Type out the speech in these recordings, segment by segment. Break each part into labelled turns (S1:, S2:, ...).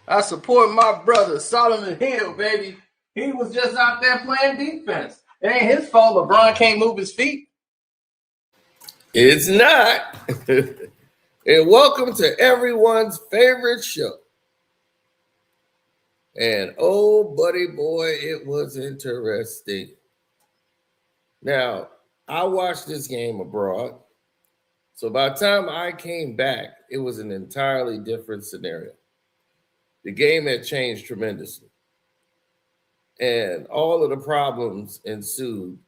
S1: I support my brother, Solomon Hill, baby. He was just out there playing defense. It ain't his fault LeBron can't move his feet.
S2: It's not. And welcome to everyone's favorite show. And oh, buddy boy, it was interesting. Now, I watched this game abroad. So by the time I came back, it was an entirely different scenario. The game had changed tremendously. And all of the problems ensued.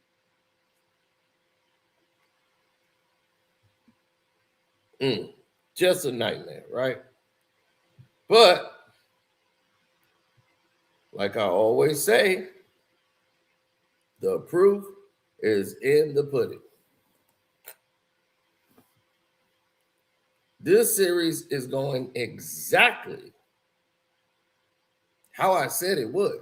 S2: Just a nightmare, right? But like I always say, the proof is in the pudding. This series is going exactly how I said it would.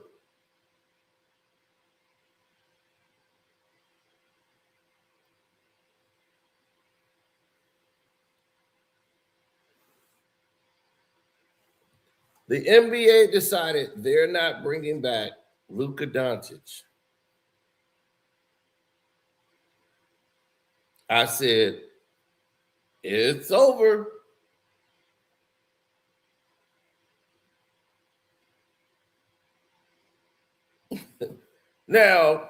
S2: The NBA decided they're not bringing back Luka Doncic. I said, it's over. Now,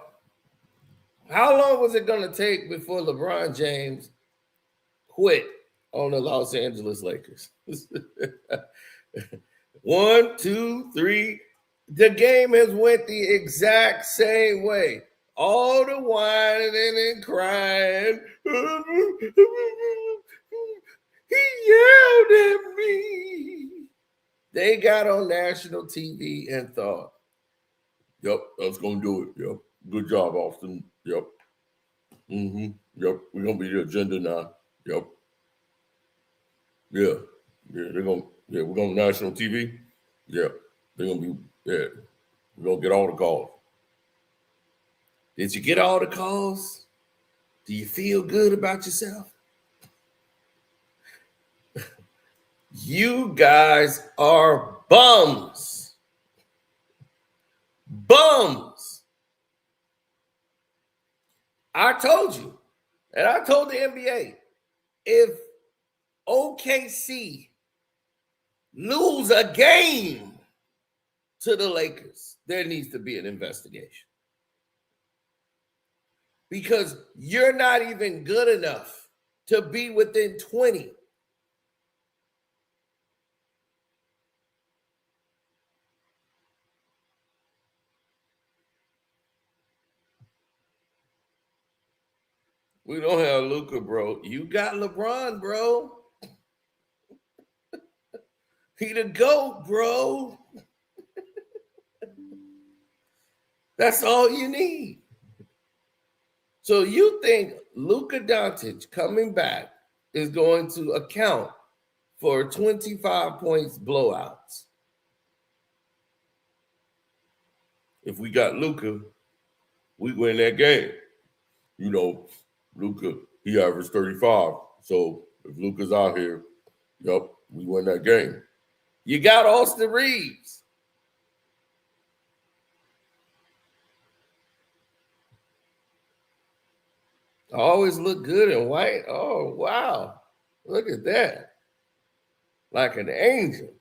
S2: how long was it going to take before LeBron James quit on the Los Angeles Lakers? 1, 2, 3. The game has went the exact same way. All the whining and crying. He yelled at me. They got on national TV and thought, yep, that's going to do it. Yep. Good job, Austin. Yep. Yep. We're going to be the agenda now. Yep. Yeah. They're going to, we're going to national TV. Yeah. They're going to be, we're going to get all the calls. Did you get all the calls? Do you feel good about yourself? You guys are bums. Bums. I told you, and I told the NBA, if OKC lose a game to the Lakers, there needs to be an investigation. Because you're not even good enough to be within 20. We don't have Luka, bro. You got LeBron, bro. He the GOAT, bro. That's all you need. So you think Luka Doncic coming back is going to account for 25 points blowouts? If we got Luka, we win that game. You know, Luka, he averaged 35. So if Luka's out here, yep, we win that game. You got Austin Reeves. Always look good in white. Oh, wow. Look at that. Like an angel.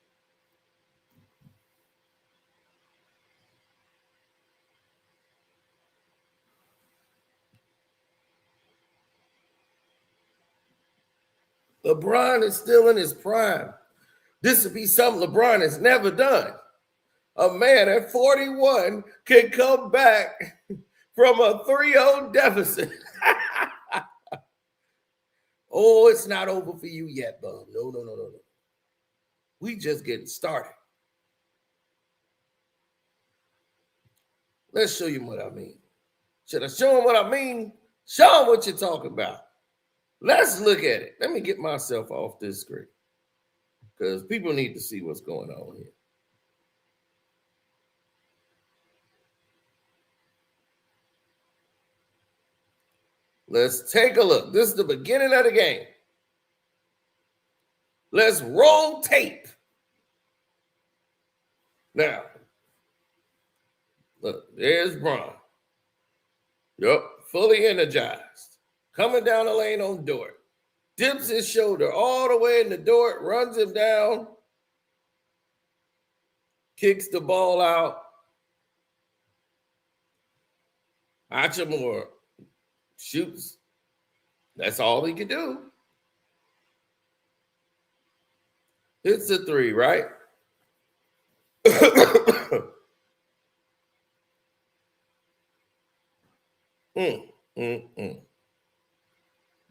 S2: LeBron is still in his prime. This would be something LeBron has never done. A man at 41 can come back from a 3-0 deficit. Oh, it's not over for you yet, bub. No. We just getting started. Let's show you what I mean. Should I show him what I mean? Show him what you're talking about. Let's look at it. Let me get myself off this screen because people need to see what's going on here. Let's take a look. This is the beginning of the game. Let's roll tape. Now, look, there's Bron. Yup, fully energized. Coming down the lane on Dort. Dips his shoulder all the way in the Dort, runs him down, kicks the ball out. Hachimura shoots. That's all he could do. Hits a three, right? mm, mm, mm.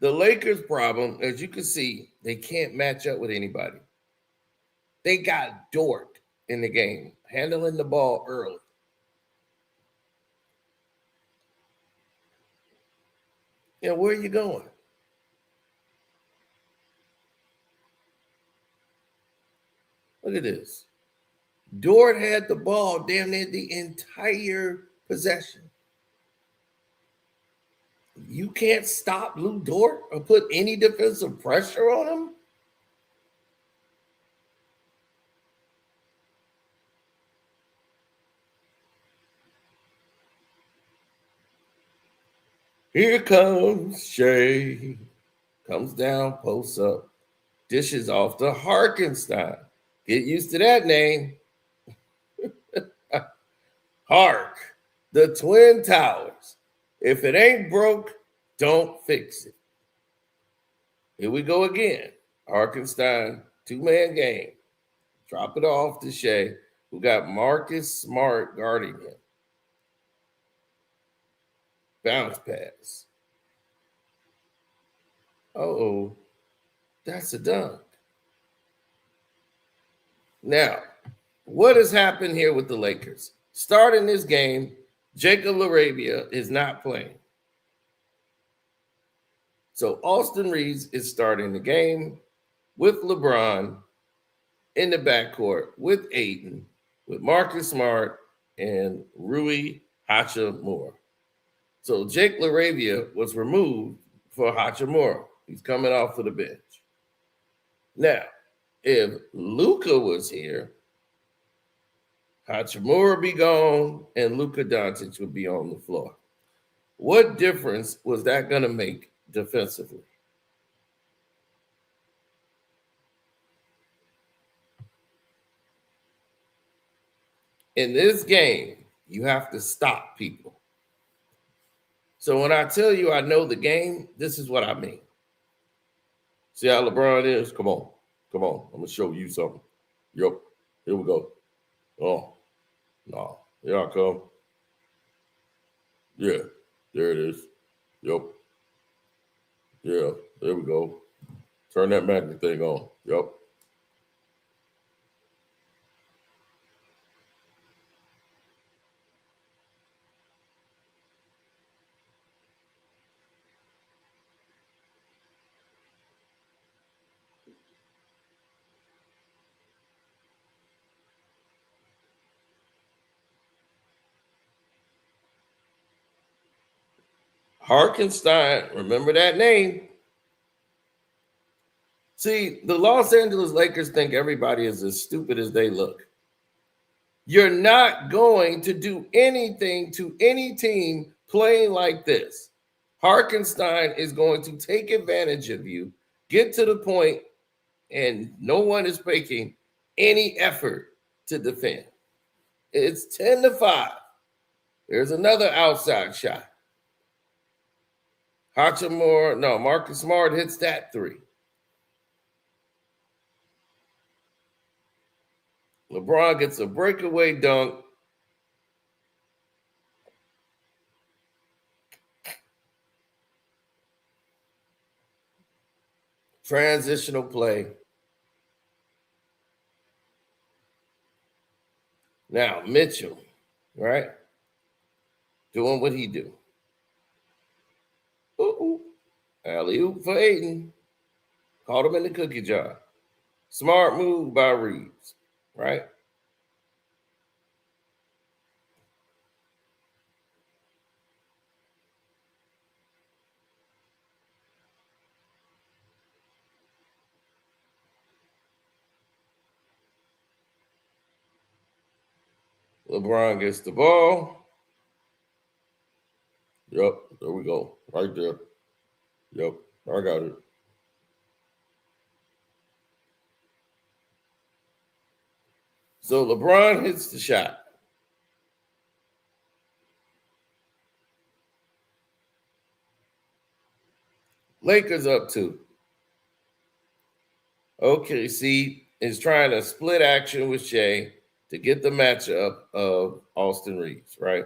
S2: The Lakers' problem, as you can see, they can't match up with anybody. They got Dort in the game, handling the ball early. Yeah, where are you going? Look at this. Dort had the ball damn near the entire possession. You can't stop Lou Dort or put any defensive pressure on him? Here comes Shea. Comes down, posts up, dishes off to Harkenstein. Get used to that name. Hark, the Twin Towers. If it ain't broke, don't fix it. Here we go again. Harkenstein, two-man game. Drop it off to Shea, who got Marcus Smart guarding him. Bounce pass. Uh-oh, that's a dunk. Now, what has happened here with the Lakers? Starting this game, Jacob LaRavia is not playing. So Austin Reeves is starting the game with LeBron in the backcourt with Ayton, with Marcus Smart and Rui Hachimura. So Jake LaRavia was removed for Hachimura. He's coming off of the bench. Now, if Luka was here, Hachimura be gone and Luka Doncic would be on the floor. What difference was that going to make defensively? In this game, you have to stop people. So when I tell you I know the game, this is what I mean. See how LeBron is? Come on. Come on. I'm going to show you something. Yep. Here we go. Oh, no. Here I come. Yeah. There it is. Yep. Yeah. There we go. Turn that magnet thing on. Yep. Harkenstein, remember that name. See, the Los Angeles Lakers think everybody is as stupid as they look. You're not going to do anything to any team playing like this. Harkenstein is going to take advantage of you, get to the point, and no one is making any effort to defend. It's 10-5. There's another outside shot. Hachimura, no, Marcus Smart hits that three. LeBron gets a breakaway dunk. Transitional play. Now, Mitchell, right? Doing what he do. Ooh. Alley-oop for Ayton. Caught him in the cookie jar. Smart move by Reeves, right? LeBron gets the ball. Yep, there we go. Right there. Yep, I got it. So LeBron hits the shot. Lakers up 2. OKC is trying to split action with Shea to get the matchup of Austin Reeves, right?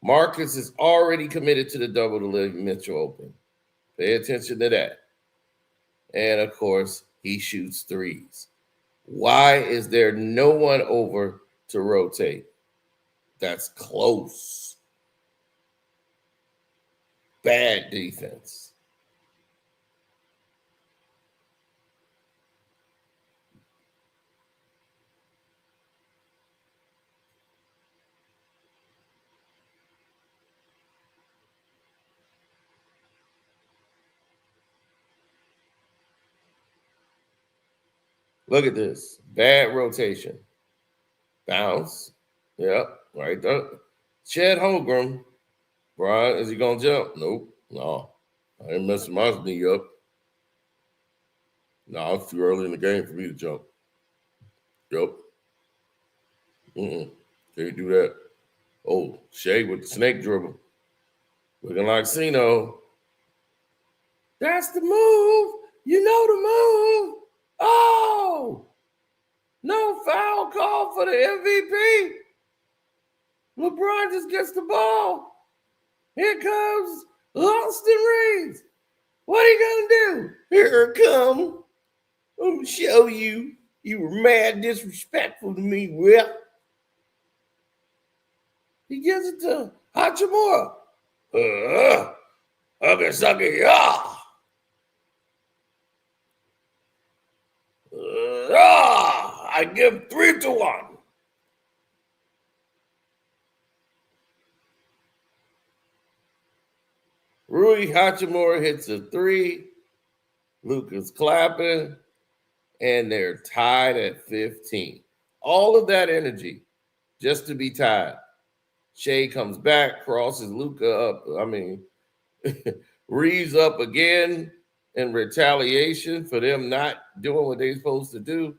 S2: Marcus is already committed to the double to live Mitchell Open. Pay attention to that. And of course, he shoots threes. Why is there no one over to rotate? That's close. Bad defense. Look at this. Bad rotation. Bounce. Yep. Right there. Chet Holmgren. Brian, is he going to jump? Nope. No. I ain't messing my knee up. No, it's too early in the game for me to jump. Yep. Can't do that. Oh, Shea with the snake dribble. Looking like Cino. That's the move. You know the move. Oh! No foul call for the MVP. LeBron just gets the ball. Here comes Austin Reeves. What are you gonna do? Here it come. I'm gonna show you. You were mad disrespectful to me, Will. He gives it to Hachimura. Sucker, yeah. I give 3-1. Rui Hachimura hits a 3. Luka's clapping. And they're tied at 15. All of that energy just to be tied. Shea comes back, crosses Luka up. Reeves up again in retaliation for them not doing what they're supposed to do.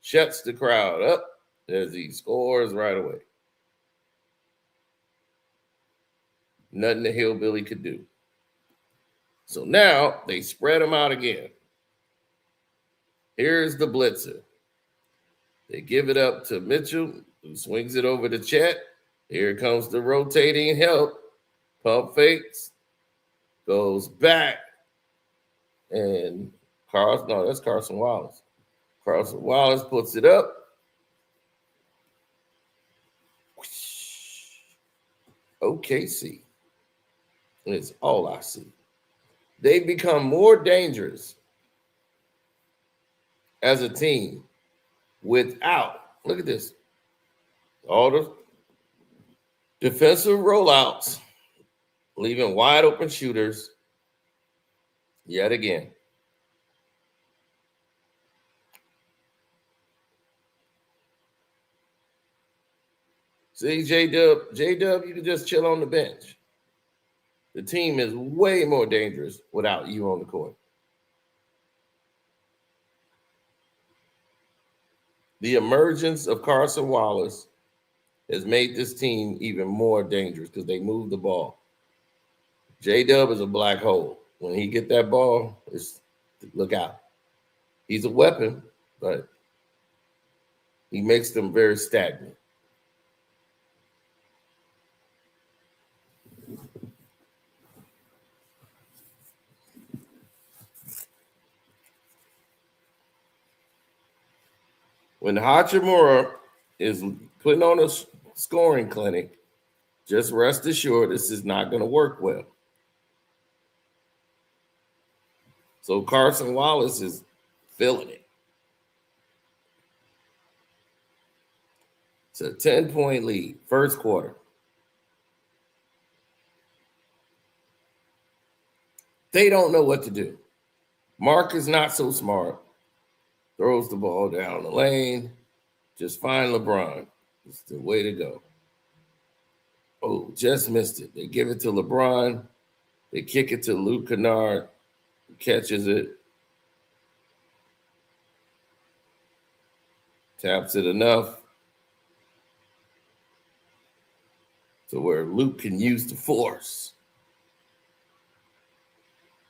S2: Shuts the crowd up as he scores right away. Nothing the hillbilly could do. So now they spread them out again. Here's the blitzer. They give it up to Mitchell, who swings it over to Chet. Here comes the rotating help. Pump fakes. Goes back. And that's Carson Wallace. Carson Wallace puts it up. OKC. And it's all I see. They become more dangerous as a team without, look at this, all the defensive rollouts, leaving wide open shooters yet again. See, J-Dub, you can just chill on the bench. The team is way more dangerous without you on the court. The emergence of Carson Wallace has made this team even more dangerous because they move the ball. J-Dub is a black hole. When he get that ball, look out. He's a weapon, but he makes them very stagnant. When Hachimura is putting on a scoring clinic, just rest assured this is not going to work well. So Carson Wallace is feeling it. It's a 10-point lead, first quarter. They don't know what to do. Mark is not so smart. Throws the ball down the lane. Just find LeBron. It's the way to go. Oh, just missed it. They give it to LeBron. They kick it to Luke Kennard. Catches it. Taps it enough to where Luke can use the force.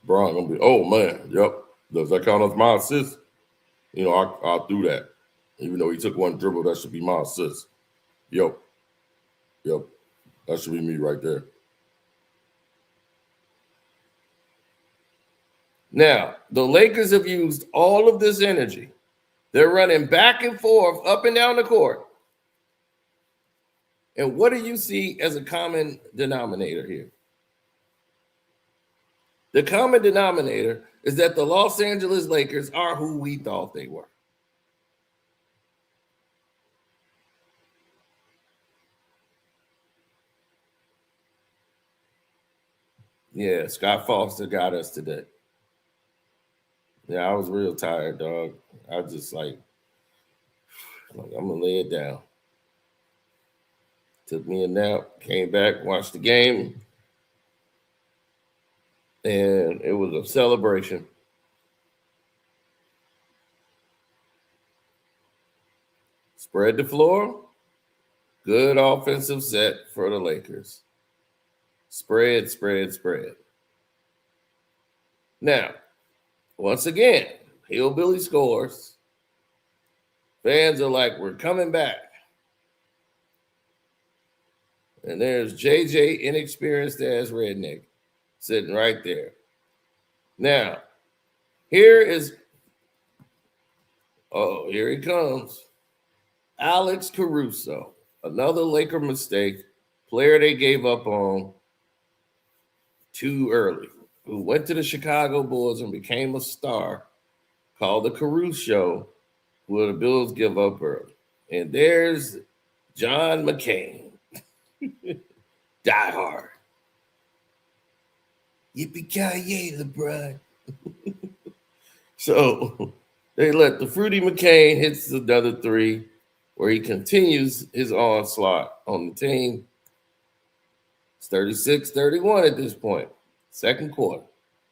S2: Bron gonna be, oh man, yep. Does that count as my assist? You know, I'll do that. Even though he took one dribble, that should be my assist. Yep. That should be me right there. Now, the Lakers have used all of this energy. They're running back and forth, up and down the court. And what do you see as a common denominator here? The common denominator is that the Los Angeles Lakers are who we thought they were. Yeah, Scott Foster got us today. Yeah, I was real tired, dog. I was just like, I'm going to lay it down. Took me a nap, came back, watched the game, and it was a celebration. Spread the floor. Good offensive set for the Lakers. Spread. Now, once again, Hillbilly scores. Fans are like, we're coming back. And there's JJ, inexperienced ass redneck, sitting right there. Now, here he comes. Alex Caruso, another Laker mistake, player they gave up on too early, who went to the Chicago Bulls and became a star, called the Caruso Show, who the Bulls give up early. And there's John McCain, die hard. Yippee-ki-yay, LeBron. So they let the Fruity McCain hits another three, where he continues his onslaught on the team. It's 36-31 at this point. Second quarter.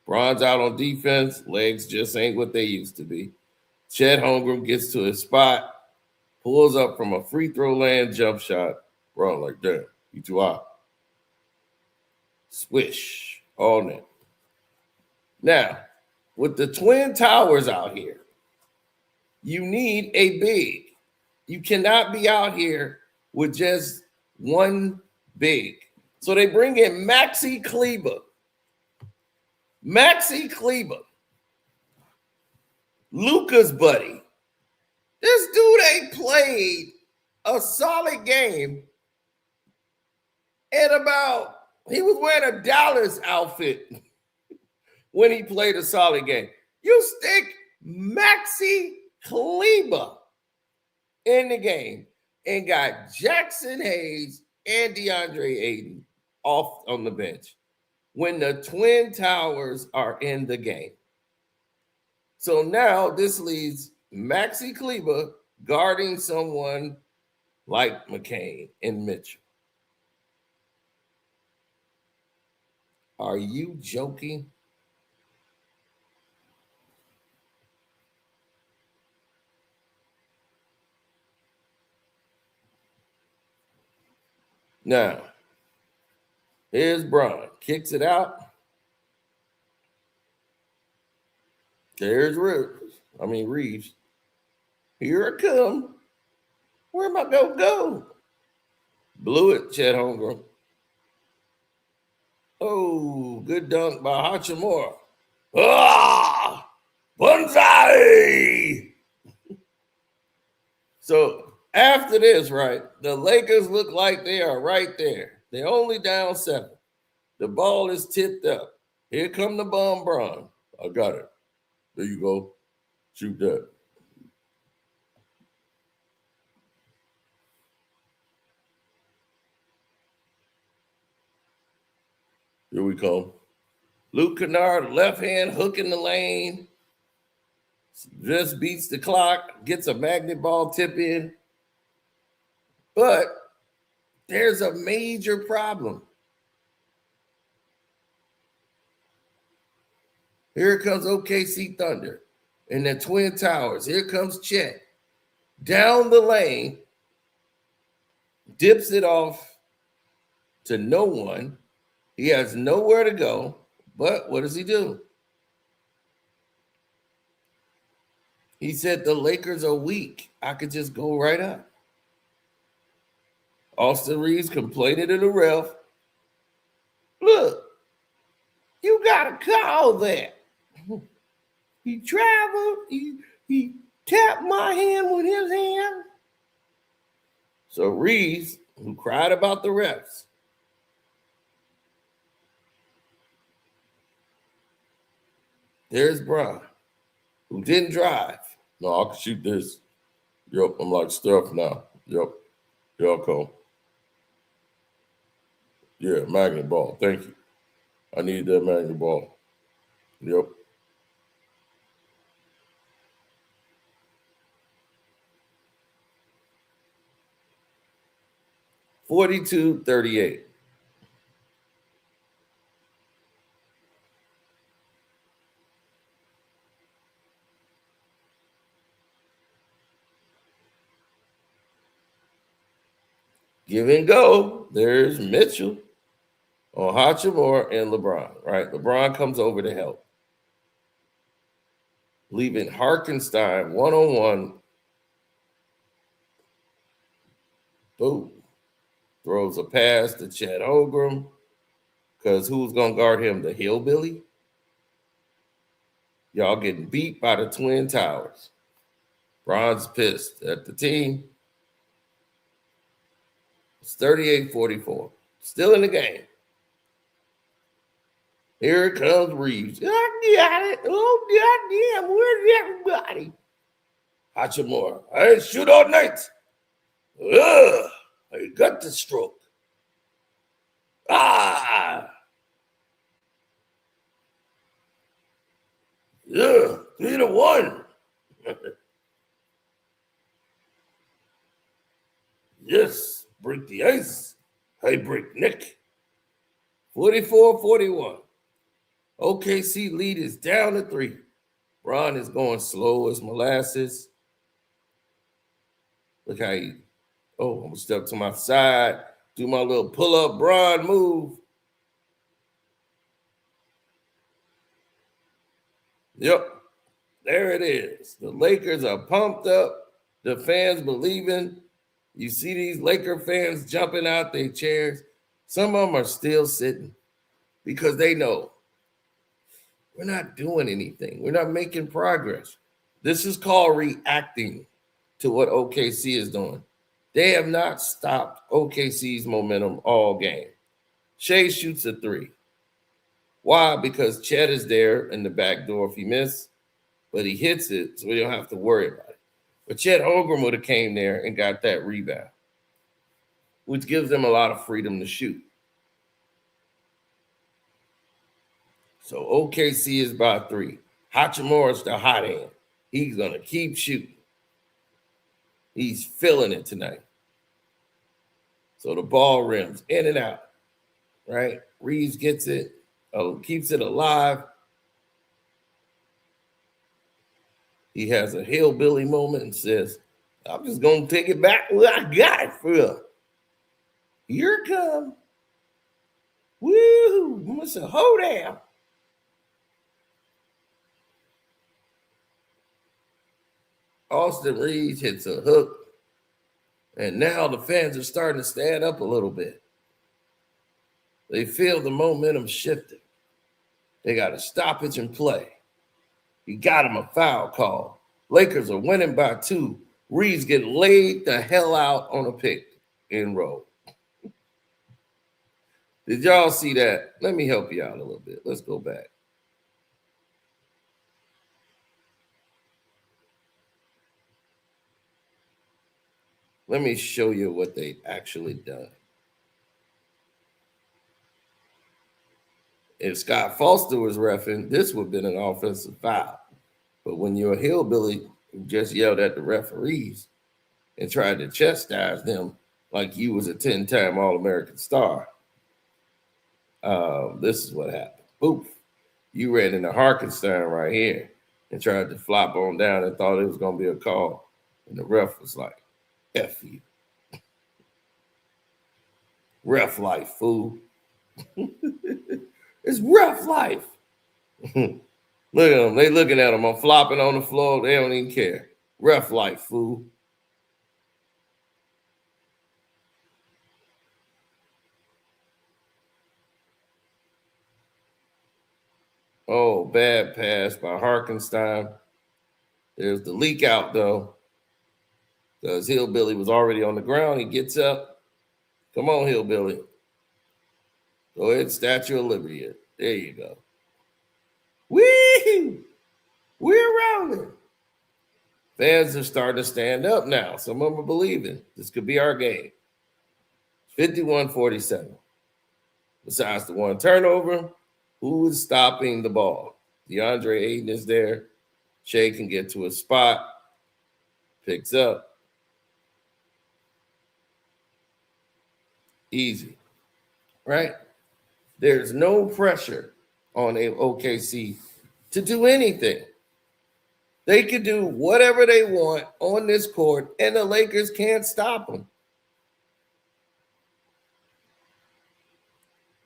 S2: Bron's out on defense. Legs just ain't what they used to be. Chet Holmgren gets to his spot, pulls up from a free throw land jump shot. Bron like, damn, you too hot. Swish. All net. Now, with the Twin Towers out here, you need a big. You cannot be out here with just one big. So they bring in Maxi Kleber. Luka's buddy. This dude ain't played a solid game at about, he was wearing a Dallas outfit when he played a solid game. You stick Maxi Kleber in the game and got Jackson Hayes and DeAndre Ayton off on the bench when the Twin Towers are in the game. So now this leaves Maxi Kleber guarding someone like McCain and Mitchell. Are you joking? Now, here's Bron. Kicks it out. There's Reeves. Here I come. Where am I going to go? Blew it, Chet Holmgren. Oh, good dunk by Hachimura. Ah! Bonsai! So after this, right, the Lakers look like they are right there. They're only down 7. The ball is tipped up. Here come the bomb, Bron. I got it. There you go. Shoot that. Here we come. Luke Kennard, left hand, hook in the lane. Just beats the clock, gets a magnet ball tip in. But there's a major problem. Here comes OKC Thunder and the Twin Towers. Here comes Chet down the lane, dips it off to no one. He has nowhere to go. But what does he do? He said the Lakers are weak. I could just go right up. Austin Reeves complained to the ref. Look, you gotta call that. He traveled. He tapped my hand with his hand. So Reeves, who cried about the refs, there's Bron, who didn't drive. No, I can shoot this. Yep, I'm like Steph now. Yep, cool. Yeah, magnet ball. Thank you. I need that magnet ball. Yep. $42-38. Give and go. There's Mitchell on Hachimura and LeBron, right? LeBron comes over to help, leaving Harkenstein one-on-one. Boom. Throws a pass to Chet Holmgren, because who's going to guard him? The hillbilly? Y'all getting beat by the Twin Towers. Bron's pissed at the team. It's 38-44. Still in the game. Here comes Reeves. I got it. Oh, goddamn. Where's everybody? Hachimura. I ain't shoot all night. Ugh. I got the stroke. Ah. Yeah. 3-1. Yes. Break the ice. I break neck. 44-41. OKC lead is down to 3. Bron is going slow as molasses. Look how he, I'm going to step to my side, do my little pull-up Bron move. Yep, there it is. The Lakers are pumped up. The fans believing. You see these Laker fans jumping out their chairs. Some of them are still sitting because they know we're not doing anything. We're not making progress. This is called reacting to what OKC is doing. They have not stopped OKC's momentum all game. Shea shoots a 3. Why? Because Chet is there in the back door if he missed, but he hits it, so we don't have to worry about it. But Chet Holmgren would have came there and got that rebound, which gives them a lot of freedom to shoot. So OKC is by 3. Hachimura's the hot hand. He's going to keep shooting. He's feeling it tonight. So the ball rims in and out, right? Reeves gets it, keeps it alive. He has a hillbilly moment and says, I'm just going to take it back where I got it from. Here it comes. Woo! Mr. Hoedown. Austin Reeves hits a hook. And now the fans are starting to stand up a little bit. They feel the momentum shifting. They got a stoppage in play. He got him a foul call. Lakers are winning by 2. Reeves get laid the hell out on a pick and roll. Did y'all see that? Let me help you out a little bit. Let's go back. Let me show you what they actually done. If Scott Foster was reffing, this would have been an offensive foul. But when you're a hillbilly who just yelled at the referees and tried to chastise them, like you was a 10-time All-American star. This is what happened. Poof. You ran into Harkenstein right here and tried to flop on down and thought it was going to be a call. And the ref was like, F you. Ref life, fool. It's ref life. Look at them. They looking at him. I'm flopping on the floor. They don't even care. Ref life, fool. Oh, bad pass by Harkenstein. There's the leak out, though. Because Hillbilly was already on the ground. He gets up. Come on, Hillbilly. Go ahead, Statue of Liberty. There you go. Woo! We're around it. Fans are starting to stand up now. Some of them are believing this could be our game. 51-47. Besides the one turnover, who is stopping the ball? DeAndre Ayton is there. Shea can get to a spot. Picks up. Easy. Right? There's no pressure on OKC to do anything. They could do whatever they want on this court, and the Lakers can't stop them.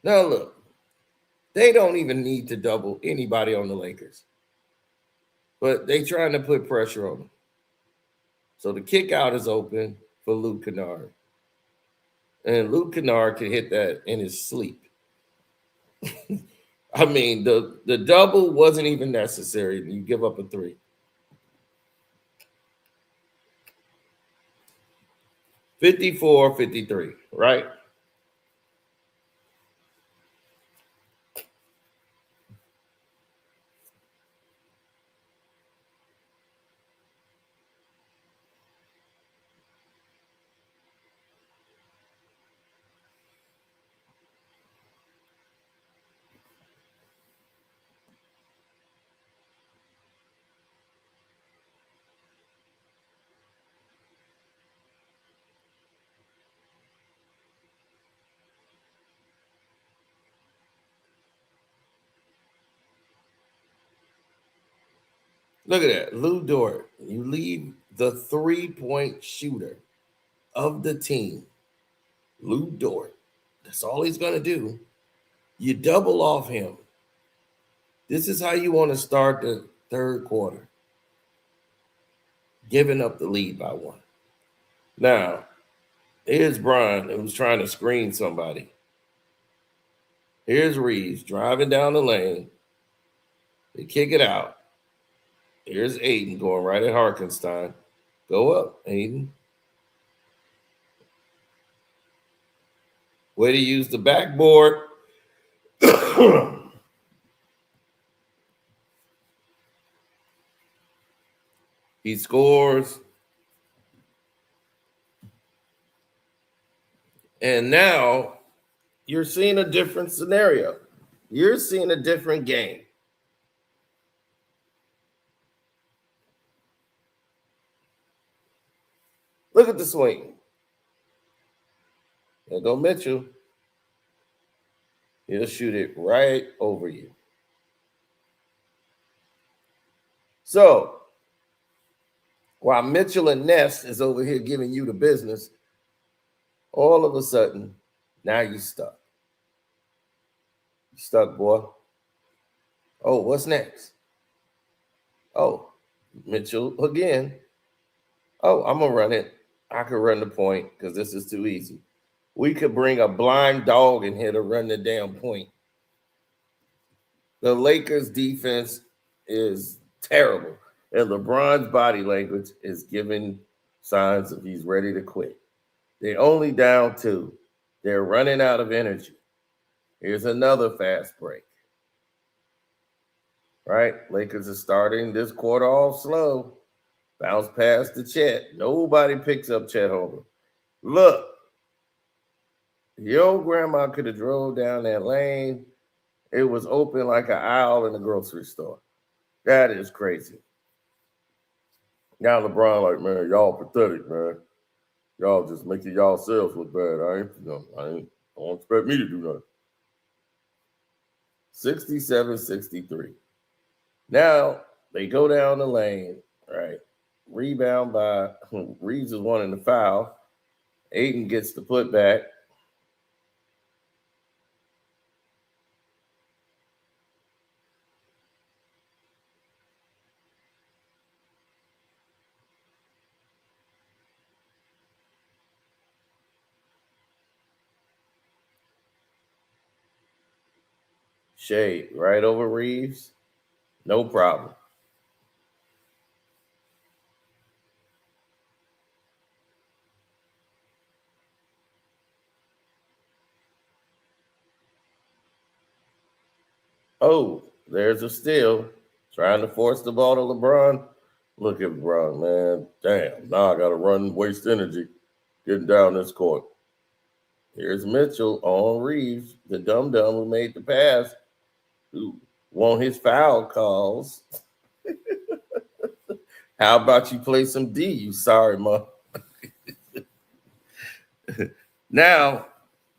S2: Now, look, they don't even need to double anybody on the Lakers, but they trying to put pressure on them. So the kick out is open for Luke Kennard. And Luke Kennard can hit that in his sleep. I mean, the double wasn't even necessary. You give up a three. 54-53, right? Look at that. Lou Dort. You leave the three-point shooter of the team, Lou Dort. That's all he's going to do. You double off him. This is how you want to start the third quarter. Giving up the lead by one. Now, here's Bron, who's trying to screen somebody. Here's Reeves driving down the lane. They kick it out. Here's Aiden going right at Harkenstein. Go up, Aiden. Way to use the backboard. He scores. And now you're seeing a different scenario. You're seeing a different game. Look at the swing. There go Mitchell. He'll shoot it right over you. So, while Mitchell and Ness is over here giving you the business, all of a sudden, now you stuck. You stuck, boy. Oh, what's next? Oh, Mitchell again. Oh, I'm going to run it. I could run the point because this is too easy. We could bring a blind dog in here to run the damn point. The Lakers defense is terrible. And LeBron's body language is giving signs that he's ready to quit. They're only down two. They're running out of energy. Here's another fast break. Right? Lakers are starting this quarter off slow. Bounce pass to Chet. Nobody picks up Chet Holmgren. Look. Your grandma could have drove down that lane. It was open like an aisle in the grocery store. That is crazy. Now LeBron like, man, y'all pathetic, man. Y'all just making y'all selves look bad. Don't expect me to do nothing. 67-63. Now they go down the lane, right? Rebound by Reeves is wanting the foul. Aiden gets the putback. Shea right over Reeves. No problem. Oh, there's a steal. Trying to force the ball to LeBron. Look at LeBron, man. Damn, now I got to run, waste energy getting down this court. Here's Mitchell on Reeves, the dum-dum who made the pass, who won his foul calls. How about you play some D, you sorry mother? Now,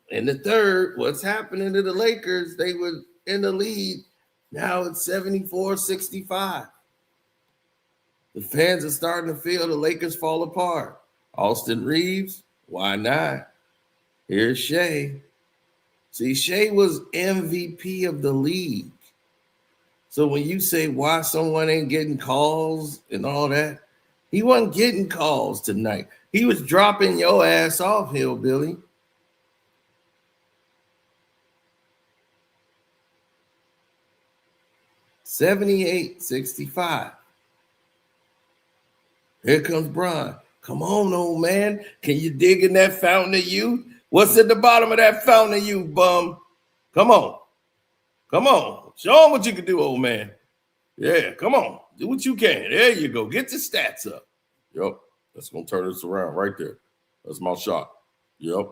S2: in the third, what's happening to the Lakers? They were in the lead. Now it's 74-65. The fans are starting to feel the Lakers fall apart. Austin Reeves, why not? Here's Shea. See, Shea was MVP of the league. So when you say why someone ain't getting calls and all that, he wasn't getting calls tonight. He was dropping your ass off, hillbilly. $78-65. Here comes Bron. Come on, old man. Can you dig in that fountain of youth? What's at the bottom of that fountain of youth, bum? Come on. Come on. Show him what you can do, old man. Yeah, come on. Do what you can. There you go. Get the stats up. Yep. That's going to turn this around right there. That's my shot. Yep.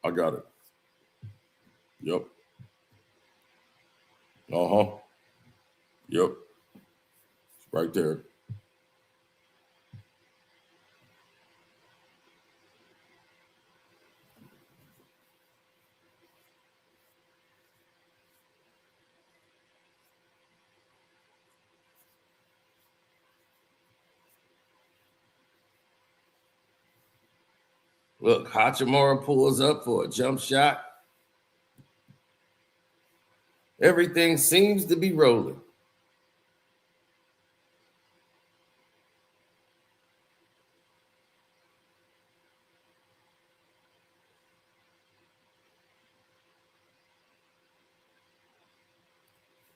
S2: I got it. Yep. Uh-huh. Yep. It's right there. Look, Hachimura pulls up for a jump shot. Everything seems to be rolling.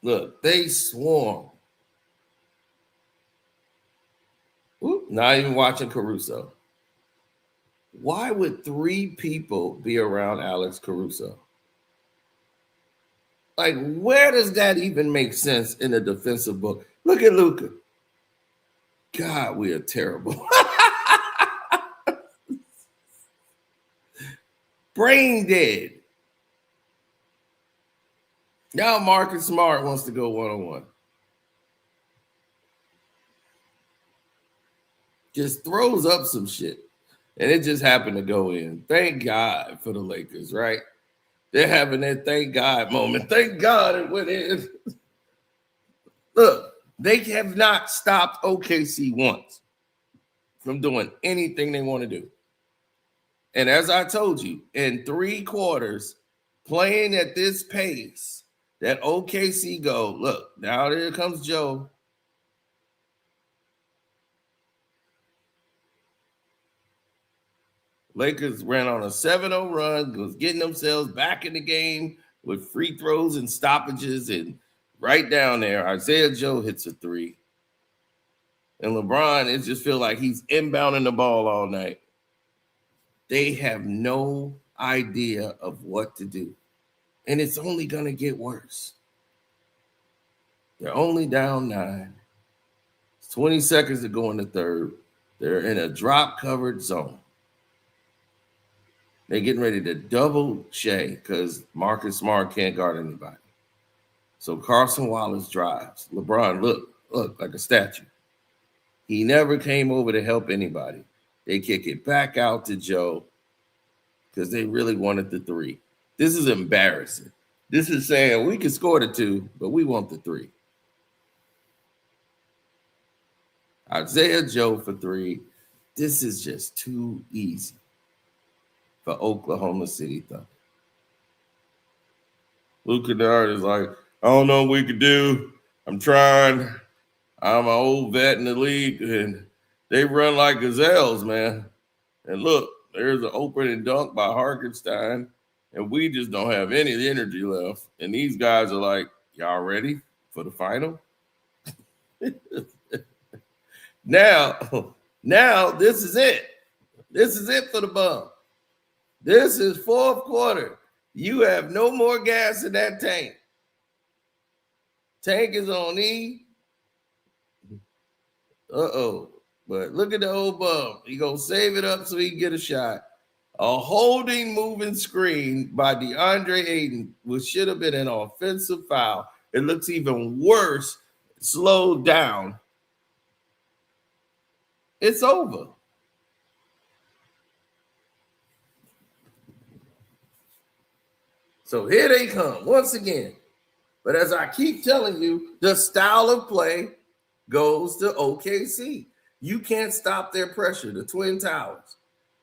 S2: Look, they swarm. Ooh, not even watching Caruso. Why would 3 people be around Alex Caruso? Like, where does that even make sense in a defensive book? Look at Luka. God, we are terrible. Brain dead. Now Marcus Smart wants to go one-on-one. Just throws up some shit. And it just happened to go in. Thank God for the Lakers, right? They're having that thank God moment. Thank God it went in. Look, they have not stopped OKC once from doing anything they want to do. And as I told you, in 3 quarters, playing at this pace, that OKC go, look, now there comes Joe. Lakers ran on a 7-0 run, was getting themselves back in the game with free throws and stoppages, and right down there, Isaiah Joe hits a 3. And LeBron, it just feels like he's inbounding the ball all night. They have no idea of what to do. And it's only going to get worse. They're only down 9. It's 20 seconds to go in the third. They're in a drop-covered zone. They're getting ready to double Shea because Marcus Smart can't guard anybody. So Carson Wallace drives. LeBron, look like a statue. He never came over to help anybody. They kick it back out to Joe because they really wanted the three. This is embarrassing. This is saying we can score the two, but we want the three. Isaiah Joe for three. This is just too easy for Oklahoma City Thunder. Luke Kennard is like, I don't know what we could do. I'm trying. I'm an old vet in the league, and they run like gazelles, man. And look, there's an opening dunk by Harkenstein, and we just don't have any energy left. And these guys are like, y'all ready for the final? Now this is it. This is it for the bum. This is fourth quarter. You have no more gas in that tank. Tank is on E. Uh-oh. But look at the old bum. He gonna save it up so he can get a shot. A holding moving screen by DeAndre Ayton, which should have been an offensive foul. It looks even worse. Slowed down. It's over. So here they come once again. But as I keep telling you, the style of play goes to OKC. You can't stop their pressure, the Twin Towers.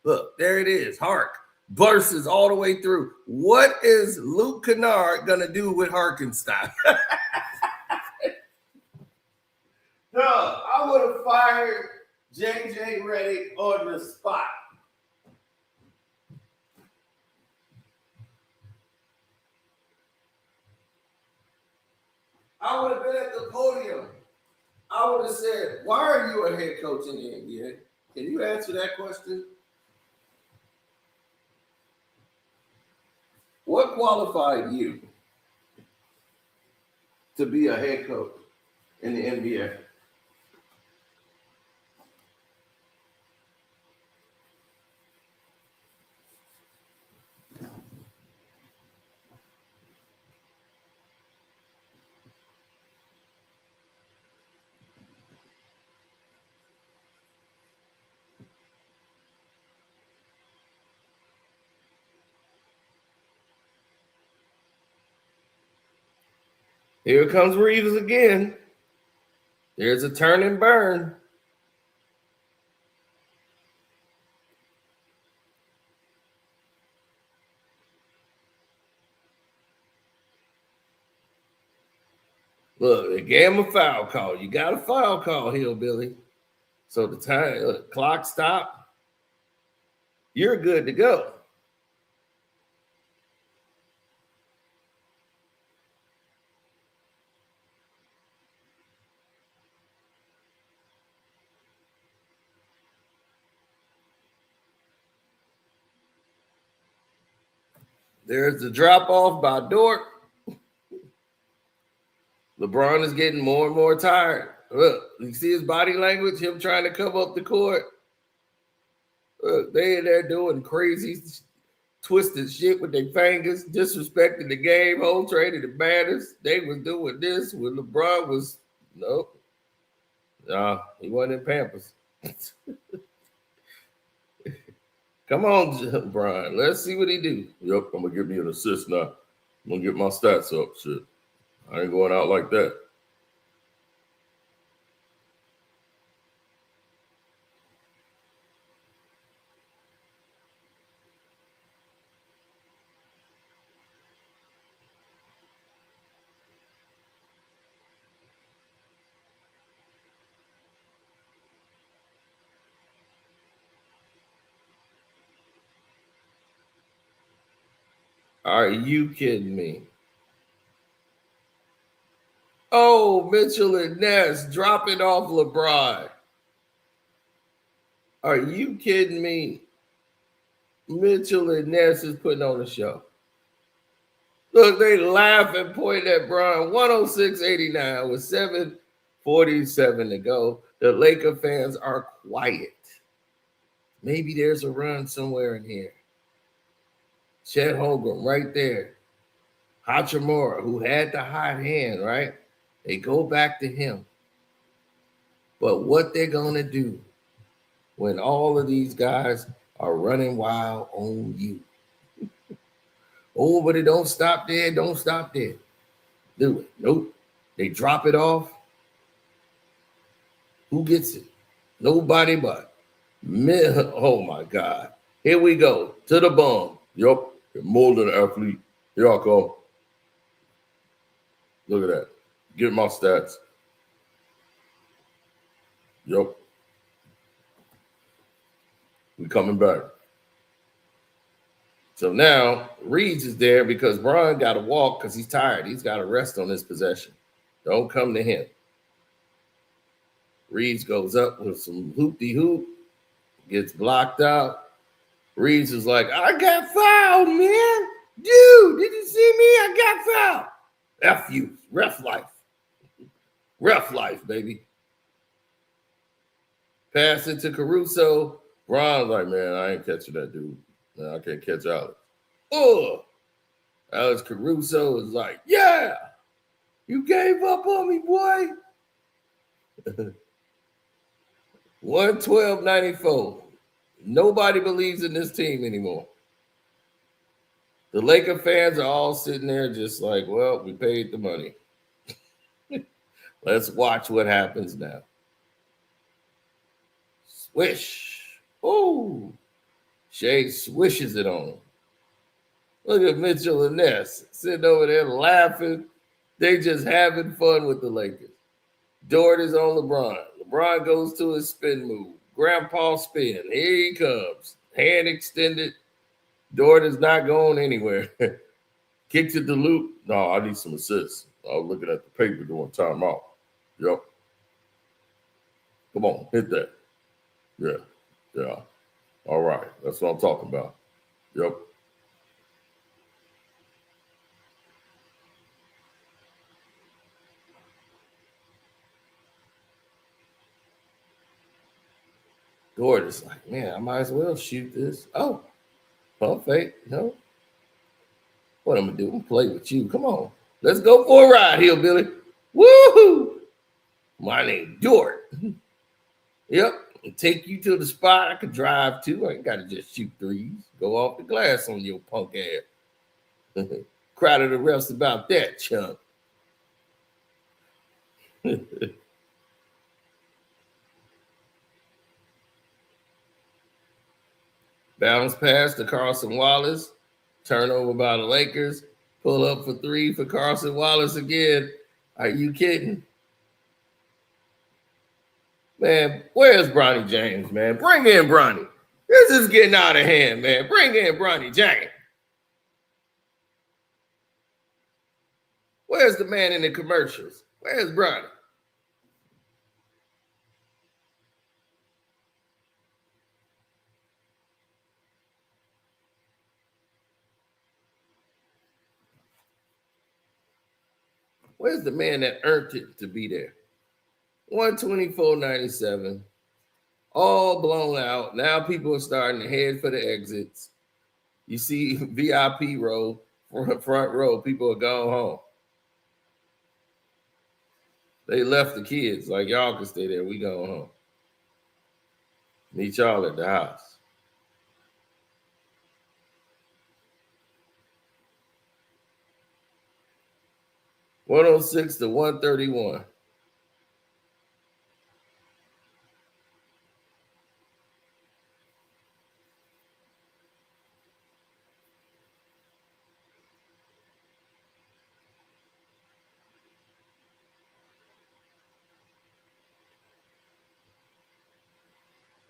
S2: Look, there it is. Hark. Bursts all the way through. What is Luke Kennard going to do with Harkenstein? No, I would have fired JJ Redick on the spot. I would have been at the podium. I would have said, why are you a head coach in the NBA? Can you answer that question? What qualified you to be a head coach in the NBA? Here comes Reeves again. There's a turn and burn. Look, they gave him a foul call. You got a foul call, Hillbilly. So the time clock stop. You're good to go. There's the drop off by Dort. LeBron is getting more and more tired. Look, you see his body language, him trying to come up the court. Look, they in there doing crazy, twisted shit with their fingers, disrespecting the game, whole trading the banners. They was doing this when LeBron was, nope. Nah, he wasn't in Pampers. Come on, Brian. Let's see what he do. Yep, I'm going to give me an assist now. I'm going to get my stats up. Shit. I ain't going out like that. Are you kidding me? Oh, Mitchell and Ness dropping off LeBron. Are you kidding me? Mitchell and Ness is putting on a show. Look, they laugh and point at Bron. 106-89 with 7:47 to go. The Laker fans are quiet. Maybe there's a run somewhere in here. Chet Holmgren right there. Hachimura, who had the hot hand, right? They go back to him. But what they're going to do when all of these guys are running wild on you. Oh, but it don't stop there. Don't stop there. Do it. Nope. They drop it off. Who gets it? Nobody but me. Oh my God. Here we go. To the bum. Yup. You're more than an athlete. Here I come. Look at that. Get my stats. Yup. We coming back. So now Reeves is there because Bron got to walk because he's tired. He's got to rest on this possession. Don't come to him. Reeves goes up with some hoop-de-hoop, gets blocked out. Reeves is like, I got fouled, man. Dude, did you see me? I got fouled. F you. Ref life. Ref life, baby. Pass it to Caruso. Bron's like, man, I ain't catching that dude. Man, I can't catch Alex. Oh, Alex Caruso is like, yeah, you gave up on me, boy. 112.94. Nobody believes in this team anymore. The Laker fans are all sitting there just like, well, we paid the money. Let's watch what happens now. Swish. Ooh. Shea swishes it on. Look at Mitchell and Ness sitting over there laughing. They just having fun with the Lakers. Dort is on LeBron. LeBron goes to his spin move. Grandpa spin. Here he comes. Hand extended. Dort is not going anywhere. Kick to the loop. No, I need some assists. I was looking at the paper during timeout. Yep. Come on, hit that. Yeah. All right. That's what I'm talking about. Yep. Dort is like, man, I might as well shoot this. Oh, pump fake. No. What I'm going to do? I'm going to play with you. Come on. Let's go for a ride, hillbilly. Woohoo! My name Dort. Yep. I'll take you to the spot I could drive to. I ain't got to just shoot threes. Go off the glass on your punk ass. Cry to the refs about that, chump. Bounce pass to Carson Wallace. Turnover by the Lakers. Pull up for three for Carson Wallace again. Are you kidding? Man, where's Bronny James, man? Bring in Bronny. This is getting out of hand, man. Bring in Bronny James. Where's the man in the commercials? Where's Bronny? Where's the man that earned it to be there? 124.97. All blown out. Now people are starting to head for the exits. You see VIP row, front row, people are going home. They left the kids like, y'all can stay there. We going home. Meet y'all at the house. $106 to $131.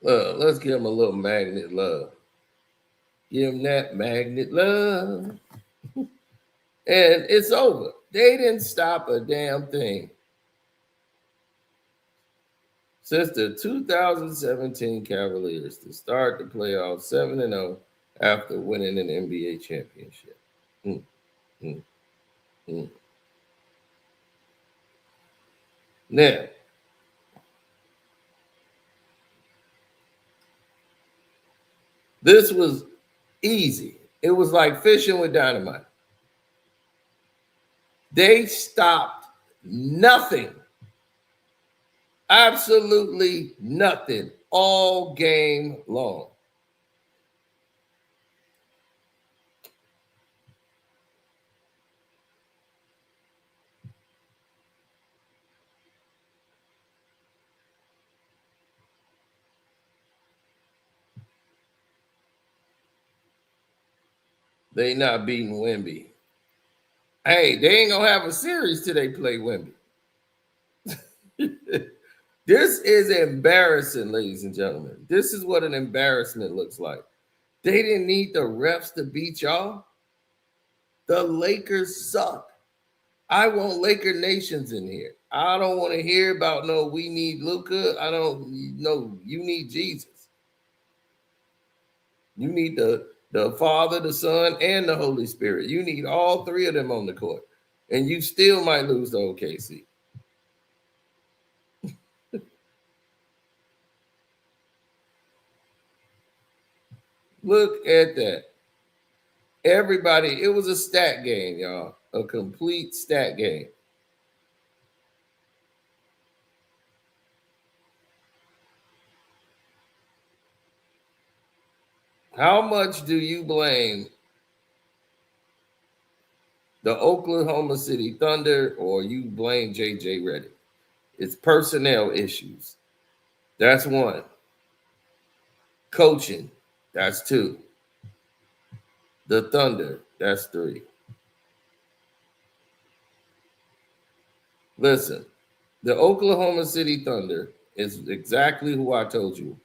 S2: Let's give him a little magnet love. Give him that magnet love. And it's over. They didn't stop a damn thing. Since the 2017 Cavaliers to start the playoffs 7-0 after winning an NBA championship. Now, this was easy. It was like fishing with dynamite. They stopped nothing. Absolutely nothing all game long. They not beating Wemby. Hey, they ain't gonna have a series till they play Wemby. This is embarrassing, ladies and gentlemen. This is what an embarrassment looks like. They didn't need the refs to beat y'all. The Lakers suck. I want Laker nations in here. I don't want to hear about no, we need Luka. I don't know. You need Jesus. You need the Father, the Son, and the Holy Spirit. You need all three of them on the court. And you still might lose to OKC. Look at that. Everybody, it was a stat game, y'all. A complete stat game. How much do you blame the Oklahoma City Thunder or you blame JJ Redick? It's personnel issues. That's one. Coaching. That's two. The Thunder. That's three. Listen, the Oklahoma City Thunder is exactly who I told you.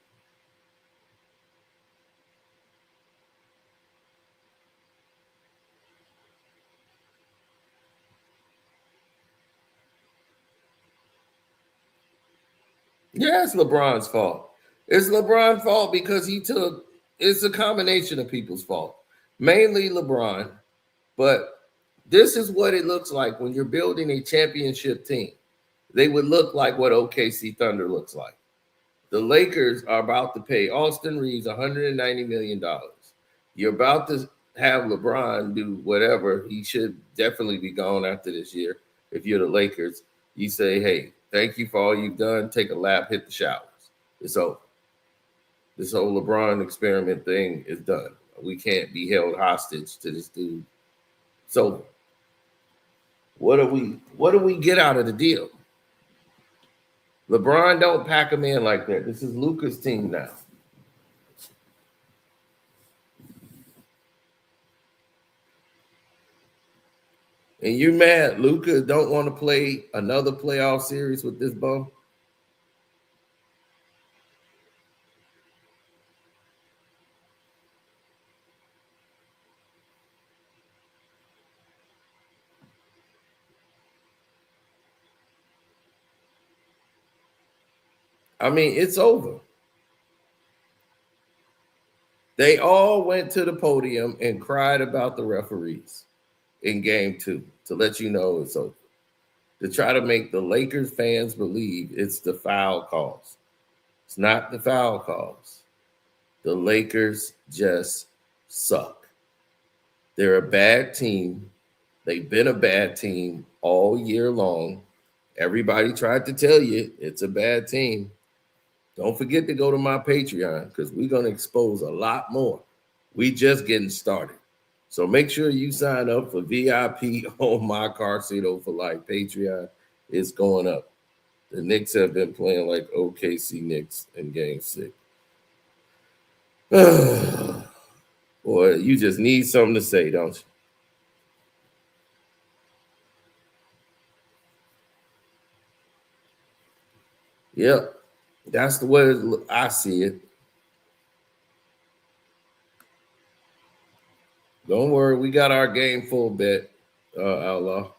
S2: Yeah, it's LeBron's fault. It's LeBron's fault because it's a combination of people's fault. Mainly LeBron, but this is what it looks like when you're building a championship team. They would look like what OKC Thunder looks like. The Lakers are about to pay Austin Reeves $190 million. You're about to have LeBron do whatever. He should definitely be gone after this year. If you're the Lakers, you say, hey, thank you for all you've done. Take a lap, hit the showers. It's over. This whole LeBron experiment thing is done. We can't be held hostage to this dude. So what do we get out of the deal? LeBron don't pack him in like that. This is Luka's team now. And you mad Luka don't want to play another playoff series with this bum? I mean, it's over. They all went to the podium and cried about the referees in game 2 to let you know it's over. To try to make the Lakers fans believe it's the foul calls. It's not the foul calls. The Lakers just suck. They're a bad team. They've been a bad team all year long. Everybody tried to tell you it's a bad team. Don't forget to go to my Patreon because we're going to expose a lot more. We just getting started. So make sure you sign up for VIP on my Car Seat for Life Patreon. It's going up. The Knicks have been playing like OKC Knicks in game 6. Boy, you just need something to say, don't you? Yep. That's the way I see it. Don't worry, we got our game full bet, Outlaw.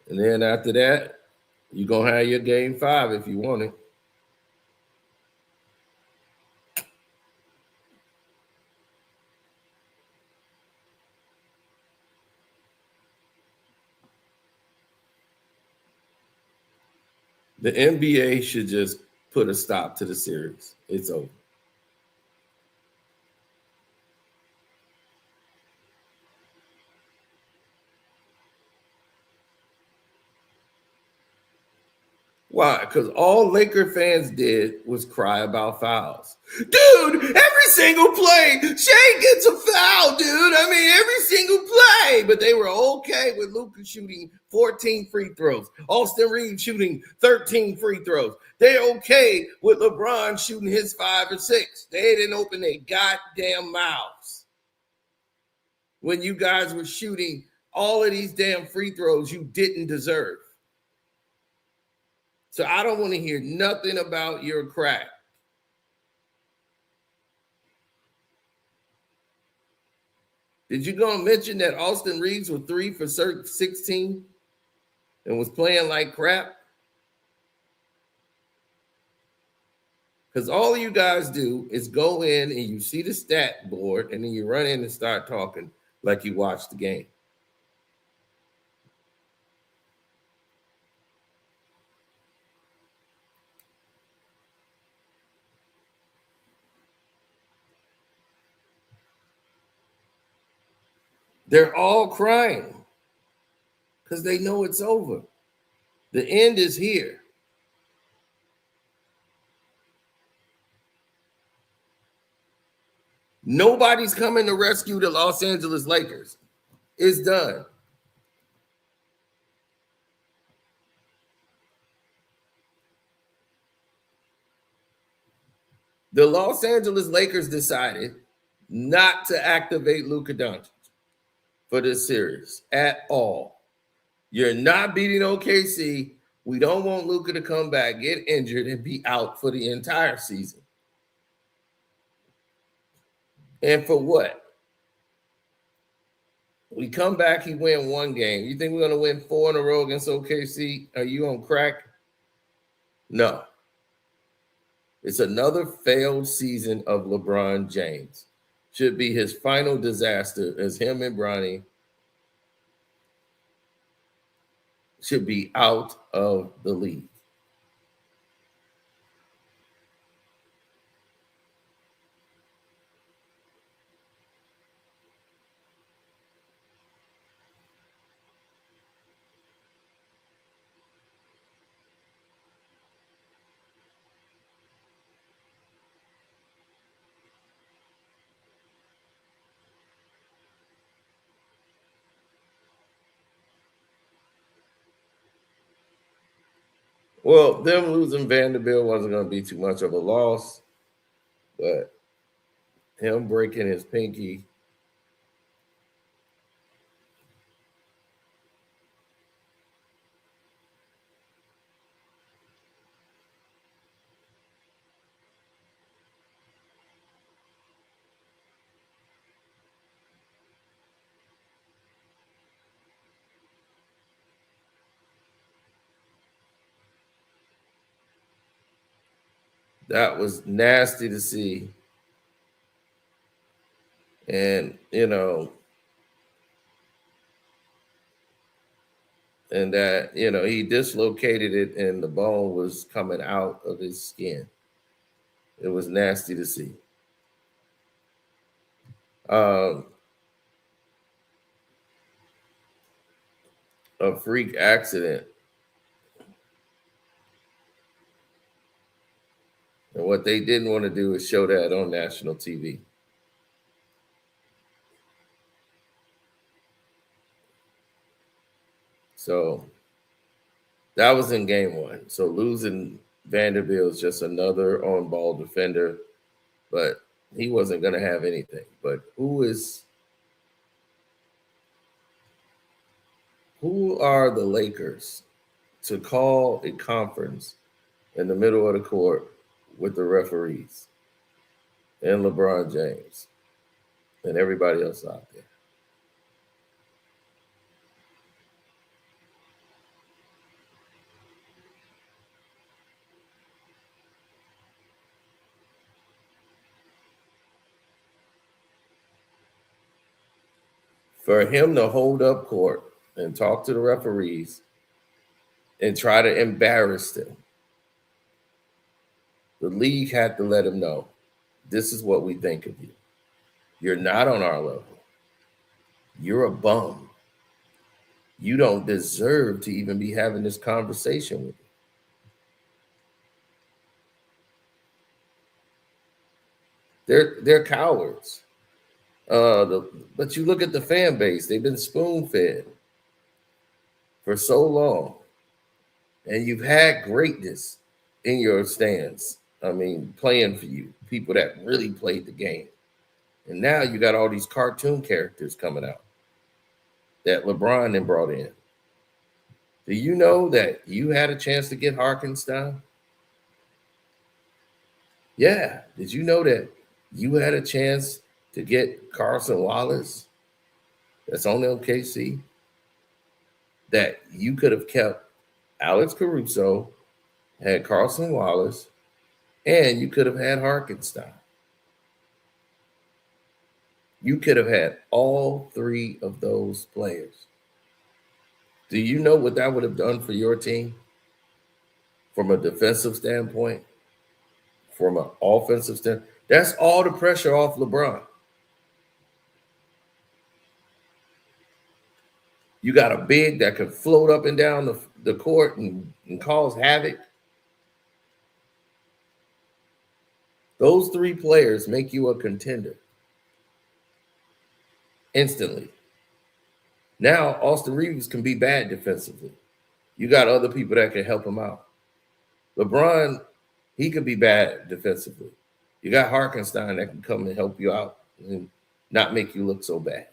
S2: And then after that, you're going to have your game 5 if you want it. The NBA should just put a stop to the series. It's over. Why? Because all Laker fans did was cry about fouls. Dude, every single play, Shea gets a foul, dude. I mean, every single play. But they were okay with Luka shooting 14 free throws. Austin Reeves shooting 13 free throws. They're okay with LeBron shooting his 5 or 6. They didn't open their goddamn mouths when you guys were shooting all of these damn free throws you didn't deserve. So I don't want to hear nothing about your crack. Did you go and mention that Austin Reeves was 3 for 16 and was playing like crap? Because all you guys do is go in and you see the stat board and then you run in and start talking like you watched the game. They're all crying because they know it's over. The end is here. Nobody's coming to rescue the Los Angeles Lakers. It's done. The Los Angeles Lakers decided not to activate Luka Doncic for this series at all. You're not beating OKC. We don't want Luka to come back, get injured, and be out for the entire season. And for what? We come back, he win one game. You think we're going to win 4 in a row against OKC? Are you on crack? No. It's another failed season of LeBron James. Should be his final disaster as him and Bronny should be out of the league. Well, them losing Vanderbilt wasn't going to be too much of a loss, but him breaking his pinky, that was nasty to see. And, and that, he dislocated it and the bone was coming out of his skin. It was nasty to see. A freak accident. And what they didn't want to do is show that on national TV. So that was in game 1. So losing Vanderbilt is just another on-ball defender, but he wasn't going to have anything. But who are the Lakers to call a conference in the middle of the court with the referees and LeBron James and everybody else out there? For him to hold up court and talk to the referees and try to embarrass them, the league had to let him know, this is what we think of you. You're not on our level. You're a bum. You don't deserve to even be having this conversation with me. They're cowards. But you look at the fan base; they've been spoon fed for so long, and you've had greatness in your stands. I mean, playing for you, people that really played the game, and now you got all these cartoon characters coming out that LeBron then brought in. Do you know that you had a chance to get Harkenstein? Yeah. Did you know that you had a chance to get Carson Wallace that's on OKC? That you could have kept Alex Caruso, had Carson Wallace, and you could have had Harkenstein. You could have had all three of those players. Do you know what that would have done for your team from a defensive standpoint, from an offensive standpoint? That's all the pressure off LeBron. You got a big that could float up and down the court and cause havoc. Those three players make you a contender instantly. Now, Austin Reeves can be bad defensively. You got other people that can help him out. LeBron, he could be bad defensively. You got Harkenstein that can come and help you out and not make you look so bad.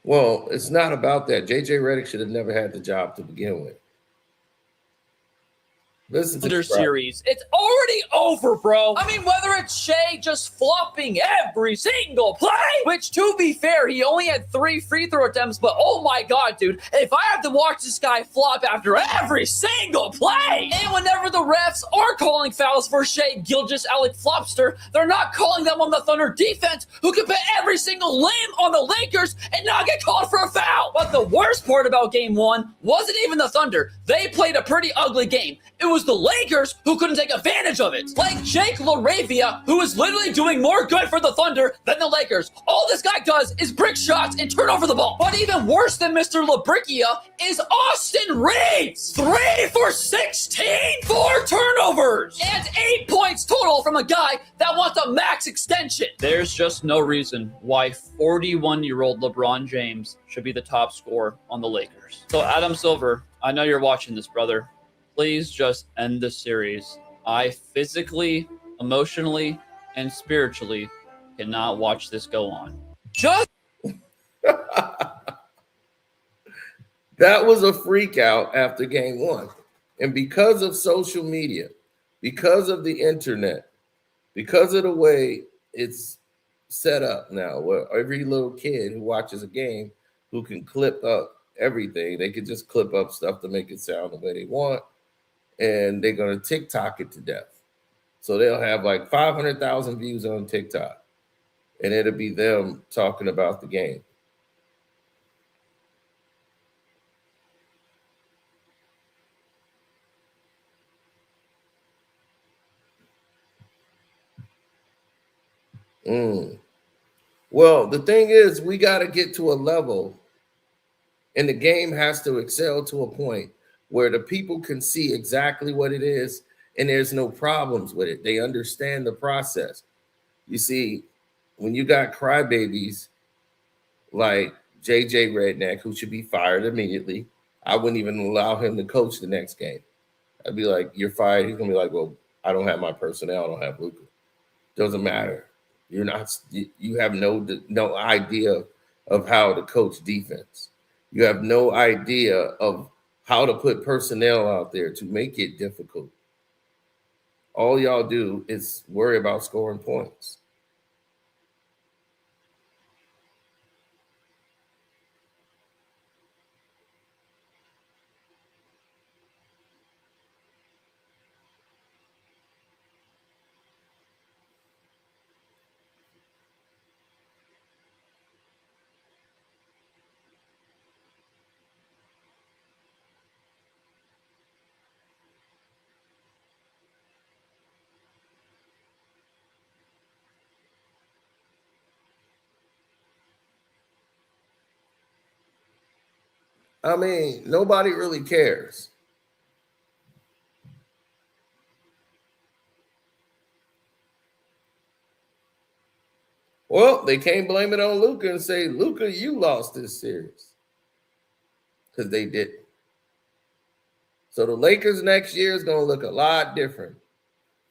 S2: Well, it's not about that. JJ Redick should have never had the job to begin with. Listen to the
S3: series. It's already over, bro. I mean, whether it's Shea just flopping every single play, which to be fair, he only had 3 free throw attempts, but oh my god, dude, if I have to watch this guy flop after every single play, and whenever the refs are calling fouls for Shea Gilgeous Alec Flopster, they're not calling them on the Thunder defense, who can put every single limb on the Lakers and not get called for a foul. But the worst part about game 1 wasn't even the Thunder. They played a pretty ugly game. It was the Lakers who couldn't take advantage of it. Like Jake LaRavia, who is literally doing more good for the Thunder than the Lakers. All this guy does is brick shots and turn over the ball. But even worse than Mr. LaBrickia is Austin Reeves. 3 for 16, 4 turnovers, and 8 points total from a guy that wants a max extension. There's just no reason why 41-year-old LeBron James should be the top scorer on the Lakers. So Adam Silver, I know you're watching this, brother. Please just end the series. I physically, emotionally, and spiritually cannot watch this go on. Just
S2: That was a freak out after game 1. And because of social media, because of the internet, because of the way it's set up now, where every little kid who watches a game who can clip up everything, they can just clip up stuff to make it sound the way they want. And they're going to TikTok it to death. So they'll have like 500,000 views on TikTok, and it'll be them talking about the game. Well, the thing is, we got to get to a level, and the game has to excel to a point where the people can see exactly what it is, and there's no problems with it. They understand the process. You see, when you got crybabies like JJ Redneck, who should be fired immediately, I wouldn't even allow him to coach the next game. I'd be like, "You're fired." He's gonna be like, "Well, I don't have my personnel. I don't have Luka. Doesn't matter. You're not. You have no idea of how to coach defense. You have no idea of how to put personnel out there to make it difficult. All y'all do is worry about scoring points." I mean, nobody really cares. Well, they can't blame it on Luka and say, Luka, you lost this series. Because they didn't. So the Lakers next year is going to look a lot different.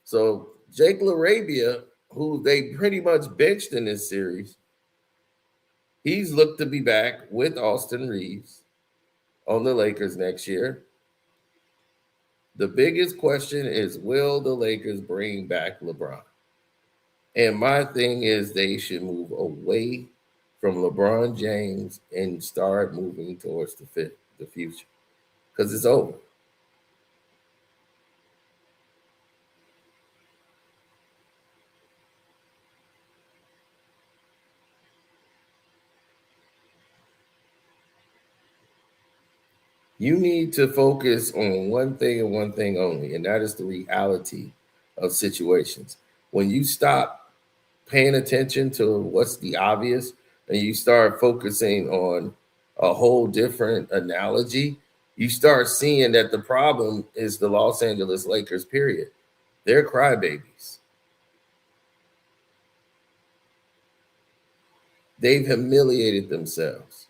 S2: So Jake LaRabia, who they pretty much benched in this series, he's looked to be back with Austin Reeves on the Lakers next year. The biggest question is, will the Lakers bring back LeBron? And my thing is they should move away from LeBron James and start moving towards the future because it's over. You need to focus on one thing and one thing only, and that is the reality of situations. When you stop paying attention to what's the obvious and you start focusing on a whole different analogy, you start seeing that the problem is the Los Angeles Lakers, period. They're crybabies. They've humiliated themselves,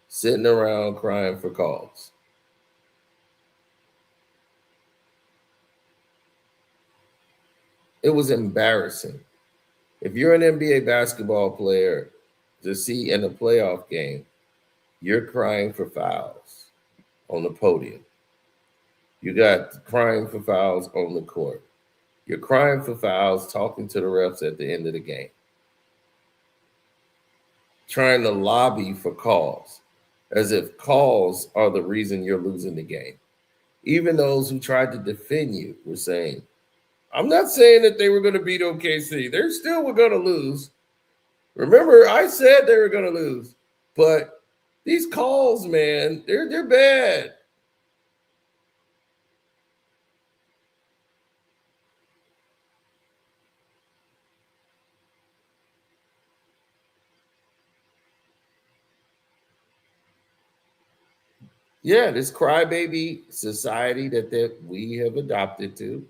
S2: sitting around crying for calls. It was embarrassing. If you're an NBA basketball player, to see in a playoff game, you're crying for fouls on the podium. You got crying for fouls on the court. You're crying for fouls, talking to the refs at the end of the game, trying to lobby for calls, as if calls are the reason you're losing the game. Even those who tried to defend you were saying, I'm not saying that they were going to beat OKC. They still were going to lose. Remember, I said they were going to lose. But these calls, man, they're bad. Yeah, this crybaby society that we have adopted to.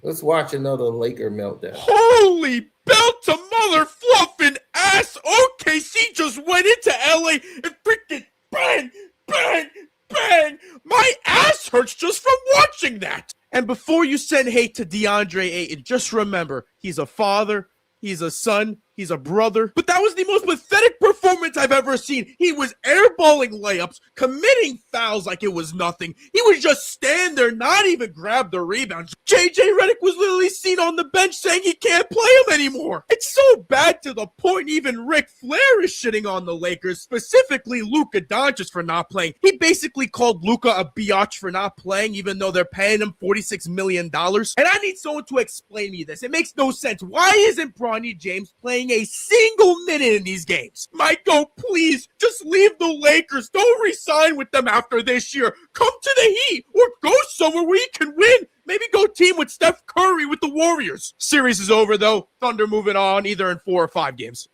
S2: Let's watch another Laker meltdown.
S4: Holy belt to mother fluffing ass! OKC just went into LA and freaking bang, bang, bang! My ass hurts just from watching that! And before you send hate to DeAndre Ayton, just remember, he's a father, he's a son, he's a brother. But that was the most pathetic performance I've ever seen. He was airballing layups, committing fouls like it was nothing. He was just stand there, not even grab the rebounds. JJ Redick was literally seen on the bench saying he can't play him anymore. It's so bad to the point even Ric Flair is shitting on the Lakers, specifically Luka Doncic for not playing. He basically called Luka a biatch for not playing, even though they're paying him $46 million. And I need someone to explain me this. It makes no sense. Why isn't Bronny James playing a single minute in these games? Michael, please, just leave the Lakers. Don't re-sign with them after this year. Come to the Heat or go somewhere where you can win. Maybe go team with Steph Curry with the Warriors. Series is over, though. Thunder moving on either in 4 or 5 games.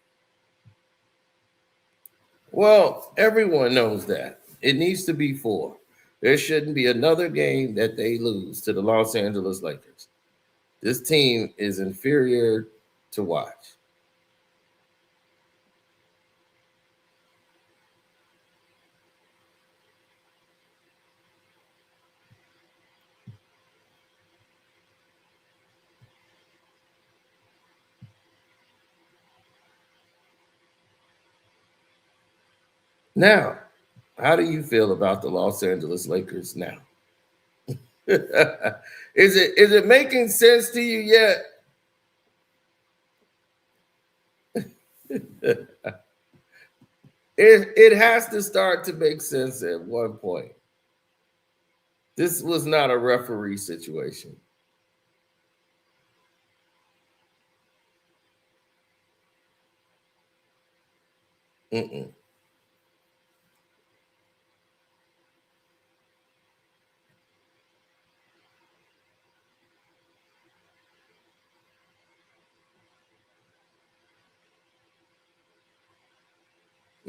S2: Well, everyone knows that. It needs to be 4. There shouldn't be another game that they lose to the Los Angeles Lakers. This team is inferior to watch. Now, how do you feel about the Los Angeles Lakers now? Is it making sense to you yet? It has to start to make sense at one point. This was not a referee situation. Mm-mm.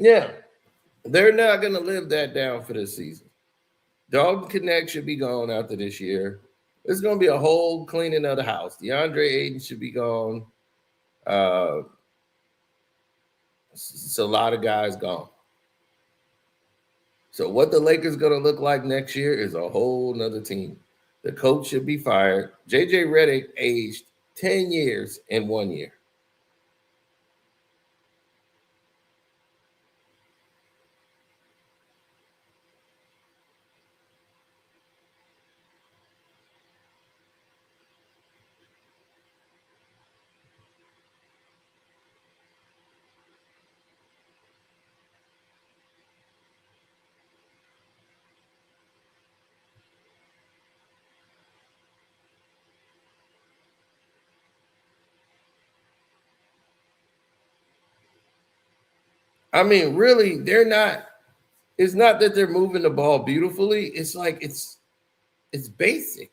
S2: Yeah, they're not going to live that down for this season. Dalton Connect should be gone after this year. It's going to be a whole cleaning of the house. DeAndre Ayton should be gone. It's a lot of guys gone. So what the Lakers going to look like next year is a whole nother team. The coach should be fired. JJ Redick aged 10 years in 1 year. I mean, really, they're not. It's not that they're moving the ball beautifully. It's like it's basic.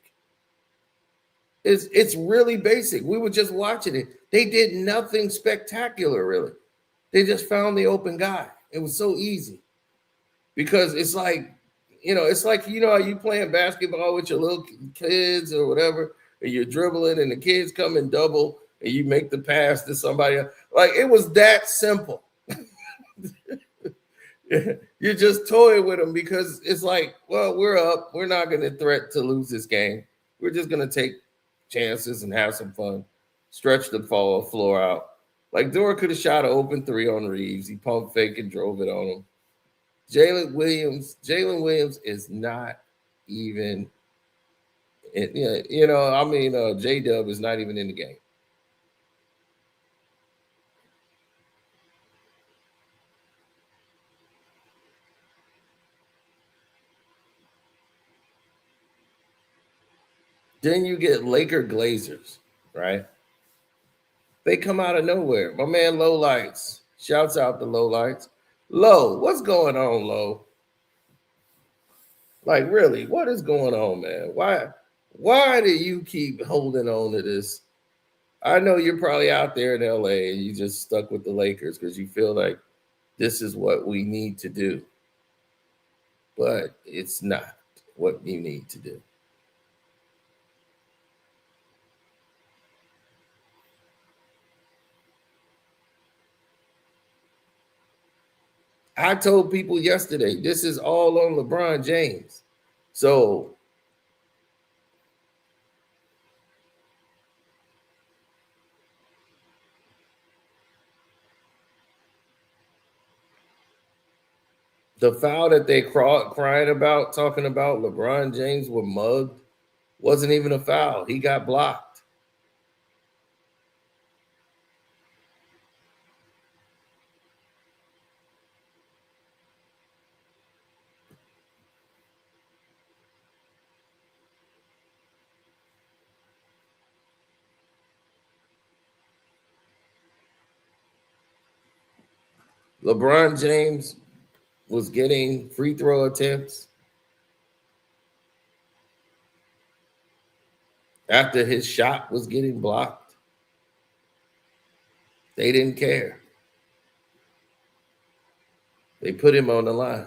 S2: It's really basic. We were just watching it. They did nothing spectacular, really. They just found the open guy. It was so easy because it's like, it's like, how you playing basketball with your little kids or whatever, and you're dribbling and the kids come in double and you make the pass to somebody else. Like, it was that simple. You just toy with them because it's like, well, we're up. We're not going to threat to lose this game. We're just going to take chances and have some fun. Stretch the floor out. Like, Dora could have shot an open three on Reeves. He pumped fake and drove it on him. Jalen Williams is not even, J-Dub is not even in the game. Then you get Laker Glazers, right? They come out of nowhere. My man Low Lights. Shouts out to Low Lights. Low, what's going on, Low? Like, really, what is going on, man? Why do you keep holding on to this? I know you're probably out there in LA and you just stuck with the Lakers because you feel like this is what we need to do. But it's not what you need to do. I told people yesterday, this is all on LeBron James. So the foul that they crying about, talking about LeBron James were mugged, wasn't even a foul. He got blocked. LeBron James was getting free throw attempts after his shot was getting blocked. They didn't care. They put him on the line.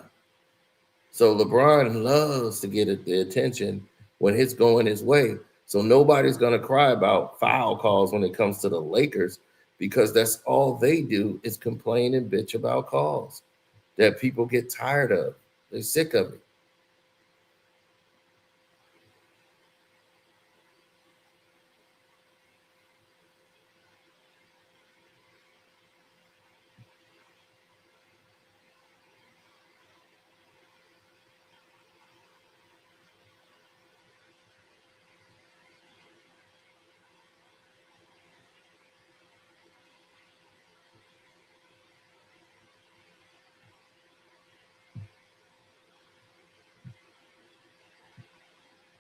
S2: So LeBron loves to get the attention when it's going his way. So nobody's going to cry about foul calls when it comes to the Lakers because that's all they do is complain and bitch about calls that people get tired of. They're sick of it.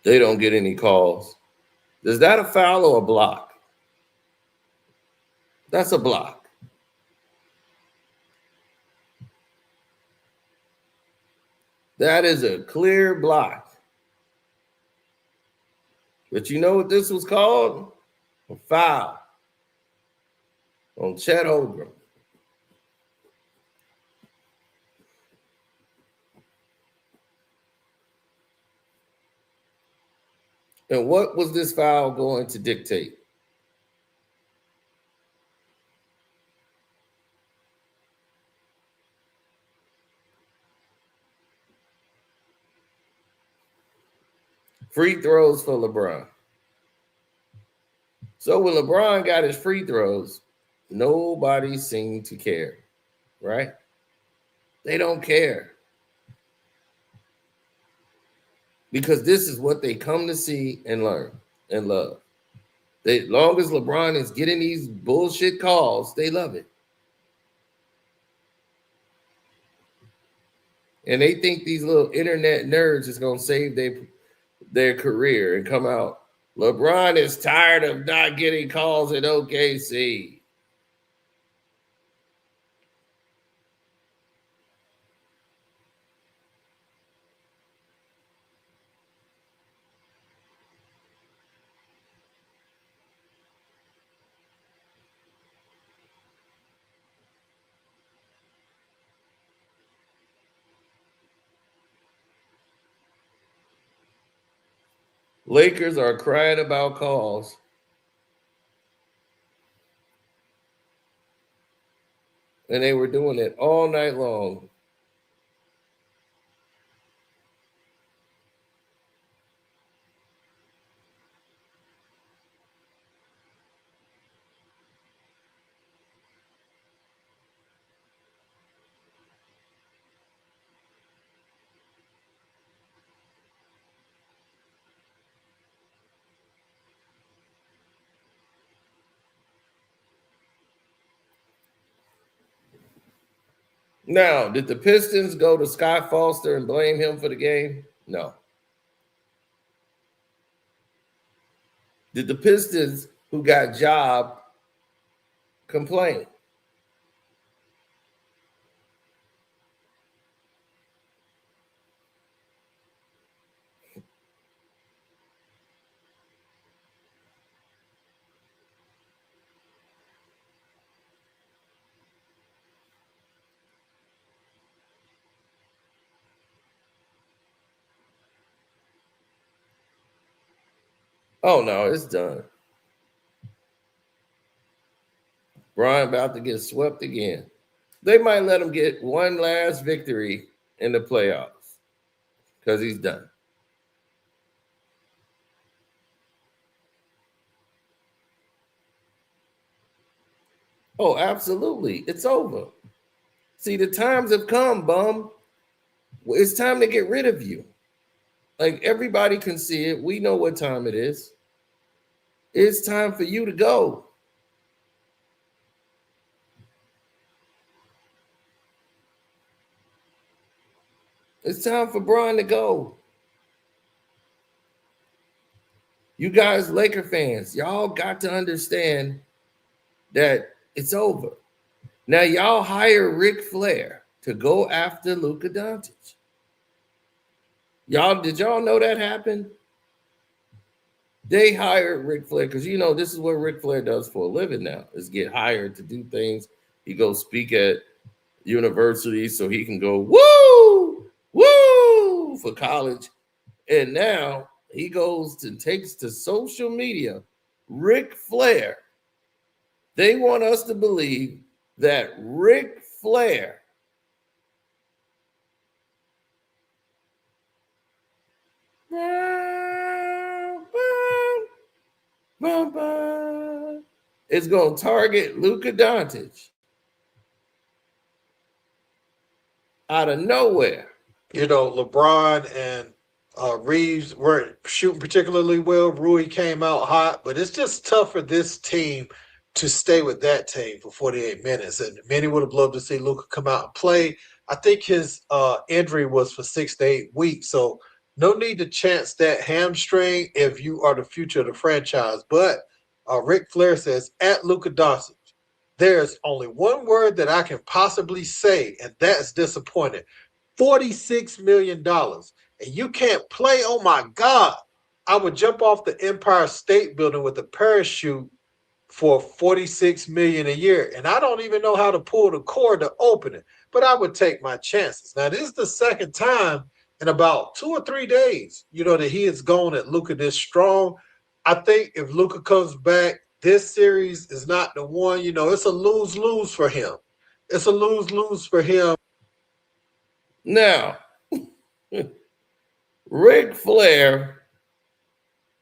S2: They don't get any calls. Is that a foul or a block? That's a block. That is a clear block. But you know what this was called? A foul on Chet Holmgren. And what was this foul going to dictate? Free throws for LeBron. So when LeBron got his free throws, nobody seemed to care, right? They don't care. Because this is what they come to see and learn and love. As long as LeBron is getting these bullshit calls, they love it. And they think these little internet nerds is going to save their career and come out. LeBron is tired of not getting calls at OKC. Lakers are crying about calls. And they were doing it all night long. Now, did the Pistons go to Scott Foster and blame him for the game? No. Did the Pistons, who got jobbed, complain? Oh, no, it's done. Brian about to get swept again. They might let him get one last victory in the playoffs because he's done. Oh, absolutely. It's over. See, the times have come, bum. It's time to get rid of you. Like, everybody can see it. We know what time it is. It's time for you to go. It's time for Bron to go. You guys, Laker fans, y'all got to understand that it's over. Now, y'all hire Ric Flair to go after Luka Doncic. Did y'all know that happened? They hired Ric Flair because, this is what Ric Flair does for a living now, is get hired to do things. He goes speak at universities so he can go, woo, woo, for college. And now he goes and takes to social media, Ric Flair. They want us to believe that Ric Flair is going to target Luka Doncic out of nowhere.
S5: LeBron and Reeves weren't shooting particularly well. Rui came out hot, but it's just tough for this team to stay with that team for 48 minutes. And many would have loved to see Luka come out and play. I think his injury was for 6 to 8 weeks, so no need to chance that hamstring if you are the future of the franchise. But Ric Flair says, at Luka Doncic, there's only one word that I can possibly say, and that's disappointed. $46 million. And you can't play? Oh, my God. I would jump off the Empire State Building with a parachute for $46 million a year. And I don't even know how to pull the cord to open it, but I would take my chances. Now, this is the second time in about 2 or 3 days, that he is gone at Luka this strong. I think if Luka comes back, this series is not the one, it's a lose-lose for him. It's a lose-lose for him.
S2: Now, Ric Flair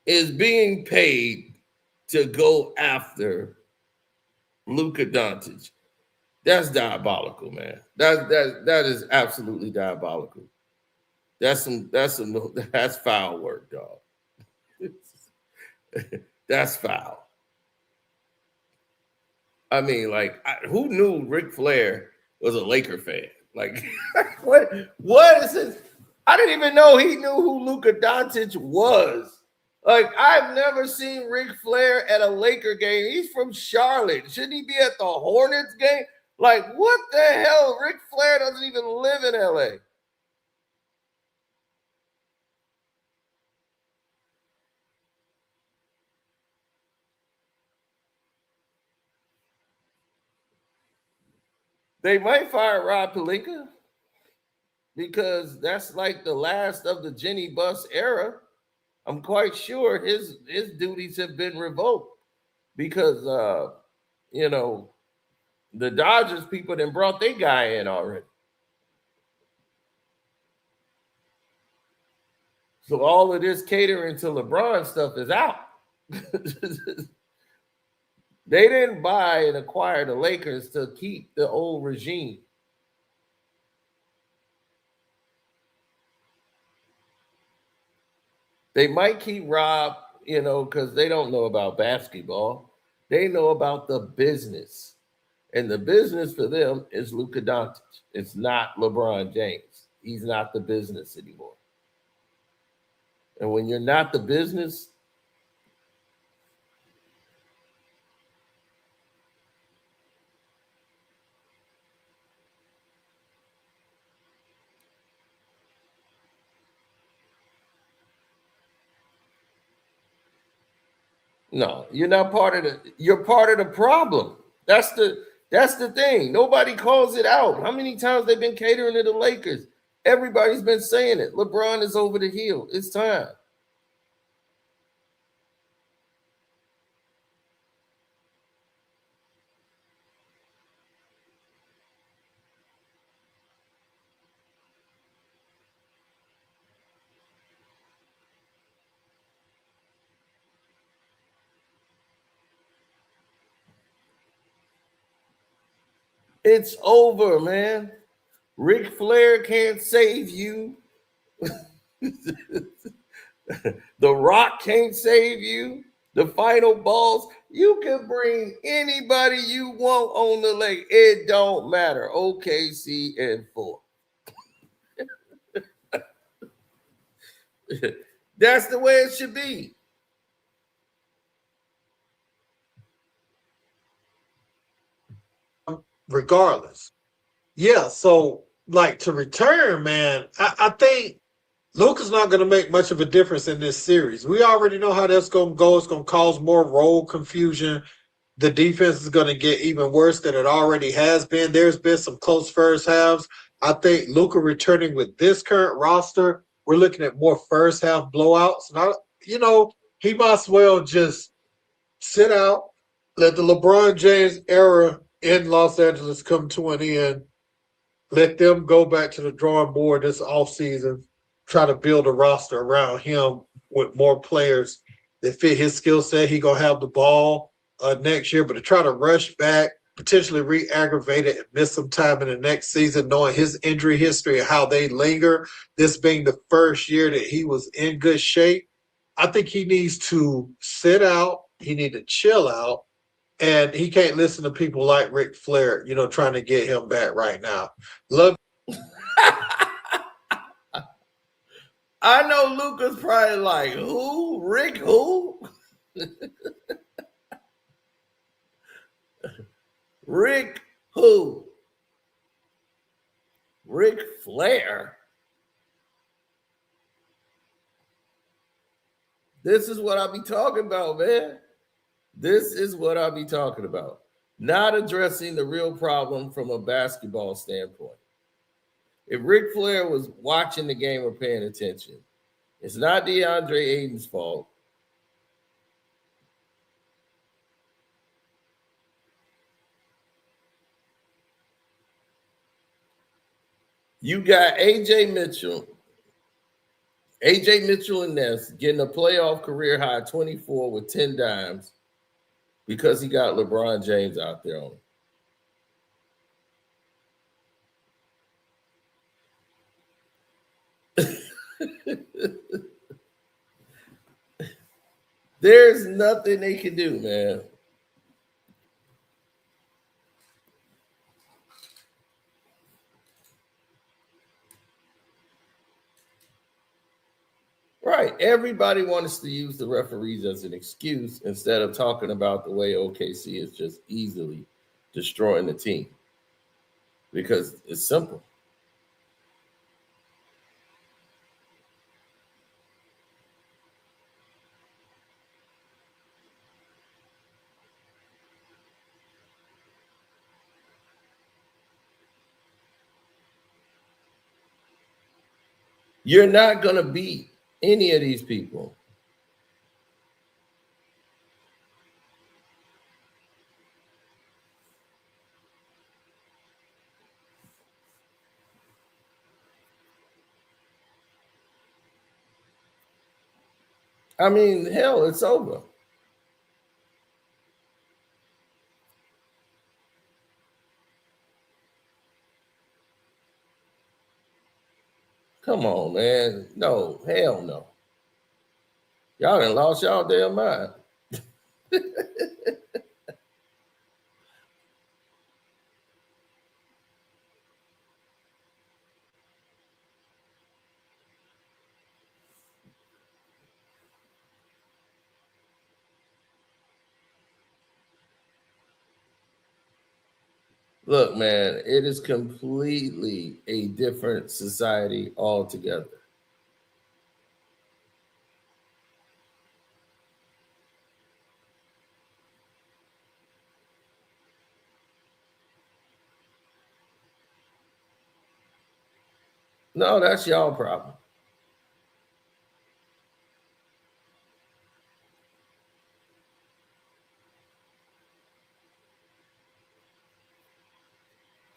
S2: is being paid to go after Luka Doncic. That's diabolical, man. That is absolutely diabolical. That's foul work, dog. That's foul. I mean, like, who knew Ric Flair was a Laker fan? Like, what is this? I didn't even know he knew who Luka Doncic was. Like, I've never seen Ric Flair at a Laker game. He's from Charlotte. Shouldn't he be at the Hornets game? Like, what the hell? Ric Flair doesn't even live in LA. They might fire Rob Pelinka because that's like the last of the Jenny Bus era. I'm quite sure his duties have been revoked because the Dodgers people then brought their guy in already. So all of this catering to LeBron stuff is out. They didn't buy and acquire the Lakers to keep the old regime. They might keep Rob, because they don't know about basketball. They know about the business. And the business for them is Luka Doncic. It's not LeBron James. He's not the business anymore. And when you're not the business, no, you're not you're part of the problem. That's the thing. Nobody calls it out. How many times they've been catering to the Lakers? Everybody's been saying it. LeBron is over the hill. It's time. It's over, man. Ric Flair can't save you. The Rock can't save you. The final balls. You can bring anybody you want on the lake. It don't matter. OKC and 4. That's the way it should be.
S5: Regardless. Yeah, so like to return, man, I think Luka's not going to make much of a difference in this series. We already know how that's going to go. It's going to cause more role confusion. The defense is going to get even worse than it already has been. There's been some close first halves. I think Luka returning with this current roster, we're looking at more first half blowouts. Now, he might as well just sit out, let the LeBron James era in Los Angeles come to an end. Let them go back to the drawing board this offseason, try to build a roster around him with more players that fit his skill set. He going to have the ball next year, but to try to rush back, potentially re-aggravate it and miss some time in the next season, knowing his injury history and how they linger, this being the first year that he was in good shape, I think he needs to sit out. He needs to chill out. And he can't listen to people like Ric Flair, trying to get him back right now.
S2: I know Luka's probably like, who? Rick who? Rick who? Ric Flair? This is what I be talking about, man. This is what I be talking about. Not addressing the real problem from a basketball standpoint. If Ric Flair was watching the game or paying attention, it's not DeAndre Ayton's fault. You got AJ Mitchell and Ness getting a playoff career high 24 with 10 dimes because he got LeBron James out there on him. There's nothing they can do, man. Right. Everybody wants to use the referees as an excuse instead of talking about the way OKC is just easily destroying the team. Because it's simple. You're not going to beat any of these people. I mean, hell, it's over. Come on, man. No, hell no. Y'all done lost y'all damn mind. Look, man, it is completely a different society altogether. No, that's y'all problem.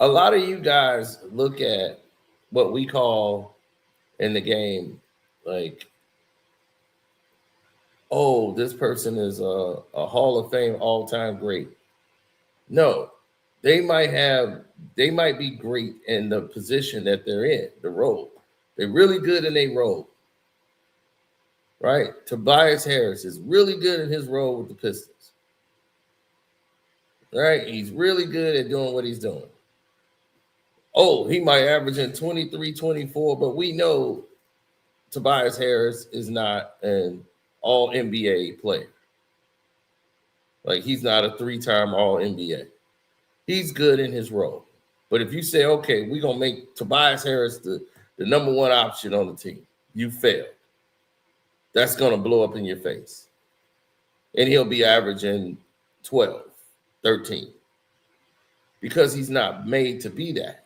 S2: A lot of you guys look at what we call in the game, like, oh, this person is a Hall of Fame all-time great. No, they might be great in the position that they're in, the role. They're really good in a role. Right? Tobias Harris is really good in his role with the Pistons. Right? He's really good at doing what he's doing. Oh, he might average in 23, 24, but we know Tobias Harris is not an all NBA player. Like, he's not a 3-time all NBA. He's good in his role. But if you say, okay, we're going to make Tobias Harris the number one option on the team, you failed. That's going to blow up in your face. And he'll be averaging 12, 13. Because he's not made to be that.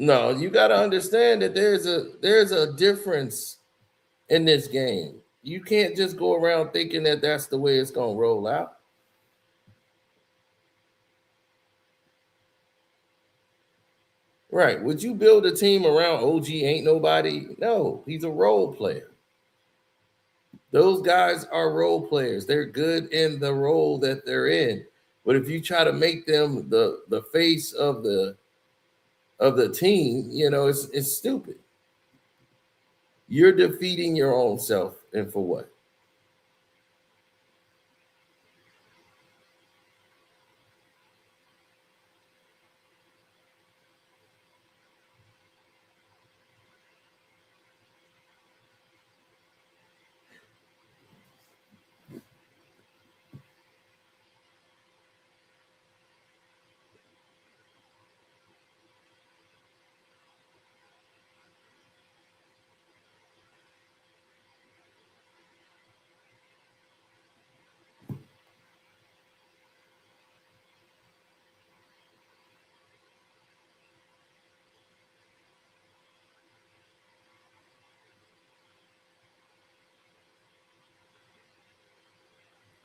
S2: No, you got to understand that there's a difference in this game. You can't just go around thinking that that's the way it's going to roll out. Right. Would you build a team around OG ain't nobody? No, he's a role player. Those guys are role players. They're good in the role that they're in. But if you try to make them the face of the team, you know, it's stupid. You're defeating your own self, and for what?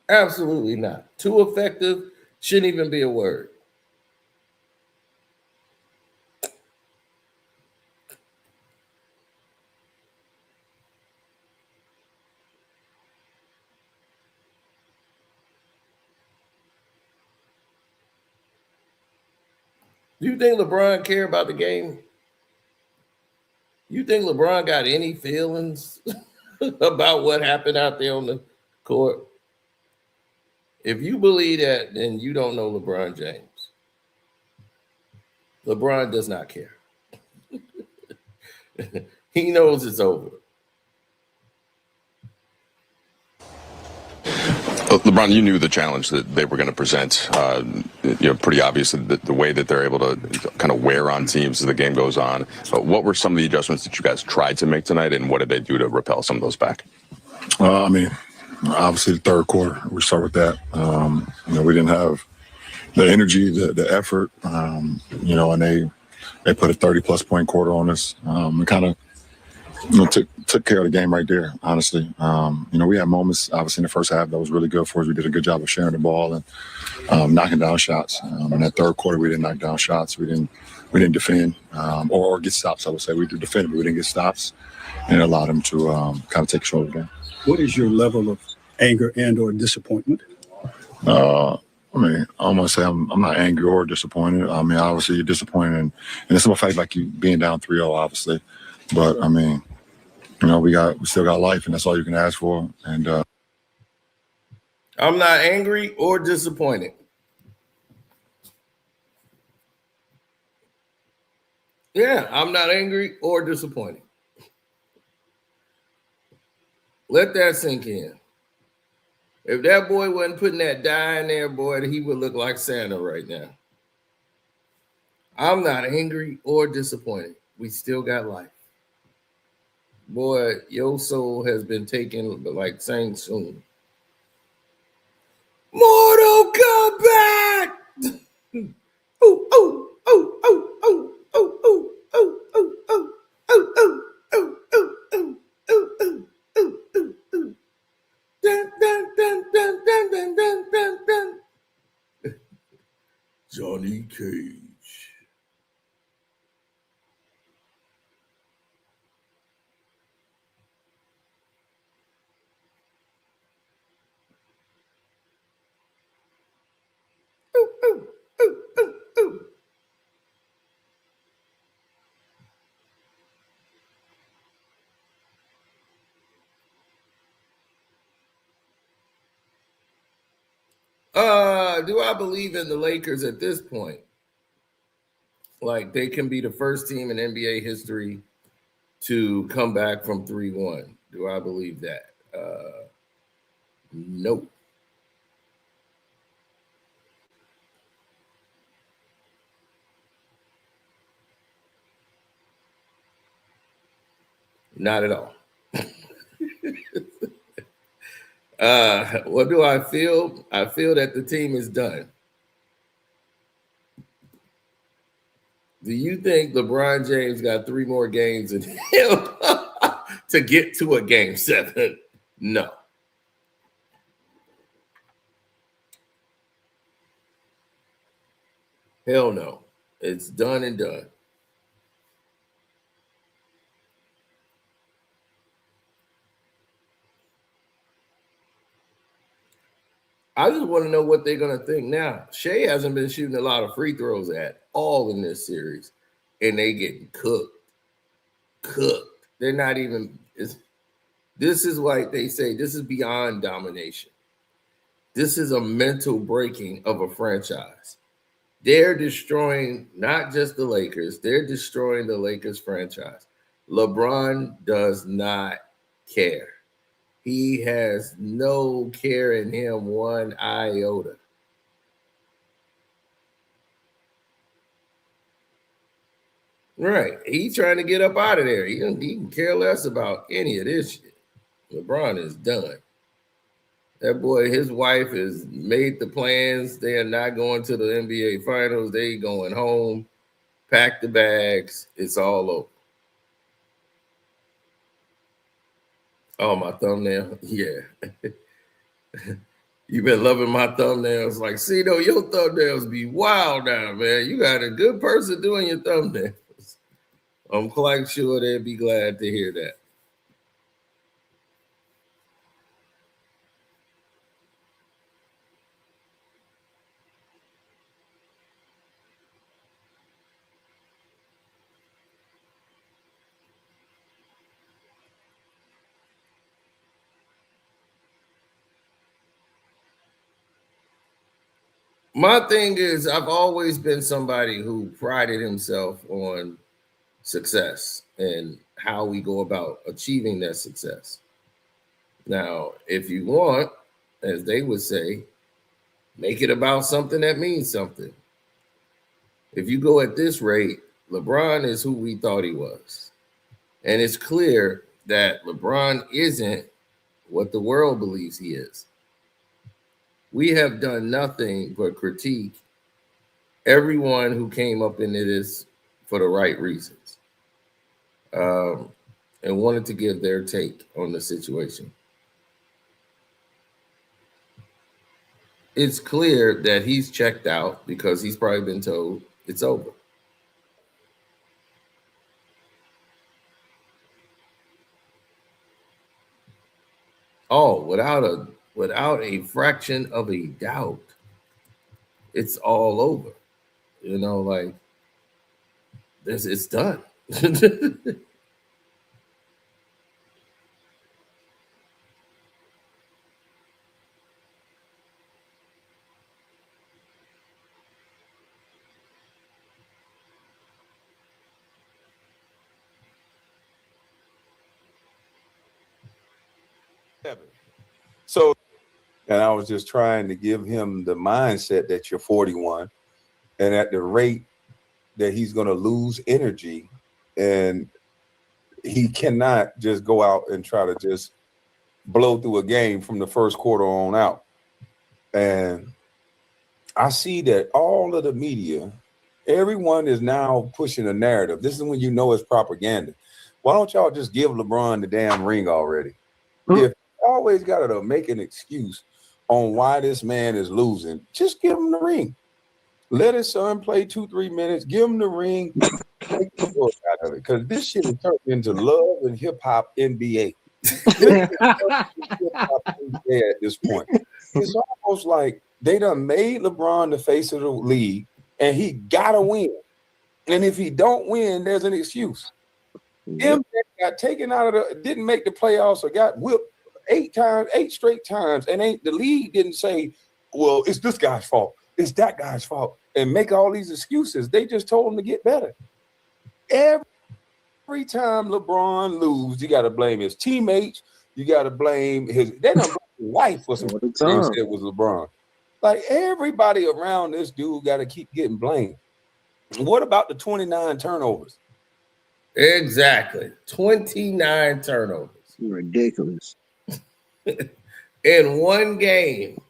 S2: Absolutely not. Too effective shouldn't even be a word. Do you think LeBron care about the game? You think LeBron got any feelings about what happened out there on the court? If you believe that, then you don't know LeBron James. LeBron does not care. He knows it's over.
S6: LeBron, you knew the challenge that they were going to present. Pretty obvious the way that they're able to kind of wear on teams as the game goes on. What were some of the adjustments that you guys tried to make tonight, and what did they do to repel some of those back?
S7: Obviously the third quarter, we start with that. We didn't have the energy, the effort, and they put a 30-plus point quarter on us. And kind of took care of the game right there, honestly. We had moments, obviously, in the first half that was really good for us. We did a good job of sharing the ball and knocking down shots. In that third quarter, we didn't knock down shots. We didn't defend or get stops, I would say. We did defend, but we didn't get stops, and it allowed them to kind of take control of the game.
S8: What is your level of anger and or disappointment?
S7: I'm going to say I'm not angry or disappointed. Obviously, you're disappointed, and it's a fact like you being down 3-0, obviously. But, we still got life, and that's all you can ask for. And
S2: I'm not angry or disappointed. Yeah, I'm not angry or disappointed. Let that sink in. If that boy wasn't putting that dye in there, boy, he would look like Santa right now. I'm not angry or disappointed. We still got life. Boy, your soul has been taken like Shang Tsung. Mortal Kombat! Ooh, ooh, ooh, ooh, ooh, ooh, ooh, ooh, ooh, ooh, ooh, ooh, ooh, ooh, ooh, ooh, ooh, ooh, ooh. Dun, dun, dun, dun, dun, dun, dun, dun, dun. Johnny Cage. Ooh, ooh, ooh, ooh, ooh. Do I believe in the Lakers at this point? Like they can be the first team in NBA history to come back from 3-1. Do I believe that? No. Not at all. What do I feel? I feel that the team is done. Do you think LeBron James got 3 more games in him to get to a game 7? No. Hell no. It's done and done. I just want to know what they're going to think now. Shea hasn't been shooting a lot of free throws at all in this series, and they getting cooked. They're not even – this is like they say, this is beyond domination. This is a mental breaking of a franchise. They're destroying not just the Lakers, they're destroying the Lakers franchise. LeBron does not care. He has no care in him one iota. Right. He's trying to get up out of there. He can care less about any of this shit. LeBron is done. That boy, his wife has made the plans. They are not going to the NBA Finals. They going home, pack the bags. It's all over. Oh, my thumbnail. Yeah. You been loving my thumbnails. Like, see, though, your thumbnails be wild now, man. You got a good person doing your thumbnails. I'm quite sure they'd be glad to hear that. My thing is, I've always been somebody who prided himself on success and how we go about achieving that success. Now, if you want, as they would say, make it about something that means something. If you go at this rate, LeBron is who we thought he was. And it's clear that LeBron isn't what the world believes he is. We have done nothing but critique everyone who came up into this for the right reasons, and wanted to give their take on the situation. It's clear that he's checked out because he's probably been told it's over. Oh, without a fraction of a doubt, it's all over. You know, like it's done.
S9: So, and I was just trying to give him the mindset that you're 41 and at the rate that he's going to lose energy, and he cannot just go out and try to just blow through a game from the first quarter on out. And I see that all of the media, everyone is now pushing a narrative. This is when you know it's propaganda. Why don't y'all just give LeBron the damn ring already? If you always got to make an excuse on why this man is losing, just give him the ring. Let his son play 2-3 minutes. Give him the ring. Take the book out of it, because this shit is turned into love and hip hop NBA. Hip-hop NBA at this point. It's almost like they done made LeBron the face of the league, and he gotta win. And if he don't win, there's an excuse. Him got taken out of didn't make the playoffs or got whipped 8 straight times, and the league didn't say, well, it's this guy's fault, it's that guy's fault, and make all these excuses. They just told him to get better. Every time LeBron loses, you got to blame his teammates. You got to blame they don't blame his wife for some things that was LeBron. Like, everybody around this dude got to keep getting blamed. What about the 29 turnovers?
S2: Exactly. 29 turnovers.
S10: Ridiculous.
S2: In one game.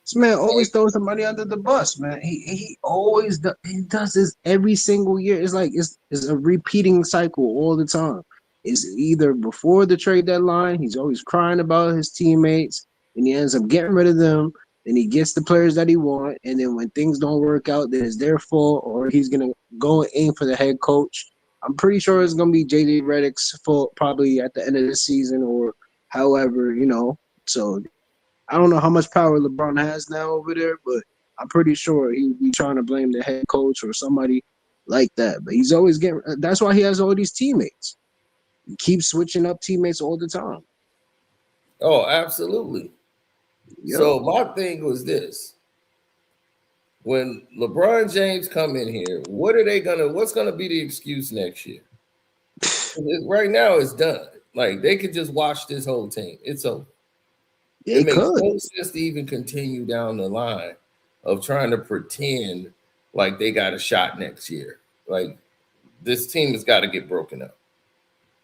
S10: This man always throws somebody under the bus, man. He always does this every single year. It's like it's a repeating cycle all the time. It's either before the trade deadline, he's always crying about his teammates, and he ends up getting rid of them. Then he gets the players that he wants, and then when things don't work out, then it's their fault, or he's gonna go and aim for the head coach. I'm pretty sure it's gonna be JJ Redick's fault probably at the end of the season, or however, you know. So I don't know how much power LeBron has now over there, but I'm pretty sure he would be trying to blame the head coach or somebody like that. But he's always getting. That's why he has all these teammates. He keeps switching up teammates all the time.
S2: Oh, absolutely. Yo. So my thing was this: when LeBron James come in here, what's gonna be the excuse next year? Right now, it's done. Like, they could just watch this whole team. It's over. It makes no sense to even continue down the line of trying to pretend like they got a shot next year. Like, this team has got to get broken up.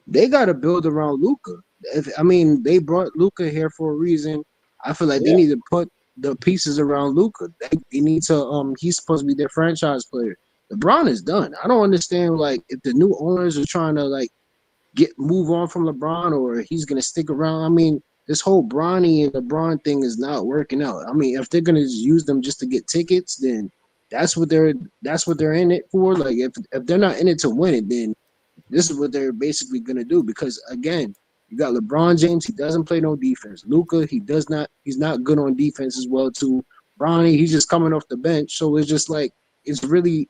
S10: They got to build around Luka. They brought Luka here for a reason. I feel like they need to put the pieces around Luka. They need to. He's supposed to be their franchise player. LeBron is done. I don't understand, like, if the new owners are trying to, like, move on from LeBron, or he's gonna stick around. I mean, this whole Bronny and LeBron thing is not working out. I mean, if they're gonna use them just to get tickets, then that's what they're in it for. Like if they're not in it to win it, then this is what they're basically gonna do. Because again, you got LeBron James, he doesn't play no defense. Luka, he's not good on defense as well too. Bronny, he's just coming off the bench, so it's just like it's really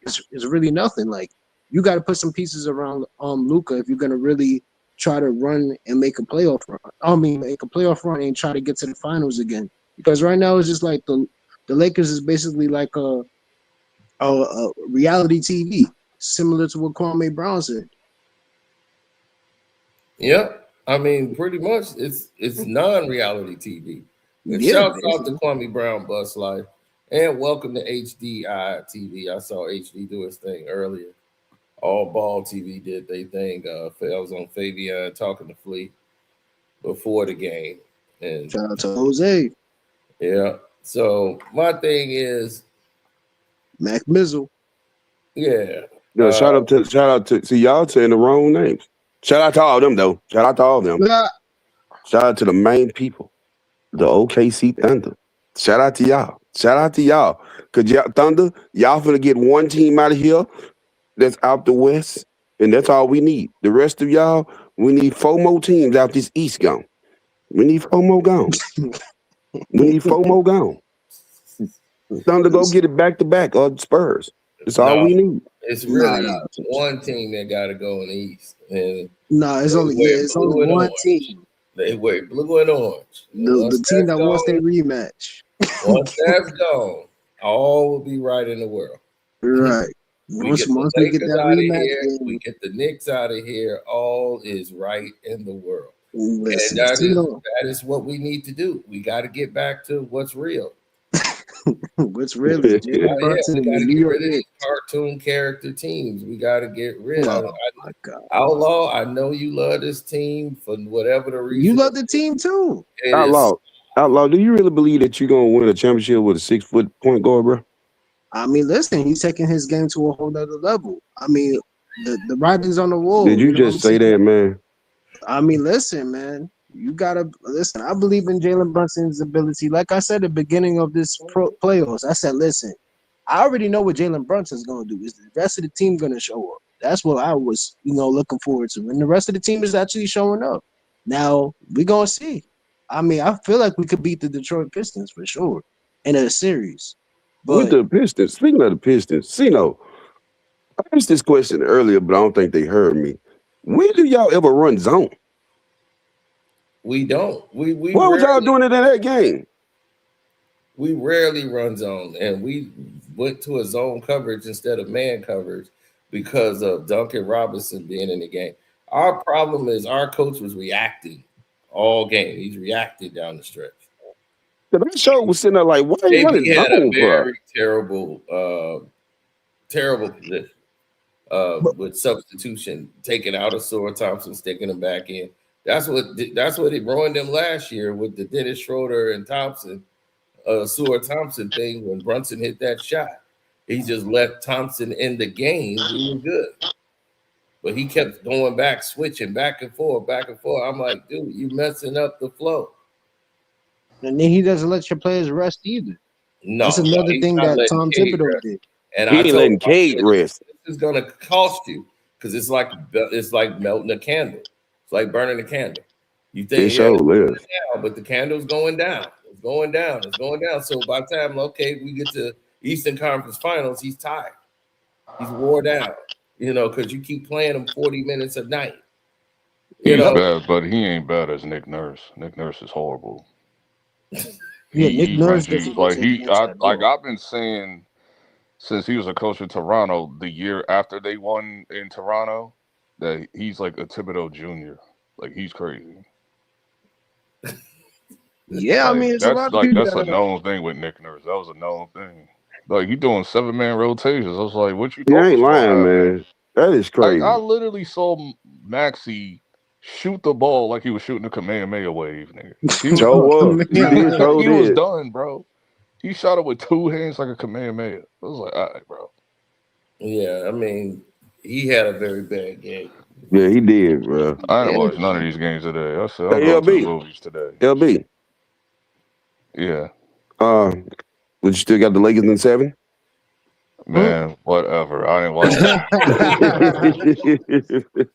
S10: nothing. Like you got to put some pieces around Luka if you're gonna really try to run and make a playoff run. I mean, make a playoff run and try to get to the finals again. Because right now it's just like the Lakers is basically like a reality TV, similar to what Kwame Brown said.
S2: Yep. I mean, pretty much it's non-reality TV. And
S10: Yeah,
S2: shouts out to Kwame Brown, Bus Life. And welcome to HDI TV. I saw HD do his thing earlier. All Ball TV did their thing. I was on Fabian talking to Flea before the game. And
S10: shout out to Jose.
S2: Yeah. So my thing is
S10: Mac Mizzle.
S2: Yeah.
S11: Yeah, shout out to see y'all saying the wrong names. Shout out to all of them though. Shout out to all of them. Shout out to the main people, the OKC Thunder. Shout out to y'all. Shout out to y'all. Cause y'all Thunder, y'all finna get one team out of here that's out the West, and that's all we need. The rest of y'all, we need 4 more teams out this East gone. We need 4 more gone. We need 4 more gone. Thunder go get it back to back or Spurs. That's all we need.
S2: It's really one team that got to go in the East. And
S10: it's only one team.
S2: They wear blue and orange.
S10: The team that wants their rematch.
S2: Once that's gone, all will be right in the world.
S10: Right.
S2: Once we get that rematch, we get the Knicks out of here. All is right in the world.
S10: Listen,
S2: and that is what we need to do. We got to get back to what's real.
S10: What's real is
S2: we got to get rid of these cartoon character teams. We got to get rid of them. Outlaw, I know you love this team for whatever the reason.
S10: You love the team too.
S11: Outlaw, do you really believe that you're going to win a championship with a 6-foot point guard, bro?
S10: I mean, listen, he's taking his game to a whole nother level. I mean, the writing's on the wall.
S11: Did you just say that, man?
S10: I mean, listen, man. You gotta listen. I believe in Jalen Brunson's ability. Like I said at the beginning of this playoffs, I said, listen, I already know what Jalen Brunson's gonna do. Is the rest of the team gonna show up? That's what I was, looking forward to. And the rest of the team is actually showing up. Now we're gonna see. I mean, I feel like we could beat the Detroit Pistons for sure in a series.
S11: With the Pistons, speaking of the Pistons, Cino, I asked this question earlier, but I don't think they heard me. When do y'all ever run zone?
S2: We don't. We
S11: what was y'all doing it in that game?
S2: We rarely run zone, and we went to a zone coverage instead of man coverage because of Duncan Robinson being in the game. Our problem is our coach was reacting all game. He's reacted down the stretch.
S11: That show was sitting there like, why are you running
S2: had
S11: zone,
S2: a very terrible position with substitution, taking out of Sora Thompson, sticking him back in. That's what it ruined them last year with the Dennis Schroeder and Thompson, Sora Thompson thing when Brunson hit that shot. He just left Thompson in the game. We were good. But he kept going back, switching back and forth, back and forth. I'm like, dude, you messing up the flow.
S10: And then he doesn't let your players rest either.
S2: No,
S10: that's another thing that Tom Thibodeau did.
S2: And
S11: he ain't letting Cade rest.
S2: This is gonna cost you because it's like melting a candle. It's like burning a candle. You think but the candle's going down. It's going down. It's going down. So by the time we get to Eastern Conference Finals, he's tired. He's wore down. Because you keep playing him 40 minutes a night.
S12: He's bad, but he ain't bad as Nick Nurse. Nick Nurse is horrible.
S10: Nick Nurse
S12: I've been saying since he was a coach in Toronto, the year after they won in Toronto, that he's like a Thibodeau Jr. Like he's crazy.
S10: Yeah, I mean,
S12: that's a known thing with Nick Nurse. That was a known thing. Like you doing 7-man rotations. I was like, what you talking about?
S11: You ain't lying, man. That is crazy.
S12: I literally saw Maxey shoot the ball like he was shooting a Kamehameha wave, nigga. He was done, bro. He shot it with 2 hands like a Kamehameha. I was like, all right, bro.
S2: Yeah, I mean, he had a very bad game.
S11: Yeah, he did, bro.
S12: I didn't
S10: Yeah.
S12: watch none of these games today. I said I'm
S11: Hey,
S12: going to the
S11: LB,
S12: movies today.
S11: LB.
S12: Yeah,
S11: But you still got the Lakers in 7?
S12: man, whatever. I didn't watch the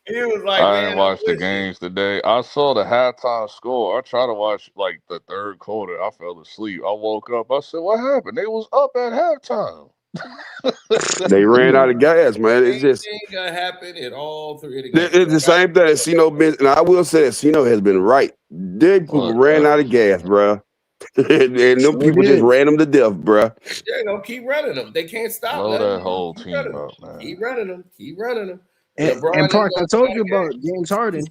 S2: He was like,
S12: I
S2: man,
S12: didn't
S2: I'm
S12: watch the
S2: with you.
S12: games today. I saw the halftime score. I tried to watch like the third quarter. I fell asleep. I woke up. I said, "What happened?" They was up at halftime.
S11: They ran out of gas, man. It's
S2: Same
S11: just
S2: thing that happened in all 3 of the games.
S11: it's the same thing that Cino been, and I will say that Cino has been right. They people ran out of gas, bro. and them people just ran them to death, bro.
S2: Yeah, gonna keep running them. They can't stop.
S12: Blow
S2: Let them
S12: that whole
S2: keep
S12: team
S2: running them.
S12: up, man.
S2: Keep running them. Keep running them.
S10: And
S2: LeBron ain't
S10: Park,
S2: gonna
S10: I told you about James Harden.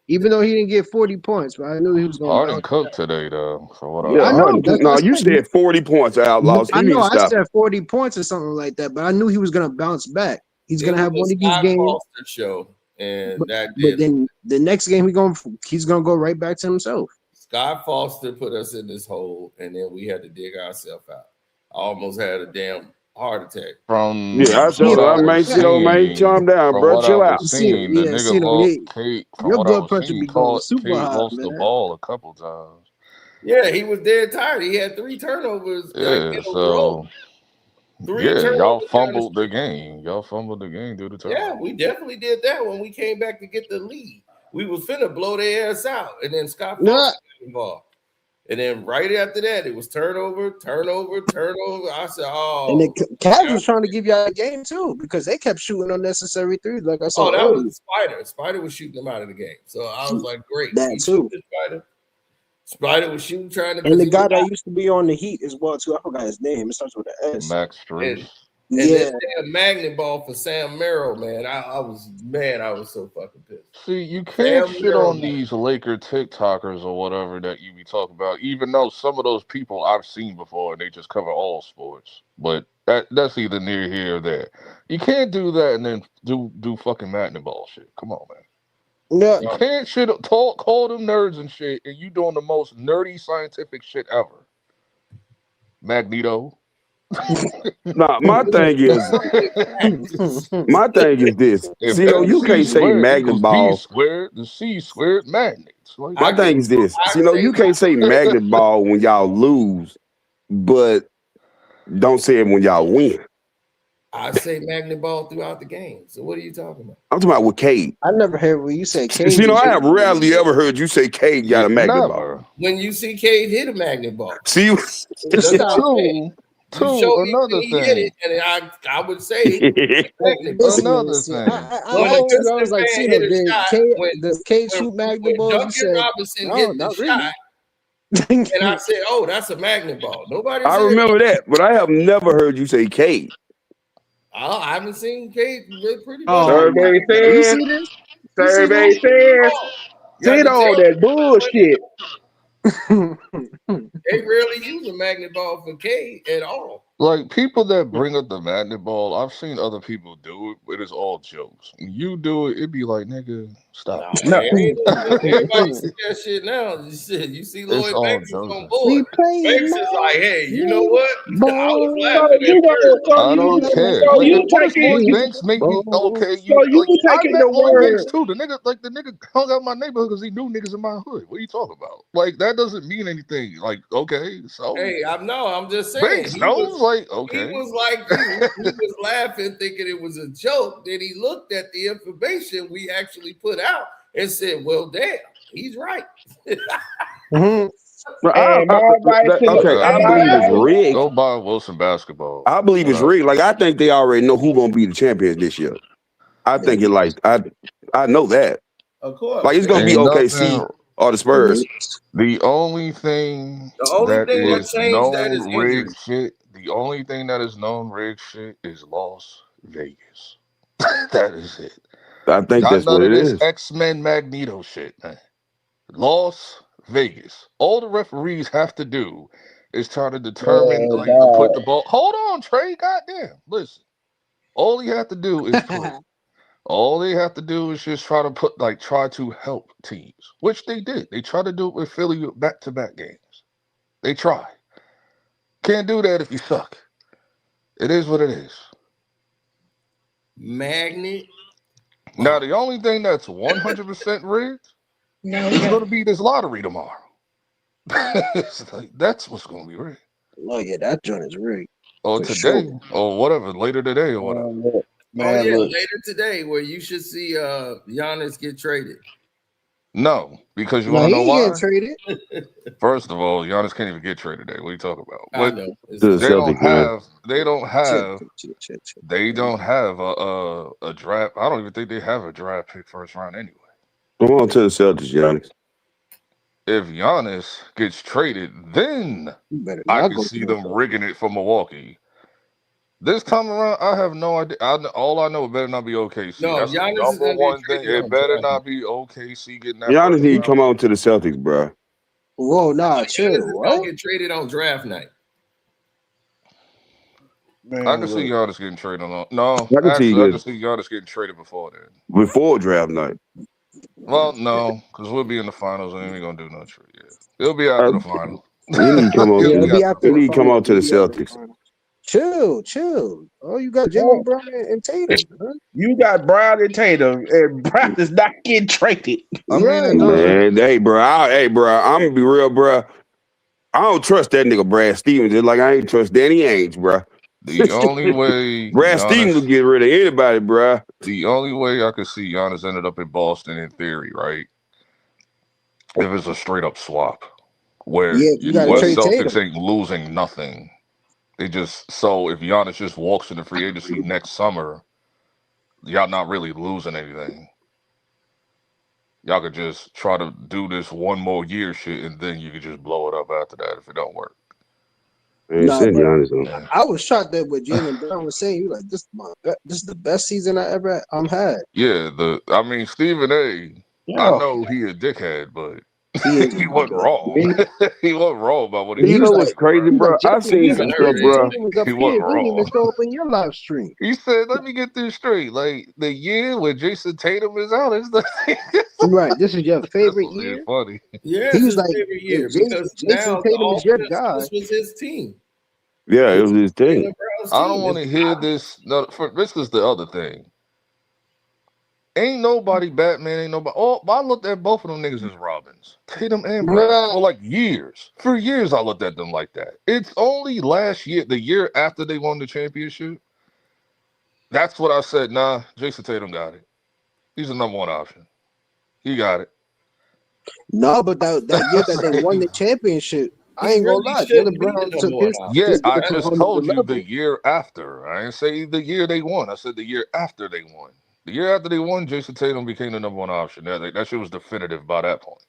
S10: Even though he didn't get 40 points, but I knew he was going to
S12: Harden
S10: bounce.
S12: cooked today, though. For what
S11: Yeah,
S10: I
S12: I
S10: know.
S11: Harden.
S10: That's
S11: No,
S10: what I
S11: you
S10: said.
S11: said 40 points, Outlaws.
S10: I
S11: You need
S10: know.
S11: to
S10: I
S11: stop.
S10: said 40 points or something like that, but I knew he was going to bounce back. He's going to have one of these
S2: Scott
S10: games.
S2: Foster show, and
S10: But
S2: that did.
S10: then the next game he's going to go right back to himself.
S2: Scott Foster put us in this hole, and then we had to dig ourselves out. I almost had a damn heart attack.
S12: From
S11: Yeah, I said,
S12: what I
S11: I
S12: was
S11: man, Cino, man, calm
S12: seeing,
S11: down,
S12: from
S11: bro.
S12: what I
S11: Chill
S12: was
S11: out.
S12: seeing, the nigga lost Kate. From
S10: Your
S12: what I
S10: blood
S12: was
S10: pressure
S12: seeing,
S10: be going super
S12: Kate
S10: high,
S12: lost the
S10: man.
S12: ball a couple times.
S2: Yeah, he was dead tired. He had 3 turnovers like,
S12: Yeah,
S2: in a
S12: so
S2: row. 3
S12: yeah,
S2: turnovers
S12: y'all
S2: down the
S12: fumbled the
S2: street.
S12: game. Y'all fumbled the game due to turnovers.
S2: Yeah, we definitely did that when we came back to get the lead. We was finna blow their ass out, and then Scott Foster got involved. And then right after that, it was turnover. I said,
S10: And the
S2: "Oh."
S10: Cavs was trying to give y'all a game too because they kept shooting unnecessary threes. Like I said,
S2: Oh, that
S10: earlier.
S2: was Spider. Spider was shooting them out of the game. So I was like, great.
S10: That
S2: Keep
S10: too.
S2: shooting Spider. Spider was shooting, trying to.
S10: And the guy that used to be on the Heat as well too. I forgot his name. It starts with an S.
S12: Max Strus.
S2: And
S10: Yeah.
S2: this damn magnet ball for Sam Merrill, man. I was so fucking pissed.
S12: See, you can't
S2: Sam
S12: shit
S2: Merrill,
S12: on these Laker TikTokers or whatever that you be talking about, even though some of those people I've seen before and they just cover all sports. But that's either near here or there. You can't do that and then do fucking magnet ball shit. Come on, man.
S10: Yeah.
S12: You can't call them nerds and shit, and you doing the most nerdy scientific shit ever. Magneto.
S11: Nah, my thing is this.
S12: If
S11: Cino, you
S12: MC
S11: can't say
S12: squared
S11: magnet
S12: equals B
S11: ball.
S12: squared, the C squared magnets. Like,
S11: My thing is this. Cino, you can't say magnet ball when y'all lose, but don't say it when y'all win.
S2: I say magnet ball throughout the game. So what are you talking about?
S11: I'm talking about with Cade.
S10: I never heard when you say Cade.
S11: Cino, I have rarely ever heard you say Cade got a magnet ball.
S2: When you see Cade hit a magnet ball.
S11: See,
S2: That's how
S12: Two,
S2: show me
S12: another
S2: when he hit
S12: thing.
S2: it, and I would say
S12: Another thing.
S10: I was like, Cino, does Cade shoot magnet balls? You
S2: Duncan
S10: said,
S2: Robinson
S10: no,
S2: hit the
S10: not really.
S2: shot, and I said, "Oh, that's a magnet ball." Nobody.
S11: I
S2: said
S11: remember that, but I have never heard you say Cade.
S2: I haven't seen Cade pretty much.
S5: Survey
S10: You
S5: says.
S10: see this?
S5: Survey says. Sit on that bullshit.
S2: They rarely use a magnet ball for Cade at all.
S12: Like, people that bring up the magnet ball, I've seen other people do it, but it's all jokes. When you do it, it'd be like, nigga, stop.
S2: Everybody see that shit now. You see Lloyd
S12: all
S2: Banks is
S12: jokes.
S2: on board. Banks is like, hey, you know what? I was laughing
S5: So you
S2: at first.
S12: I don't care.
S5: So
S12: Like,
S5: you
S12: what does
S5: taking
S12: Lloyd Banks make me okay?
S5: So you
S12: I
S5: taking
S12: met
S5: the
S12: Lloyd Banks
S5: word.
S12: too. The nigga hung out in my neighborhood because he knew niggas in my hood. What are you talking about? Like, that doesn't mean anything. Like, okay, so
S2: Hey, I'm just saying.
S12: Banks knows. Like, okay,
S2: He was like you. He was laughing, thinking it was a joke. Then he looked at the information we actually put out and said, "Well, damn, he's right."
S11: I believe it's rigged.
S12: Go buy Wilson basketball.
S11: I believe it's rigged. Like, I think they already know who gonna be the champions this year. I think it like I know that.
S2: Of course.
S11: Like, it's gonna be OKC or the Spurs.
S12: The only thing
S2: that will change that is
S12: known rigged
S2: injury.
S12: shit. The only thing that is known rigged shit is Las Vegas. That is it.
S11: I think
S12: Not
S11: that's
S12: none
S11: what
S12: of
S11: it
S12: this
S11: is.
S12: X-Men Magneto shit, man. Las Vegas. All the referees have to do is try to determine, to put the ball. Hold on, Trey. Goddamn. Listen. All you have to do is flip. All they have to do is just try to help teams, which they did. They tried to do it with Philly back-to-back games. They try. Can't do that if you suck. It is what it is.
S2: Magnet
S12: Now, the only thing that's 100% rigged is going to be this lottery tomorrow. It's like, that's what's going to be rigged.
S10: Oh yeah, that joint is rigged.
S12: Or
S10: For
S12: today,
S10: sure.
S12: or whatever, later today, or whatever.
S2: Later today, where you should see Giannis get traded.
S12: No, because you
S10: No,
S12: want to
S10: he
S12: know
S10: ain't
S12: why?
S10: getting traded.
S12: First of all, Giannis can't even get traded today. What are you talking about?
S2: I
S12: But
S2: know.
S12: they don't have a draft. I don't even think they have a draft pick first round anyway.
S11: Come on to the Celtics, Giannis.
S12: If Giannis gets traded, then I can see them rigging it for Milwaukee. This time around, I have no idea. All I know, it better not be OKC.
S2: No,
S12: that's
S2: Giannis
S12: the
S2: is
S12: number
S2: gonna
S12: one
S2: get
S12: thing.
S2: traded
S12: It better not be OKC getting that.
S11: Giannis
S12: first
S11: need to
S12: round.
S11: come on to the Celtics, bro.
S10: Whoa, nah, chill.
S2: Giannis is
S10: What?
S2: gonna get traded on draft night.
S12: I can see Giannis getting traded on. No,
S11: I can see
S12: actually, I
S11: you
S12: can see Giannis getting traded before then.
S11: before draft night.
S12: Well, no, because we'll be in the finals and we ain't gonna do nothing for it. It'll be after the final.
S11: You need to come on.
S10: Yeah, it'll be after
S11: You
S10: the
S11: need to come
S10: final.
S11: on to the
S10: It'll be after the
S11: Celtics.
S10: final. Chill. Oh, you got Jalen Brown and Tatum. Huh?
S13: You got Brown and Tatum, and Brown is not getting traded.
S11: Man, hey, bro. I'm gonna be real, bro. I don't trust that nigga Brad Stevens just like I ain't trust Danny Ainge, bro.
S12: The only way
S11: Brad Stevens will get rid of anybody, bro.
S12: The only way I could see Giannis ended up in Boston in theory, right? If it's a straight up swap where
S10: you gotta
S12: West
S10: trade
S12: Celtics
S10: Tatum.
S12: ain't losing nothing. They just so if Giannis just walks into free agency next summer, y'all not really losing anything. Y'all could just try to do this one more year shit and then you could just blow it up after that if it don't work.
S10: Nah, but I was shocked that what Jalen Brown was saying. He was like, "This is the best season I ever had."
S12: Yeah, Stephen A. I know he a dickhead, but he wasn't wrong. He wasn't wrong about what he
S11: You
S12: said.
S11: know what's crazy, bro? I seen some stuff, bro.
S12: He wasn't
S10: He didn't even
S12: wrong.
S10: show up in your live stream.
S12: He said, "Let me get this straight. Like the year when Jason Tatum is out is the
S10: Right. This is your favorite year.
S12: Funny.
S2: Yeah,
S10: He
S2: it's
S10: was
S2: his
S10: like,
S2: favorite year
S10: Jason
S2: because now
S10: Tatum is your guy.
S2: this was his team.
S11: Yeah, it was his team.
S12: I don't want to hear this. No, this is the other thing. Ain't nobody Batman. Ain't nobody. Oh, I looked at both of them niggas as Robins, Tatum and Brown, for like years. For years, I looked at them like that. It's only last year, the year after they won the championship. That's what I said. Nah, Jason Tatum got it. He's the number one option. He got it.
S10: No, but that year that they won the championship, I ain't gonna lie. Jalen Brown took his.
S12: Yeah, I
S10: to a
S12: just
S10: whole
S12: told
S10: nother
S12: you
S10: level.
S12: the year after. I didn't say the year they won. I said the year after they won. The year after they won, Jason Tatum became the number one option. That shit was definitive by that point.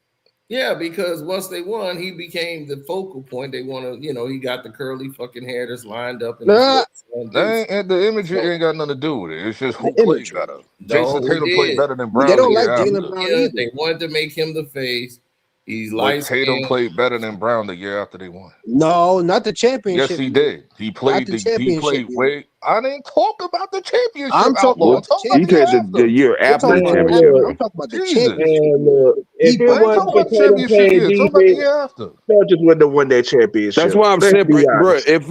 S2: Yeah, because once they won, he became the focal point. They want to, he got the curly fucking hair that's lined up. And
S12: the imagery ain't got nothing to do with it. It's just who played better. Jason Tatum played better than Brown.
S10: They don't
S12: the
S10: like
S12: year
S10: Jalen
S12: after.
S10: Brown either.
S2: They wanted to make him the face. He's
S12: But
S2: like
S12: Tatum played better than Brown the year after they won.
S10: No, not the championship.
S12: Yes, he did. He played he played way. I didn't talk about the championship.
S10: I'm talking
S12: Outlaw.
S10: about the
S11: You said the year after the championship.
S10: I'm talking about the
S12: Jesus.
S10: championship.
S13: If it wasn't for Tatum playing defense, Celtics wouldn't have won that championship.
S11: That's why I'm
S13: Let's
S11: saying,
S13: be
S11: bro.
S13: honest.
S11: If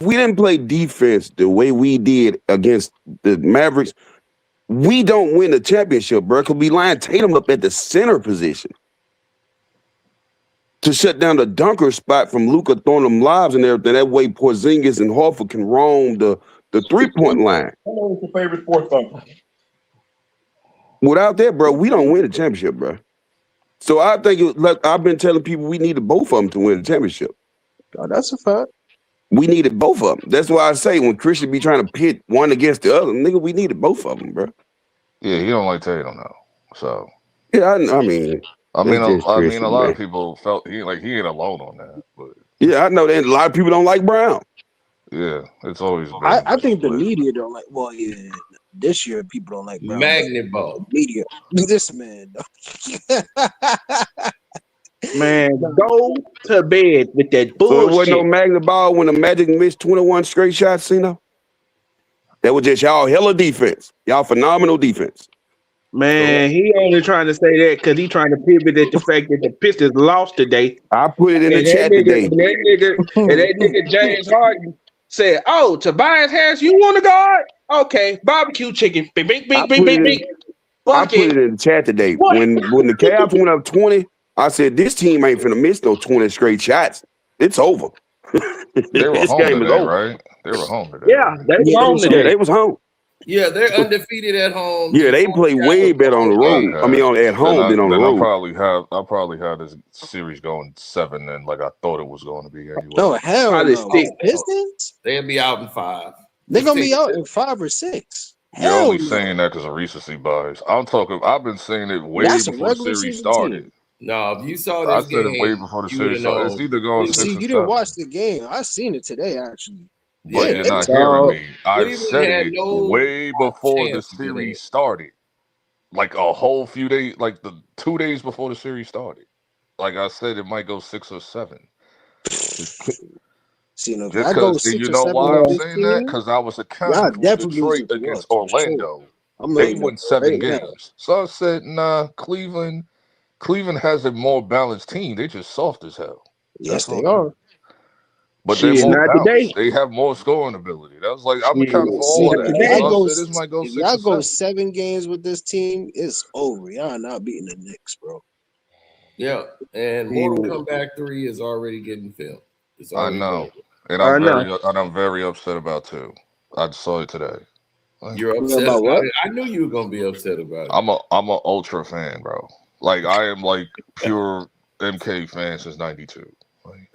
S11: we didn't play defense the way we did against the Mavericks, we don't win the championship, bro. Because we line Tatum up at the center position to shut down the dunker spot from Luka throwing them lobs and everything. That way, Porzingis and Horford can roam the 3-point line.
S13: What's your favorite sports song?
S11: Without that, bro, we don't win the championship, bro. So I think I've been telling people we needed both of them to win the championship.
S10: Oh, that's a fact.
S11: We needed both of them. That's why I say when Christian be trying to pit one against the other, nigga, we needed both of them, bro.
S12: Yeah, he don't like Tatum now. So
S11: yeah, I mean,
S12: a lot of people felt he ain't alone on that. But
S11: yeah, I know that a lot of people don't like Brown.
S12: Yeah, it's always been.
S10: I think the media don't like. Well, yeah, this year people don't like Brown.
S2: Magnet ball.
S10: Media. This man.
S13: Man, go to bed with that bullshit.
S11: So it wasn't no magnet ball when the Magic missed 21 straight shots, you know? That was just y'all hella defense. Y'all phenomenal defense.
S13: Man, he only trying to say that because he trying to pivot at the fact that the Pistons lost today.
S11: I put it in the chat today.
S13: And that nigga James Harden said, "Oh, Tobias Harris, you want to guard? Okay, barbecue chicken. Bing, bing, bing, bing, bing, bing."
S11: I put it in the chat today. When the Cavs went up 20, I said this team ain't finna miss no 20 straight shots. It's over.
S12: They were
S11: This
S12: home
S11: game is
S12: today,
S11: over.
S12: right? They were home today.
S13: Yeah, they were home
S11: Yeah,
S13: today.
S11: they was home.
S2: Yeah, they're undefeated at home.
S11: Yeah, they play way better on the road.
S12: Okay.
S11: I mean, at home than on the
S12: I'll
S11: road.
S12: probably have this series going 7 than like I thought it was going to be anyway.
S10: Oh hell
S13: Probably
S10: no!
S13: 6.
S10: Pistons?
S2: They'll be out in 5.
S10: They're gonna be out in 5 or 6.
S12: You're
S10: Hell
S12: only
S10: no.
S12: saying that because of recency bias. I've been saying it way
S10: That's a
S12: before the
S10: regular
S12: series
S10: season
S12: started.
S10: team.
S2: No, if you saw
S12: I
S2: this
S12: said it way
S2: game,
S12: before the
S2: you would
S12: series
S2: have
S12: started. It's
S2: known.
S12: either going 6
S10: See,
S12: or
S10: you didn't
S12: 7.
S10: watch the game. I seen it today, actually.
S12: But
S10: Yeah,
S12: you're
S10: they
S12: not
S10: was
S12: hearing me. I
S2: Cleveland
S12: said
S2: had
S12: it
S2: no
S12: way before the
S2: chance to get
S12: series
S2: in.
S12: started. Like a whole few days, like the 2 days before the series started. Like I said, it might go 6 or 7.
S10: See, if
S12: Just
S10: I go
S12: because, and
S10: 6
S12: you
S10: or
S12: know
S10: 7
S12: why
S10: with
S12: I'm
S10: this
S12: saying that?
S10: team,
S12: Because I was
S10: y'all
S12: accounting for
S10: definitely
S12: Detroit
S10: losing to us
S12: against
S10: for sure.
S12: Orlando.
S10: I'm
S12: They
S10: letting you
S12: won
S10: know
S12: 7
S10: right now.
S12: games. So I said, nah, Cleveland has a more balanced team. They just soft as hell.
S10: Yes, they are.
S12: But they're
S13: Shit,
S12: more
S13: not
S12: balanced.
S13: today.
S12: They have more scoring ability. That was like, I'm accounting for
S10: See,
S12: all
S13: Not
S12: of that.
S10: if y'all
S13: today.
S12: So I
S10: go,
S12: said this might go
S10: if
S12: 6
S10: y'all
S12: or
S10: go
S12: 7.
S10: 7 games with this team, it's over. Y'all not beating the Knicks, bro.
S2: Yeah, and Mortal Kombat 3 is already getting filmed. It's
S12: I
S2: already
S12: know.
S2: done.
S12: And I'm very upset about 2. I saw it today.
S2: You're upset about it? I knew you were gonna be upset about it.
S12: I'm a ultra fan, bro. Like I am like pure MK fan since '92.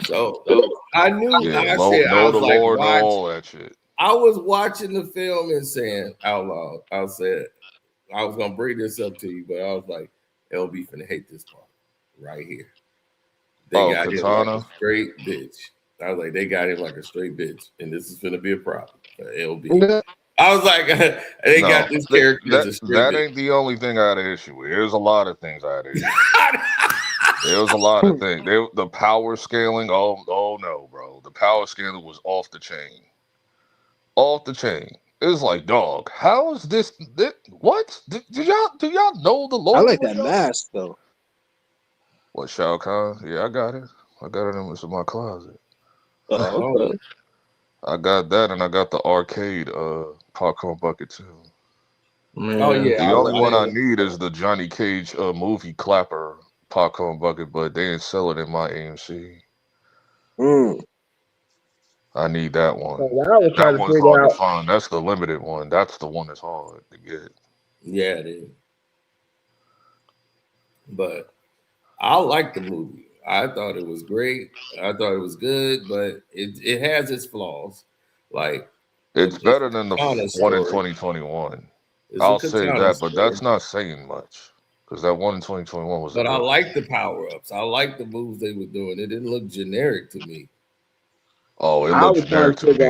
S2: So I knew.
S12: Yeah,
S2: I said I was
S12: the
S2: like,
S12: Lord,
S2: watch.
S12: all that shit.
S2: I was watching the film and saying out loud, I said I was gonna bring this up to you, but I was like, LB finna hate this part right here. They got him like a straight bitch. I was like, they got him like a straight bitch, and this is gonna be a problem for LB. I was like, they got this character as a straight
S12: that
S2: bitch.
S12: ain't the only thing I had an issue with. There's a lot of things I had an issue with. There was a lot of things. The power scaling. Oh no, bro. The power scaling was off the chain. Off the chain. It's like, dog. How is this? What? Do y'all know the Lord?
S10: I like that mask though.
S12: What, Shao Kahn? Yeah, I got it. I got it in my closet.
S10: Okay.
S12: I got that, and I got the arcade popcorn bucket too.
S2: Oh yeah.
S12: The only one I need is the Johnny Cage movie clapper popcorn bucket, but they didn't sell it in my AMC. I need that one. That one's hard to find. That's the limited one. That's the one that's hard to get.
S2: Yeah, it is. But I like the movie. I thought it was great. I thought it was good, but it has its flaws. Like
S12: it's better than the one in 2021. I'll say that, but that's not saying much because that one in 2021 was.
S2: But I like the power-ups. I like the moves they were doing. It didn't look generic to me.
S12: Oh, it looked generic to me.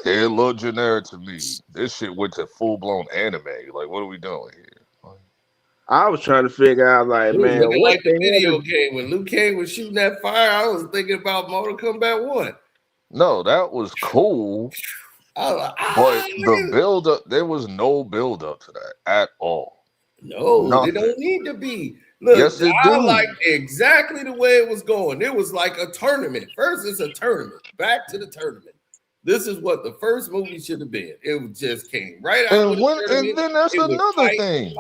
S12: It looked generic to me. This shit went to full-blown anime. Like, what are we doing here?
S13: I was trying to figure out, like, man,
S2: looking
S13: what
S2: like the video game when Liu Kang was shooting that fire. I was thinking about Mortal Kombat 1.
S12: No, that was cool. But the build up, there was no build up to that at all.
S2: No,
S12: Nothing.
S2: They don't need to be. Look,
S12: yes, it
S2: I
S12: do.
S2: liked exactly the way it was going. It was like a tournament. First, it's a tournament. Back to the tournament. This is what the first movie should have been. It just came right out.
S12: And then that's another thing.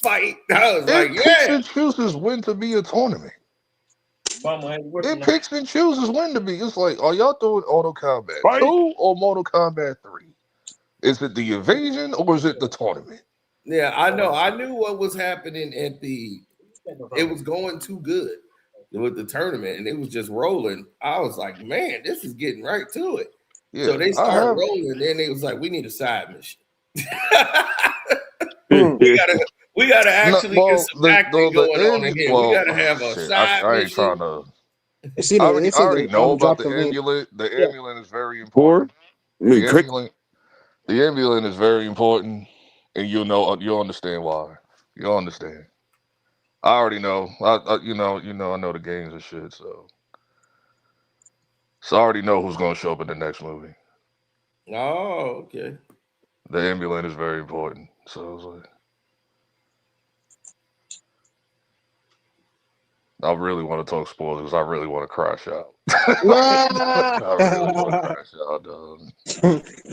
S2: Fight. I was
S12: it picks and chooses when to be a tournament. It picks and chooses when to be. It's like, are y'all doing Mortal Kombat 2 or Mortal Kombat 3? Is it the invasion or is it the tournament?
S2: Yeah, I know. I knew what was happening at the. It was going too good with the tournament, and it was just rolling. I was like, man, this is getting right to it. Yeah, so they started rolling, and then it was like, we need a side mission. we gotta actually get some acting going on in here. We gotta have a side mission.
S12: I ain't trying to.
S10: I
S12: already know about the amulet. The amulet is very important. The amulet is very important, and you'll understand why. You'll understand. I already know. I know the games and shit, so I already know who's gonna show up in the next movie.
S2: Oh, okay.
S12: The amulet is very important, so I was like, I really want to talk spoilers because I really want to crash out. I really want to crash out, dog.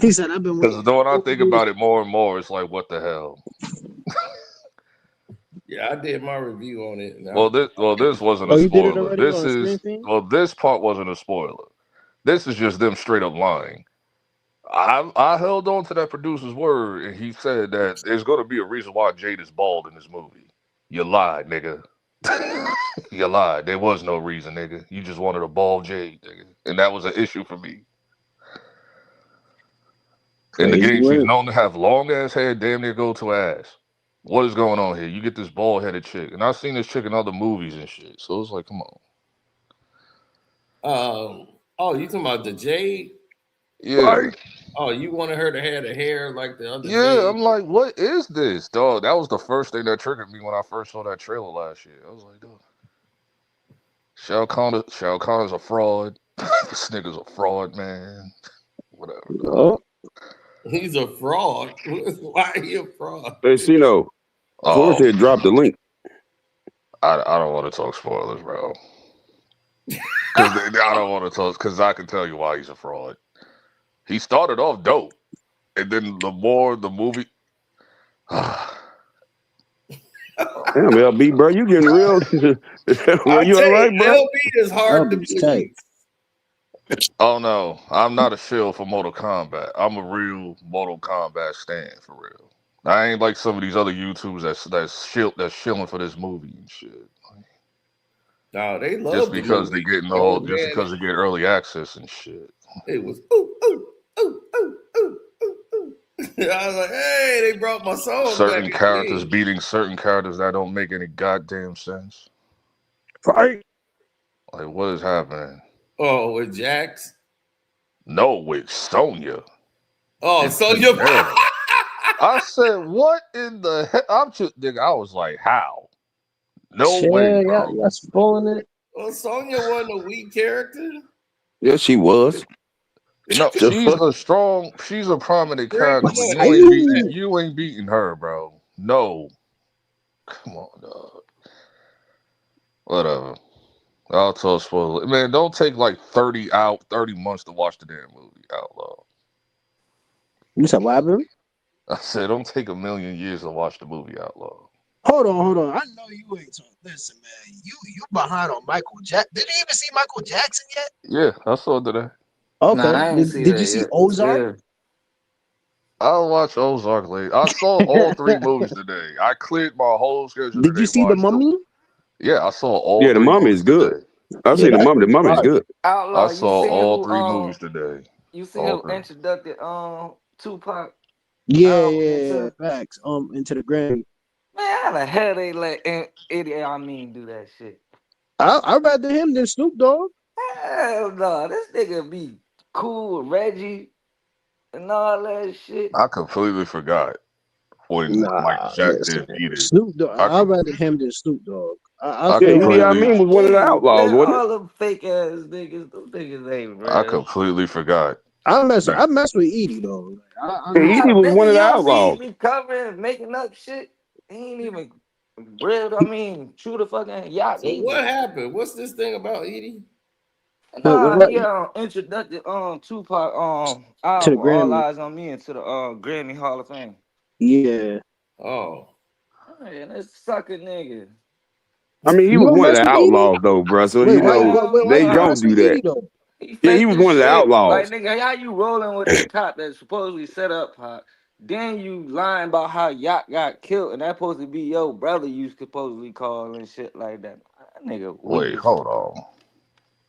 S10: He said, "I've been waiting."
S12: Because when I think about it more and more, it's like, what the hell?
S2: Yeah, I did my review on it.
S12: Well, this wasn't a
S10: you did it
S12: spoiler.
S10: already on Screen Thing?
S12: This part wasn't a spoiler. This is just them straight up lying. I held on to that producer's word, and he said that there's going to be a reason why Jade is bald in this movie. You lied, nigga. You lied. There was no reason, nigga. You just wanted a bald Jade, nigga, and that was an issue for me. In the game, she's known to have long ass hair, damn near go to ass. What is going on here? You get this bald headed chick, and I've seen this chick in other movies and shit. So it's like, come
S2: on. Oh, you talking about the Jade?
S12: Yeah.
S2: Part? Oh, you wanted her to have the hair like the other?
S12: Yeah,
S2: Jade?
S12: I'm like, what is this, dog? That was the first thing that triggered me when I first saw that trailer last year. I was like, dog, Shao Connor's a fraud. This nigga's a fraud, man. Whatever.
S2: Oh. He's a fraud. Why are you a fraud?
S11: Hey, Cino. Corey said drop the link.
S12: I don't want to talk spoilers, bro. I don't want to talk because I can tell you why he's a fraud. He started off dope, and then the more the movie.
S11: Damn, LB, bro, you getting real? Well, you all right, bro?
S2: LB is hard to believe.
S12: Oh no, I'm not a shill for Mortal Kombat. I'm a real Mortal Kombat stan for real. I ain't like some of these other YouTubers that's shilling for this movie and shit.
S2: No, they love
S12: just because they getting just because they get early access and shit.
S2: It was ooh. I was like, hey, they brought my song.
S12: Certain characters beating certain characters that don't make any goddamn sense.
S11: Right.
S12: Like, what is happening?
S2: Oh, with Jax?
S12: No, with Sonya.
S2: Oh, Sonya.
S12: I said, what in the heck? Nigga, I was like, how? No way, bro.
S10: Y'all spoiling it.
S2: Well, Sonya wasn't a weak character.
S11: Yeah, she was.
S12: No, she's a prominent character. You ain't beating her, bro. No. Come on, dog. Whatever. I'll tell spoiler. Man, don't take like 30 months to watch the damn movie, Outlaw.
S10: You said what happened?
S12: I said, don't take a million years to watch the movie, Outlaw.
S10: Hold on. I know you ain't talking. Listen, man. You behind on Michael Jackson. Did you even see Michael Jackson yet?
S12: Yeah, I saw it today.
S10: Okay. Nah, did you see Ozark?
S12: Yeah. I'll watch Ozark later. I saw all 3 movies today. I cleared my whole schedule.
S10: Did you see The Mummy?
S12: Yeah, I saw all.
S11: Yeah, The Mummy is good. I see The Mummy. The Mummy is good.
S12: Outlaw, I saw all 3 movies today.
S14: You see him introduced Tupac?
S10: Yeah. Facts. Into the Grammy.
S14: Man, how the hell they let Idi Amin do that shit?
S10: I'd rather him than Snoop Dogg.
S14: Hell no, this nigga be cool with Reggie and all that shit.
S12: I completely forgot when Mike Jack did beat it.
S10: Snoop Dogg. I'd rather him than Snoop Dogg.
S11: Idi Amin was one of the outlaws, wasn't it?
S14: All them fake ass niggas, them niggas ain't real.
S12: I completely forgot.
S10: I mess with Edie though.
S11: Edie was one of the outlaws.
S14: Be covering, making up shit. He ain't even real. I mean, true to fucking yacht.
S2: So what happened? What's this thing about Edie?
S14: Nah, he introduced Tupac album, All Eyes on Me, into the Grammy Hall of Fame.
S10: Yeah.
S2: Oh.
S14: Man, that's sucker nigga.
S11: I mean, he was one of the outlaws though, bro. So they don't do that. Yeah, he was one of the outlaws.
S14: Like, nigga, how you rolling with the cop that supposedly set up Pac? Then you lying about how Yacht got killed, and that supposed to be your brother you supposedly call and shit like that. Nigga,
S12: wait, hold on.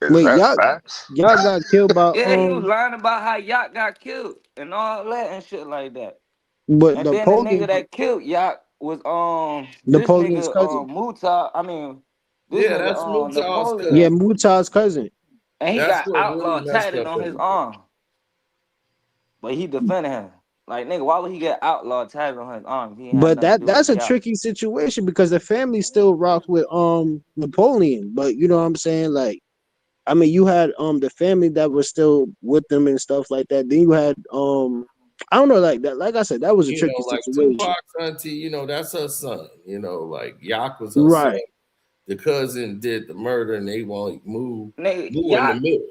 S10: Yacht got killed by
S14: yeah, he was lying about how Yacht got killed and all that and shit like that.
S10: But
S14: and then the nigga that killed Yacht was
S10: Napoleon's cousin.
S14: Muta. I mean,
S2: that's Muta's cousin.
S10: Yeah, Muta's cousin.
S14: And he got outlaw tatted on his arm. But he defended him. Like, nigga, why would he get outlaw tatted on his arm?
S10: But that's a tricky situation because the family still rocked with Napoleon. But you know what I'm saying? Like, I mean, you had the family that was still with them and stuff like that. Then you had I don't know, like that. Like I said, that was a tricky situation.
S2: Tupac's auntie, that's her son. Like Yak was her son. The cousin did the murder, and they won't move in the middle.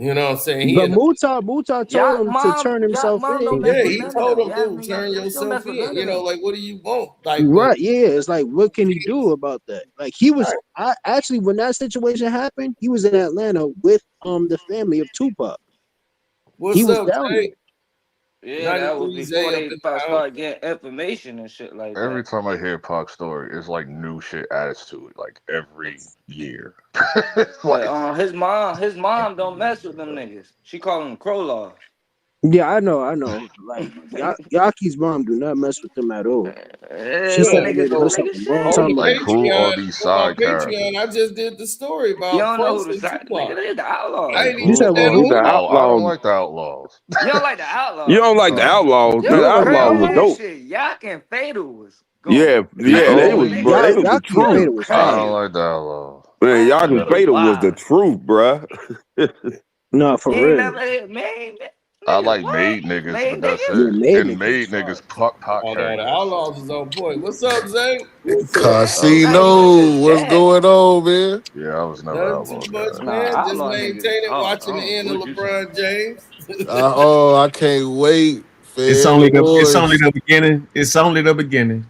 S2: You know what I'm saying?
S10: But Muta told him to turn himself in.
S2: Yeah, he told him, dude, turn yourself in. You know, like, what do you want? Like,
S10: right? Yeah, it's like, what can he do about that? Like, he was, I actually, when that situation happened, he was in Atlanta with the family of Tupac.
S2: What's up,
S10: down
S2: Jay?
S14: Yeah, that was before they started getting information and shit like that.
S12: Every time I hear Pac's story, it's like new shit added to it, like every year.
S14: Like, his mom don't mess with them niggas. She call them Krolov.
S10: Yeah, I know. Like, Yaki's mom do not mess with them at all. She separated herself a long time ago.
S12: Like, who are these side characters?
S2: I just did the story about
S14: You don't know who
S2: Prince
S14: the
S2: and
S14: side nigga, they the outlaws.
S2: I ain't
S11: You said, well, who? The outlaws.
S12: I don't like the outlaws.
S14: You don't like the outlaws.
S11: You don't like the outlaws. The outlaws was dope.
S14: Shit, Yak and Fatal was
S11: Yeah, they was the truth.
S12: I don't like the outlaws.
S11: Man, Yak and Fatal was the truth, bruh.
S10: No, for
S14: You
S10: real.
S14: never hit man.
S12: I like made niggas, but that's it. And made niggas Pac characters.
S2: The outlaws is on point. What's up, Zay?
S15: Casino, what's going on, man?
S12: Yeah, I was never
S2: Nothing too much, man. Just maintaining, watching the end of LeBron James.
S15: I can't wait.
S16: It's only the beginning. It's only the beginning.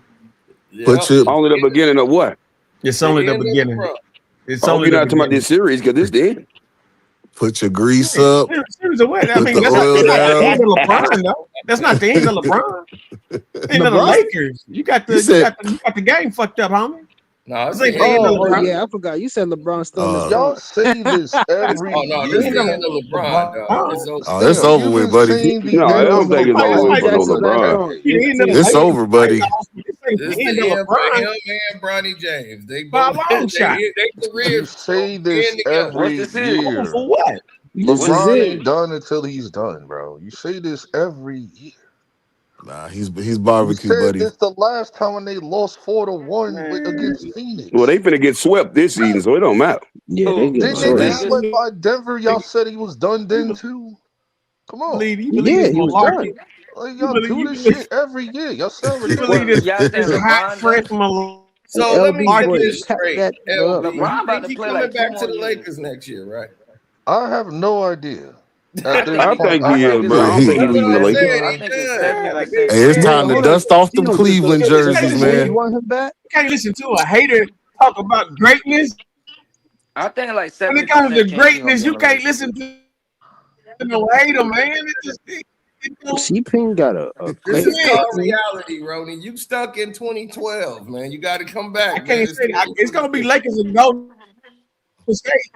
S11: Only the beginning of what?
S16: It's only the beginning.
S11: It's only not talking about this series because this did.
S15: Put your grease up.
S16: Series of what? I
S15: Put
S16: mean,
S15: the
S16: that's
S15: oil
S16: not the
S15: down.
S16: end of LeBron, though. That's not the end of LeBron. The end of the Lakers. You got the game fucked up, homie.
S2: No,
S16: this ain't the end of LeBron.
S10: Yeah, I forgot. You said LeBron still in
S12: Y'all say this every
S2: this is the end of LeBron, dog.
S15: It's over with, buddy.
S11: No, I don't think it's over with for LeBron.
S15: It's over, buddy.
S2: This is the end for him and Bronny James. They both they careers.
S12: You say this every year.
S16: For what?
S12: LeBron ain't done until he's done, bro. You say this every year.
S15: Nah, he's barbecue,
S12: you said
S15: buddy.
S12: this the last time when they lost 4-1 against Phoenix.
S11: Well, they finna get swept this season, so it don't matter.
S10: Yeah, they get
S12: Didn't they get swept by Denver? Y'all said he was done then too. Come on.
S16: You believe
S10: he was done.
S12: Like, y'all do this shit every year. Y'all sound
S16: ridiculous. This hot fresh from
S2: So let me get this straight.
S14: LeBron about to
S2: He's
S14: play
S2: coming
S14: like
S2: back to the Lakers next year, right?
S12: I have no idea.
S11: I think he is, bro. I don't think he's leaving the Lakers.
S15: Hey, it's time to dust off them Cleveland jerseys, man.
S10: You want him back?
S16: You can't listen to a hater talk about greatness.
S14: I think like 70%.
S16: When it comes to greatness, you can't listen to no hater, man.
S10: C-Ping got a
S2: This is called reality, Ronnie. You stuck in 2012, man. You got to come back.
S16: I can't say that. It's gonna be Lakers and Golden State.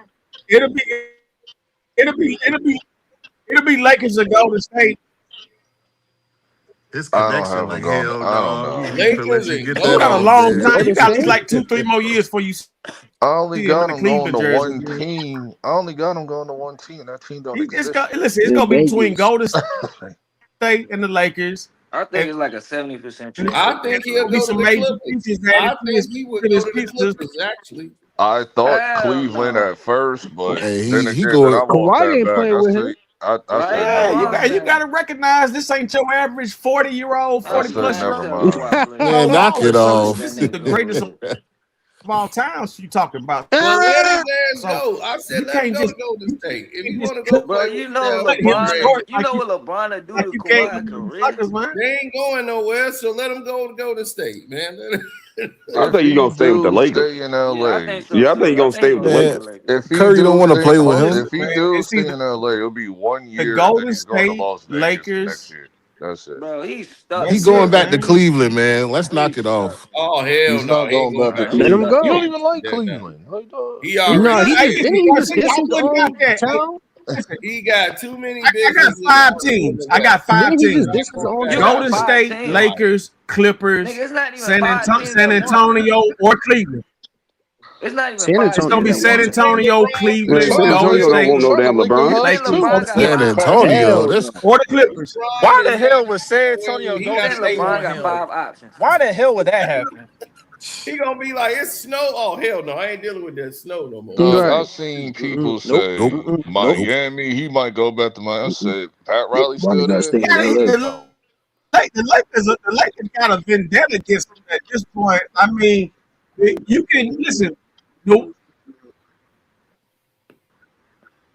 S16: It'll be Lakers and Golden State.
S15: His connection like hell, dog.
S16: You got a long time. You got at least like 2-3 more years before you.
S12: I only got him going to
S16: jersey,
S12: one team. I only got him going to one team. That team don't exist.
S16: Listen, it's gonna be between Golden State and the Lakers.
S14: I think it's like a 70% chance.
S2: I think he'll go to the Clippers. I think he would go to the Clippers, actually.
S12: I thought Cleveland at first, but
S15: hey,
S12: then
S15: he
S12: again,
S15: going.
S10: Kawhi ain't playing with him.
S16: You got to recognize this ain't your average 40-year-old, 40-plus year-old.
S15: Man, knock it off.
S16: This is the greatest of all time. You talking about?
S2: Well, let his ass go. I said let him go to Golden State. If you want to go,
S14: bro, you know LeBron. You know what LeBron to do to Kawhi's career.
S2: They ain't going nowhere, so let him go to Golden State, man.
S11: I think he's gonna stay with the Lakers.
S12: Stay in LA.
S11: Yeah, I think he's gonna stay with the Lakers.
S12: If
S15: Curry don't want to play with him.
S12: If he do stay in LA, it'll be 1 year.
S16: The Golden
S12: he's going to
S16: State
S12: Las Vegas
S16: Lakers.
S12: next year. That's it.
S14: Bro, he's stuck.
S15: He's going back to Cleveland, man. Let's knock it off.
S2: Oh hell
S12: He's
S2: no!
S12: not going back to
S10: Let
S12: Cleveland.
S10: him go.
S12: You don't even like Cleveland.
S2: He already. He got too many businesses.
S16: I got 5 teams. I got 5 teams. Golden State,
S14: teams.
S16: Lakers, Clippers,
S14: Nigga, it's not even
S16: San Antonio, or Cleveland.
S14: It's not even
S16: It's gonna be San Antonio, Cleveland,
S11: San Antonio don't want no damn LeBron.
S15: San Antonio, that's
S16: or the Clippers.
S17: Why the hell was San Antonio Golden State?
S14: LeBron got 5 options.
S17: Why the hell would that happen?
S2: He gonna be like, it's snow. Oh hell no, I ain't dealing with that snow no more.
S12: I've seen people say Miami. He might go back to Miami. I said Pat Riley still there.
S16: The Lakers got a vendetta against him at this point. I mean, you can listen.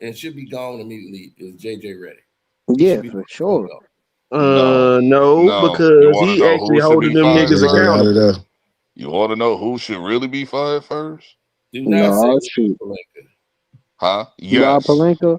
S2: and should be gone immediately is JJ Redick.
S10: Yeah, for sure.
S13: No,
S12: No. You
S13: because
S12: want to
S13: he
S12: know
S13: actually
S12: who should
S13: holding
S12: be
S13: them
S12: fired
S13: niggas
S12: first?
S13: accountable.
S12: You want to know who should really be fired first?
S2: Do not say
S10: No,
S2: Rob
S10: shoot.
S2: Pelinka.
S12: Huh?
S10: Rob
S12: Yes.
S10: Pelinka.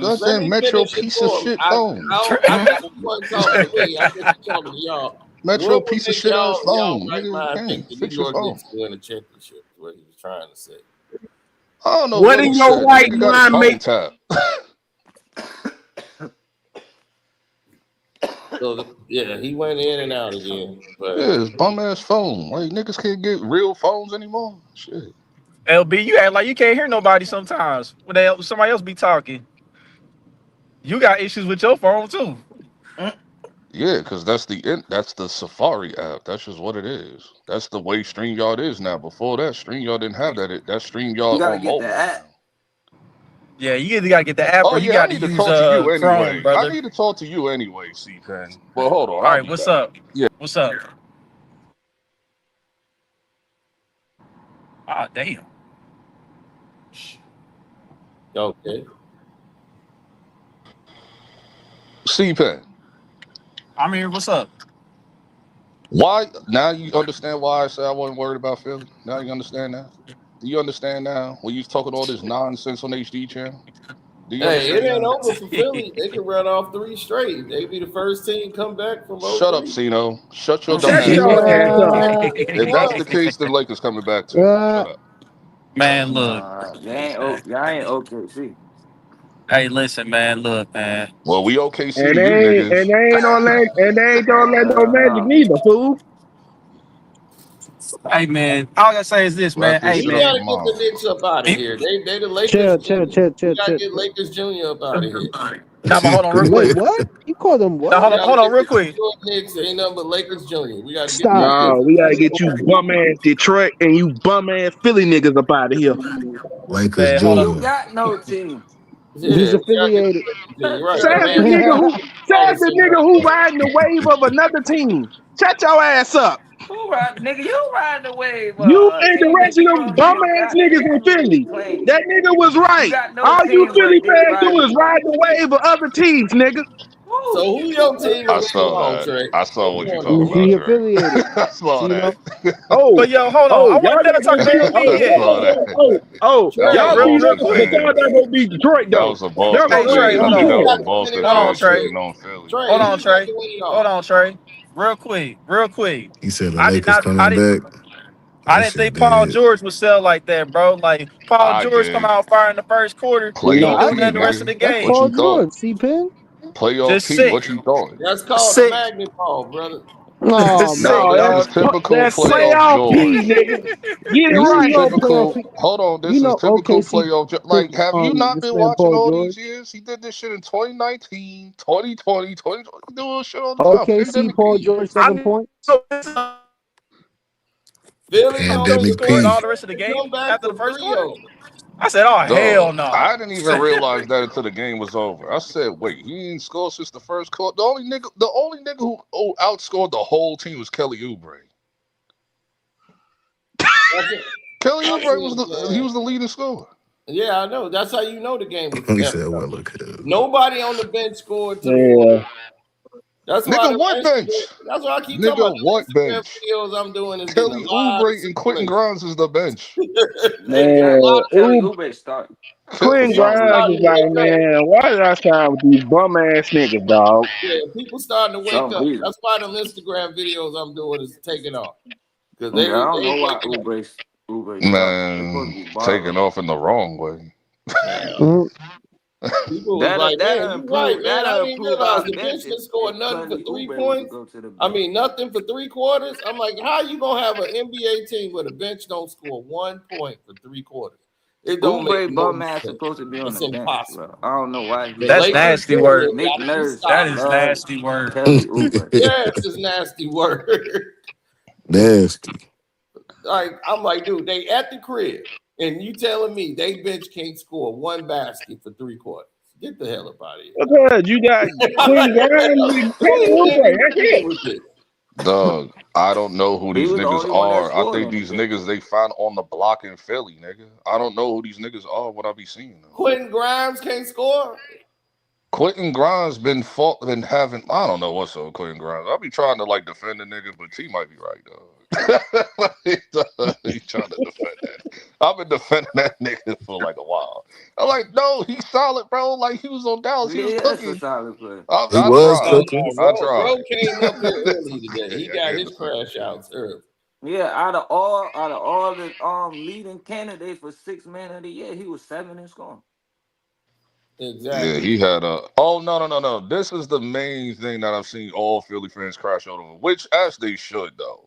S12: goddamn Metro piece of shit phone.
S2: I wasn't talking to me. I was talking to y'all.
S12: Metro
S2: What would
S12: piece of
S2: make
S12: shit ass
S2: y'all
S12: phone.
S2: right
S12: Nigga,
S2: mind
S12: dang,
S2: think the New
S12: fix your
S2: York
S12: phone.
S2: Knicks win a championship? Is what he was trying to say.
S12: I don't know
S13: What
S12: what
S13: in
S12: he
S13: your
S12: said.
S13: right
S12: Nigga got his
S13: mind
S12: phone
S13: make?
S12: tapped.
S2: So yeah, he went in and out again. But
S12: Yeah, his bum ass phone. Like niggas can't get real phones anymore. Shit.
S17: LB, you act like you can't hear nobody sometimes when somebody else be talking. You got issues with your phone too.
S12: Yeah, because that's the Safari app. That's just what it is. That's the way StreamYard is now. Before that, StreamYard didn't have that. That's
S14: You
S12: StreamYard
S14: gotta
S12: on
S14: get the
S12: mobile
S14: app.
S12: now.
S17: Yeah, you either gotta get the app
S12: Oh
S17: or you
S12: yeah, I
S17: got to
S12: need to
S17: use
S12: talk to you
S17: Chrome,
S12: anyway. I
S17: brother.
S12: need to talk to you anyway, C-Pen. Well, hold on.
S17: All
S12: I'll
S17: right,
S12: be
S17: what's
S12: back.
S17: up?
S12: Yeah.
S17: What's up? Ah, damn.
S2: Okay.
S12: C-Pen.
S17: I'm here. What's up?
S12: Why now you understand why I said I wasn't worried about Philly? Now you understand that? Do you understand now when you talking all this nonsense on HD channel? Do you
S2: Hey, it
S12: understand
S2: ain't
S12: now?
S2: over for Philly. They can run off 3 straight. They be the first team come back from
S12: Shut up,
S2: 03.
S12: Cino. Shut your dumb
S13: Shut
S12: ass
S13: your
S12: up.
S13: ass up.
S12: If that's the case, then Lakers coming back too. Shut up.
S17: Man, look.
S14: Nah, y'all ain't OKC.
S17: Hey, listen, man. Look, man.
S12: Well, we OKC
S13: And
S12: to
S13: they
S12: you
S13: ain't
S12: niggas.
S13: and they ain't on that and they ain't on that no magic
S14: Nah.
S13: neither, fool.
S17: Hey, man. All I gotta say is this,
S12: Wrap
S17: man.
S12: this
S17: Hey,
S2: We
S12: shit up
S2: gotta
S17: man.
S2: get the
S12: tomorrow.
S2: Knicks up out of here. They the Lakers
S10: Chill,
S2: Junior. We gotta get
S10: chill.
S2: Lakers Junior up out of here.
S17: Nah, but hold on real
S10: Wait,
S17: quick.
S10: what? You called them
S17: Now,
S10: what?
S2: We gotta
S17: hold on
S2: get
S17: real
S2: the
S17: quick.
S2: New York Knicks. Ain't nothing but Lakers Junior. We gotta get
S10: Stop
S2: these
S10: it.
S13: No, we gotta get you bum ass Detroit and you bum ass Philly niggas up out of here.
S15: Lakers
S17: Man, hold on.
S14: You
S15: Junior.
S14: got no team.
S10: He's
S2: Yeah, we gotta get
S10: affiliated.
S2: the Lakers Junior. Right.
S13: Says
S2: The
S13: the
S2: man
S13: nigga who says the
S2: policy
S13: nigga
S2: right
S13: who
S2: there.
S13: riding the wave of another team. Shut your ass up.
S14: Who ride, nigga? You ride the wave,
S13: You
S14: a
S13: and the
S14: team
S13: rest
S14: that
S13: of
S14: you
S13: them
S14: don't
S13: bum
S14: even
S13: ass
S14: got
S13: niggas in
S14: in the
S13: Philly.
S14: claim.
S13: That nigga was
S14: You
S13: right.
S14: got no
S13: All you
S14: team
S13: Philly
S14: but Dick
S13: fans do is
S14: Riding
S13: ride the
S14: Wave.
S13: wave of other teams, nigga.
S2: So
S14: Who?
S2: who your team
S12: I
S2: is in
S12: saw
S2: long,
S12: that.
S2: Trey?
S12: I saw
S2: What you
S12: what you
S2: want
S12: talking
S2: to
S12: about,
S10: He
S2: do?
S12: Trey.
S10: affiliated.
S12: I saw
S10: You know?
S12: that.
S13: Oh,
S17: But yo, hold on.
S13: oh,
S17: I
S13: y'all
S17: want
S13: not
S17: to talk
S13: gonna
S17: to
S13: beat.
S17: LB
S12: I
S17: yet.
S12: saw that. That was
S2: Trey,
S12: a
S17: Y'all
S13: Y'all beat
S17: real
S13: us,
S12: Boston
S13: but
S17: quick.
S13: y'all
S12: fan.
S13: not gonna beat Detroit
S12: That
S13: though.
S12: was a
S13: Y'all
S12: Boston
S17: Hey,
S13: gonna run
S17: Trey,
S12: fan.
S17: hold
S13: through
S12: I think that
S17: on.
S12: was
S13: Detroit.
S12: a Boston
S17: Hold on,
S12: fan
S17: Trey.
S12: shitting on Philly.
S2: Trey,
S17: Hold
S2: who
S17: on,
S2: you got
S17: Trey.
S2: to win it
S17: Hold
S2: all?
S17: on, Trey. Real quick.
S15: He said the
S17: I did
S15: Lakers
S17: not. I
S15: coming
S17: didn't.
S15: back.
S17: I
S15: That
S17: didn't
S15: shit
S17: think Paul
S15: dead.
S17: George would sell like that, bro. Like Paul
S12: I
S17: George come
S12: did.
S17: out fire in the first quarter. He ain't
S12: Playoff
S10: I
S17: do
S12: P,
S17: nothing the rest of
S12: nigga.
S17: the
S10: that's
S12: What
S17: game.
S10: Paul
S12: you thought?
S10: George, C-Pen.
S12: Playoff
S17: Just
S12: P.
S17: sick.
S12: What you thought?
S2: That's called the
S17: Sick.
S2: magnet ball, brother.
S10: Oh
S12: No,
S13: No,
S10: man.
S12: this is typical
S13: that's
S10: Sick.
S12: playoff
S13: playoff P,
S12: George.
S13: nigga. Get it
S12: This
S10: You
S12: is
S13: right.
S10: know playoff.
S12: typical. Hold on.
S10: You
S12: This is
S10: know
S12: typical
S10: OKC.
S12: playoff. Like, have you not
S10: This
S12: been
S10: man
S12: watching
S10: Paul
S12: all
S10: George.
S12: these years? He did this shit in 2019, 2020, 2020. He doing shit all the time.
S10: OKC
S12: Pandemic
S10: Paul
S12: P.
S10: George
S17: I
S10: 7 points.
S17: know
S2: Philly don't
S17: Paul
S15: Pandemic
S17: George
S15: P.
S17: all
S2: Philly
S17: the rest of the
S2: don't
S17: game
S2: come back
S17: after the
S2: for
S17: first
S2: 3
S17: quarter.
S2: of them.
S17: I said, "Oh hell
S12: Dog, I
S17: no!"
S12: didn't even realize that until the game was over. I said, "Wait, he ain't scored since the first quarter." The only nigga who outscored the whole team was Kelly Oubre.
S2: That's it.
S12: Kelly
S2: I
S12: Oubre
S2: mean,
S12: was the leading scorer.
S2: yeah, I know. That's how you know the game was
S15: He
S2: epic.
S15: said, "Well, look here."
S2: Nobody on the bench scored to the fourth.
S13: Yeah.
S2: That's why
S12: Nigga,
S2: the
S12: what bench?
S2: Instagram. That's why I keep talking about
S12: Nigga, what
S2: the Instagram
S12: bench?
S2: videos I'm doing is getting a
S12: Kelly
S2: lot of
S12: Oubre and Quentin
S2: circulation.
S12: Grimes is the bench.
S2: They get a
S14: Exactly.
S2: lot
S13: Man,
S2: of
S14: Kelly
S13: ooh,
S14: Oubre start.
S13: Quentin
S14: For
S2: people
S14: some
S13: Grimes
S14: reason.
S13: is
S2: starting to
S13: like,
S2: wake up.
S13: man, why did I sign with these bum ass niggas, dog?
S2: Yeah, people starting to wake
S14: Some
S2: up.
S14: reason.
S2: That's why them Instagram videos I'm doing is taking off because
S14: Yeah, I don't
S2: they
S14: know why
S2: waking up.
S14: Oubre start. It's supposed to
S12: Man,
S14: be
S12: taking
S14: borrowed.
S12: off in the wrong way.
S2: People was like, man, you right, man. I
S14: That'll
S2: didn't
S14: improve
S2: realize
S14: our
S2: the
S14: bench
S2: bench
S14: if
S2: didn't score nothing for
S14: Kelly
S2: 3
S14: Oubre was to
S2: points.
S14: go to the
S2: I
S14: bench.
S2: mean, nothing for 3 quarters. I'm like, how you gonna have an NBA team where the bench don't score 1 point for 3 quarters? It don't make
S14: Oubre
S2: no
S14: bum ass
S2: sense.
S14: supposed to be on
S2: It's
S14: the bench,
S2: impossible.
S14: bro. I don't know why
S2: The
S14: he
S17: That's
S14: why
S2: Lakers
S17: nasty
S2: Junior
S17: word.
S14: Nick
S2: got to be
S14: Nurse
S17: That
S2: stopped.
S17: is
S14: love
S17: nasty word.
S14: Kelly Oubre.
S2: Yes, it's nasty word.
S15: Nasty.
S2: Like I'm like, dude, they at the crib, and you telling me they bench can't score 1 basket for 3 quarters? Get the hell up out of here.
S13: Because you got
S2: I'm like,
S13: Quentin Grimes and
S2: who
S13: Kelly
S2: you
S13: Oubre.
S2: niggas
S13: That's
S2: dealing
S13: it.
S2: with this?
S12: Dog, I don't know who
S14: He
S12: these
S14: was the
S12: niggas
S14: only one that
S12: are. I
S14: scored
S12: think
S14: on the
S12: these
S14: bench.
S12: niggas they find on the block in Philly, nigga. I don't know who these niggas are. What I be seeing them.
S2: Quentin Grimes can't score.
S12: Quentin Grimes been having. I don't know what's up with Quentin Grimes. I be trying to like defend the nigga, but T might be right though. He's trying to defend that. I've been defending that nigga for like a while. I'm like, no, he's solid, bro. Like he was on Dallas, he was
S14: Yeah, that's a
S12: cooking.
S14: solid play.
S15: He
S12: I
S15: was
S12: tried.
S15: cooking.
S12: I
S2: Bro
S12: tried.
S2: came up here early today. He
S12: I
S2: got
S12: get
S2: his
S12: the second
S2: crash
S12: team.
S2: outs early.
S14: Yeah, out of all the leading candidates for 6 man of the year, he was 7 in scoring.
S12: Yeah,
S2: Exactly.
S12: he had a. Oh no! This is the main thing that I've seen all Philly fans crash out on, which as they should though.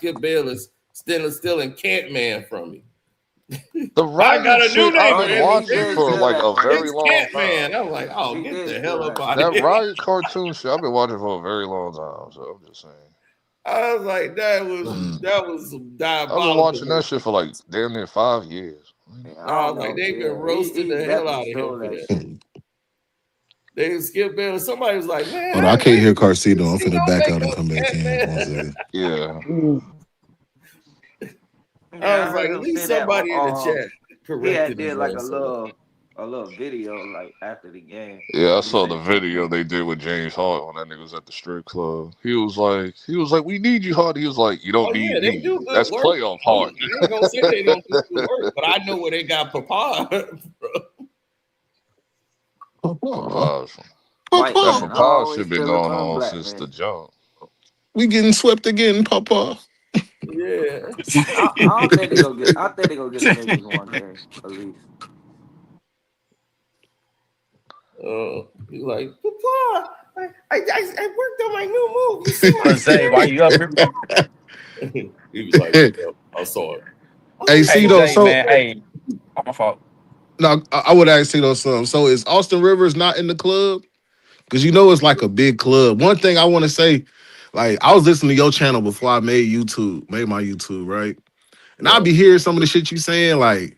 S2: Skip Bayless stealing Ant-Man from me.
S12: The
S2: I got
S12: Riot
S2: a new
S12: shit I've
S2: neighbor.
S12: been watching for like a very
S2: It's
S12: long
S2: Ant-Man.
S12: time.
S2: I'm like, oh,
S14: He
S2: get
S14: did
S2: the
S14: steal
S2: hell up
S14: that
S2: out
S12: That
S2: of here.
S12: Riot cartoon shit I've been watching for a very long time. So I'm just saying.
S2: I was like, that was some
S12: I've
S2: diabolical.
S12: been watching that shit for like damn near 5 years.
S2: I was like, they've been roasting the hell out of him for that. They Skip Bayless. Somebody was like, man,
S15: Hold on, I can't hear Carcito. I'm finna back out and come back in. 1 second.
S12: Yeah.
S2: I was like, at least somebody in the chat. corrected
S14: did like a
S2: himself.
S14: little video like after the game.
S12: Yeah, I
S14: He
S12: saw the
S14: said something
S12: video they did with James Harden when that nigga was at the strip club. He was like, we need you, Harden. He was like, you don't
S2: Oh yeah,
S12: need
S2: they
S12: me.
S2: do good
S12: That's
S2: work.
S12: playoff
S2: I
S12: Harden.
S2: ain't gonna say they don't do good work, but I know where they got Papa.
S12: That
S14: white man
S12: Papa
S14: always
S12: shit been
S14: stealing
S12: going
S14: from
S12: on
S14: black
S12: since
S14: man.
S12: the jump.
S15: We getting swept again, Papa.
S2: Yeah.
S14: I don't think they gonna get. I think they gonna get the Lakers one game at least.
S2: You like Papa? I worked on my new move. You see my
S18: Jose, why you up here?
S2: He was like,
S15: Hey,
S2: I saw it.
S18: Hey,
S15: Cito,
S18: Jay,
S15: so
S18: man. Hey, my fault.
S15: no, I would ask Cito something. So is Austin Rivers not in the club? Because you know it's like a big club. One thing I want to say, like I was listening to your channel before I made my YouTube, right? And I'll be hearing some of the shit you saying, like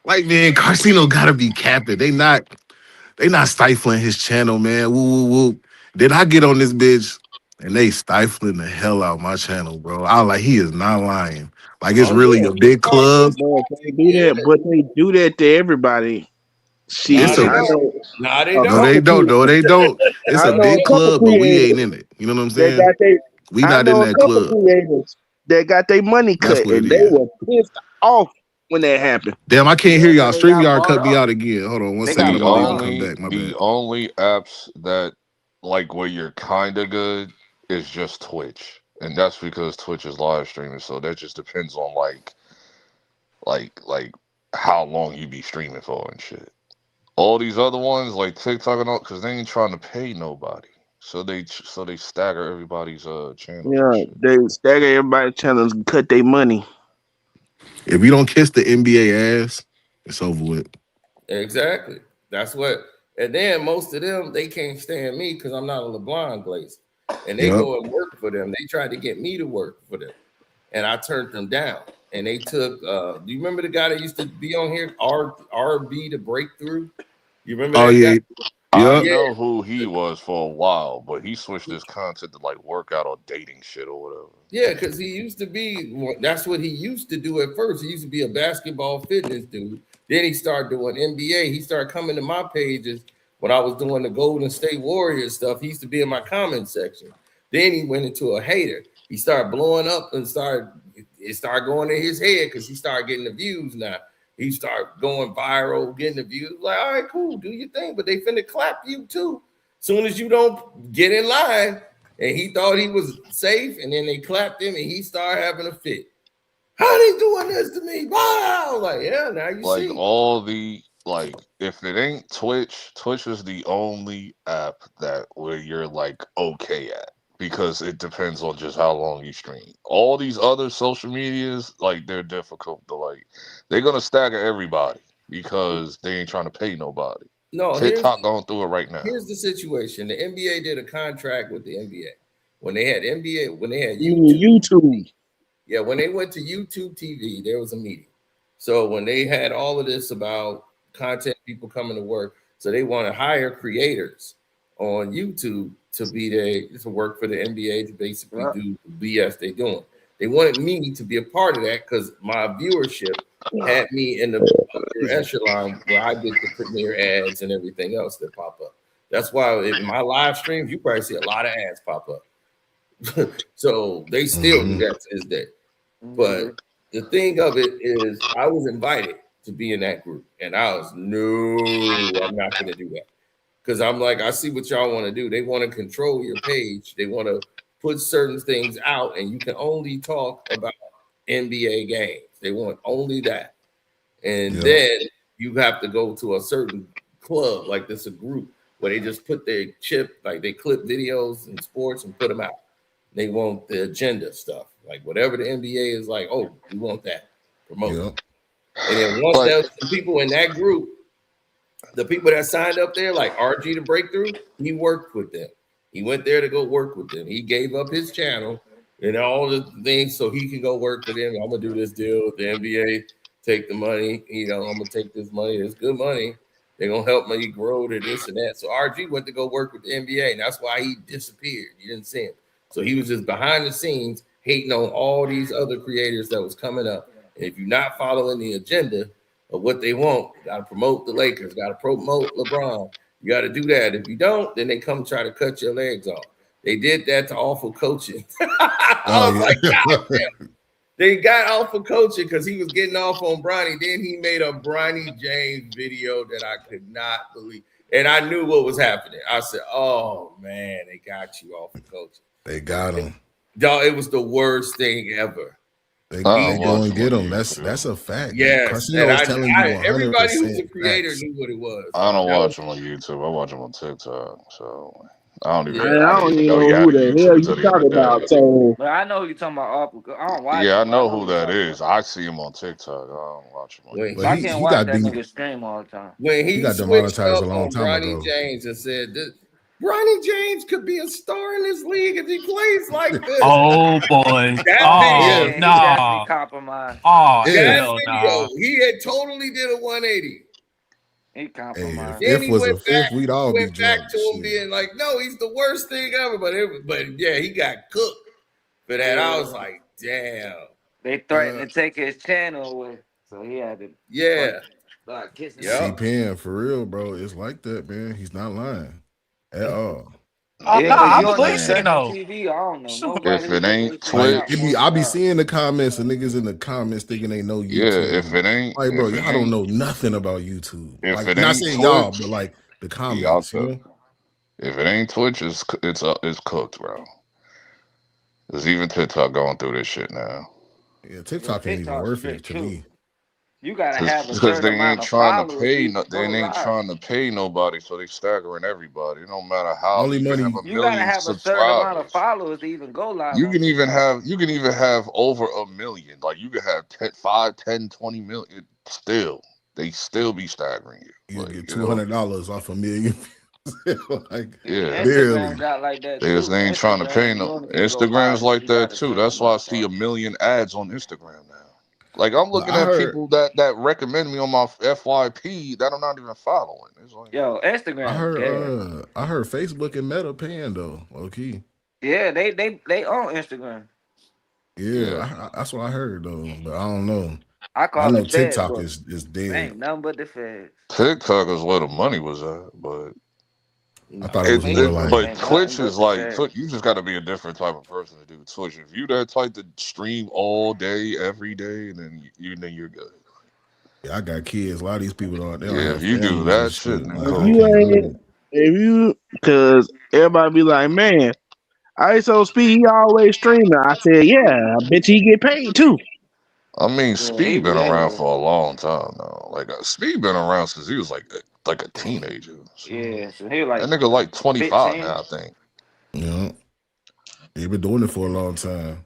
S15: man, Carcino gotta be capping. They not stifling his channel, man. Woo woo woo. Then I get on this bitch and they stifling the hell out my channel, bro. I was like, he is not lying. Like it's
S13: Oh
S15: really
S13: yeah,
S15: a big club.
S13: but they do that. But they do that to everybody.
S2: Nah,
S15: It's
S13: Shit,
S2: they
S15: a
S13: I
S2: don't.
S13: know
S2: Nah, they
S13: a
S15: no,
S2: don't.
S15: they
S13: couple
S15: don't.
S13: people.
S15: No, they don't. It's
S13: I
S15: a
S13: know
S15: big
S13: a couple
S15: club, but we
S13: creators
S15: ain't in it. You know what I'm
S13: that
S15: saying?
S13: got they.
S15: We
S13: I
S15: not in
S13: know a
S15: that
S13: couple
S15: club.
S13: creators that got their money
S15: That's
S13: cut,
S15: what it
S13: and they
S15: is.
S13: were pissed off when that happened.
S15: Damn, I can't hear
S14: Yeah,
S15: y'all.
S14: cause they got
S15: StreamYard
S14: bought
S15: cut me
S14: up.
S15: out again. Hold on one
S14: They
S15: second.
S14: got
S15: I'm
S12: The
S15: gonna
S14: bought
S15: leave and
S14: up.
S15: come back. My bad.
S12: only apps that like where you're kinda good is just Twitch. And that's because Twitch is live streaming, so that just depends on like how long you be streaming for and shit. All these other ones like TikTok and all, because they ain't trying to pay nobody, so they stagger everybody's channels and
S13: Yeah,
S12: shit.
S13: they stagger everybody's channels and cut their money.
S15: If you don't kiss the NBA ass, it's over with.
S2: Exactly. That's what. And then most of them, they can't stand me because I'm not a LeBron glazer. And they
S15: Yep.
S2: go and work for them. They tried to get me to work for them. And I turned them down. And they took do you remember the guy that used to be on here? RB the Breakthrough? You remember
S15: Oh
S2: that guy?
S15: yeah.
S12: I
S15: Yep.
S2: Yeah.
S12: know who he was for a while, but he switched his content to like workout or dating shit or whatever.
S2: Yeah, because he used to be, that's what he used to do at first. He used to be a basketball fitness dude. Then he started doing NBA. He started coming to my pages when I was doing the Golden State Warriors stuff. He used to be in my comment section. Then he went into a hater. He started blowing up and it started going in his head because he started getting the views now. He started going viral, getting the views. Like, all right, cool, do your thing. But they finna clap you too. Soon as you don't get in line, and he thought he was safe, and then they clapped him, and he started having a fit. How they doing this to me? Wow! Like, yeah, now you
S12: Like
S2: see.
S12: all the like, if it ain't Twitch, Twitch is the only app that where you're like okay at because it depends on just how long you stream. All these other social medias, like they're difficult to like. They're gonna stagger everybody because they ain't trying to pay nobody.
S2: No,
S12: TikTok going through it right now.
S2: here's the situation. The NBA did a contract with the NBA when they had
S13: You mean YouTube.
S2: Yeah, when they went to YouTube TV, there was a meeting. So when they had all of this about content people coming to work, so they want to hire creators on YouTube to be there to work for the NBA to basically do the BS they doing. They wanted me to be a part of that because my viewership had me in the upper echelon where I get the premier ads and everything else that pop up. That's why in my live streams, you probably see a lot of ads pop up. So they still do that to this day. But the thing of it is, I was invited to be in that group, and I was no, I'm not going to do that because I'm like, I see what y'all want to do. They want to control your page. They want to put certain things out, and you can only talk about NBA games. They want only that, and then you have to go to a certain club, like this a group where they just put their like they clip videos and sports and put them out. They want the agenda stuff, like whatever the NBA is like. Oh, we want that promote. And then once there's some people in that group, the people that signed up there, like RG the Breakthrough, he worked with them. He went there to go work with them. He gave up his channel and all the things so he can go work for them. I'm gonna do this deal with the NBA, take the money. I'm gonna take this money. It's good money. They're gonna help me grow to this and that. So RG went to go work with the NBA, and that's why he disappeared. You didn't see him. So he was just behind the scenes hating on all these other creators that was coming up. And if you're not following the agenda, of what they want. You got to promote the Lakers. Got to promote LeBron. You got to do that. If you don't, then they come try to cut your legs off. They did that to awful coaching. I was like, God damn. They got awful coaching because he was getting off on Bronny. Then he made a Bronny James video that I could not believe. And I knew what was happening. I said, oh, man, they got you awful coaching.
S15: They got him.
S2: Dog, it was the worst thing ever.
S15: They go and get him. That's a fact.
S2: Yes.
S15: And
S2: everybody who's a creator knew what it was.
S12: I don't watch him on YouTube. I watch him on TikTok. So I don't even.
S13: I don't even know who the hell you talking about. So,
S14: but I know who you talking about. I don't watch.
S12: Yeah, I know who that is. I see him on TikTok. I don't watch him on YouTube.
S14: I can't watch that nigga stream all the time.
S2: When he
S15: got
S2: switched
S15: demonetized
S2: up
S15: a long
S2: on
S15: time
S2: Bronny
S15: ago.
S2: James and said, Bronny James could be a star in this league if he plays like this.
S18: Oh boy!
S14: That
S18: Oh no!
S14: Compromised.
S18: Oh
S2: that
S18: hell
S2: video,
S18: no!
S2: he had totally did a 180.
S14: He compromised.
S15: If was a fifth, we'd all be
S2: went back
S15: drunk.
S2: to him being like, no, he's the worst thing ever. But yeah, he got cooked for that. I was like, damn.
S14: They threatened to take his channel away, so he had to.
S2: Yeah.
S14: Start kissing.
S15: C-Pen, for real, bro. It's like that, man. He's not lying at all.
S18: I believe so.
S14: TV, I don't know.
S12: If it ain't Twitch,
S15: I be seeing the comments and niggas in the comments thinking they know YouTube.
S12: Yeah, if it ain't,
S15: like, bro, y'all don't know nothing about YouTube.
S12: If
S15: like,
S12: it
S15: not
S12: ain't
S15: saying
S12: Twitch,
S15: y'all, but like the comments. You know?
S12: If it ain't Twitch, it's cooked, bro. There's even TikTok going through this shit now.
S15: Yeah, TikTok ain't even worth it to me.
S14: You gotta have a
S12: because
S14: certain
S12: they
S14: amount
S12: ain't
S14: of
S12: trying to
S14: followers
S12: pay.
S14: to
S12: They
S14: go
S12: ain't
S14: live.
S12: trying to pay nobody, so they staggering everybody. It don't matter how.
S15: Only money.
S14: You gotta have a certain amount of followers to even go live.
S12: You can even have over 1 million. Like you can have 10, 5, 10, 20 million. Still, they still be staggering you.
S15: You
S12: like,
S15: get $200 off a million. Like,
S12: yeah,
S15: barely.
S14: Got like that
S12: they
S14: too.
S12: ain't trying to pay no. Instagram's like that too. That's why I see 1 million ads on Instagram now. Like I'm looking at people that recommend me on my FYP that I'm not even following. It's like,
S14: yo, Instagram.
S15: I heard Facebook and Meta paying though, low key.
S14: Yeah, they own Instagram.
S15: Yeah, that's what I heard though, but I don't know.
S14: I
S15: know
S14: it
S15: TikTok
S14: Fed,
S15: is dead.
S14: Ain't nothing but the feds.
S12: TikTok is where the money was at, but
S15: I thought it was more like.
S12: But Twitch is like you just got to be a different type of person to do Twitch. If you that type to stream all day, every day, then you're good.
S15: Yeah, I got kids. A lot of these people don't.
S12: Yeah, if you do that shit,
S13: because everybody be like, man, ISO Speed, he always streaming. I said, yeah, I bet you he get paid too.
S12: I mean, Speed been around for a long time now. Like Speed been around since he was like a teenager. So.
S14: Yeah, so he like
S12: that nigga like 25
S14: 15.
S12: now, I think.
S15: Yeah, he been doing it for a long time.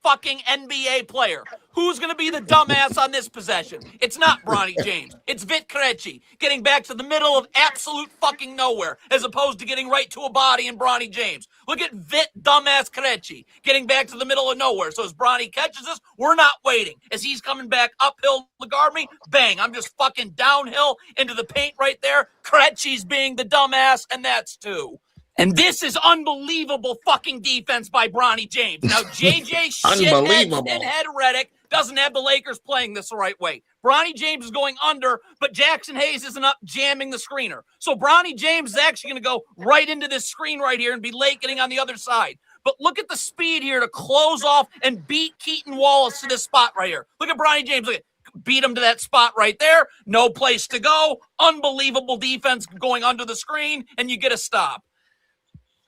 S19: Fucking NBA player. Who's going to be the dumbass on this possession? It's not Bronny James. It's Vit Krejci getting back to the middle of absolute fucking nowhere as opposed to getting right to a body in Bronny James. Look at Vit dumbass Krejci getting back to the middle of nowhere. So as Bronny catches us, we're not waiting. As he's coming back uphill to guard me, bang, I'm just fucking downhill into the paint right there. Krejci's being the dumbass, and that's two. And this is unbelievable fucking defense by Bronny James. Now, JJ Shithead Redick doesn't have the Lakers playing this the right way. Bronny James is going under, but Jackson Hayes isn't up jamming the screener. So Bronny James is actually going to go right into this screen right here and be late getting on the other side. But look at the speed here to close off and beat Keaton Wallace to this spot right here. Look at Bronny James. Look at beat him to that spot right there. No place to go. Unbelievable defense going under the screen, and you get a stop.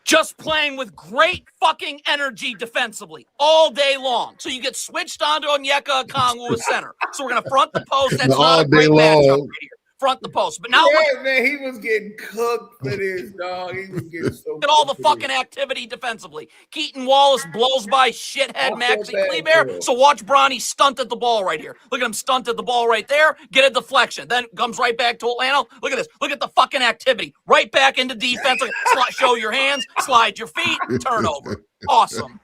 S19: Just playing with great fucking energy defensively all day long. So you get switched onto Onyeka Okongwu with center. So we're going to front the post. That's not a great matchup right here. Front the post. But now look,
S2: man, he was getting cooked for this, dog. He was getting so
S19: at all the fucking activity defensively. Keaton Wallace blows by shithead Maxi Kleber. So watch Bronny stunt at the ball right here. Look at him stunt at the ball right there. Get a deflection. Then comes right back to Atlanta. Look at this. Look at the fucking activity. Right back into defense. Show your hands. Slide your feet. Turnover. Awesome.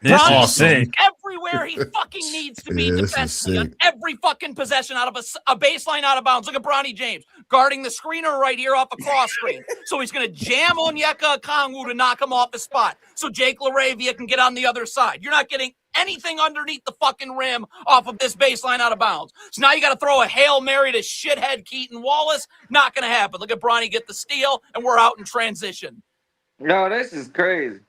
S18: This is sick.
S19: Everywhere he fucking needs to be defensively on every fucking possession out of a baseline out of bounds. Look at Bronny James guarding the screener right here off a cross screen. So he's going to jam Onyeka Okongwu to knock him off his spot. So Jake LaRavia can get on the other side. You're not getting anything underneath the fucking rim off of this baseline out of bounds. So now you got to throw a Hail Mary to shithead Keaton Wallace. Not going to happen. Look at Bronny get the steal, and we're out in transition.
S14: No, this is crazy.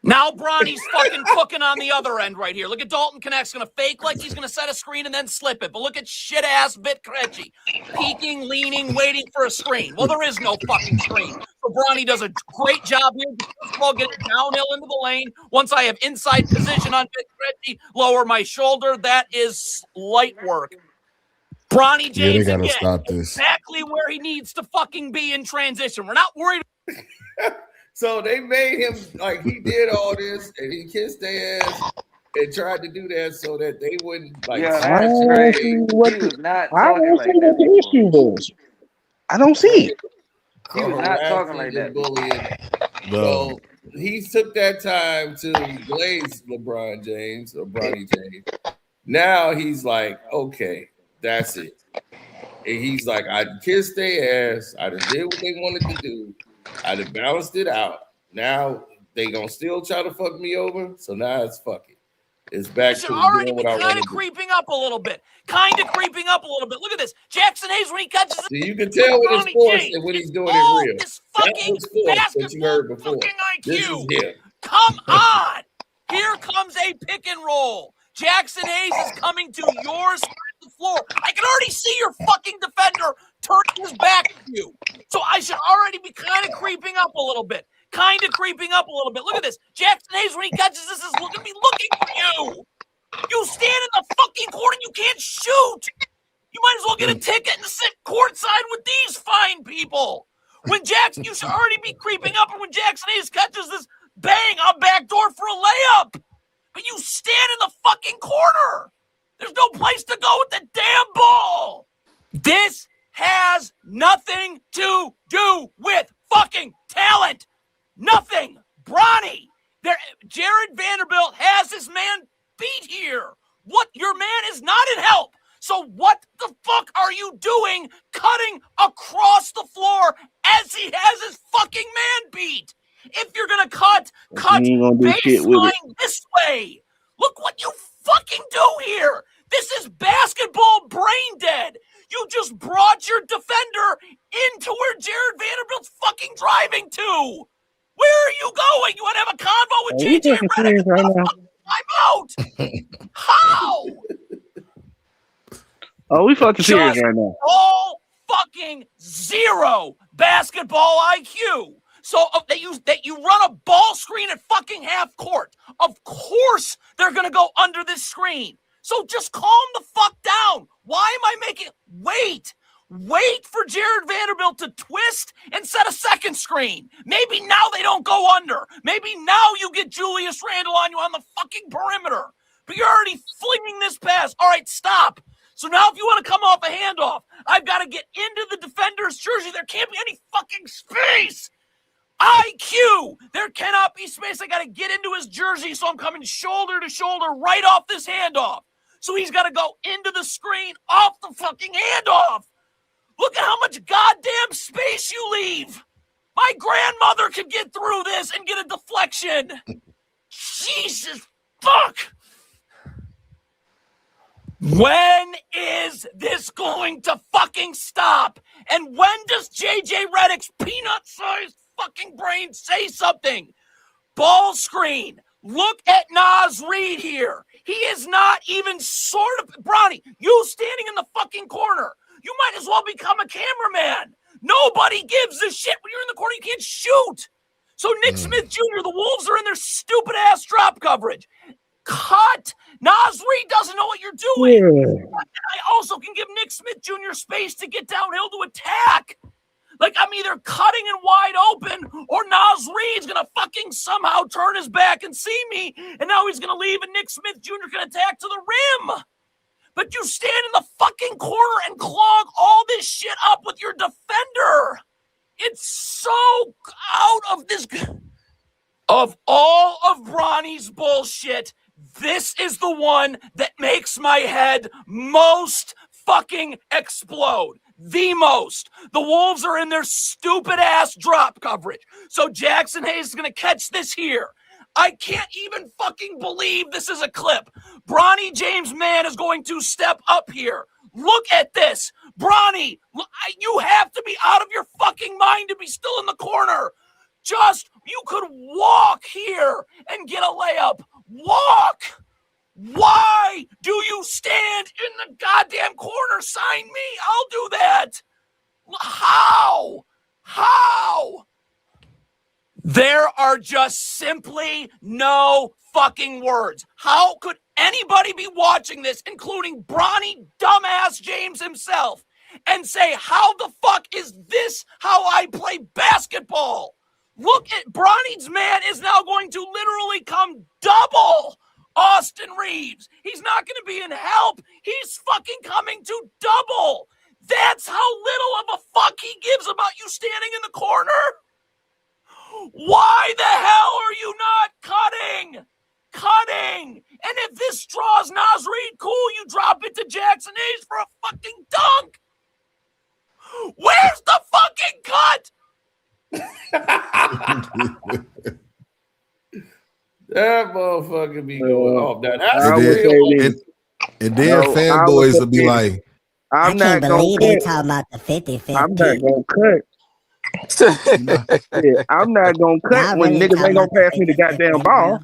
S19: Now Bronny's fucking cooking on the other end right here. Look at Dalton Connect's going to fake like he's going to set a screen and then slip it. But look at shit-ass Vit Krejci. Peeking, leaning, waiting for a screen. Well, there is no fucking screen. So Bronny does a great job here. First of all, get it downhill into the lane. Once I have inside position on Vit Krejci, lower my shoulder. That is light work. Bronny James
S15: they gotta
S19: again,
S15: stop this.
S19: exactly where he needs to fucking be in transition. We're not worried.
S2: So they made him like he did all this and he kissed their ass and tried to do that so that they wouldn't like.
S14: Yeah, that's crazy. He was not talking like that.
S13: The issue is. I don't see it.
S14: He was not talking like that.
S2: Bullying. So he took that time to glaze LeBron James or Bronny James. Now he's like, okay, that's it. And he's like, I kissed their ass. I done did what they wanted to do. I done balanced it out. Now they gonna still try to fuck me over. So now it's fuck it. It's back to
S19: already
S2: doing
S19: be
S2: what I
S19: kind
S2: want
S19: of
S2: to do.
S19: creeping up a little bit. Look at this. Jackson Hayes when he catches it.
S2: So you can tell when it's forced and when he's doing it real.
S19: This
S2: That
S19: fucking
S2: was forced that you heard before. This is him.
S19: Come on. Here comes a pick and roll. Jackson Hayes is coming to your side of the floor. I can already see your fucking defender turning his back to you. So I should already be kind of creeping up a little bit. Look at this. Jackson Hayes, when he catches this, is looking for you. You stand in the fucking court and you can't shoot. You might as well get a ticket and sit courtside with these fine people. You should already be creeping up, and when Jackson Hayes catches this, bang, I'm backdoor for a layup. But you stand in the fucking corner. There's no place to go with the damn ball. This has nothing to do with fucking talent. Nothing. Bronny. Jared Vanderbilt has his man beat here. Your man is not in help. So what the fuck are you doing cutting across the floor as he has his fucking man beat? If you're going to cut baseline this way. Look what you fucking do here. This is basketball brain dead. You just brought your defender into where Jared Vanderbilt's fucking driving to. Where are you going? You want to have a convo with JJ Redick?
S13: Right
S19: I'm out. How?
S13: Oh, we fucking serious right now.
S19: All fucking zero basketball IQ. So that you run a ball screen at fucking half court. Of course they're gonna go under this screen. So just calm the fuck down. Why am I making wait for Jared Vanderbilt to twist and set a second screen? Maybe now they don't go under. Maybe now you get Julius Randle on you on the fucking perimeter. But you're already flinging this pass. All right, stop. So now if you want to come off a handoff, I've got to get into the defender's jersey. There can't be any fucking space. IQ. There cannot be space. I got to get into his jersey, so I'm coming shoulder to shoulder right off this handoff. So he's got to go into the screen off the fucking handoff. Look at how much goddamn space you leave. My grandmother could get through this and get a deflection. Jesus fuck. When is this going to fucking stop? And when does JJ Redick's peanut-sized fucking brain say something? Ball screen. Look at Naz Reid here. He is not even sort of... Bronny, you standing in the fucking corner. You might as well become a cameraman. Nobody gives a shit when you're in the corner. You can't shoot. So Nick Smith Jr., the Wolves are in their stupid-ass drop coverage. Cut. Naz Reid doesn't know what you're doing. Yeah. I also can give Nick Smith Jr. space to get downhill to attack. Like, I'm either cutting and wide open or Naz Reid's going to fucking somehow turn his back and see me, and now he's going to leave and Nick Smith Jr. can attack to the rim. But you stand in the fucking corner and clog all this shit up with your defender. It's so out of this... Of all of Bronny's bullshit, this is the one that makes my head most fucking explode. The most. The Wolves are in their stupid ass drop coverage. So Jackson Hayes is going to catch this here. I can't even fucking believe this is a clip. Bronny James, man, is going to step up here. Look at this. Bronny, you have to be out of your fucking mind to be still in the corner. You could walk here and get a layup. Walk. Why do you stand in the goddamn corner? Sign me. I'll do that. How? There are just simply no fucking words. How could anybody be watching this, including Bronny dumbass James himself, and say, how the fuck is this how I play basketball? Look at Bronny's man is now going to literally come double Austin Reeves. He's not going to be in help. He's fucking coming to double. That's how little of a fuck he gives about you standing in the corner. Why the hell are you not cutting? And if this draws Nas Reed, cool, you drop it to Jackson Hayes for a fucking dunk. Where's the fucking cut?
S2: That motherfucker be going off. Now, that's
S15: and then fanboys will be like,
S20: I can't believe they talking about the 50-50.
S13: I'm not gonna cut. Yeah, I'm not gonna cut when niggas ain't gonna pass me the goddamn ball.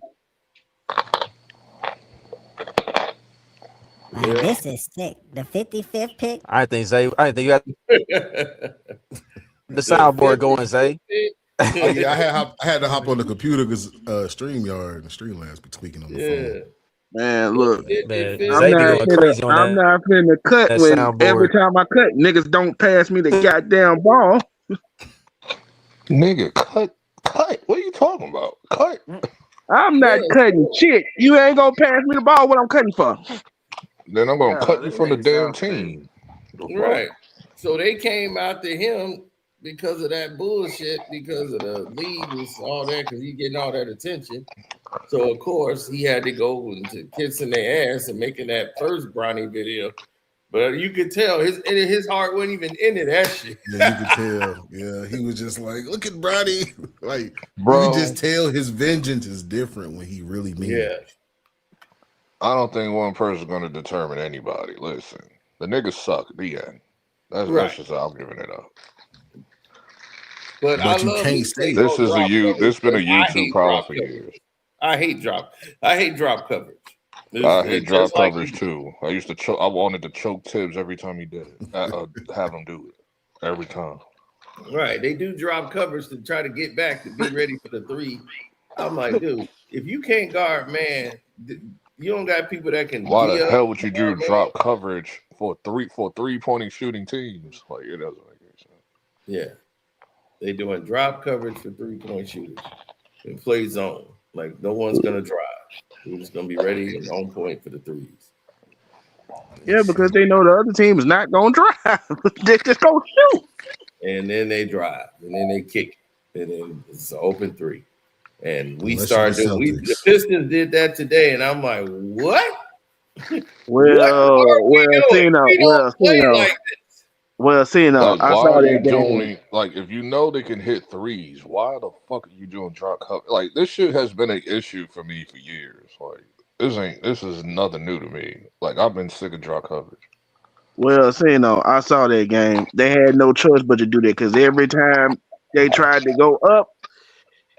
S20: Man, this is sick. The 55th pick.
S17: I think you got the soundboard going, Zay.
S15: Oh, yeah, I had to hop on the computer because StreamYard and Streamlabs be tweaking on the phone.
S13: Man, look,
S17: Man,
S13: I'm not finna cut
S17: that
S13: when
S17: soundboard.
S13: every time I cut, niggas don't pass me the goddamn ball.
S12: Nigga, cut. What are you talking about? Cut.
S13: I'm not cutting shit. You ain't gonna pass me the ball. What I'm cutting for?
S12: Then I'm gonna cut you from the damn team.
S2: Right. So they came after him because of that bullshit, because of the league and all that, because he's getting all that attention. So of course he had to go into kissing their ass and making that first Bronny video. But you could tell his heart wasn't even into that shit.
S15: Yeah, you could tell. Yeah, he was just like, look at Bronny. Like,
S12: Bro,
S15: you could just tell his vengeance is different when he really means it.
S12: I don't think one person's gonna determine anybody. Listen, the niggas suck. The end. That's just how I'm giving it up.
S2: But I
S15: you
S2: love
S15: can't say
S12: this is this been a YouTube problem for years.
S2: I hate drop coverage.
S12: I hate drop coverage too. I used to choke. I wanted to choke Tibbs every time he did it. Have him do it every time.
S2: Right, they do drop coverage to try to get back to be ready for the three. I'm like, dude, if you can't guard, man, you don't got people that can.
S12: Why the hell would you do drop coverage for three-pointing shooting teams? Like, it doesn't make any sense.
S2: Yeah, they doing drop coverage for 3-point shooters and play zone. Like, no one's gonna drive. We're just gonna be ready and on point for the threes.
S13: Yeah, because they know the other team is not gonna drive. They just gonna shoot.
S2: And then they drive, and then they kick it, and then it's an open three. And we
S15: Unless
S2: started
S15: you're
S2: doing.
S15: the
S2: The Pistons did that today, and I'm like, what?
S13: Cino. I saw that game.
S12: Like, if you know they can hit threes, why the fuck are you doing drop coverage? Like, this shit has been an issue for me for years. Like, this is nothing new to me. Like, I've been sick of drop coverage.
S13: Well, Cino, I saw that game. They had no choice but to do that because every time they tried to go up,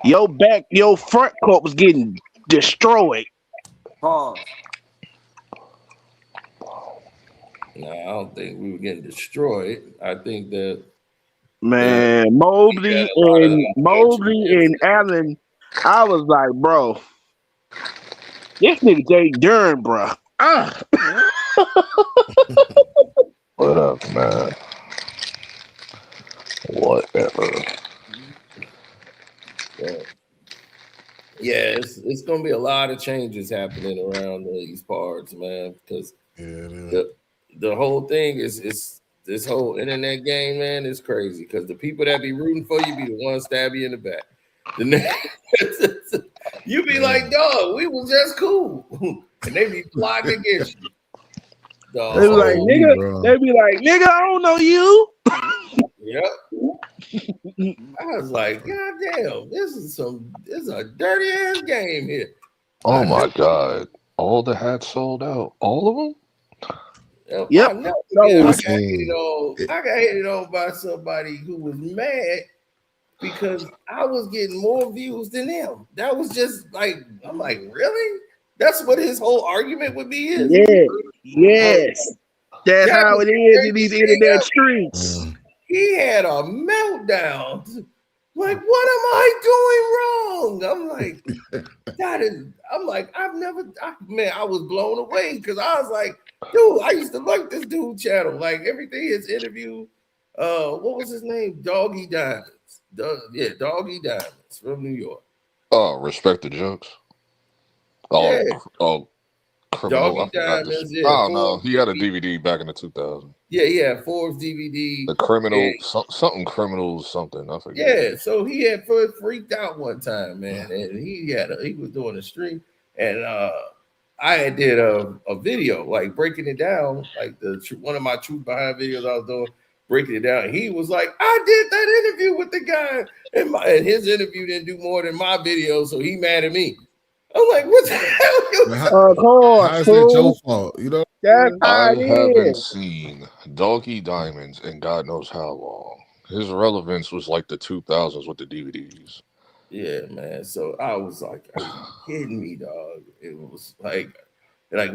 S13: your front court was getting destroyed.
S14: Pause.
S2: No, I don't think we were getting destroyed. I think that
S13: Mobley and Allen, I was like, bro, this nigga Jay Durn, bro.
S12: What up, man? Whatever.
S2: Yeah, it's gonna be a lot of changes happening around these parts, man. Because the whole thing is this whole internet game, man, is crazy. Because the people that be rooting for you be the ones stab you in the back. You be like, dog, we was just cool, and they be plotting against you. Dog.
S13: They be like, nigga, I don't know you.
S2: Yep. I was like, God damn, this is a dirty ass game here.
S12: Oh my God. All the hats sold out. All of them?
S2: Yep. I got hated on by somebody who was mad because I was getting more views than him. That was just like, I'm like, really? That's what his whole argument would be is?
S13: Yes. That's how it is in these internet streets.
S2: He had a meltdown. Like, what am I doing wrong? I'm like, I was blown away because I was like, dude, I used to like this dude channel. Like everything his interview, what was his name? Doggy Diamonds. Doggy Diamonds from New York.
S12: Oh, Respect the Jokes. Oh,
S2: Yeah.
S12: Criminal.
S2: Doggy Diamonds.
S12: I don't know. He had a DVD back in the 2000s.
S2: Yeah, Forbes DVD.
S12: The Criminal, something Criminals, something. I forget.
S2: Yeah, so he had freaked out one time, man, and he was doing a stream, and I did a video like breaking it down, like one of my truth behind videos I was doing, breaking it down. And he was like, I did that interview with the guy, and his interview didn't do more than my video, so he mad at me. I'm like, what the hell?
S15: Of course, how is that your fault? You know,
S12: I haven't seen Doggy Diamonds in God knows how long. His relevance was like the 2000s with the DVDs.
S2: Yeah, man. So I was like, are you kidding me, dog? It was like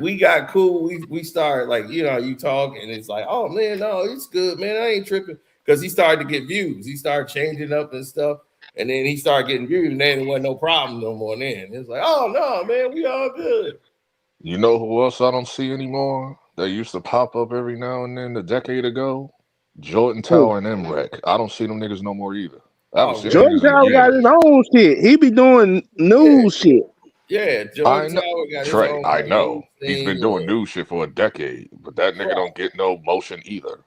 S2: we got cool. We started like, you talk and it's like, oh man, no, it's good, man. I ain't tripping. Because he started to get views. He started changing up and stuff. And then he started getting views, and then it wasn't no problem no more. Then it's like, oh no, man, we all good.
S12: You know who else I don't see anymore? That used to pop up every now and then a decade ago? Jordan Tower and MREC. I don't see them niggas no more either.
S13: Jordan Tower got his own shit. He be doing news shit.
S2: Yeah, Jordan Tower got his own.
S12: I know. He's been doing news shit for a decade, but that nigga don't get no motion either.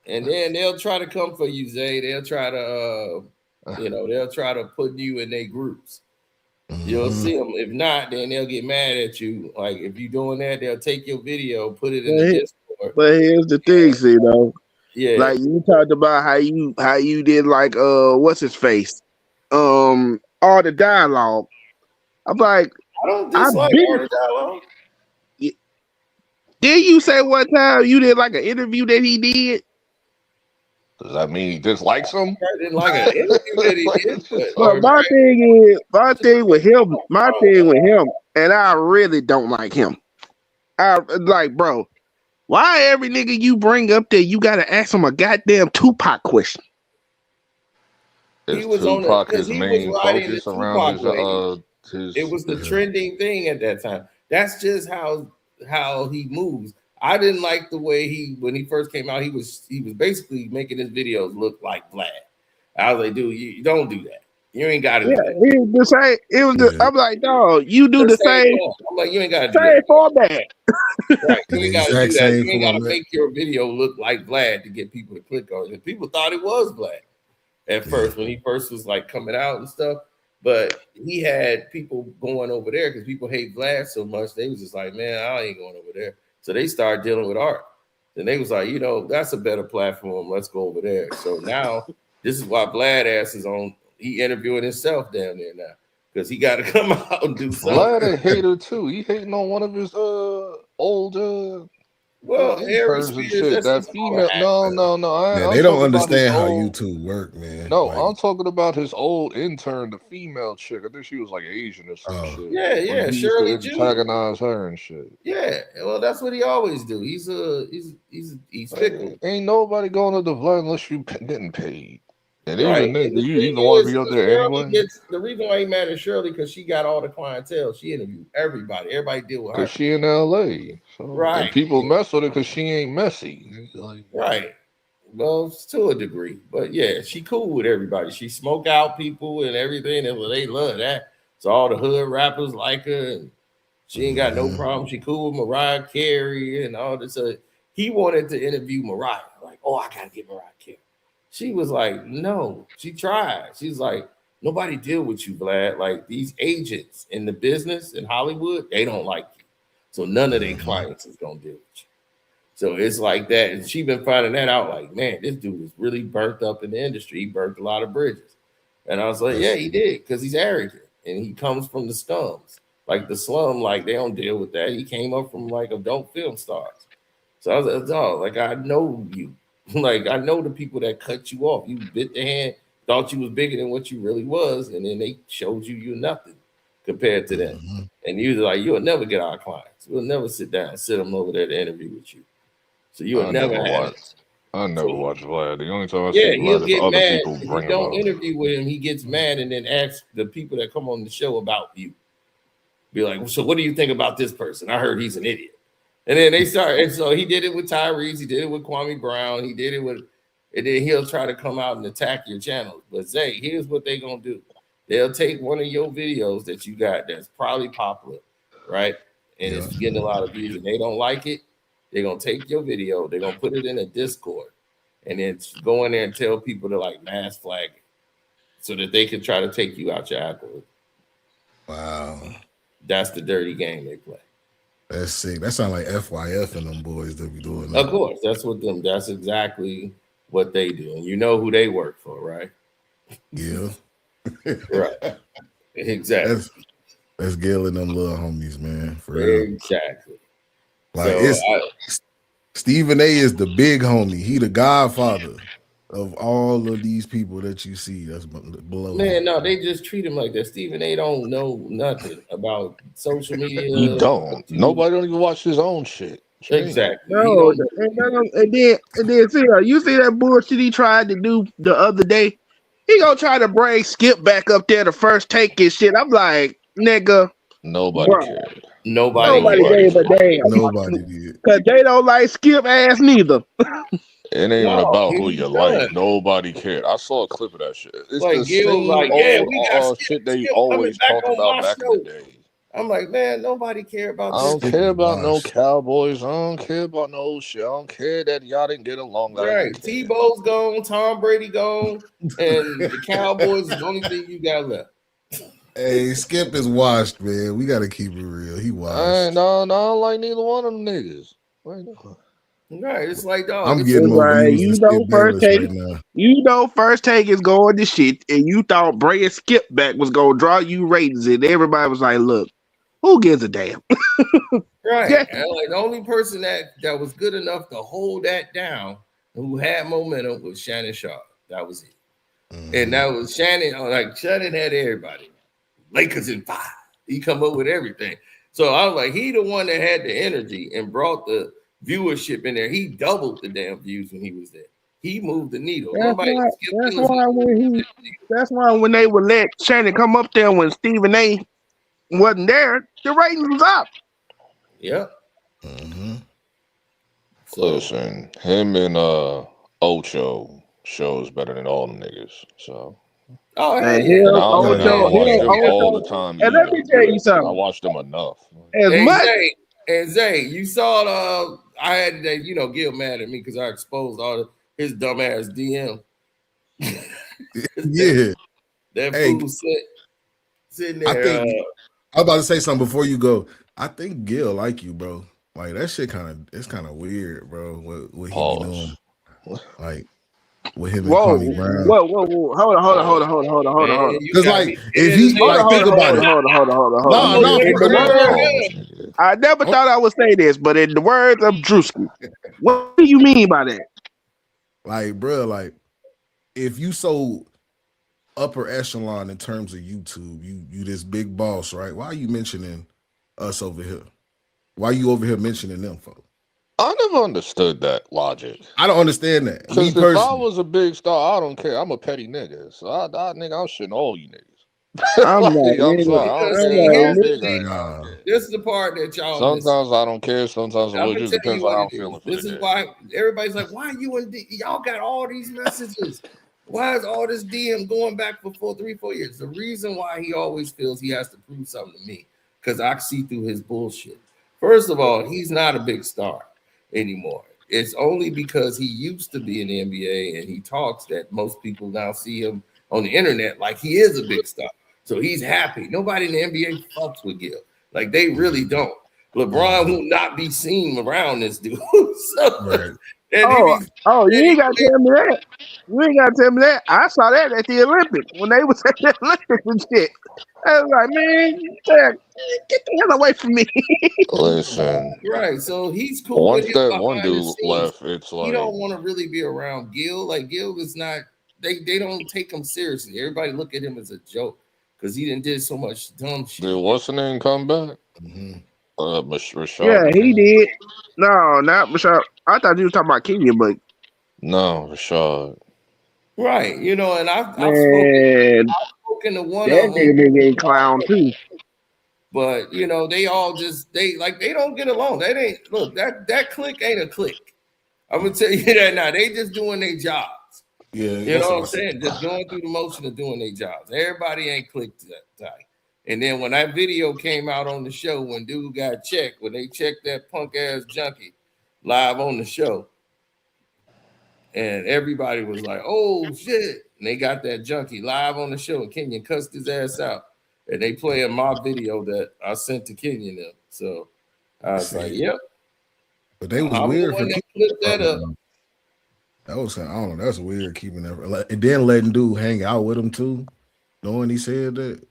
S2: And then they'll try to come for you, Zay. They'll try to they'll try to put you in their groups. You'll see them. If not, then they'll get mad at you. Like if you're doing that, they'll take your video, put it in the Discord.
S13: But here's the thing, see though.
S2: Yeah.
S13: Like you talked about how you did like what's his face? All the dialogue. I'm like,
S2: I don't dislike all the dialogue.
S13: Did you say one time you did like an interview that he did?
S12: Does that mean he dislikes him?
S2: I didn't like an interview that he did.
S13: But my thing with him, and I really don't like him. I like, bro, why every nigga you bring up there, you gotta ask him a goddamn Tupac question?
S12: Is Tupac his main focus around his
S2: it was the trending thing at that time. That's just how he moves. I didn't like the way when he first came out, he was basically making his videos look like Vlad. I was like, dude, you don't do that. You ain't got to do that.
S13: He was the same. It was I'm like, dog, you do the same.
S2: I'm like, you ain't got to do
S13: same
S2: that.
S13: format.
S2: Right. You ain't got to do that. You ain't got to make your video look like Vlad to get people to click on it. And people thought it was Vlad at first when he first was like coming out and stuff. But he had people going over there because people hate Vlad so much. They was just like, man, I ain't going over there. So they started dealing with art. And they was like, that's a better platform. Let's go over there. So now this is why Vlad ass is on. He interviewing himself down there now because he got to come out and do something.
S12: Vlad a hater too. He hating on one of his old
S2: Harry Spears,
S12: that female. No.
S15: They don't understand how YouTube work, man.
S12: No, I'm talking about his old intern, the female chick. I think she was like Asian or some shit.
S2: Yeah, Shirley Jr.
S12: Antagonize her and shit.
S2: Yeah, well, that's what he always do. He's fickle.
S12: Ain't nobody going to the Vlad unless you getting paid. And even then, you even want to be up there anyway.
S2: The reason why he mad at Shirley because she got all the clientele. She interviewed everybody. Everybody deal with her.
S12: Because she in LA. So,
S2: right.
S12: And people mess with her because she ain't messy.
S2: Right. Well, to a degree. But yeah, she cool with everybody. She smoke out people and everything. And they love that. So all the hood rappers like her. And she ain't got no problem. She cool with Mariah Carey and all this. He wanted to interview Mariah. Like, oh, I got to get Mariah Carey. She was like, no, she tried. She's like, nobody deal with you, Vlad. Like these agents in the business in Hollywood, they don't like you. So none of their clients is going to deal with you. So it's like that. And she been finding that out like, man, this dude is really burnt up in the industry. He burnt a lot of bridges. And I was like, yeah, he did, because he's arrogant. And he comes from the slums. Like the slum, like they don't deal with that. He came up from like adult film stars. So I was like, dog, like I know you. Like I know the people that cut you off. You bit the hand, thought you was bigger than what you really was, and then they showed you're nothing compared to them. And you was like, you'll never get our clients. We'll never sit them over there to interview with you. So you will never have it.
S12: I never watch Vlad. The only time I
S2: Yeah,
S12: see
S2: he'll
S12: Vlad is
S2: get
S12: other
S2: mad
S12: people
S2: if you
S12: bring him
S2: don't
S12: up.
S2: interview with him. He gets mad and then asks the people that come on the show about you. Be like, so what do you think about this person? I heard he's an idiot. And then they start, and so he did it with Tyrese, he did it with Kwame Brown, he did it with, and then he'll try to come out and attack your channels. But Zay, here's what they're gonna do. They'll take one of your videos that you got that's probably popular, right? And it's getting a lot of views, and they don't like it. They're gonna take your video, they're gonna put it in a Discord, and then go in there and tell people to like mass flag it so that they can try to take you out your algorithm.
S15: Wow.
S2: That's the dirty game they play.
S15: That's sick. That sounds like FYF and them boys that be doing that.
S2: Of course, that's exactly what they do. And you know who they work for, right?
S15: Yeah.
S2: Right. Exactly.
S15: That's Gil and them little homies, man. For real.
S2: Exactly.
S15: Like
S2: So
S15: Stephen A is the big homie. He the godfather of all of these people that you see that's below him.
S2: Man, no, they just treat him like that. Stephen A don't know nothing about social media.
S12: He don't. Nobody don't even watch his own shit.
S2: Exactly.
S13: No, and then see, you see that bullshit he tried to do the other day? He gonna try to bring Skip back up there to first take his shit. I'm like, nigga.
S12: Nobody cared.
S2: Nobody
S13: gave a damn.
S15: Nobody did.
S13: Cause they don't like Skip ass neither.
S12: It ain't even about who you like. Nobody cared. I saw a clip of that shit. It's
S2: like
S12: the
S2: Gil,
S12: same
S2: like, yeah, we got
S12: shit they
S2: Skip
S12: always
S2: coming back
S12: talked
S2: on
S12: about
S2: my
S12: back
S2: show.
S12: in the day.
S2: I'm like, man, nobody care about
S12: I
S2: this.
S12: don't care about no Cowboys. I don't care about no old shit. I don't care that y'all didn't get along.
S2: Right. Tebow's gone, Tom Brady gone, and the Cowboys is the only thing you got left.
S15: Hey, Skip is washed, man. We gotta keep it real. He washed.
S12: I don't like neither one of them niggas.
S2: Right. It's like, dog.
S15: I'm getting more views than Skip
S13: first
S15: Bayless
S13: take,
S15: right now.
S13: you know, first take is going to shit, and you thought bringing Skip back was gonna draw you ratings, and everybody was like, "Look, who gives a damn?"
S2: Right.
S13: Yeah.
S2: And like the only person that was good enough to hold that down, who had momentum, was Shannon Sharp. That was it. And that was Shannon. Like Shannon had everybody. Lakers in 5. He come up with everything. So I was like, he the one that had the energy and brought the viewership in there. He doubled the damn views when he was there. He moved the needle.
S13: That's why when they would let Shannon come up there when Stephen A wasn't there, the ratings was up.
S2: Yep.
S12: Listen, him and Ocho shows better than all them niggas. So.
S2: Oh,
S13: Man,
S2: yeah.
S12: And I don't watch them all
S13: Ocho.
S12: the time.
S13: And let me tell you something.
S12: I watch them enough.
S2: Zay, you saw I had that, Gil mad at me because I exposed all his dumbass DM.
S15: Yeah.
S2: That fool sitting there.
S15: I was about to say something before you go. I think Gil like you, bro. Like that shit it's kind of weird, bro. What he be doing, like with him and Kwame Brown.
S13: Whoa! Hold on.
S15: Because like if he think about it,
S13: I never thought I would say this, but in the words of Drewski, what do you mean by that?
S15: Like, bro, like if you so upper echelon in terms of YouTube, you this big boss, right? Why are you mentioning us over here? Why are you over here mentioning them, folks?
S12: I never understood that logic.
S15: I don't understand that.
S12: Because if I was a big star, I don't care. I'm a petty nigga. So I'm shitting all you niggas.
S13: I'm
S2: This is the part that y'all.
S12: Sometimes I don't care. Sometimes I
S2: I'm
S12: will.
S2: gonna
S12: Just
S2: tell
S12: depends
S2: you
S12: on how I'm
S2: what it
S12: feeling
S2: is.
S12: for
S2: This
S12: the
S2: is
S12: day.
S2: why everybody's like, why you and y'all got all these messages? Why is all this DM going back for 3-4 years? The reason why he always feels he has to prove something to me, because I see through his bullshit. First of all, he's not a big star anymore. It's only because he used to be in the NBA and he talks that most people now see him on the internet like he is a big star. So he's happy. Nobody in the NBA fucks with Gil. Like they really don't. LeBron will not be seen around this dude. So,
S15: Right.
S2: and
S13: You ain't gotta tell me that. You ain't gotta tell me that. I saw that at the Olympics when they was at the Olympics and shit. I was like, man, get the hell away from me.
S12: Listen,
S2: right. So he's cool with
S12: once
S2: him
S12: that one
S2: behind the
S12: dude
S2: scenes.
S12: left, it's
S2: He
S12: like
S2: don't want to really be around Gil. Like Gil is not. They don't take him seriously. Everybody look at him as a joke because he did so much dumb shit.
S12: did what's the name come back? Rashad.
S13: Yeah, he did. No, not Rashad. I thought you were talking about Kenyon, but
S12: No, Rashad.
S2: Right. You know, and I've spoken to one
S13: that
S2: of them.
S13: nigga ain't clown too.
S2: But you know, they all just they don't get along. That ain't look that clique ain't a clique. I'm gonna tell you that now. They just doing their jobs.
S15: Yeah,
S2: you know what I'm saying? Just going through the motion of doing their jobs. Everybody ain't clicked that tight. And then when that video came out on the show, when dude got checked, when they checked that punk ass junkie live on the show, and everybody was like, "Oh shit!" And they got that junkie live on the show, and Kenyon cussed his ass out. And they playing my video that I sent to Kenyon them. So I was like, "Yep."
S15: But they was
S2: I'm
S15: weird
S2: the
S15: for
S2: one that
S15: keeping
S2: flipped that up.
S15: That was, I don't know, that's weird keeping that. And then letting dude hang out with him too, knowing he said that.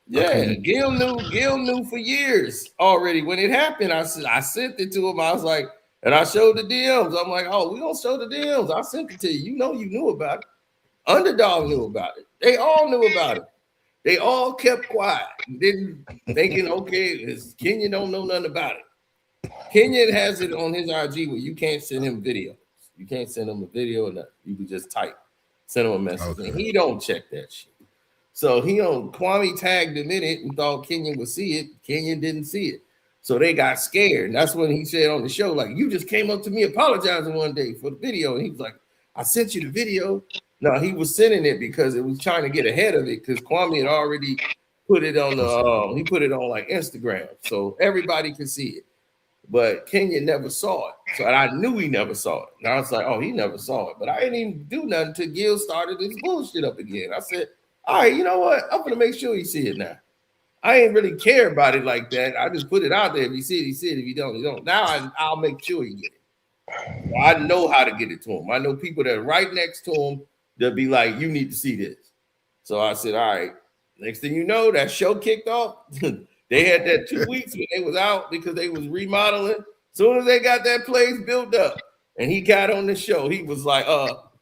S2: Yeah, Gil knew for years already. When it happened, I sent it to him. I was like, and I showed the DMs. I'm like, oh, we gonna show the DMs. I sent it to you. You know you knew about it. Underdog knew about it. They all knew about it. They all kept quiet, didn't thinking, okay, Kenyon don't know nothing about it. Kenyon has it on his IG where you can't send him video. You can't send him a video or nothing. You can just type, send him a message. Okay. And he don't check that shit. So Kwame tagged him in it and thought Kenyon would see it. Kenyon didn't see it. So they got scared. And that's when he said on the show, like, you just came up to me apologizing one day for the video. And he was like, I sent you the video. No, he was sending it because it was trying to get ahead of it because Kwame had already put it on he put it on like Instagram. So everybody could see it. But Kenyon never saw it. So I knew he never saw it. And I was like, oh, he never saw it. But I didn't even do nothing until Gil started his bullshit up again. I said, all right, you know what? I'm going to make sure he see it now. I ain't really care about it like that. I just put it out there. If you see it, he see it. If you don't, you don't. Now I'll make sure he get it. So I know how to get it to him. I know people that are right next to him, they'll be like, you need to see this. So I said, all right. Next thing you know, that show kicked off. They had that 2 weeks when they was out because they was remodeling. As soon as they got that place built up and he got on the show, he was like,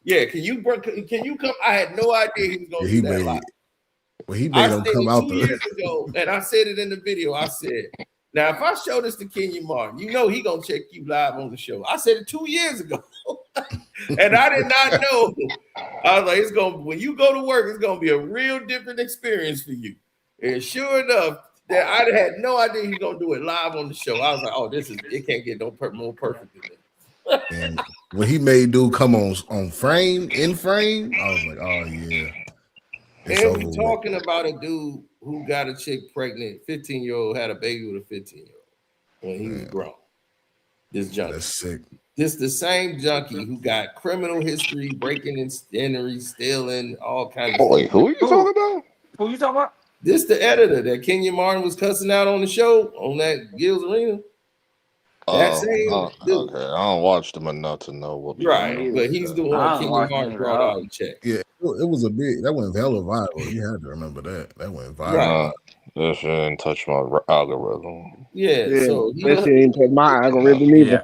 S2: yeah, can you come? I had no idea he was going to do that live.
S15: Well, he made him come out
S2: 2
S15: there.
S2: years ago, and I said it in the video. I said, now if I show this to Kenyon Martin, you know he gonna check you live on the show. I said it 2 years ago, and I did not know. I was like, when you go to work, it's gonna be a real different experience for you. And sure enough, that I had no idea he was gonna do it live on the show. I was like, oh, it can't get more perfect than this.
S15: And when he made dude come on in frame, I was like, oh yeah.
S2: And we talking about a dude who got a chick pregnant, 15-year-old, had a baby with a 15-year-old when he was grown. This junkie.
S15: That's sick.
S2: This the same junkie who got criminal history, breaking and entering, stealing, all kinds of
S12: stuff. Who are you talking about?
S14: Who you talking about?
S2: This the editor that Kenyon Martin was cussing out on the show on that Gil's Arena. That same dude.
S12: Okay, I don't watch them enough to know what.
S2: Right, but he's the one Kenyon Martin brought out and checked.
S15: Yeah, it was that went hella viral. You had to remember that went viral.
S12: That shit didn't touch my algorithm.
S2: Yeah, so
S13: that shit ain't touch my algorithm either.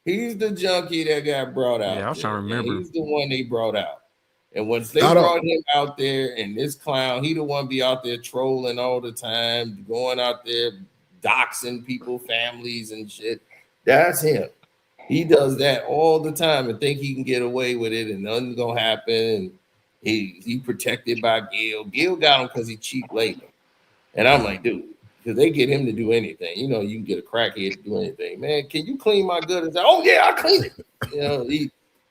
S2: He's the junkie that got brought out.
S16: Yeah, I was trying to remember.
S2: He's the one they brought out. And once they brought him out there, and this clown, he the one be out there trolling all the time, going out there doxing people, families and shit. That's him. He does that all the time and think he can get away with it and nothing's gonna happen. And he protected by Gil. Gil got him because he cheap labor. And I'm like, dude, because they get him to do anything. You know, you can get a crackhead to do anything. Man, can you clean my goods? Oh yeah, I clean it. You know,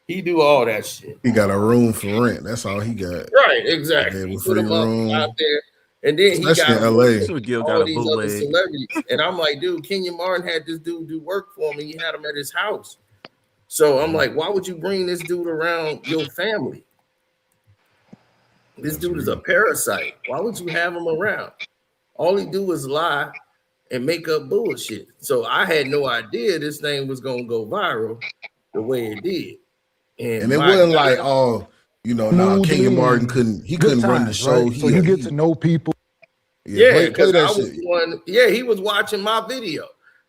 S2: he do all that shit.
S15: He got a room for rent. That's all he got.
S2: Right, exactly. He put him out there. And then
S15: especially
S2: he got
S15: LA.
S2: all these other celebrities. And I'm like, dude, Kenyon Martin had this dude do work for him. He had him at his house. So I'm like, why would you bring this dude around your family? This dude is a parasite. Why would you have him around? All he do is lie and make up bullshit. So I had no idea this thing was gonna go viral the way it did.
S15: And it wasn't like, oh, you know, Kenya Martin couldn't run the show.
S21: Right? So you get to know people.
S2: Yeah, because I was one. Yeah, he was watching my video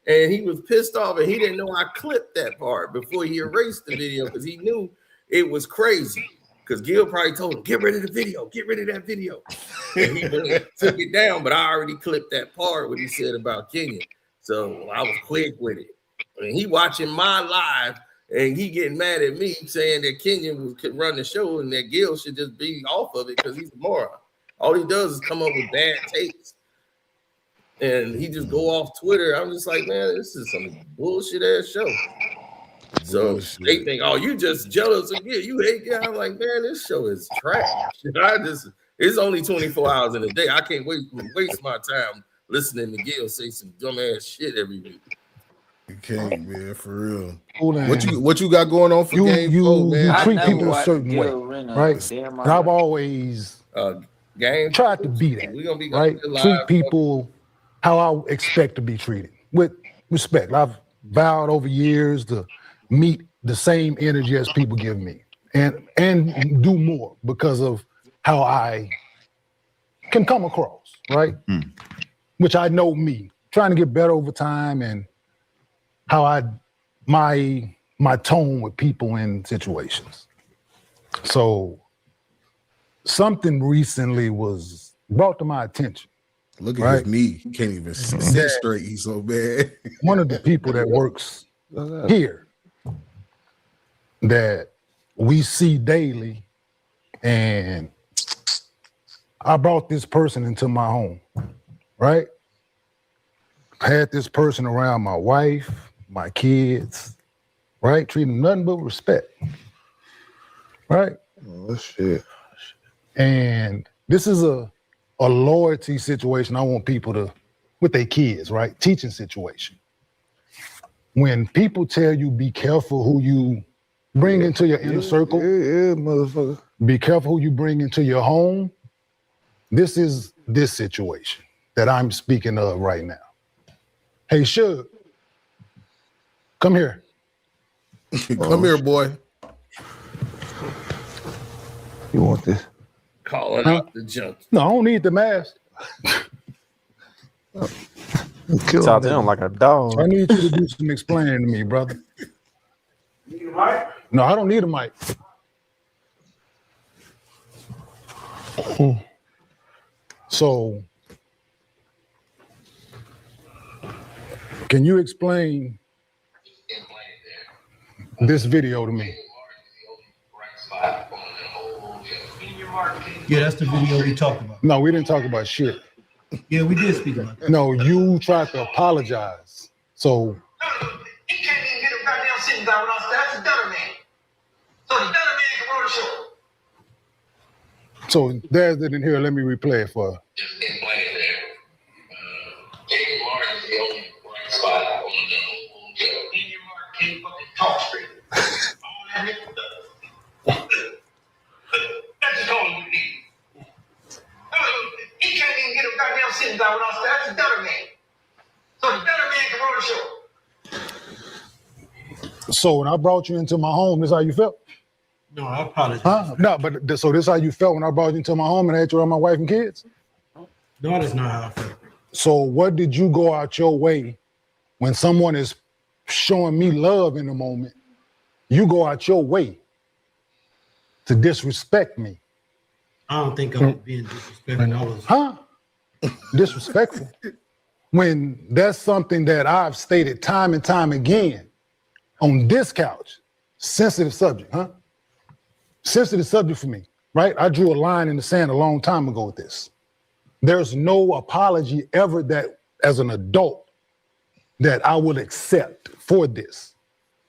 S2: and he was pissed off and he didn't know I clipped that part before he erased the video because he knew it was crazy. Because Gil probably told him, get rid of the video, get rid of that video. And he took it down, but I already clipped that part what he said about Kenya. So I was quick with it. And he watching my live and he getting mad at me saying that Kenya could run the show and that Gil should just be off of it because he's a moron. All he does is come up with bad takes. And he just go off Twitter. I'm just like, man, this is some bullshit ass show. So they think, oh, you just jealous again. You hate it. I'm like, man, this show is trash. It's only 24 hours in a day. I can't waste my time listening to Gil say some dumbass shit every week.
S15: You can't, man, for real. What you got going on for game 4, man?
S21: You treat people a certain way, right? And I've always tried to be that, right? Treat people how I expect to be treated, with respect. I've vowed over years to meet the same energy as people give me and do more because of how I can come across, right? Which I know me, trying to get better over time and how my tone with people in situations. So something recently was brought to my attention.
S15: Look at his knee. He can't even sit straight. He's so bad.
S21: One of the people that works here that we see daily, and I brought this person into my home, right? I had this person around my wife, my kids, right? Treating them nothing but respect, right?
S15: Oh, shit.
S21: And this is a loyalty situation. I want people to, with their kids, right? Teaching situation. When people tell you be careful who you bring into your inner circle,
S15: motherfucker.
S21: Be careful who you bring into your home. This is this situation that I'm speaking of right now. Hey, Suge, come here.
S15: Come here, boy.
S21: You want this?
S2: Calling out the junk.
S21: No, I don't need the mask.
S17: Talk to him like a dog.
S21: I need you to do some explaining to me, brother.
S22: You need a mic?
S21: No, I don't need a mic. So, can you explain this video to me?
S22: Yeah, that's the video we talked about.
S21: No, we didn't talk about shit.
S22: Yeah, we did speak about that.
S21: No, you tried to apologize. So,
S22: He can't even get a goddamn sitting down with us. That's the Dunner man. So the Dunner man can run the show.
S21: so there's it in here. Let me replay it for her.
S22: Can't fucking talk straight. That's all you need. He can't even get a goddamn sitting down with us. That's the Dunner man. So the Dunner man can run the show.
S21: So when I brought you into my home, this is how you felt?
S22: No, I apologize.
S21: Huh? No, but so this is how you felt when I brought you into my home and I had you around my wife and kids?
S22: No, that's not how I felt.
S21: So what did you go out your way when someone is showing me love in the moment? You go out your way to disrespect me.
S22: I don't think I was being disrespectful. I was
S21: Disrespectful. When that's something that I've stated time and time again on this couch. Sensitive subject, huh? Sensitive subject for me, right? I drew a line in the sand a long time ago with this. There's no apology ever that, as an adult, that I will accept for this.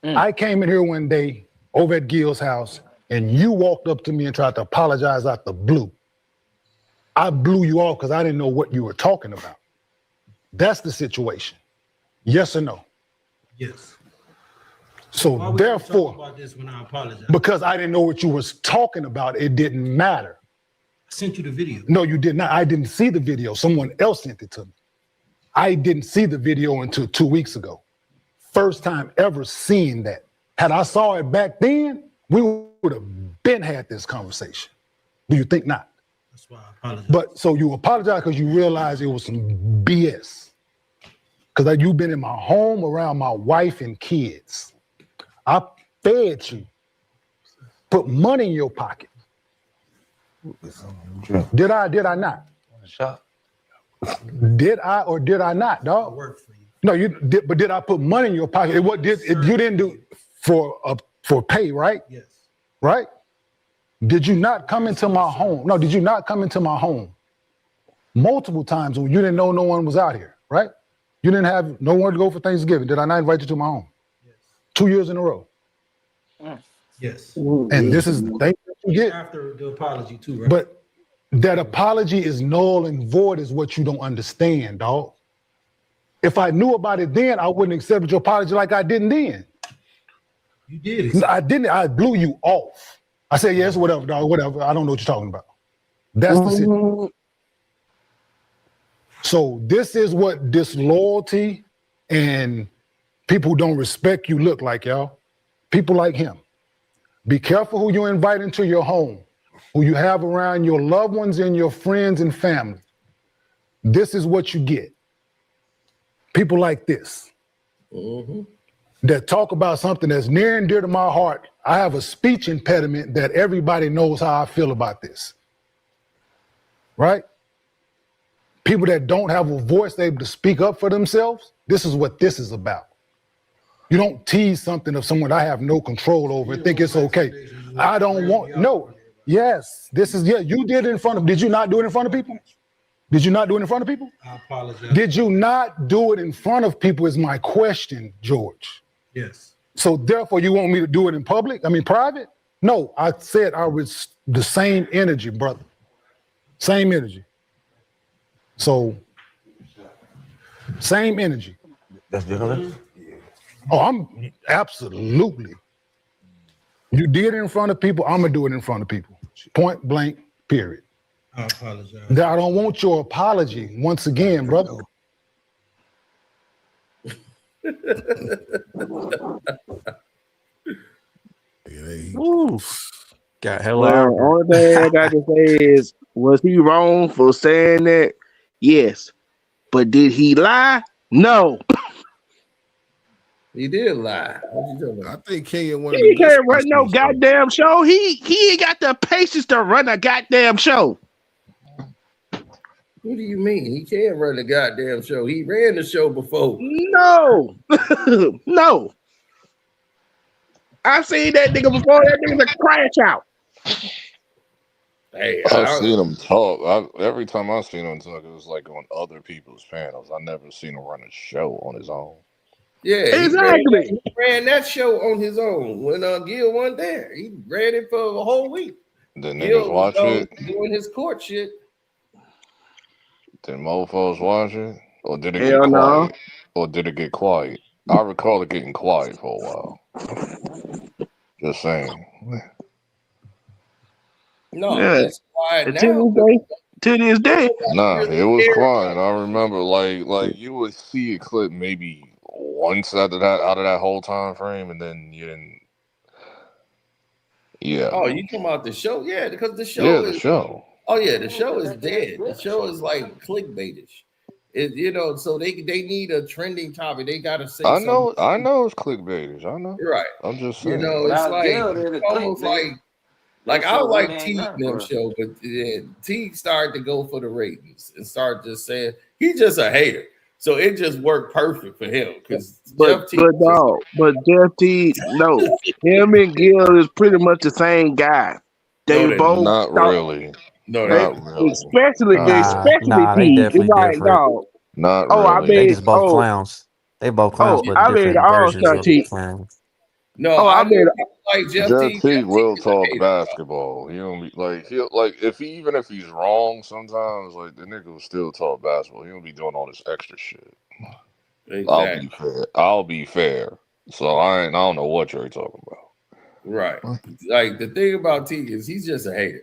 S21: I came in here one day over at Gil's house and you walked up to me and tried to apologize out the blue. I blew you off because I didn't know what you were talking about. That's the situation. Yes or no?
S22: Yes.
S21: So
S22: Why would
S21: therefore,
S22: you talk about this when I apologize?
S21: because I didn't know what you was talking about, it didn't matter.
S22: I sent you the video.
S21: No, you did not. I didn't see the video. Someone else sent it to me. I didn't see the video until 2 weeks ago. First time ever seeing that. Had I saw it back then, we would have been had this conversation. Do you think not?
S1: That's why I apologize.
S21: But so you apologize because you realize it was some BS. Because you've been in my home around my wife and kids. I fed you, put money in your pocket. Did I not? Did I or did I not, dog? No, you did, but did I put money in your pocket? You didn't do for pay, right?
S1: Yes.
S21: Right? Did you not come into my home? No, did you not come into my home multiple times when you didn't know no one was out here, right? You didn't have no one to go for Thanksgiving. Did I not invite you to my home? Yes. 2 years in a row.
S1: Yes.
S21: And this is thank you get
S1: after the apology too, right?
S21: But that apology is null and void is what you don't understand, dog. If I knew about it then, I wouldn't accept your apology like I didn't then.
S1: You did.
S21: No, I didn't. I blew you off. I said, yes, whatever, dog, whatever. I don't know what you're talking about. That's the situation. So this is what disloyalty and people who don't respect you look like, y'all. People like him. Be careful who you invite into your home, who you have around your loved ones and your friends and family. This is what you get. People like this that talk about something that's near and dear to my heart. I have a speech impediment that everybody knows how I feel about this. Right? People that don't have a voice able to speak up for themselves, this is what this is about. You don't tease something of someone I have no control over and think it's okay. I don't want, no. Yes, this is, you did it in front of, did you not do it in front of people? Did you not do it in front of people?
S1: I apologize.
S21: Did you not do it in front of people is my question, George.
S1: Yes.
S21: So therefore you want me to do it in public? I mean, private? No, I said I was the same energy, brother. Same energy. So, same energy.
S3: That's different.
S21: Oh, I'm absolutely. You did it in front of people, I'm gonna do it in front of people. Point blank, period.
S1: I apologize.
S21: I don't want your apology once again, brother.
S17: Ooh. Got hell
S13: Well,
S17: out.
S13: only thing I got to say is, was he wrong for saying that? Yes. But did he lie? No.
S2: He did lie. What you talking about?
S15: I think Kenyon wanted
S13: He can't run no goddamn show. He ain't got the patience to run a goddamn show.
S2: What do you mean? He can't run the goddamn show. He ran the show before.
S13: No. No. I've seen that nigga before. That nigga's a crash out.
S2: Hey,
S12: I've seen him talk. Every time I've seen him talk, it was like on other people's panels. I never seen him run a show on his own.
S2: Yeah,
S13: exactly.
S2: He ran that show on his own when Gil wasn't there. He ran it for a whole week.
S12: Did
S2: Gil
S12: niggas watch
S2: was
S12: it?
S2: doing his court shit.
S12: Did mofos watch it? Or did it
S13: Hell
S12: get
S13: no.
S12: quiet? Or did it get quiet? I recall it getting quiet for a while. Just saying.
S2: No,
S13: Yeah.
S2: it's quiet now.
S13: To this day.
S12: Nah, it was quiet. I remember like you would see a clip maybe once out of that whole time frame, and then you didn't. Yeah.
S2: Oh, you come out the show? Yeah, because the show
S12: Yeah,
S2: is
S12: the show.
S2: Oh yeah, the show is dead. The show is like clickbaitish. So they need a trending topic. They gotta say
S12: I know
S2: something.
S12: it's clickbaitish. I know.
S2: Right.
S12: I'm just saying.
S2: It's like almost like I would like T
S14: T
S2: them show, but T started to go for the ratings and start just saying he's just a hater. So it just worked perfect for him because Jeff T.
S13: But Jeff T. No, him and Gil is pretty much the same guy. They both
S12: not really.
S2: No,
S12: not really.
S13: Especially
S17: Nah,
S13: T.
S17: they definitely
S13: It's like,
S17: different.
S13: dog.
S12: Not
S13: Oh, I
S12: really.
S17: They
S13: mean,
S17: just both clowns. They both clowns, but
S13: I mean,
S17: different
S13: the
S17: versions
S13: All-Star
S17: of
S13: T.
S17: clowns.
S2: No,
S13: I mean,
S2: like Jeff
S12: Jeff T will
S2: is a
S12: talk
S2: hater,
S12: basketball. He don't be like even if he's wrong sometimes, like the nigga will still talk basketball. He don't be doing all this extra shit.
S2: Exactly.
S12: I'll be fair. So I don't know what you're talking about.
S2: Right. Like the thing about T is he's just a hater.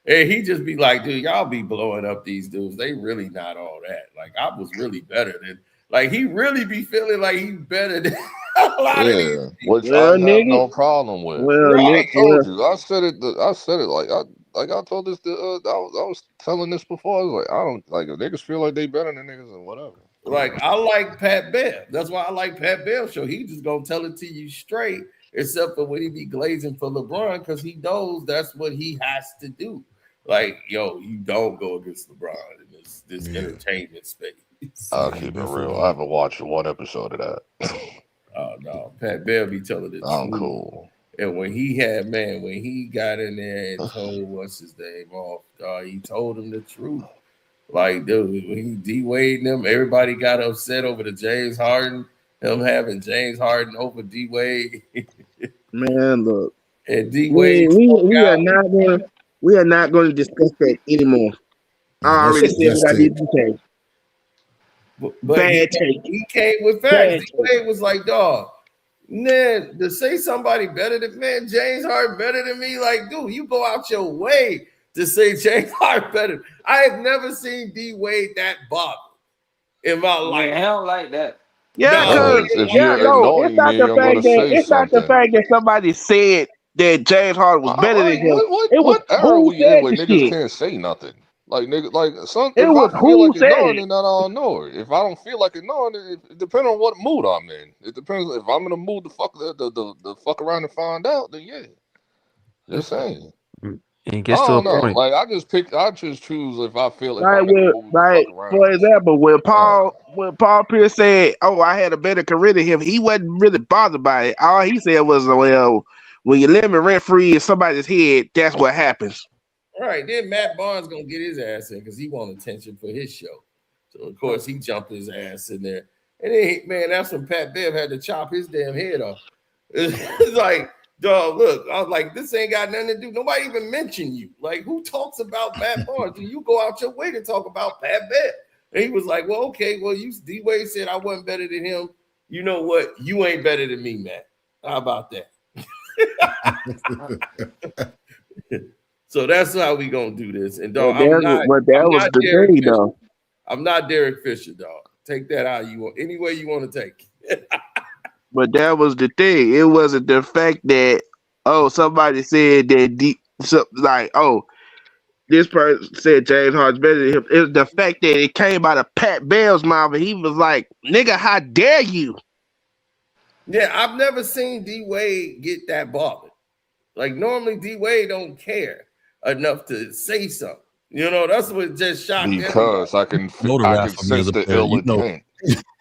S2: And he just be like, dude, y'all be blowing up these dudes. They really not all that. Like, I was really better than, like, he really be feeling like he's better than a lot of these.
S12: Which I have no problem with. I told you. I said it like I told this. I was telling this before. I was like, I don't like if niggas feel like they better than niggas and whatever.
S2: Like, I like Pat Bev. That's why I like Pat Bev show. He just gonna tell it to you straight, except for when he be glazing for LeBron, because he knows that's what he has to do. Like, yo, you don't go against LeBron in this entertainment space.
S12: I'll keep it real. I haven't watched one episode of that.
S2: Oh no, Pat Bev be telling it.
S12: I'm cool.
S2: And when he got in there and told what's his name off, he told him the truth. Like, dude, when he D-Wade and them, everybody got upset over the James Harden, him having James Harden over D-Wade.
S13: Man, look.
S2: And D-Wade,
S13: we are not going to discuss that anymore. I already said what I need to say.
S2: But he came with facts. D-Wade was like, dog, man, to say somebody better than, man, James Harden better than me, like, dude, you go out your way to say James Harden better. I have never seen D-Wade that bothered in my life.
S14: I don't like that.
S13: Yeah, because it's not the fact that somebody said that James Harden was better than him.
S12: What era we in where niggas can't say nothing? Like, nigga, like if I feel like ignoring it, then I don't know it. If I don't feel like ignoring it, it depends on what mood I'm in. It depends if I'm in a mood to fuck around and find out. Then yeah, just saying.
S3: It gets to a point.
S12: Like I just choose if I feel
S13: for example, when Paul Pierce said, "Oh, I had a better career than him," he wasn't really bothered by it. All he said was, "Well, when you live rent free in somebody's head, that's what happens."
S2: All right, then Matt Barnes gonna get his ass in because he want attention for his show. So of course he jumped his ass in there. And then man, that's when Pat Bev had to chop his damn head off. It's like, dog, look, I was like, this ain't got nothing to do. Nobody even mentioned you. Like, who talks about Matt Barnes? You go out your way to talk about Pat Bev. And he was like, well, okay, well, D-Wade said I wasn't better than him. You know what? You ain't better than me, Matt. How about that? So that's how we gonna do this. And dog, I'm not Derek Fisher, dog. Take that out you want, any way you want to take.
S13: But that was the thing. It wasn't the fact that somebody said that this person said James Harden's better than him. It was the fact that it came out of Pat Bell's mouth and he was like, "Nigga, how dare you?"
S2: Yeah, I've never seen D-Wade get that bothered. Like normally D-Wade don't care enough to say something. You know, that's what just shocked me.
S12: Because I can sense the ill intent.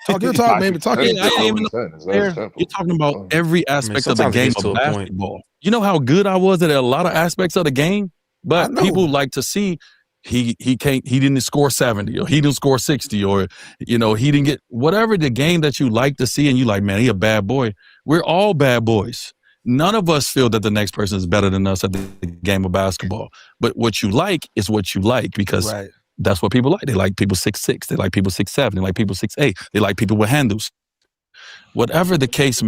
S4: Talk your talk, baby. Talk your talk. You're talking about every aspect of the game of basketball. You know how good I was at a lot of aspects of the game, but people like to see he didn't score 70 or he didn't score 60 or he didn't get whatever the game that you like to see and you like, man, he a bad boy. We're all bad boys. None of us feel that the next person is better than us at the game of basketball. But what you like is what you like because that's what people like. They like people 6'6". They like people 6'7". They like people 6'8". They like people with handles. Whatever the case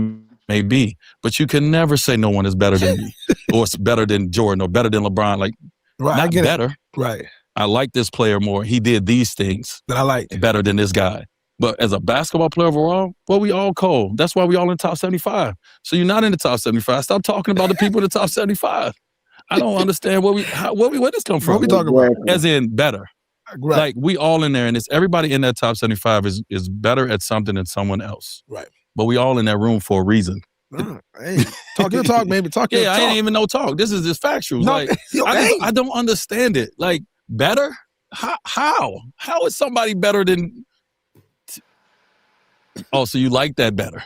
S4: may be, but you can never say no one is better than me or it's better than Jordan or better than LeBron. Like, not better. Right. I like this player more. He did these things that I like better than this guy. But as a basketball player overall, well, we all cold. That's why we all in the top 75. So you're not in the top 75. Stop talking about the people in the top 75. I don't understand where this come from. What we talking about? As in better. Right. Like we all in there, and it's everybody in that top 75 is better at something than someone else. Right. But we all in that room for a reason. Hey, talk your talk, baby. Talk your talk. I ain't even no talk. This is just factual. No, like I don't understand it. Like better? How? How is somebody better than? Oh, so you like that better?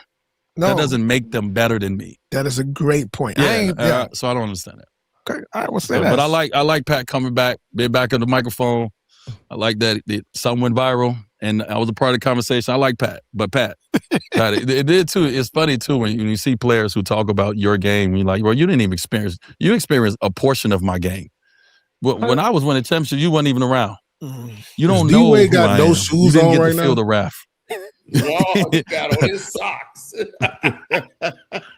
S4: No, that doesn't make them better than me.
S23: That is a great point.
S4: Yeah, so I don't understand that.
S23: Okay, I will say that.
S4: But I like Pat coming back, being back on the microphone. I like that something went viral, and I was a part of the conversation. I like Pat, but Pat, it did too. It's funny too when you see players who talk about your game. You're like, well, you didn't even experience. You experienced a portion of my game. But when I was winning championships, you weren't even around. You don't know.
S23: D-Wade got no shoes
S4: on
S23: right
S4: now.
S23: now.
S4: Feel the wrath.
S2: No, he got on his socks.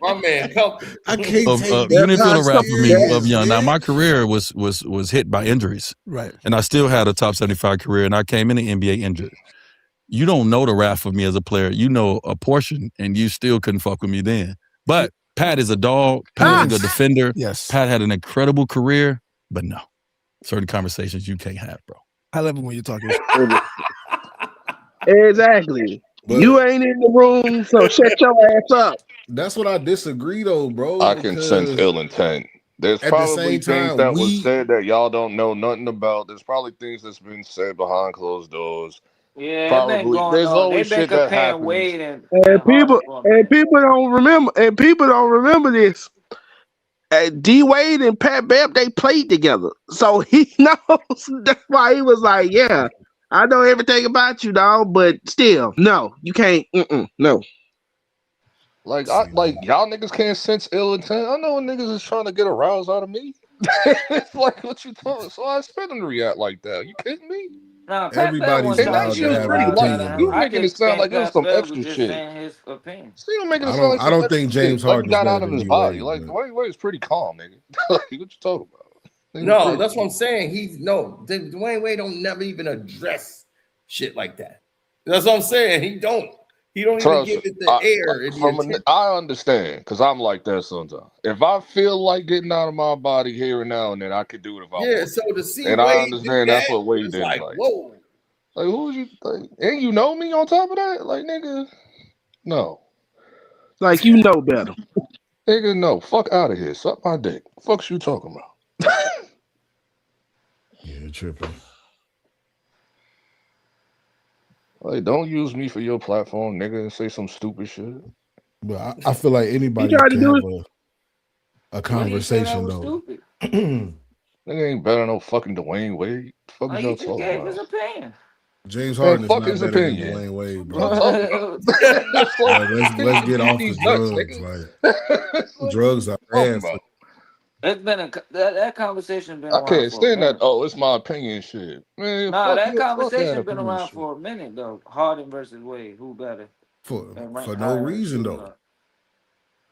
S2: My man, comfortable.
S21: I can't
S4: you
S21: take
S4: didn't feel the rap
S21: serious,
S4: for me of young. Now
S21: man.
S4: my career was hit by injuries,
S21: Right?
S4: And I still had a top 75 career, and I came in the NBA injured. You don't know the rap of me as a player. You know a portion, and you still couldn't fuck with me then. But Pat is a dog. Pat is a good defender.
S21: Yes.
S4: Pat had an incredible career, but no, certain conversations you can't have, bro.
S21: I love it when you're talking.
S13: Exactly. You ain't in the room, so shut your ass up.
S15: That's what I disagree though, bro.
S12: I can sense ill intent. There's
S15: at the
S12: probably
S15: same
S12: things
S15: time,
S12: that was said that y'all don't know nothing about. There's probably things that's been said behind closed doors.
S14: Yeah,
S12: Probably
S14: it been going
S12: there's
S14: on.
S12: always
S14: They've been
S12: shit that
S14: comparing
S12: happens.
S14: Wade and
S13: People don't remember this. D Wade and Pat Bev, they played together, so he knows. That's why he was like, "Yeah, I know everything about you, dog, but still, no, you can't. No."
S12: Like y'all niggas can't sense ill intent. I know niggas is trying to get a rouse out of me. It's like what you talking. So I expect them to react like that. You kidding me?
S14: Nah, Pat Bev
S15: everybody's
S14: wasn't
S12: And
S14: trying
S12: that
S14: to
S12: shit
S14: get
S12: was
S14: a
S12: pretty
S14: rise
S12: light.
S14: out of him.
S12: You were
S14: I
S12: making it
S14: just
S12: sound
S14: think
S12: like it was
S14: Pat
S12: some
S14: Bev
S12: extra
S14: was just
S12: shit.
S14: saying his opinion.
S12: So you making it
S15: I
S12: sound like
S15: don't
S12: some extra
S15: think
S12: shit.
S15: James
S12: Like
S15: Harden's
S12: he got
S15: better
S12: out of
S15: than
S12: his
S15: D
S12: body.
S15: Wade,
S12: Like
S15: but-
S12: Dwayne Wade's pretty calm, nigga. Like, what you talking about?
S2: No, that's what I'm saying. Dwayne Wade don't never even address shit like that. That's what I'm saying. He don't even give it the air.
S12: I understand because I'm like that sometimes. If I feel like getting out of my body here and now and then, I could do it if I want.
S2: So to see
S12: and
S2: Wade
S12: I understand
S2: do
S12: that's
S2: that,
S12: what Wade
S2: it's
S12: did.
S2: like,
S12: Like,
S2: whoa.
S12: Like who you like? And you know me on top of that? Like nigga, no.
S13: Like you know better.
S12: Nigga, no. Fuck out of here. Suck my dick. Fuck's you talking about?
S15: Yeah, tripping.
S12: Like, don't use me for your platform, nigga, and say some stupid shit.
S15: But I feel like anybody
S13: tried to
S15: can
S13: do
S15: have a conversation though.
S14: Stupid.
S12: Nigga ain't better than no fucking Dwayne Wade. Fuck is
S14: He
S12: y'all
S14: just
S12: talking
S14: gave
S12: about?
S14: his opinion.
S15: James
S12: Man,
S15: Harden is
S12: fuck
S15: not
S12: his
S15: better
S12: opinion.
S15: than Dwayne Wade,
S12: What
S15: bro.
S12: you talking about?
S15: Let's get off the
S12: These nuts,
S15: drugs.
S12: nigga.
S15: Like drugs are bad. For,
S14: It's been that conversation been
S12: I
S14: around
S12: can't
S14: for a
S12: stand
S14: minute.
S12: that. Oh, it's my opinion shit. Man,
S14: Nah,
S12: fuck
S14: that
S12: you, fuck
S14: conversation
S12: that
S14: been
S12: opinion
S14: around
S12: shit.
S14: for a minute though. Harden versus Wade, who better?
S15: for no reason though.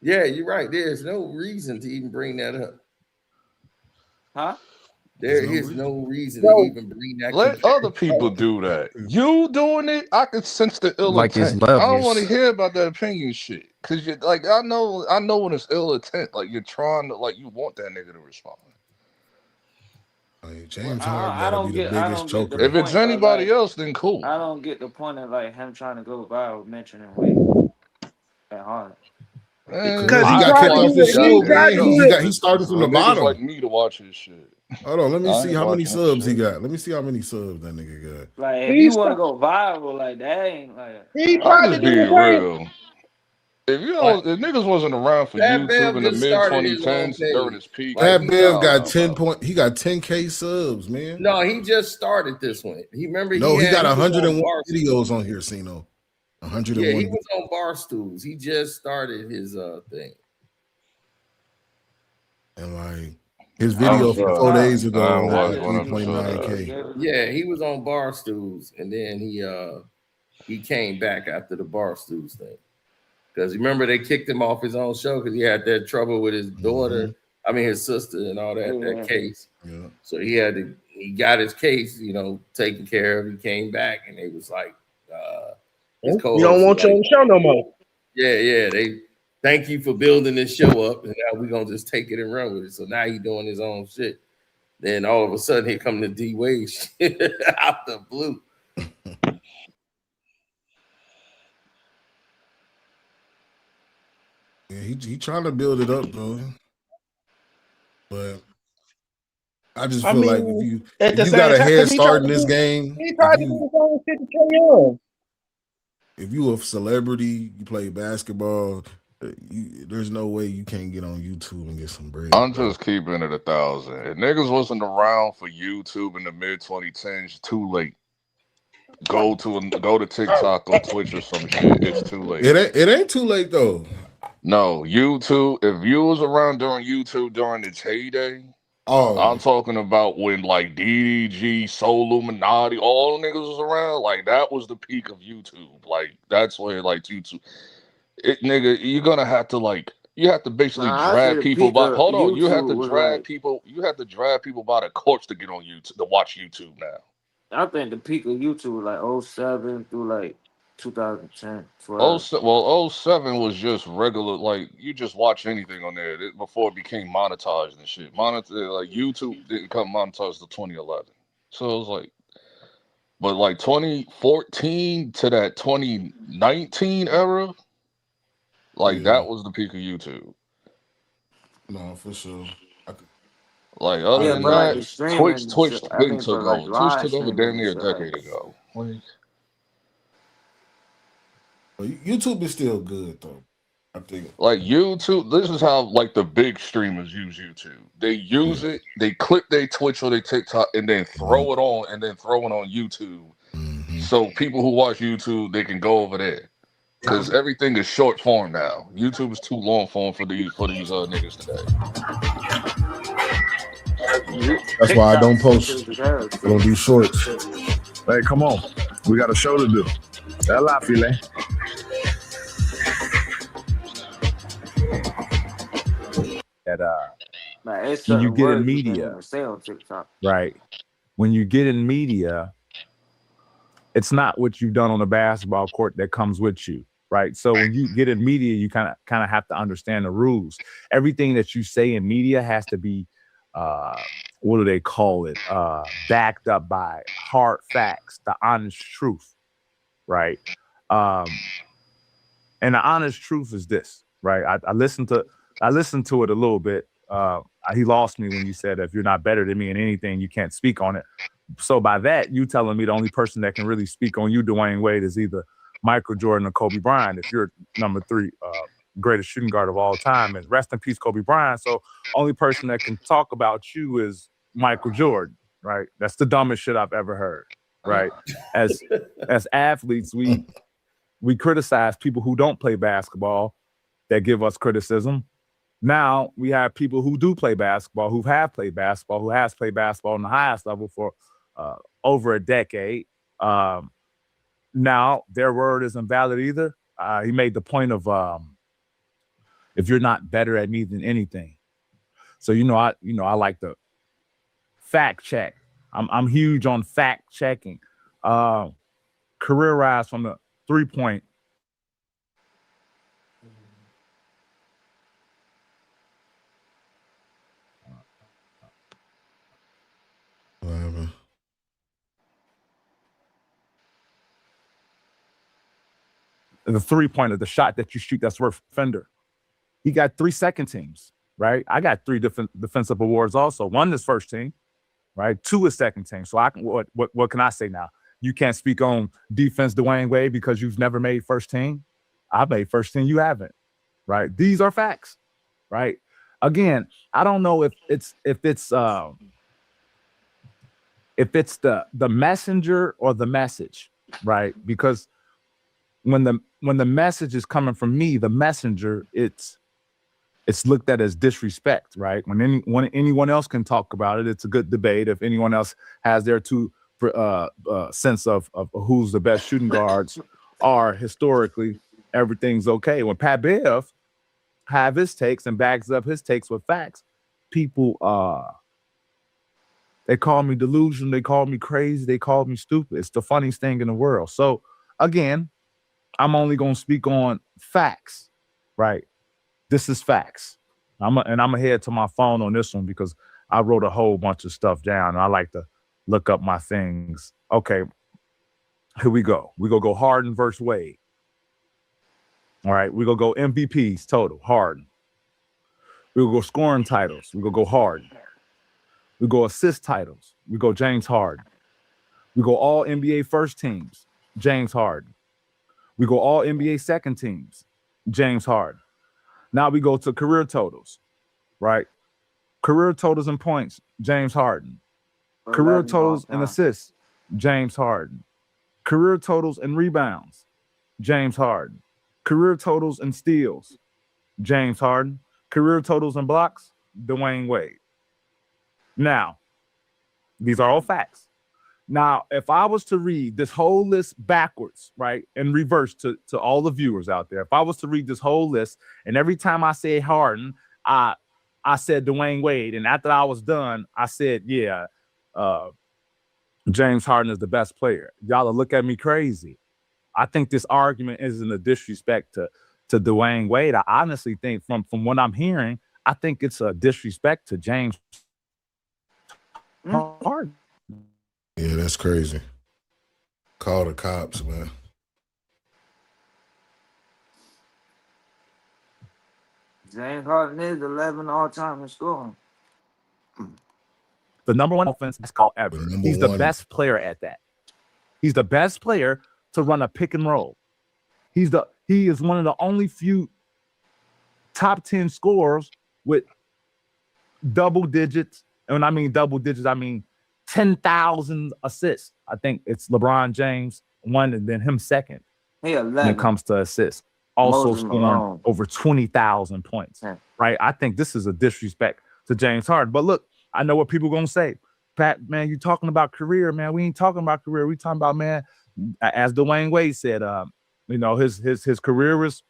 S2: Yeah, you're right. There's no reason to even bring that up.
S14: Huh?
S2: There is no reason to even bring that.
S12: Let other people do that. You doing it, I can sense the ill
S3: Like it's
S12: intent. I don't
S3: levels.
S12: want to hear about that opinion shit. Cause you like I know when it's ill intent. Like you're trying to you want that nigga to respond.
S15: Like, James
S14: I
S15: Harden
S14: don't
S15: gotta be the
S14: get
S15: biggest
S14: the
S15: choker.
S12: If it's
S14: point of,
S12: anybody else, then cool.
S14: I don't get the point of him trying to go viral mentioning Wade and Harden.
S15: Because he got kicked off his show, man. He started from the bottom.
S12: Like me to watch his shit.
S15: Hold on, let me
S12: I
S15: see
S12: ain't
S15: how many
S12: watching
S15: subs he
S12: shit.
S15: got. Let me see how many subs that nigga got.
S14: Like if you want to go viral, like that ain't like.
S12: I'm just being real. If niggas wasn't around for
S2: That
S12: YouTube
S2: Bev
S12: in the
S2: just
S12: mid
S2: started his own
S12: 2010s
S2: thing.
S12: during his peak,
S15: That Bev got
S12: no.
S15: He got 10K subs, man.
S2: No, he just started this one. He
S15: got
S2: was
S15: 101
S2: on
S15: videos on here, Sino. 101.
S2: Yeah, he was on Barstools. He just started his thing.
S15: And like his video from 4 days ago got 3.9K.
S2: Yeah, he was on Barstools, and then he came back after the Barstools thing. Because remember they kicked him off his own show because he had that trouble with his daughter, his sister, and all that case.
S15: Yeah.
S2: So he got his case, taken care of. He came back, and they was like,
S13: "You don't want you on the show no more."
S2: Yeah. They thank you for building this show up, and now we're gonna just take it and run with it. So now he's doing his own shit. Then all of a sudden, here come the D Wade shit out the blue.
S15: Yeah, he trying to build it up though. But I just feel like if you got a head start in this game,
S13: he tried to do his own shit to carry on.
S15: If you a celebrity, you play basketball, there's no way you can't get on YouTube and get some bread.
S12: I'm just keeping it 1,000. If niggas wasn't around for YouTube in the mid 2010s, too late. Go to TikTok or Twitch or some shit. It's too late.
S15: It ain't too late though.
S12: No, YouTube. If you was around during YouTube during its heyday, I'm talking about when like DDG, Soul Illuminati, all the niggas was around. Like that was the peak of YouTube. Like that's where like YouTube, nigga, you're gonna have to like you have to basically
S14: Nah, I say
S12: drag
S14: the
S12: people
S14: peak
S12: by.
S14: of
S12: Hold on, you have
S14: YouTube
S12: to
S14: was
S12: drag
S14: like,
S12: people. You have to drag people by the courts to get on YouTube to watch YouTube now.
S14: I think the peak of YouTube was like 07 through like 2010,
S12: Oh,
S14: 12.
S12: well, '07 was just regular, like you just watch anything on there before it became monetized and shit. Like YouTube didn't come monetized till 2011, so it was like, but like 2014 to that 2019 era, like that was the peak of YouTube.
S15: No, for sure.
S12: Like other
S14: Yeah,
S12: than
S14: but like
S12: that,
S14: the streaming
S12: Twitch
S14: shit, I
S12: been
S14: think for
S12: took
S14: like
S12: over. Twitch
S14: live
S12: took over
S14: streaming
S12: damn
S14: and
S12: near a
S14: shit, like
S12: decade ago. Like,
S15: YouTube is still good though. I think.
S12: Like YouTube, this is how like the big streamers use YouTube. They use it, they clip their Twitch or their TikTok, and then throw it on, and then throw it on YouTube. So people who watch YouTube, they can go over there because everything is short form now. YouTube is too long form for these niggas today.
S6: That's why I don't post.
S14: I
S6: don't do shorts. Hey, come on. We got a show to do. That's la filet.
S7: That
S14: like it's
S7: when you
S14: certain
S7: get in
S14: words you can't
S7: media,
S14: even say on TikTok.
S7: right? When you get in media, it's not what you've done on the basketball court that comes with you, right? So when you get in media, you kind of have to understand the rules. Everything that you say in media has to be what do they call it? Backed up by hard facts, the honest truth, right? And the honest truth is this, right? I listened to it a little bit. He lost me when you said if you're not better than me in anything, you can't speak on it. So by that, you telling me the only person that can really speak on you, Dwayne Wade, is either Michael Jordan or Kobe Bryant. If you're number 3 greatest shooting guard of all time, and rest in peace, Kobe Bryant. So only person that can talk about you is Michael Jordan, right? That's the dumbest shit I've ever heard, right? As athletes, we criticize people who don't play basketball that give us criticism. Now we have people who do play basketball, who has played basketball on the highest level for over a decade. Now their word isn't valid either. He made the point of if you're not better at me than anything. So I like to fact check. I'm huge on fact checking. Career rise from the 3-point. The 3-pointer, the shot that you shoot that's worth Fender. He got 3 second teams, right? I got 3 different defensive awards also. 1 is first team, right? 2 is second team. So I can what can I say now? You can't speak on defense, Dwayne Wade, because you've never made first team. I made first team, you haven't, right? These are facts, right? Again, I don't know if it's the messenger or the message, right? Because when the message is coming from me, the messenger, it's looked at as disrespect, right? When anyone else can talk about it, it's a good debate. If anyone else has their sense of who's the best shooting guards are historically, everything's okay. When Pat Bev have his takes and backs up his takes with facts, people they call me delusional, they call me crazy, they call me stupid. It's the funniest thing in the world. So again, I'm only going to speak on facts, right? This is facts. I'm gonna head to my phone on this one because I wrote a whole bunch of stuff down. And I like to look up my things. Okay, here we go. We're going to go Harden versus Wade. All right, we're going to go MVPs total, Harden. We're going to go scoring titles. We're going to go Harden. We go assist titles. We go James Harden. We go all NBA first teams, James Harden. We go all NBA second teams, James Harden. Now we go to career totals, right? Career totals and points, James Harden. Career totals and assists, James Harden. Career totals and rebounds, James Harden. Career totals and steals, James Harden. Career totals and blocks, Dwayne Wade. Now, these are all facts. Now, if I was to read this whole list backwards, right, in reverse to all the viewers out there, if I was to read this whole list, and every time I say Harden, I said Dwayne Wade, and after I was done, I said, yeah, James Harden is the best player. Y'all will look at me crazy. I think this argument isn't a disrespect to Dwayne Wade. I honestly think from what I'm hearing, I think it's a disrespect to James Harden.
S8: Yeah, that's crazy. Call the cops, man.
S14: James Harden is 11 all-time in scoring.
S7: The number one offense is called ever. He's the best player at that. He's the best player to run a pick and roll. He is one of the only few top 10 scorers with double digits. And when I mean double digits, I mean 10,000 assists. I think it's LeBron James one and then him second.
S14: He 11.
S7: When it comes to assists. Also scoring over 20,000 points. Yeah. Right? I think this is a disrespect to James Harden. But look, I know what people are gonna say. Pat, man, you talking about career, man. We ain't talking about career. We talking about, man, as Dwayne Wade said, his career was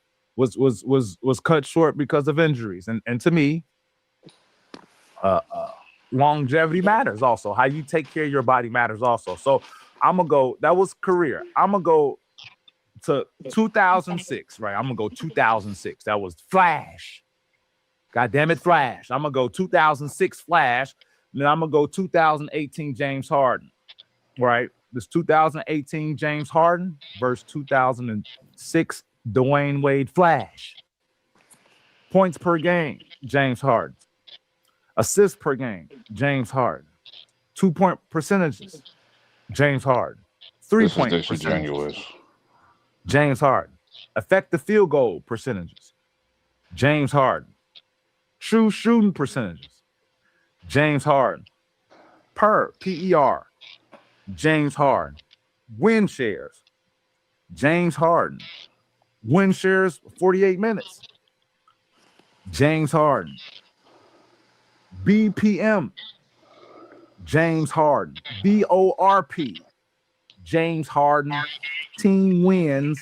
S7: cut short because of injuries. And to me, longevity matters also. How you take care of your body matters also. So I'm gonna go, that was career. I'm gonna go to 2006, right? I'm gonna go 2006. That was Flash. God damn it, Flash. I'm gonna go 2006 Flash. And then I'm gonna go 2018 James Harden. Right? This 2018 James Harden versus 2006 Dwayne Wade Flash. Points per game, James Harden. Assists per game, James Harden. 2-point percentages, James Harden. 3-point percentages, James Harden. Effective field goal percentages, James Harden. True shooting percentages, James Harden. Per PER, James Harden. Win shares, James Harden. Win shares 48 minutes, James Harden. BPM, James Harden. BORP, James Harden. Team wins,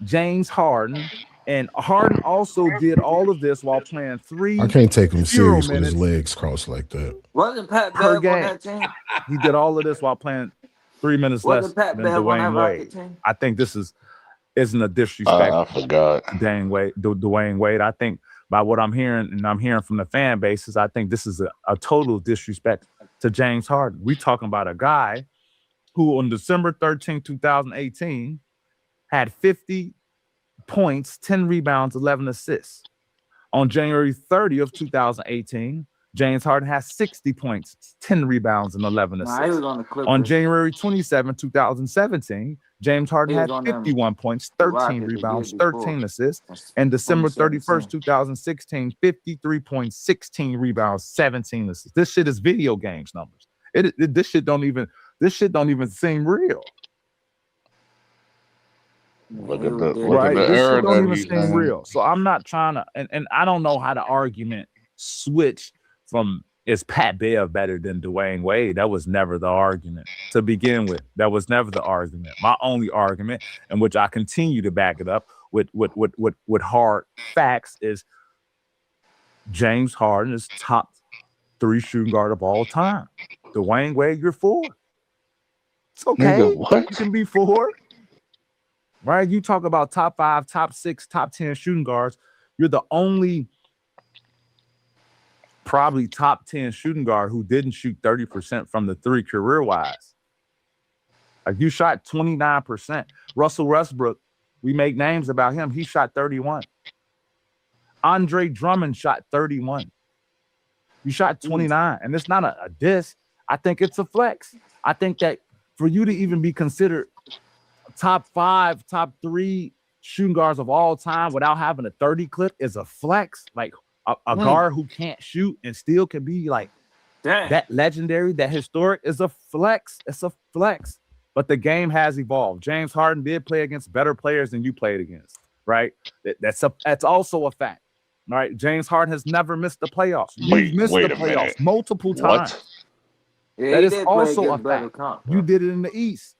S7: James Harden. And Harden also did all of this while playing 3
S8: I can't take him serious with his
S7: minutes
S8: legs crossed like that.
S14: Wasn't Pat
S7: per
S14: Bev on
S7: game.
S14: that team?
S7: He did all of this while playing 3 minutes less
S14: Wasn't Pat
S7: than
S14: Bev on that
S7: Dwayne
S14: Rocket
S7: Wade.
S14: team?
S7: I think this isn't a disrespect
S12: I forgot.
S7: to Dwayne Wade. I think by what I'm hearing, and I'm hearing from the fan bases, I think this is a total disrespect to James Harden. We talking about a guy who on December 13, 2018 had 50 points, 10 rebounds, 11 assists. On January 30th, 2018, James Harden has 60 points, 10 rebounds, and 11 assists.
S14: Nah, he was on the Clippers.
S7: On January 27, 2017, James Harden had 51 points, 13 rebounds, 13 assists. And December 31st, 2016, 53 points, 16 rebounds, 17 assists. This shit is video games numbers. This shit don't even seem real.
S12: Look at the
S7: This
S12: era
S7: shit don't
S12: that
S7: even
S12: he's
S7: seem
S12: in.
S7: real. So I'm not trying to, and I don't know how the argument switched from is Pat Bev better than Dwayne Wade? That was never the argument to begin with. That was never the argument. My only argument, in which I continue to back it up with hard facts, is James Harden is top 3 shooting guard of all time. Dwayne Wade, you're 4. It's okay.
S12: Nigga, what?
S7: You can be 4. Right? You talk about top 5, top 6, top 10 shooting guards. You're the only probably top 10 shooting guard who didn't shoot 30% from the 3 career-wise. Like, you shot 29%. Russell Westbrook, we make names about him. He shot 31. Andre Drummond shot 31. You shot 29. And it's not a diss. I think it's a flex. I think that for you to even be considered top 5, top 3 shooting guards of all time without having a 30 clip is a flex. Like a guard who can't shoot and still can be like that legendary, that historic is a flex. It's a flex. But the game has evolved. James Harden did play against better players than you played against, right? That's also a fact. All right. James Harden has never missed the playoffs. You've missed the playoffs multiple times.
S14: Yeah,
S7: That
S14: he
S7: is
S14: did play
S7: also a
S14: against better
S7: fact.
S14: comp.
S7: You did it in the East.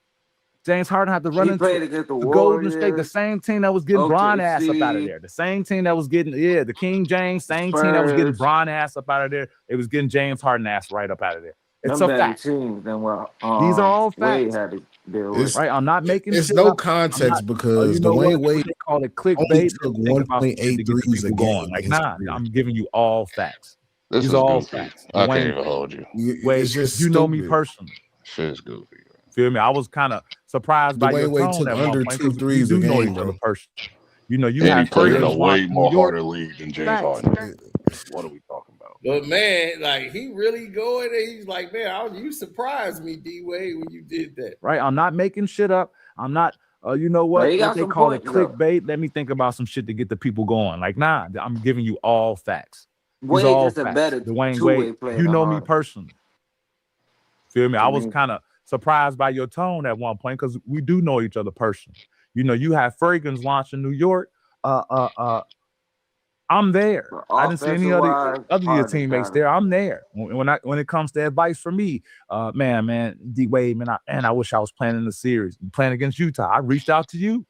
S7: James Harden had to run
S14: He played
S7: into
S14: against the
S7: the Golden State, the
S14: Warriors,
S7: same team that was getting Bron ass up out of
S14: OKC,
S7: there. The same team that was getting, the King James, same team that was getting
S14: Spurs.
S7: Bron ass up out of there. It was getting James Harden ass right up out of there. It's
S14: Them
S7: a
S14: better
S7: fact.
S14: teams than what
S7: These are all
S14: Wade
S7: facts.
S14: had to deal with.
S7: Right? I'm not making
S8: It's
S7: shit
S8: no
S7: up.
S8: context because
S7: You know
S8: Dwayne
S7: what
S8: Wade
S7: they call it
S8: only
S7: clickbait.
S8: took
S7: Think about some shit
S8: 1.8
S7: to get the
S8: threes a
S7: people
S8: game.
S7: going. Like,
S8: in his
S7: nah,
S8: career.
S7: I'm giving you all facts.
S12: This
S7: These
S12: is
S7: are all
S12: goofy.
S7: facts.
S12: I can't
S7: Dwayne
S12: even hold you.
S7: Wade,
S8: It's just
S7: you know me
S8: stupid.
S7: personally.
S12: Shit is goofy.
S7: Feel me? I was kind of surprised by your
S8: Dwayne Wade
S7: tone
S8: took
S7: at one
S8: under
S7: point
S8: 2
S7: because we
S8: threes a
S7: do know
S8: game,
S7: each other
S8: bro.
S7: personally. You know, you
S12: And he
S7: have
S12: played in a
S7: friends
S12: way
S7: watching
S12: more
S7: New York.
S12: harder league than James
S7: Facts.
S12: Harden. What are we talking about?
S2: But man, like he really going and he's like, man, you surprised me, D Wade, when you did that.
S7: Right? I'm not making shit up. I'm not. You know
S14: But
S7: what?
S14: he
S7: What
S14: got
S7: they
S14: some
S7: call it
S14: points, though.
S7: clickbait. Let me think about some shit to get the people going. Like, nah, I'm giving you all facts. These are
S14: Wade
S7: all
S14: just a
S7: facts.
S14: better
S7: Dwayne
S14: two-way
S7: Wade,
S14: player
S7: you
S14: than
S7: know me
S14: Harden.
S7: personally. Feel me?
S14: To
S7: I was
S14: me.
S7: kind of surprised by your tone at one point because we do know each other personally. You know, you have Fergans launch in New York. I'm there.
S14: But
S7: I didn't see any
S14: offensive-wise,
S7: other your
S14: Harden
S7: teammates
S14: got it.
S7: there. I'm there. When it comes to advice for me, man, D Wade, man, I wish I was playing in the series, playing against Utah. I reached out to you.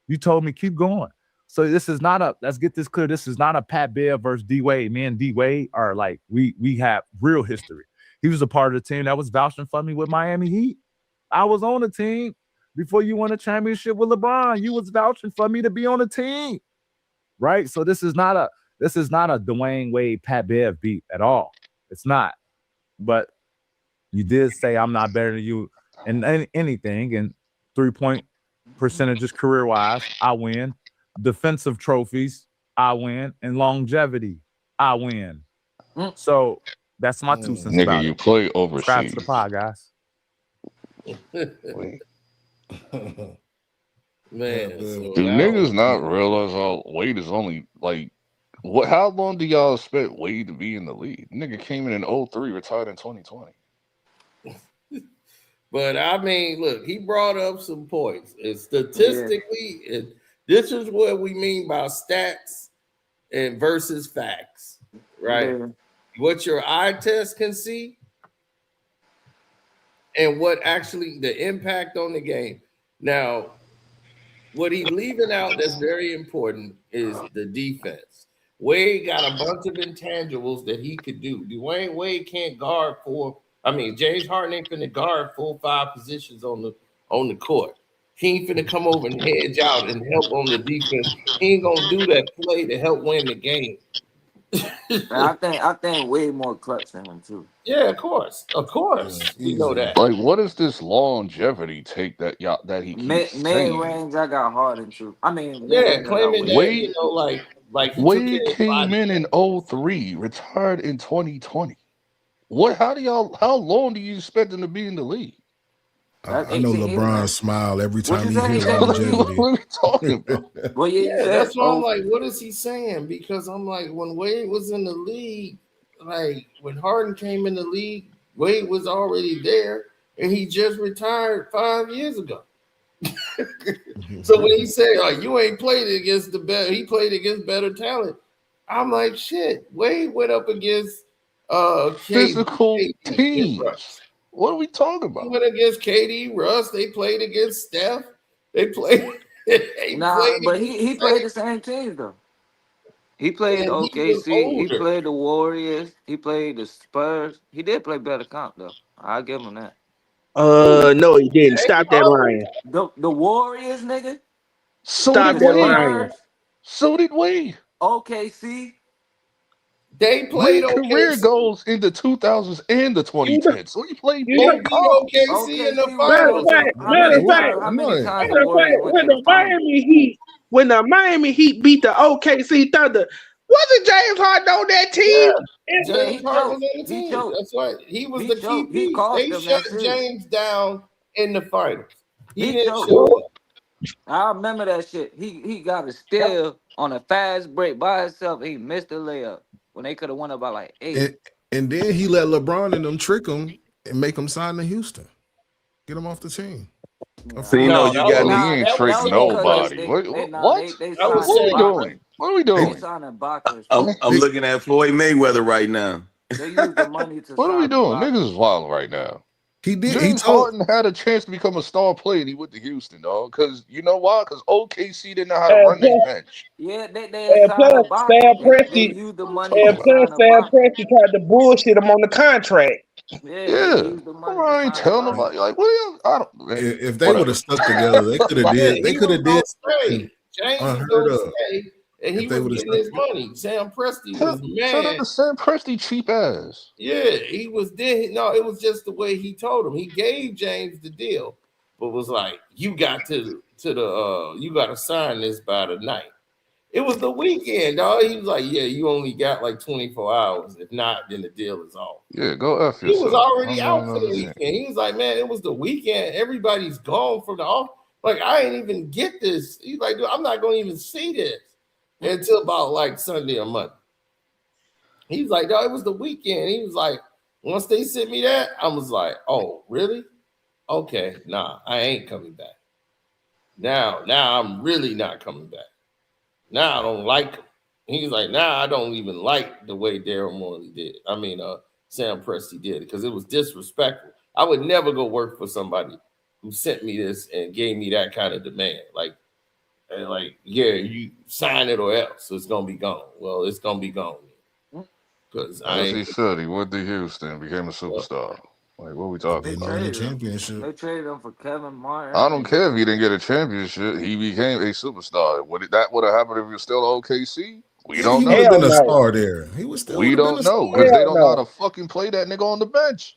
S7: You told me keep going. So this is not let's get this clear. This is not a Pat Bev versus D Wade. Me and D Wade are like we have real history. He was a part of the team that was vouching for me with Miami Heat. I was on the team before you won a championship with LeBron. You was vouching for me to be on the team. Right? So this is not a Dwayne Wade Pat Bev beat at all. It's not. But you did say I'm not better than you in anything. And 3-point percentages career-wise, I win. Defensive trophies, I win. And longevity, I win. So that's my 2 cents
S12: Nigga,
S7: about
S12: you
S7: it.
S12: play
S7: Subscribe
S12: overseas.
S7: to the pod, guys.
S2: Man,
S12: Do niggas not realize how Wade is only like what? How long do y'all expect Wade to be in the league? Nigga came in 03, retired in 2020.
S2: But I mean, look, he brought up some points. And statistically, this is what we mean by stats and versus facts, right?
S14: Yeah.
S2: What your eye test can see and what actually the impact on the game. Now, what he's leaving out that's very important is the defense. Wade got a bunch of intangibles that he could do. Dwayne Wade can't guard James Harden ain't finna guard 4-5 positions on the court. He ain't finna come over and hedge out and help on the defense. He ain't gonna do that play to help win the game.
S14: I think way more clutch than him too.
S2: Yeah, of course. We know that.
S12: Like, what is this longevity take that he keeps saying?
S14: Mid-range, I got Harden too. I mean,
S2: claiming that
S12: Wade,
S2: like he
S12: Wade
S2: took
S12: came in 03, retired in 2020. How long do you expect him to be in the league?
S8: I know LeBron smile every time he hears longevity.
S12: What are we talking about?
S14: Well,
S2: that's why I'm like, what is he saying? Because I'm like, when Wade was in the league, like when Harden came in the league, Wade was already there, and he just retired 5 years ago. So when he said, "Oh, you ain't played against the better," he played against better talent. I'm like, shit. Wade went up against
S12: physical teams. What are we talking about?
S2: He went against KD, Russ. They played against Steph. They played.
S14: But he played the same teams though. He played OKC. He played the Warriors. He played the Spurs. He did play better comp though. I'll give him that.
S13: No, he didn't. Stop that lying.
S14: The Warriors, nigga.
S13: Stop that lying.
S12: So did we.
S14: OKC.
S2: They played
S12: OKC. Career goes in the 2000s and the 2010s. So he played both
S2: OKC in the finals.
S13: Matter of fact, when the Miami Heat beat the OKC Thunder, wasn't James Harden on that team?
S2: James Harden was on the team. That's right. He was the key piece. They shut James down in the finals. He didn't show up.
S14: I remember that shit. He got a steal on a fast break by himself. He missed the layup when they could have won up by like 8.
S8: And then he let LeBron and them trick him and make him sign to Houston. Get him off the team.
S12: So you ain't trick nobody. What are we doing? What are we doing?
S5: I'm looking at Floyd Mayweather right now.
S14: They use the money to.
S12: What are we doing? Niggas is wild right now.
S8: He did.
S12: James Harden had a chance to become a star player, and he went to Houston, dog. Because you know why? Because OKC didn't know how to run their bench.
S14: Yeah, they
S13: And
S14: signed
S13: plus,
S14: Ibaka. They used the money to sign
S13: Sam
S14: Ibaka.
S13: Presti tried to bullshit him on the contract.
S14: Yeah,
S12: Yeah,
S14: they used the money
S12: I
S14: to
S12: ain't
S14: sign
S12: tell
S14: Ibaka.
S12: nobody. Like, what are you? I don't. Man,
S1: If they would have stuck together, they could have did. They could have did
S2: stay. James was
S1: unheard
S2: going
S1: of.
S2: to stay, and he
S1: If they
S2: was
S1: would've
S2: getting
S1: stuck
S2: his money. Sam Presti
S12: Tell
S2: was
S12: that
S2: mad.
S12: to Sam Presti cheap ass.
S2: Yeah, he was there. No, it was just the way he told him. He gave James the deal, but was like, "You got you got to sign this by the night." It was the weekend, dog. He was like, "Yeah, you only got like 24 hours. If not, then the deal is off."
S12: Yeah, go F
S2: He
S12: yourself.
S2: was already
S12: I'm
S2: out
S12: not
S2: for the
S12: understand.
S2: weekend. He was like, "Man, it was the weekend. Everybody's gone from the off. Like, I ain't even get this." He's like, "Dude, I'm not going to even see this until about like Sunday or Monday." He was like, "No, it was the weekend." He was like, "Once they sent me that, I was like, oh, really? Okay, nah, I ain't coming back. Now I'm really not coming back. Now I don't like him." He's like, "Now I don't even like the way Daryl Morley did. I mean, Sam Presti did it because it was disrespectful. I would never go work for somebody who sent me this and gave me that kind of demand. Like, yeah, you sign it or else it's gonna be gone. Well, it's gonna be gone because
S12: As he said, he went to Houston, became a superstar. Like, what are we talking
S2: They
S12: about?
S2: traded
S1: championship.
S14: They traded him for Kevin Martin.
S12: I don't care if he didn't get a championship. He became a superstar. That would have happened if he was still at OKC? We don't
S1: He
S12: know.
S1: would have been a star there. He was still.
S12: We
S1: would have been
S12: don't
S1: a
S12: know
S1: star.
S12: because they don't know how to fucking play that nigga on the bench.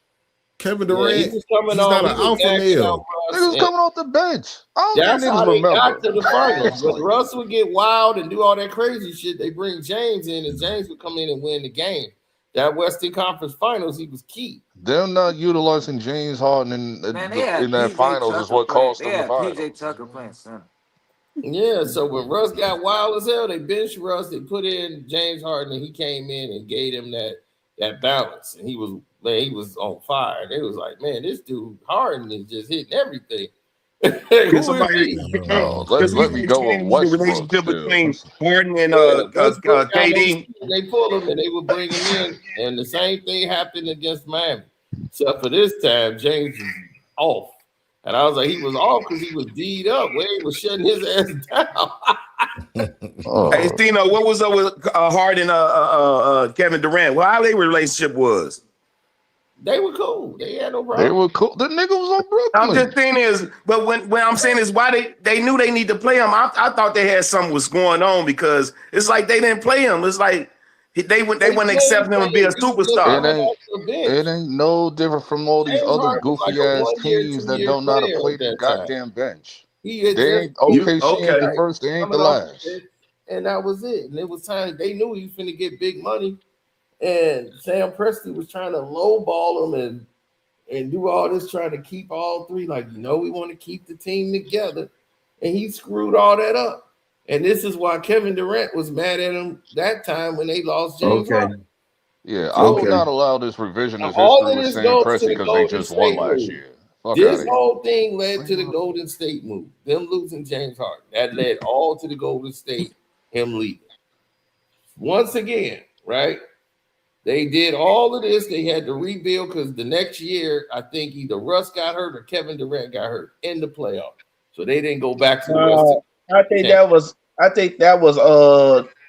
S1: Kevin
S2: Yeah,
S1: Durant.
S2: he was coming
S1: He's
S2: on.
S1: not
S2: He
S1: an
S2: was
S1: alpha
S2: backing
S1: male.
S2: up Russ,
S12: Niggas
S2: and
S12: coming off the bench. I don't
S2: that's
S12: think
S2: how
S12: niggas
S2: they
S12: remember.
S2: got to the finals. When Russ would get wild and do all that crazy shit, they bring James in, and James would come in and win the game. That Western Conference Finals, he was key.
S12: Them not utilizing James Harden in that
S14: PJ
S12: finals is what cost them the finals.
S14: PJ Tucker playing center.
S2: Yeah, so when Russ got wild as hell, they benched Russ. They put in James Harden, and he came in and gave him that balance. And he was on fire. They was like, "Man, this dude Harden is just hitting everything." Who is he?
S12: No, let me go with Westbrook.
S5: Relationship
S12: Still.
S5: between Harden and
S2: Westbrook got
S5: KD.
S2: They pull him and they would bring him in, and the same thing happened against Miami. Except for this time, James was off. And I was like, he was off because he was D'd up. Wade was shutting his ass down.
S5: Hey, Stino, what was up with Harden Kevin Durant? Well, how their relationship was?
S2: They were cool. They had no problem.
S12: They were cool. The nigga was on Brooklyn.
S5: I'm just saying is, but when I'm saying is why they knew they need to play him. I thought they had something was going on because it's like they didn't play him. It's like they wouldn't accept him and be a superstar.
S12: It ain't no different from all these other goofy ass teams that don't know how to play the goddamn bench. They ain't OKC ain't the first, they ain't the last.
S2: And that was it. And it was time they knew he was finna get big money. And Sam Presti was trying to lowball him and do all this, trying to keep all three. Like, we want to keep the team together. And he screwed all that up. And this is why Kevin Durant was mad at him that time when they lost James Harden.
S12: Yeah, I would not allow this revisionist history with Sam Presti because they just won last year.
S2: This whole thing led to the Golden State move. Them losing James Harden. That led all to the Golden State, him leaving. Once again, right? They did all of this. They had to rebuild because the next year, I think either Russ got hurt or Kevin Durant got hurt in the playoff. So they didn't go back to the rest.
S13: I think that was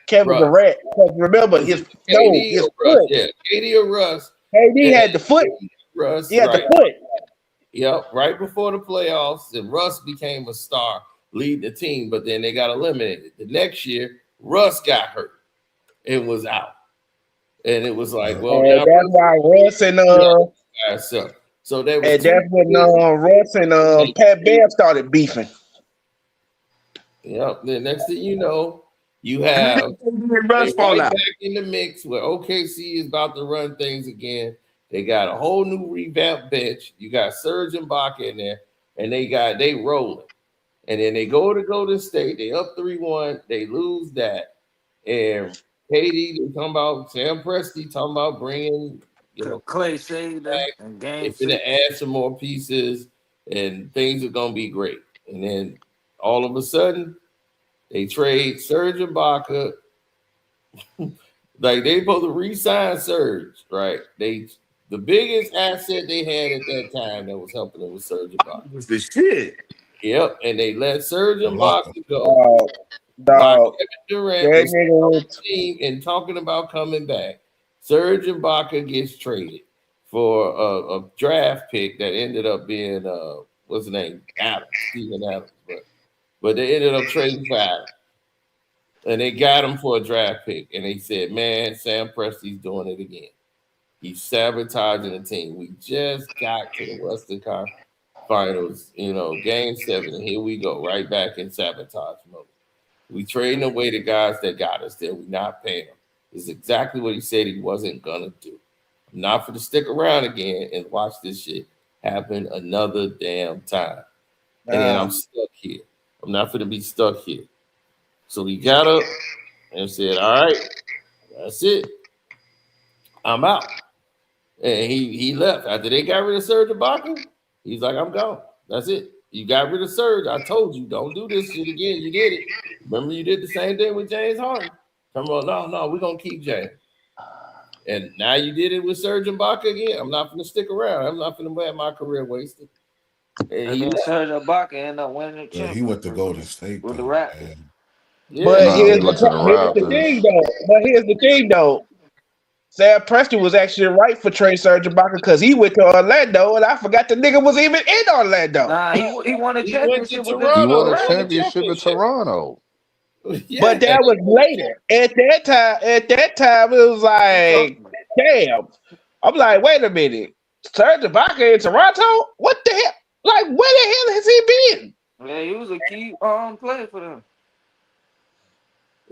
S13: Kevin Durant. Because remember his foot.
S2: Yeah, KD or Russ.
S13: KD had the foot.
S2: Russ,
S13: he had the foot.
S2: Yep, right before the playoffs, and Russ became a star, lead the team, but then they got eliminated. The next year, Russ got hurt. It was out. And it was like, well, now
S13: that's why Russ and
S2: so they
S13: and that's when Russ and Pat Bear started beefing.
S2: Yep. The next thing you know, you have
S5: Russ
S2: right back in the mix where OKC is about to run things again. They got a whole new revamped bench. You got Serge Ibaka in there, and they rolling. And then they go to Golden State. They up 3-1. They lose that, and KD, they talking about Sam Presti, talking about bringing
S14: Clay Shaver and game.
S2: They're gonna add some more pieces, and things are gonna be great. And then all of a sudden, they trade Serge Ibaka, Like they supposed to re-sign Serge, right? The biggest asset they had at that time that was helping them was Serge Ibaka.
S5: Was the shit.
S2: Yep, and they let Serge Ibaka go.
S13: Dog,
S2: Kevin Durant
S13: that
S2: was
S13: nigga
S2: on
S13: was
S2: the team and talking about coming back. Serge Ibaka gets traded for a draft pick that ended up being what's his name? Steven Adams. But they ended up trading for Adams. And they got him for a draft pick. And they said, man, Sam Presti's doing it again. He's sabotaging the team. We just got to the Western Conference Finals, Game 7. And here we go, right back in sabotage mode. We trading away the guys that got us there. We're not paying them. This is exactly what he said he wasn't going to do. I'm not for to stick around again and watch this shit happen another damn time. And then I'm stuck here. I'm not going to be stuck here. So he got up and said, all right, that's it. I'm out. And he left. After they got rid of Serge Ibaka, he's like, I'm gone. That's it. You got rid of Serge. I told you, don't do this shit again. You did it. Remember you did the same thing with James Harden. Come on, no, we're going to keep James. And now you did it with Serge Ibaka again. I'm not going to stick around. I'm not going to have my career wasted.
S14: And then Serge Ibaka ended up winning the championship.
S1: He went to Golden State
S14: with the Raptors.
S2: Yeah.
S13: But here's the thing, though. Sam Presti was actually right for Trey Serge Ibaka because he went to Orlando, and I forgot the nigga was even in Orlando.
S14: Nah, he won a championship with
S12: He won a championship in Toronto.
S2: Yeah.
S13: But that was later. At that time, it was like, damn. I'm like, wait a minute. Serge Ibaka in Toronto? What the hell? Like, where the hell has he been?
S14: Yeah, he was a key player for them.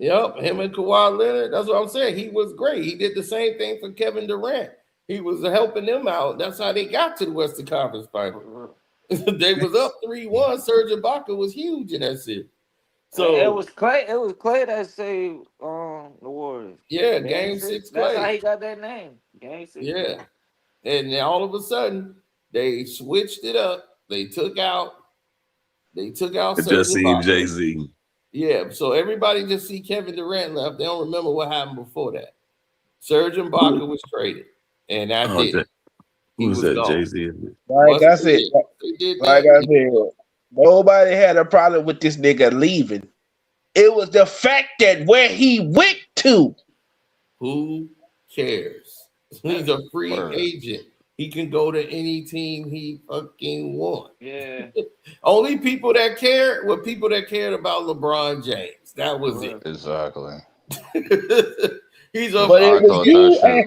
S2: Yep, him and Kawhi Leonard. That's what I'm saying. He was great. He did the same thing for Kevin Durant. He was helping them out. That's how they got to the Western Conference Finals. They was up 3-1. Serge Ibaka was huge in that series. So
S14: it was Clay. It was Clay that saved the Warriors.
S2: Yeah, Game 6 Clay.
S14: That's how he got that name. Game 6.
S2: Yeah, and then all of a sudden they switched it up. They took out.
S9: It just seemed Jay-Z.
S2: Yeah, so everybody just see Kevin Durant left. They don't remember what happened before that. Serge Ibaka was traded, and that did it.
S9: Who's that? Jay-Z.
S13: Like I said, nobody had a problem with this nigga leaving. It was the fact that where he went to.
S2: Who cares? He's a free agent. He can go to any team he fucking wants.
S14: Yeah.
S2: Only people that cared were people that cared about LeBron James. That was it.
S12: Exactly.
S2: He's a.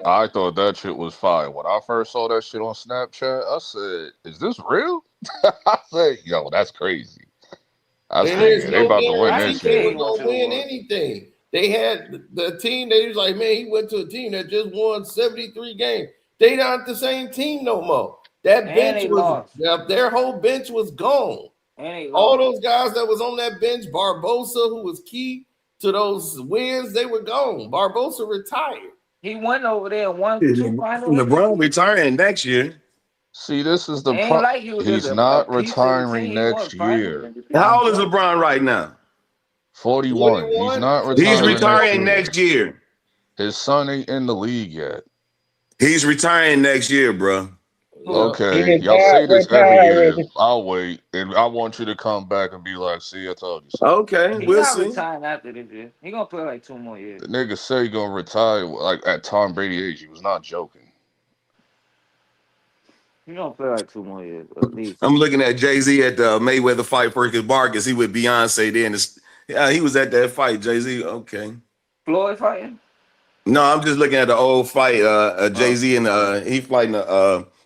S12: I thought that shit was fire. When I first saw that shit on Snapchat, I said, "Is this real?" I said, "Yo, that's crazy." They about to win this
S2: They
S12: shit.
S2: were gonna win anything. They had the team. They was like, man, he went to a team that just won 73 games. They not the same team no more. That bench was their whole bench was gone. All those guys that was on that bench, Barbosa, who was key to those wins, they were gone. Barbosa retired.
S14: He went over there and won 2 finals.
S5: LeBron retiring next year.
S12: See, this is the problem. He's not retiring next year.
S5: How old is LeBron right now?
S12: 41. He's not retiring.
S5: He's retiring next year.
S12: His son ain't in the league yet.
S5: He's retiring next year, bro.
S12: Okay, y'all say this every year. I'll wait, and I want you to come back and be like, "See, I told you so."
S5: Okay, we'll see.
S14: He's not retiring after this year. He gonna play like 2 more years.
S12: The nigga say he gonna retire like at Tom Brady age. He was not joking.
S14: He gonna play like 2 more years at least.
S5: I'm looking at Jay-Z at the Mayweather fight versus Vargas. He with Beyonce then. He was at that fight. Jay-Z. Okay.
S14: Floyd fighting?
S5: No, I'm just looking at the old fight. Jay-Z and he fighting.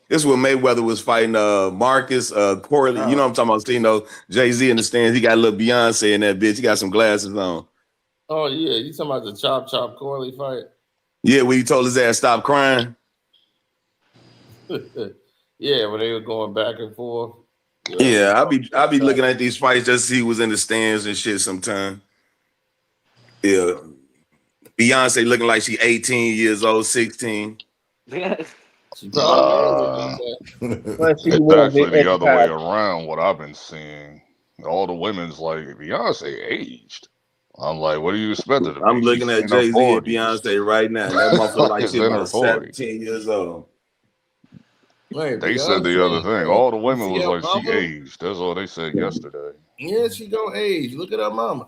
S5: This is when Mayweather was fighting Marcus Corley. You know what I'm talking about? You know, Jay-Z in the stands. He got a little Beyonce in that bitch. He got some glasses on.
S2: Oh yeah, you talking about the Chop Corley fight?
S5: Yeah, when he told his ass stop crying.
S2: Yeah, when they were going back and forth.
S5: Yeah, I be looking at these fights just to see who was in the stands and shit sometime. Yeah. Beyonce looking like she 18 years old, 16.
S2: She
S12: It's actually the other way around. What I've been seeing, all the women's like Beyonce aged. I'm like, what do you expect her to be?
S5: I'm looking at Jay-Z and Beyonce right now. And that motherfucker like
S12: She's
S5: she
S12: in her
S5: about
S12: 40s.
S5: 17 years old.
S2: Wait,
S12: They said the other thing. All the women was like, she aged. That's all they said yesterday.
S2: Yeah, she gonna age. Look at her mama.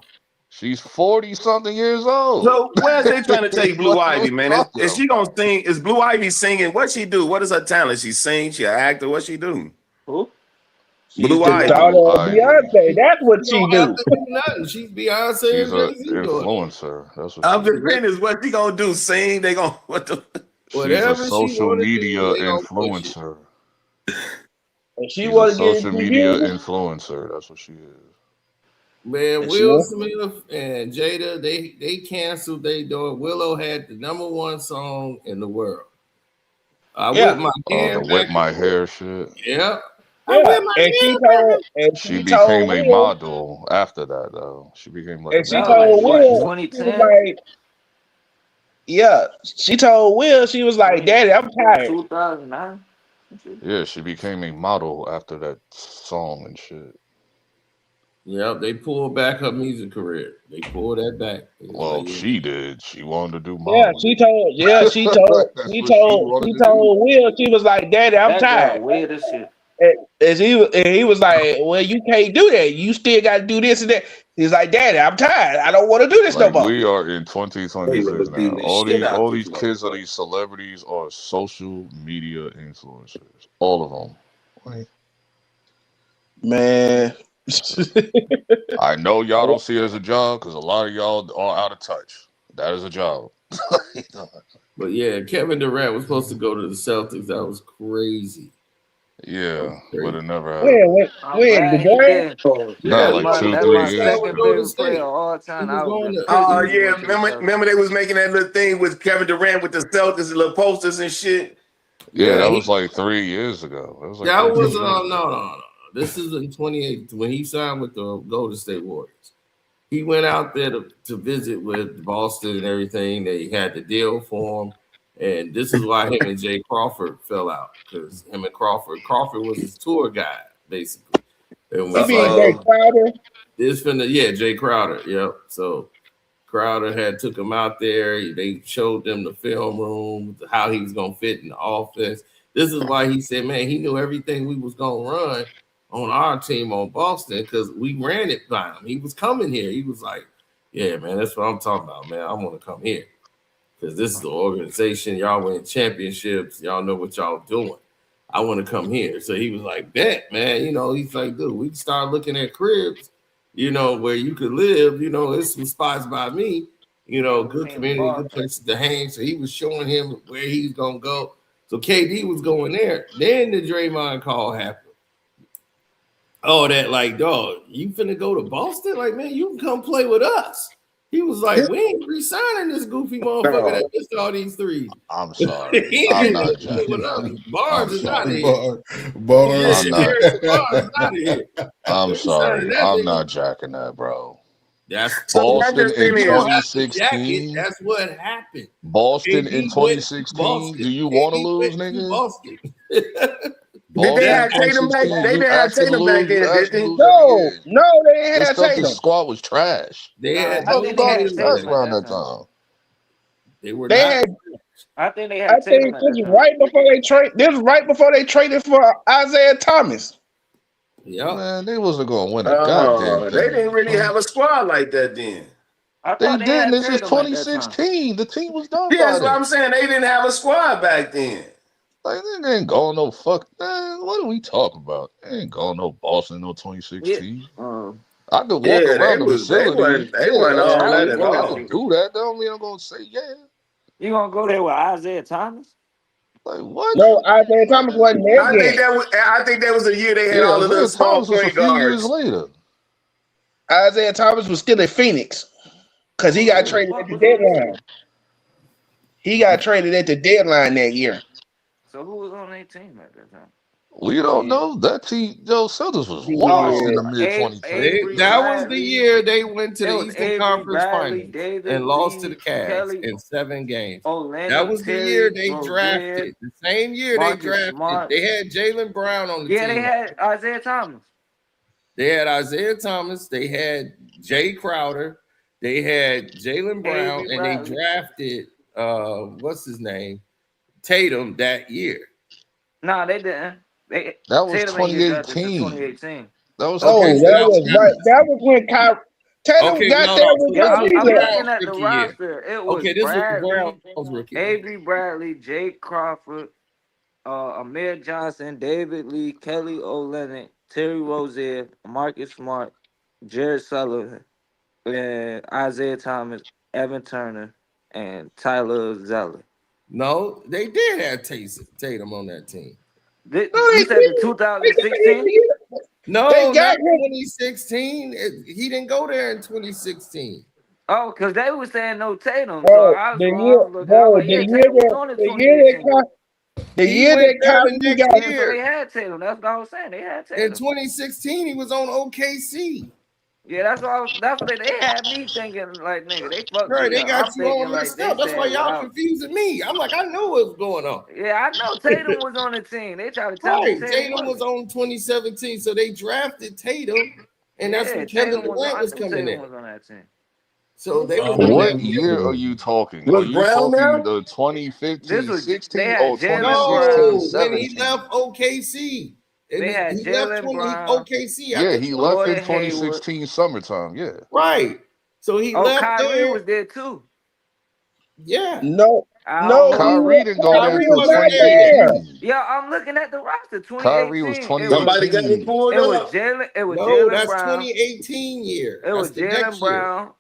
S12: She's 40-something years old.
S5: So where's they trying to take Blue Ivy, man? Is she gonna sing? Is Blue Ivy singing? What she do? What is her talent? She sing? She an actor? What she do?
S14: Who?
S5: Blue
S13: the
S5: Ivy.
S13: daughter of Beyonce. That's what she
S2: Don't
S13: do.
S2: have to do nothing. She's Beyonce
S12: She's
S2: and
S12: an
S2: Jay-Z.
S12: influencer. That's what
S5: I'm
S12: she
S5: just saying is what she gonna do? Sing? They gonna what the?
S12: She's a social media influencer.
S13: And she
S12: She's
S13: want
S12: a
S13: to get
S12: social
S13: into
S12: media
S13: music.
S12: influencer. That's what she is.
S2: Man, Will Smith and Jada, they canceled they doing. Willow had the #1 song in the world. I whip my hair.
S12: The whip my hair shit.
S2: Yeah.
S13: Yeah, and
S12: She became a model after that, though. She became like.
S13: And she told Will, she was like, yeah, she told Will, she was like, Daddy, I'm tired.
S14: 2009.
S12: Yeah, she became a model after that song and shit.
S2: Yeah, they pulled back her music career. They pulled that back.
S12: Well, she did. She wanted to do
S13: Yeah,
S12: modeling.
S13: she told Will, she was like, Daddy, I'm
S14: That
S13: tired.
S14: girl weird as shit.
S13: And he was like, well, you can't do that. You still got to do this and that. He's like, Daddy, I'm tired. I don't want to do this no more.
S12: We are in 2026 now. All these kids are these celebrities are social media influencers. All of them.
S13: Man.
S12: I know y'all don't see it as a job because a lot of y'all are out of touch. That is a job.
S2: But yeah, Kevin Durant was supposed to go to the Celtics. That was crazy.
S12: Yeah, but it never happened.
S13: When the draft?
S12: Not like 2-3 years
S14: Second
S12: ago.
S14: favorite player of all time.
S5: Oh yeah, remember they was making that little thing with Kevin Durant with the Celtics, the little posters and shit.
S12: Yeah, that was like 3 years ago. That was like
S2: no. This is in 2018 when he signed with the Golden State Warriors. He went out there to visit with Boston and everything. They had the deal for him. And this is why him and Jay Crawford fell out, because him and Crawford was his tour guide, basically. And was
S13: Jay Crowder?
S2: Jay Crowder. Yep. So Crowder had took him out there. They showed them the film room, how he was gonna fit in the offense. This is why he said, man, he knew everything we was gonna run on our team on Boston because we ran it by him. He was coming here. He was like, yeah, man, that's what I'm talking about, man. I want to come here. Because this is the organization, y'all win championships, y'all know what y'all doing. I want to come here. So he was like, bet, man. He's like, dude, we can start looking at cribs, where you could live. There's some spots by me, good community, good places to hang. So he was showing him where he's going to go. So KD was going there. Then the Draymond call happened. Oh, that like, dog, you finna go to Boston? Like, man, you can come play with us. He was like, we ain't re-signing this goofy motherfucker that missed all these threes.
S12: I'm sorry. I'm not jacking.
S2: Barnes is out of here.
S1: Barnes.
S12: I'm sorry. I'm not jacking that, bro.
S2: That's
S12: Boston in 2016.
S2: That's what happened.
S12: Boston in 2016. Do you want to lose, nigga?
S2: Boston.
S5: Did they have Tatum back? They didn't have Tatum back then, did they?
S13: No, they didn't have Tatum.
S12: The squad was trash.
S2: They had
S12: trash around that time.
S14: I think they had
S13: Tatum. This was right before they trade. This was right before they traded for Isaiah Thomas.
S2: Yeah,
S12: man, they wasn't going to win a goddamn thing.
S5: They didn't really have a squad like that then.
S12: They didn't. This is 2016. The team was done.
S5: Yeah, that's what I'm saying. They didn't have a squad back then.
S12: Like, they ain't going no fuck. Man, what are we talking about? They ain't going no Boston no 2016. I could walk around the facility.
S5: They weren't all that at all.
S12: I could do that. That don't mean I'm going to say yeah.
S14: You going to go there with Isaiah Thomas?
S12: Like, what?
S13: No, Isaiah Thomas wasn't there
S5: I think that was the year they had all of those small point guards.
S12: Years later.
S13: Isaiah Thomas was still in Phoenix because he got traded at the deadline. He got traded at the deadline that year.
S14: So who was on their team at that time?
S12: We don't know. That team, Celtics was lost in the mid-2010s.
S2: That was the year they went to the Eastern Conference Finals and lost to the Cavs in 7 games. That was the year they drafted. The same year they drafted. They had Jaylen Brown on the team.
S14: Yeah, they had Isaiah Thomas.
S2: They had Isaiah Thomas. They had Jay Crowder. They had Jaylen Brown and they drafted what's his name? Tatum that year.
S14: No, they didn't.
S12: That was
S14: Tatum ain't get drafted until
S12: 2018.
S14: 2018.
S12: That was
S13: that was right. That was when Tatum got there with
S14: I'm
S13: rookie year.
S14: looking at the roster. It was
S2: this
S14: Bradley,
S2: was Brown's rookie.
S14: Avery Bradley, Jake Crawford, Amir Johnson, David Lee, Kelly Olynyk, Terry Rozier, Marcus Smart, Jared Sullivan, and Isaiah Thomas, Evan Turner, and Tyler Zeller.
S2: No, they did have Tatum on that team.
S14: You said the 2016?
S2: No,
S13: They got
S2: not 2016. He didn't go there in 2016.
S14: Oh, because they were saying no Tatum. So I was looking. I was like, yeah, Tatum was on in 2018.
S13: The year that Kyrie got
S14: So they had Tatum. That's what I was saying. They had Tatum.
S2: In 2016, he was on OKC.
S14: Yeah, that's what they had me thinking, like, nigga, they fucked
S2: Right,
S14: me
S2: they
S14: up.
S2: got
S14: I'm
S2: you all
S14: thinking,
S2: messed
S14: like,
S2: up. That's why y'all confusing me. I'm like, I know what was going on.
S14: Yeah, I know Tatum was on the team. They tried to tell me
S2: Tatum was on 2017, so they drafted Tatum, and that's when Kevin Durant was coming in.
S14: Was on that team.
S2: So they was
S12: What year are you talking? Are you talking the 2015, 16, or 2016,
S2: when he left OKC.
S14: They had Jaylen Brown.
S2: OKC.
S12: Yeah, he left in 2016 summertime. Yeah.
S2: Right. So he left
S14: Kyrie
S2: there.
S14: was there too.
S2: Yeah.
S13: No,
S12: Kyrie didn't go there until 2018.
S14: Yeah, I'm looking at the roster. 2018.
S12: Kyrie was 2018.
S5: Somebody got it pulled up.
S14: It was Jaylen
S2: that's
S14: Brown.
S2: 2018 year.
S14: It was Jaylen Brown.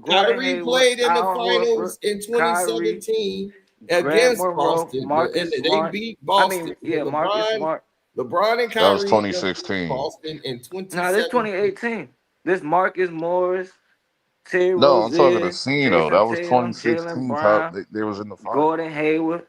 S2: Kyrie played in the finals in 2017 against Boston.
S14: Marcus
S2: they beat Boston.
S14: Marcus Smart.
S2: LeBron and Kyrie.
S12: That was 2016.
S2: Boston in 2017.
S14: No, this 2018. This Marcus Morris, Terry
S12: No, I'm
S14: Rozier,
S12: talking to Cena. That was 2016. They was in the finals.
S14: Gordon Hayward,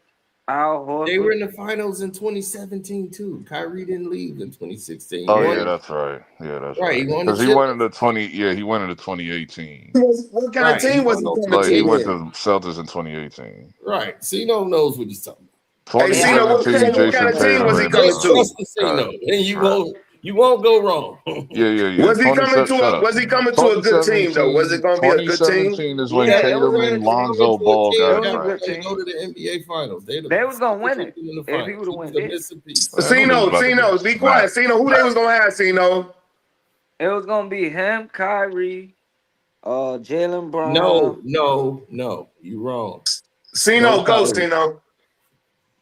S14: Al Horford.
S2: They were in the finals in 2017 too. Kyrie didn't leave in 2016.
S12: Oh yeah, that's right. Yeah, that's right. Because he went into 2018.
S5: What kind of team was he coming to?
S12: He went to Celtics in 2018.
S2: Right. Cino knows what he's talking about.
S12: 2017,
S5: what kind of team was he coming to?
S2: And you won't go wrong.
S12: Yeah.
S5: Was he coming to a good team though? Was it going to be a good team?
S12: 2017 is when Tatum and Lonzo Ball got right.
S2: They go to the NBA Finals. They
S14: was gonna win it if he would have won it.
S5: Cino, be quiet. Cino, who they was gonna have? Cino.
S14: It was gonna be him, Kyrie, Jaylen Brown.
S2: No, you wrong.
S5: Cino, go Cino.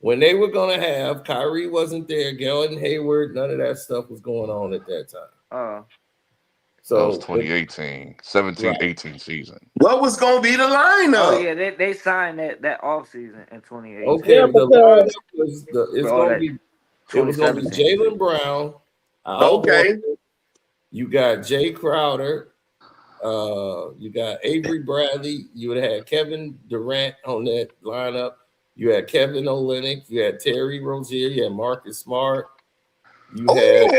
S2: When they were gonna have, Kyrie wasn't there. Gordon Hayward, none of that stuff was going on at that time.
S12: So that was 2018, 17-18 season.
S5: What was gonna be the lineup?
S14: Oh yeah, they signed that off season in 2018.
S2: Okay, the lineup was it was gonna be Jaylen Brown. You got Jay Crowder. You got Avery Bradley. You would have had Kevin Durant on that lineup. You had Kevin Olynyk, you had Terry Rozier, you had Marcus Smart, you had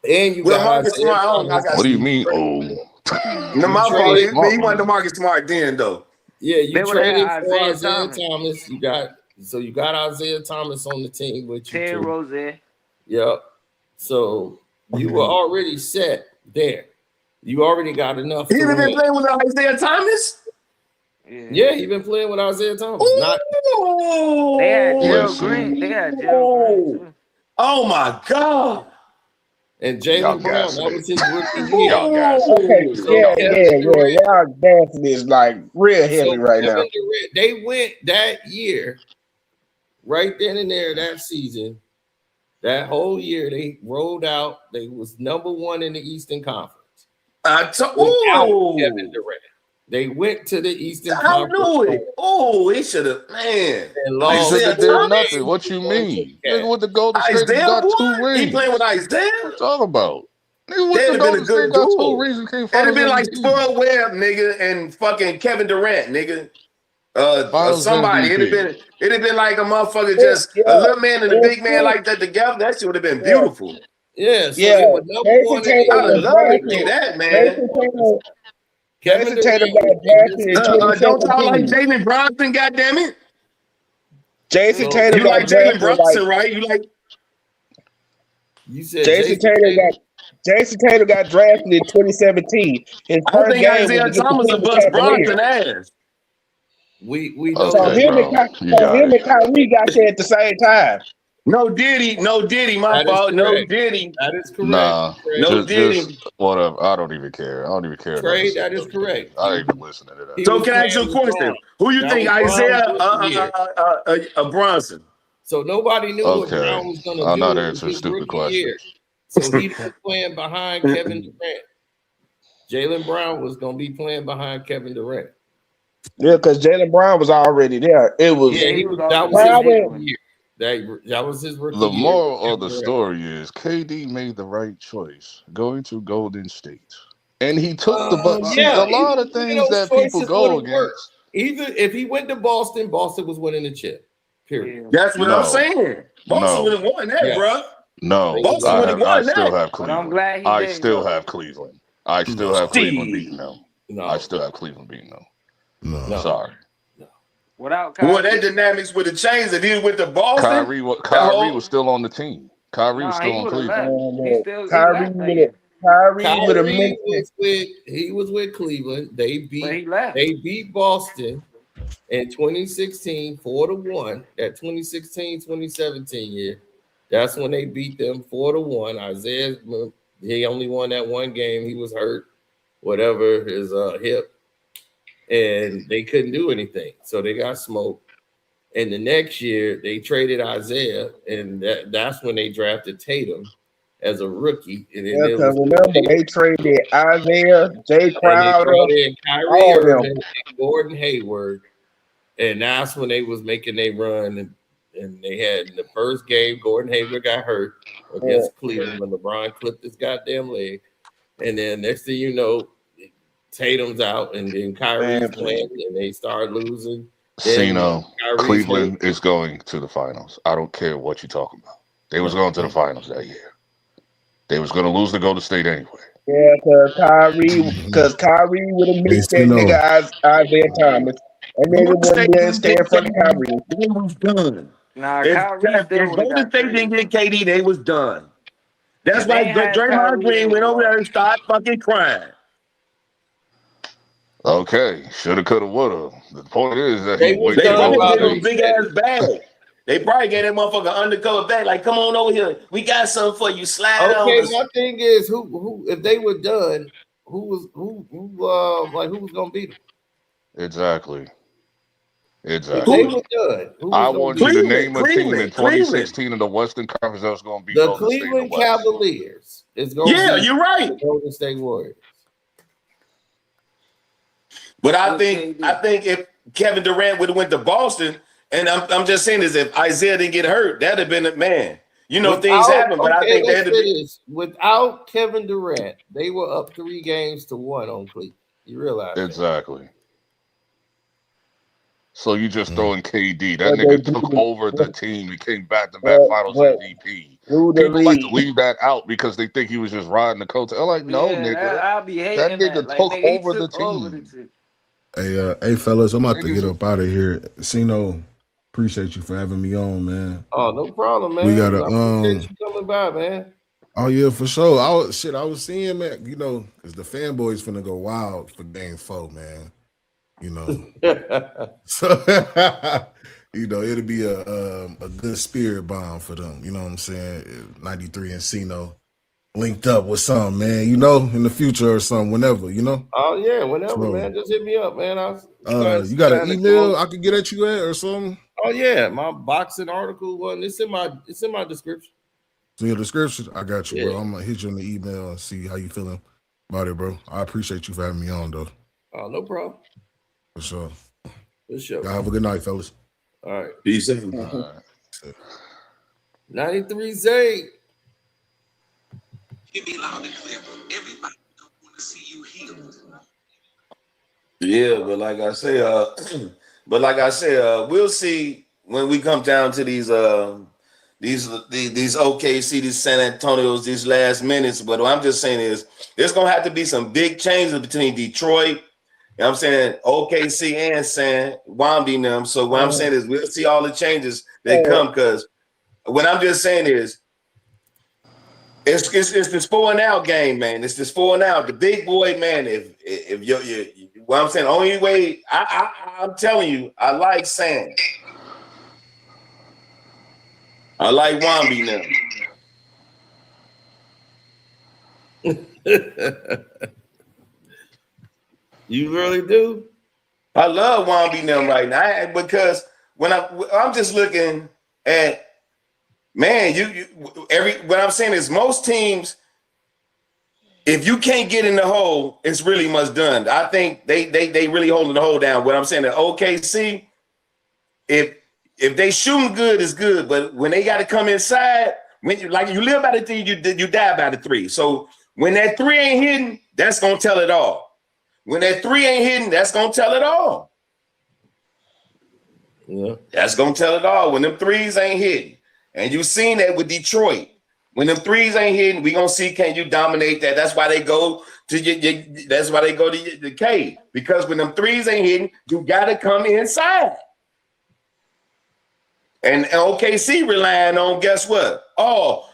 S2: and you got
S5: Marcus Smart.
S12: What do you mean?
S5: No, my fault. He wasn't the Marcus Smart then though.
S2: Yeah, you traded for Isaiah Thomas. You got Isaiah Thomas on the team with you.
S14: Terry Rozier.
S2: Yep. So you were already set there. You already got enough.
S5: He even been playing with Isaiah Thomas.
S2: Yeah, he been playing with Isaiah Thomas.
S14: They had Gerald Green. Too.
S5: Oh my God.
S2: And Jaylen Brown, that was his rookie year.
S13: Y'all dancing is like real heavy right now.
S2: They went that year, right then and there, that season, that whole year, they rolled out. They was number one in the Eastern Conference. Without Kevin Durant. They went to the Eastern Conference.
S5: I knew it. Oh, he should have, man.
S12: Isaiah did nothing. What you mean? Nigga with the Golden State got 2 rings.
S5: He playing with Isaiah?
S12: What you talking about? Nigga
S5: with the Golden State got
S12: 2 rings and can't
S5: find. It'd have been like Spud Webb, nigga, and fucking Kevin Durant, nigga. Somebody. It'd have been like a motherfucker, just a little man and a big man like that together. That shit would have been beautiful.
S2: Yeah.
S5: They would love to see that, man.
S13: Jason Tatum got drafted in 2017.
S5: Don't talk like Jalen Brunson, goddammit.
S13: Jason Tatum
S5: you like Jalen Brunson, right? You said
S13: Jason Tatum Jason Tatum got drafted in 2017. His
S5: I
S13: first
S5: think
S13: game was
S5: Isaiah
S13: against the
S5: Thomas will
S13: Cleveland
S5: bust
S13: Cavaliers.
S5: Bronson ass.
S2: We know
S13: So
S2: that.
S13: him and Kyrie got there at the same time.
S5: No Diddy, my
S2: That is
S5: fault. No
S2: correct.
S5: Diddy.
S2: That is correct.
S12: Nah,
S5: No Diddy.
S12: just whatever. I don't even care. I don't even care.
S2: Trey,
S12: enough to
S2: that
S12: say
S2: is
S12: no
S2: correct.
S12: Diddy. I ain't even listening to that.
S5: So can I ask you a question? Who you think, Isaiah Bronson?
S2: So nobody knew what Brown was going to do.
S12: I'm not
S2: in
S12: answering
S2: his
S12: stupid
S2: rookie
S12: questions.
S2: year. So he was playing behind Kevin Durant. Jaylen Brown was going to be playing behind Kevin Durant.
S13: Yeah, because Jaylen Brown was already there. It was
S2: that was his rookie year. That was his rookie
S12: The
S2: year.
S12: moral of the story is KD made the right choice going to Golden State. And he took the but see a lot of things that people go against.
S2: Either if he went to Boston, Boston was winning the chip. Period.
S5: That's what I'm saying. Boston would have won that, bro.
S12: No,
S5: Boston would have won
S12: I
S5: that.
S12: still have
S14: But
S12: Cleveland.
S14: I'm glad he
S12: I
S14: didn't
S12: still
S14: go.
S12: have Cleveland. I still have Cleveland beating them. I still have Cleveland beating them.
S1: No.
S12: Sorry.
S14: Without Kyrie,
S5: Boy, that dynamics would have changed if he went to Boston.
S12: Kyrie was still on the team. Kyrie was still on Cleveland.
S13: Kyrie would have made
S2: he was with Cleveland. They beat Boston in 2016 4-1. That 2016-2017 year. That's when they beat them 4-1. Isaiah, he only won that one game. He was hurt, whatever, his hip. And they couldn't do anything. So they got smoked. And the next year, they traded Isaiah, and that's when they drafted Tatum as a rookie. And then
S13: because remember, they traded Isaiah, Jay Crowder,
S2: and Kyrie Irving, and Gordon Hayward. And that's when they was making their run. And they had in the first game, Gordon Hayward got hurt against Cleveland when LeBron clipped his goddamn leg. And then next thing you know, Tatum's out, and then Kyrie's playing, and they start losing.
S12: Cleveland is going to the finals. I don't care what you're talking about. They was going to the finals that year. They was going to lose to Golden State anyway.
S13: Yeah, because Kyrie would have missed that nigga Isaiah Thomas, and then it wouldn't have stay in front of Kyrie.
S5: They was done.
S14: Nah,
S5: if Golden State didn't get KD, they was done. That's why Draymond Green went over there and started fucking crying.
S12: Okay, shoulda, coulda, woulda. The point is that
S5: they probably gave him a big ass bag. They probably gave that motherfucker undercover bag. Like, come on over here. We got something for you. Slide on.
S2: Okay, my thing is, who if they were done, who was gonna beat them?
S12: Exactly.
S2: If they were done.
S12: I want you to name a team in 2016 in the Western Conference that was going to beat
S2: the
S12: Golden
S2: Cleveland
S12: State
S2: Cavaliers. Is going to
S5: you're right.
S2: The Golden State Warriors.
S5: But I think if Kevin Durant would have went to Boston, and I'm just saying this, if Isaiah didn't get hurt, that'd have been a man. You know, things happen, but I think they had to be.
S2: Without Kevin Durant, they were up 3-1 on Cleveland. You realize
S12: exactly. So you just throw in KD. That nigga took over the team. He came back-to-back finals MVP. People like to leave that out because they think he was just riding the coattails. I'm like, no, nigga.
S14: I'll be hating
S12: that nigga
S14: that.
S12: took over the team.
S1: Hey, fellas, I'm about to get up out of here. Sino, appreciate you for having me on, man.
S2: Oh, no problem, man.
S1: We gotta
S2: appreciate you coming by, man.
S1: Oh yeah, for sure. I was seeing, man, you know, because the fanboys finna go wild for Game 4, man. You know, so you know it'll be a good spirit bomb for them. You know what I'm saying? 93 and Sino linked up with something, man. You know, in the future or something, whenever. You know.
S2: Oh yeah, whenever, man. Just hit me up, man.
S1: You got an email I could get at you at or something?
S2: Oh yeah, my boxing article one. It's in my description.
S1: It's in your description. I got you,
S2: Yeah.
S1: bro. I'm gonna hit you in the email and see how you feeling about it, bro. I appreciate you for having me on, though.
S2: Oh, no problem.
S1: For sure.
S2: For sure.
S1: Y'all have a good night, fellas.
S2: All right.
S5: Peace out.
S2: 93 Zay.
S10: Give me loud and clear, bro. Everybody want to see you healed.
S5: Yeah, but like I say, we'll see when we come down to these OKC, these San Antonios, these last minutes. But what I'm just saying is there's gonna have to be some big changes between Detroit. You know what I'm saying? OKC and San Wambi them. So what I'm saying is we'll see all the changes that come, because what I'm just saying is It's this 4-and-out game, man. It's this 4-and-out. The big boy, man. If you what I'm saying, only way I'm telling you, I like Sam. I like Wambi now.
S2: You really do?
S5: I love Wambi now right now because when I'm just looking at, man, what I'm saying is most teams, if you can't get in the hole, it's really much done. I think they really holding the hole down. What I'm saying at OKC, if they shooting good, it's good. But when they got to come inside, when you live by the 3, you die by the 3. So when that 3 ain't hitting, that's gonna tell it all. When that 3 ain't hitting, that's gonna tell it all.
S2: Yeah,
S5: that's gonna tell it all. When them 3s ain't hitting, and you've seen that with Detroit. When them 3s ain't hitting, we gonna see can you dominate that. That's why they go to that's why they go to the K, because when them 3s ain't hitting, you gotta come inside. And OKC relying on, guess what? Oh,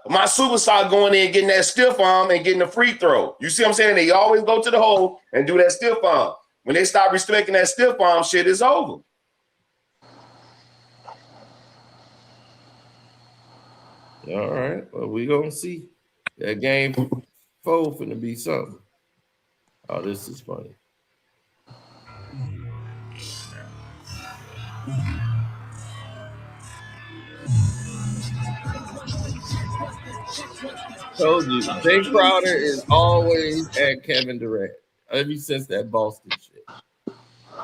S5: my superstar going in getting that stiff arm and getting a free throw. You see what I'm saying? They always go to the hole and do that stiff arm. When they start respecting that stiff arm, shit is over.
S2: All right. Well, we gonna see. That game 4 finna be something. Oh, this is funny. Told you, Jay Crowder is always at Kevin Durant ever since that Boston shit,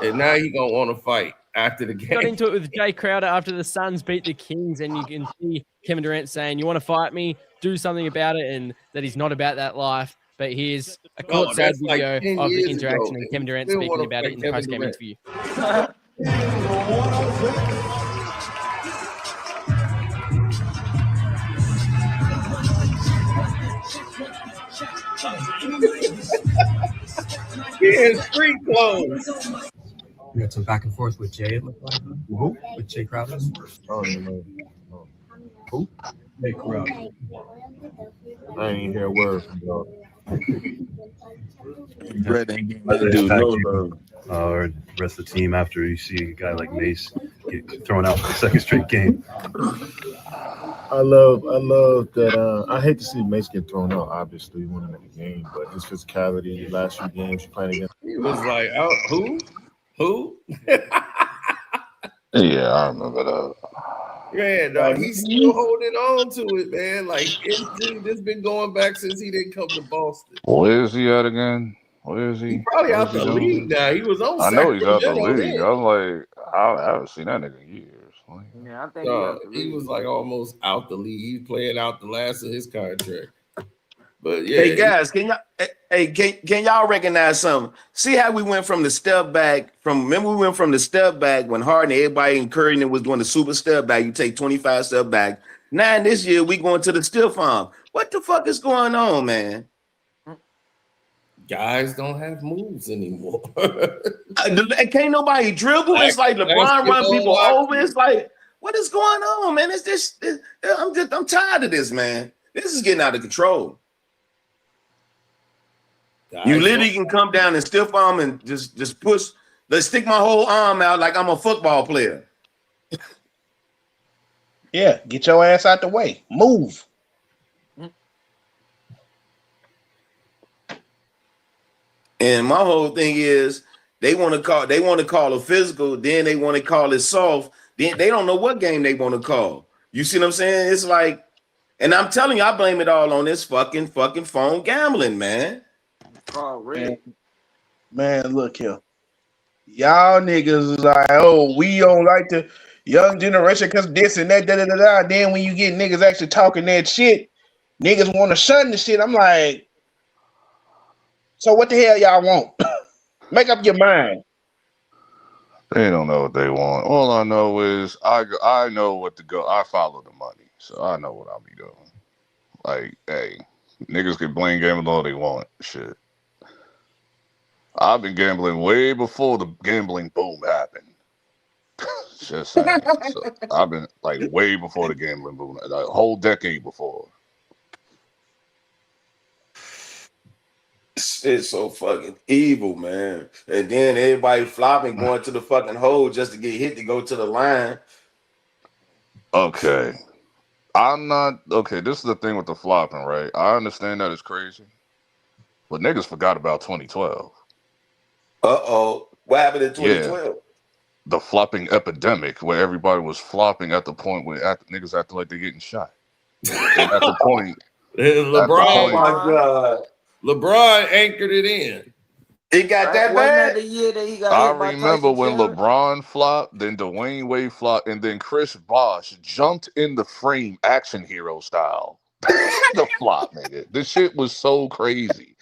S2: and now he gonna want to fight after the game.
S11: Got into it with Jay Crowder after the Suns beat the Kings, and you can see Kevin Durant saying, "You want to fight me? Do something about it," and that he's not about that life. But here's a courtside video of the interaction and Kevin Durant speaking about it in the post-game interview.
S2: He in street clothes.
S18: We had some back and forth with Jay. It looked like with Jay Crowder.
S19: Oh, you know.
S18: Who? Jay Crowder.
S19: I ain't hear a word from y'all.
S24: Or the rest of the team after you see a guy like Mace get thrown out for the second straight game.
S19: I love that. I hate to see Mace get thrown out. Obviously, winning the game, but his physicality, last few games playing against.
S2: He was like, "Oh, who?"
S12: Yeah, I remember that.
S2: Yeah, dog, he's still holding on to it, man. Like it's been going back since he didn't come to Boston.
S12: Where is he at again? Where is he?
S2: He's probably out the league now. He was on.
S12: I know he's out the league. I was like, I haven't seen that nigga in years. Like,
S14: yeah, I think
S2: he was like almost out the league. He's playing out the last of his contract. But yeah,
S5: hey guys, can y'all recognize something? See how we went from the step back remember we went from the step back when Harden, everybody encouraging it was doing the super step back. You take 25 step back. Now this year we going to the stiff arm. What the fuck is going on, man?
S2: Guys don't have moves anymore.
S5: Can't nobody dribble. It's like LeBron run people over. It's like, what is going on, man? I'm tired of this, man. This is getting out of control. You literally can come down and stiff arm and just push. Let's stick my whole arm out like I'm a football player.
S13: Yeah, get your ass out the way. Move.
S5: And my whole thing is they want to call a physical, then they want to call it soft. Then they don't know what game they want to call. You see what I'm saying? It's like, and I'm telling you, I blame it all on this fucking phone gambling, man.
S13: Man, look here. Y'all niggas is like, oh, we don't like the young generation because this and that, da-da-da-da. Then when you get niggas actually talking that shit, niggas want to shun the shit. I'm like, so what the hell y'all want? Make up your mind.
S12: they don't know what they want. All I know is I know what to go. I follow the money, so I know what I'll be doing. Like, hey, niggas can blame gambling all they want. Shit. I've been gambling way before the gambling boom happened. Just saying. So I've been like way before the gambling boom, like a whole decade before.
S5: shit's so fucking evil, man. And then everybody flopping, going to the fucking hole just to get hit to go to the line.
S12: Okay. I'm not okay. This is the thing with the flopping, right? I understand that it's crazy, but niggas forgot about 2012.
S5: What happened in 2012?
S12: Yeah, the flopping epidemic where everybody was flopping at the point where niggas acting like they're getting shot. And at the point,
S2: LeBron, my God, LeBron anchored it in.
S5: He got that
S14: Wasn't
S5: bad?
S14: that the year that he got
S12: I
S14: hit by
S12: remember
S14: Tyson
S12: when
S14: Fury?
S12: LeBron flopped, then Dwayne Wade flopped, and then Chris Bosh jumped in the frame action hero style. The flop, nigga. This shit was so crazy.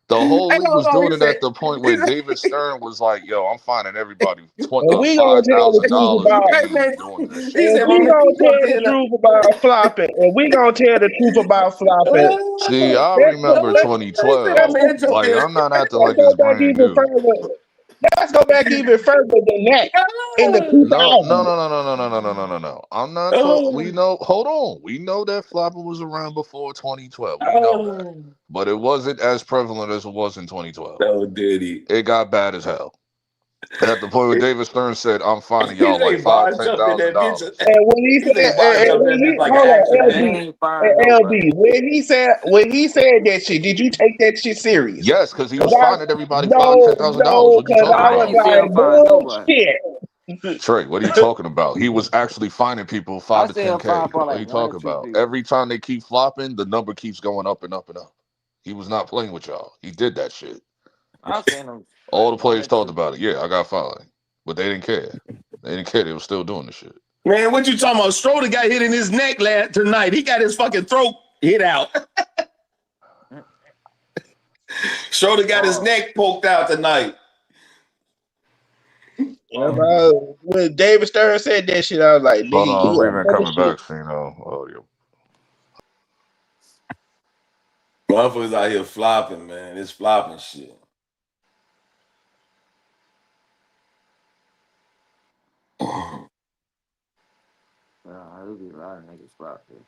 S12: The whole league was doing it at the point where David Stern was like, "Yo, I'm finding everybody
S13: And we gonna tell the truth
S12: $5,000
S13: about.
S12: a game doing this shit."
S13: And we gonna tell the truth about flopping. And we gonna tell the truth about flopping.
S12: See, I remember 2012. Like, I'm not acting like
S13: Let's
S12: it's
S13: go back
S12: brand
S13: even
S12: new.
S13: further. Let's go back even further than that. In the 2000s.
S12: No. I'm not talking. We know. Hold on. We know that flopping was around before 2012. We know that, but it wasn't as prevalent as it was in 2012.
S5: Oh, did he?
S12: It got bad as hell. At the point where David Stern said, "I'm finding y'all like $5,000-$10,000."
S13: And when he said, hold on, LD, when he said that shit, did you take that shit serious?
S12: Yes, because he was finding everybody
S13: No,
S12: $5,000-$10,000. What you
S13: because
S12: talking
S13: I was
S12: about?
S13: like, bullshit.
S12: Trey, what are you talking about? He was actually finding people 5 to 10K.
S14: For
S12: What
S14: like
S12: are you talking about?
S14: people.
S12: Every time they keep flopping, the number keeps going up and up and up. He was not playing with y'all. He did that shit.
S14: I've seen him.
S12: All the players talked about it. Yeah, I got fined. But they didn't care. They didn't care. They were still doing the shit.
S5: Man, what you talking about? Schroeder got hit in his neck tonight. He got his fucking throat hit out. Schroeder got his neck poked out tonight.
S13: When David Stern said that shit, I was like,
S12: Hold
S13: nigga,
S12: on,
S13: you
S12: I'm
S13: are
S12: leaving coming back, audio.
S5: Motherfuckers out here flopping, man. It's flopping shit.
S14: There'll be a lot of niggas flopping.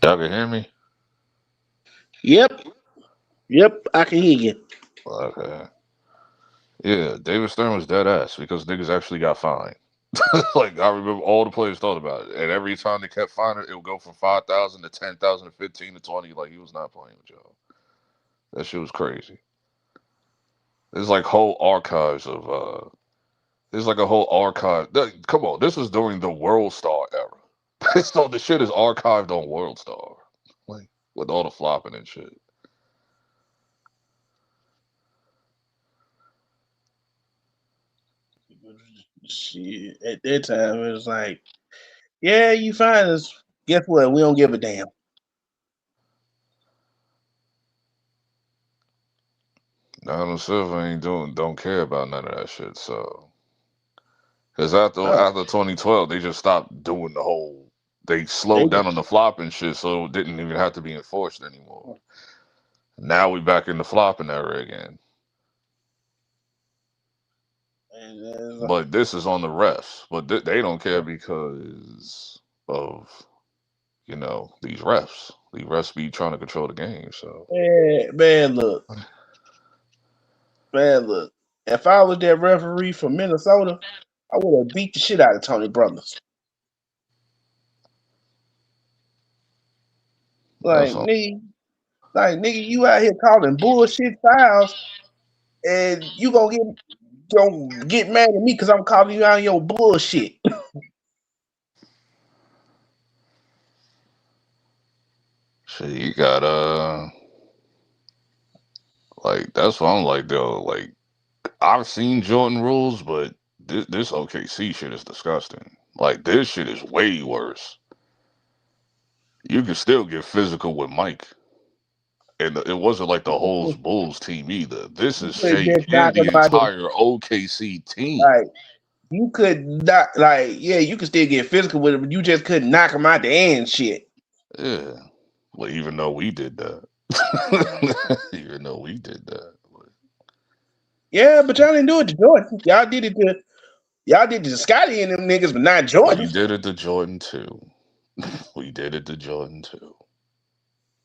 S12: Y'all can hear me?
S13: Yep, I can hear you.
S12: Okay. Yeah, David Stern was dead ass because niggas actually got fined. Like, I remember all the players thought about it. And every time they kept finding it would go from 5,000 to 10,000 to 15 to 20. Like, he was not playing with y'all. That shit was crazy. There's like whole archives of there's like a whole archive. Come on, this was during the World Star era. So the shit is archived on World Star. Like, with all the flopping and shit.
S13: Shit, at that time, it was like, yeah, you find us. Guess what? We don't give a damn.
S12: Adam Silver don't care about none of that shit. So, because after 2012, they just stopped doing the whole. They slowed down on the flopping shit, so it didn't even have to be enforced anymore. Now we back in the flopping era again. But this is on the refs. But they don't care because of these refs. These refs be trying to control the game. So
S13: Man, look. If I was that referee from Minnesota, I would have beat the shit out of Tony Brothers. Like nigga, you out here calling bullshit fouls, and you gonna get mad at me because I'm calling you out on your bullshit.
S12: shit, you got like that's what I'm like though. Like, I've seen Jordan rules, but This OKC shit is disgusting. Like, this shit is way worse. You can still get physical with Mike. And it wasn't like the whole Bulls team either. This is Shea and the entire OKC team.
S13: Like, you could not, like, yeah, you could still get physical with him, but you just couldn't knock him out the end shit.
S12: Yeah. Well, even though we did that.
S13: Yeah, but y'all didn't do it to Jordan. Y'all did it to Scotty and them niggas, but not Jordan.
S12: We did it to Jordan too. We did it to Jordan too.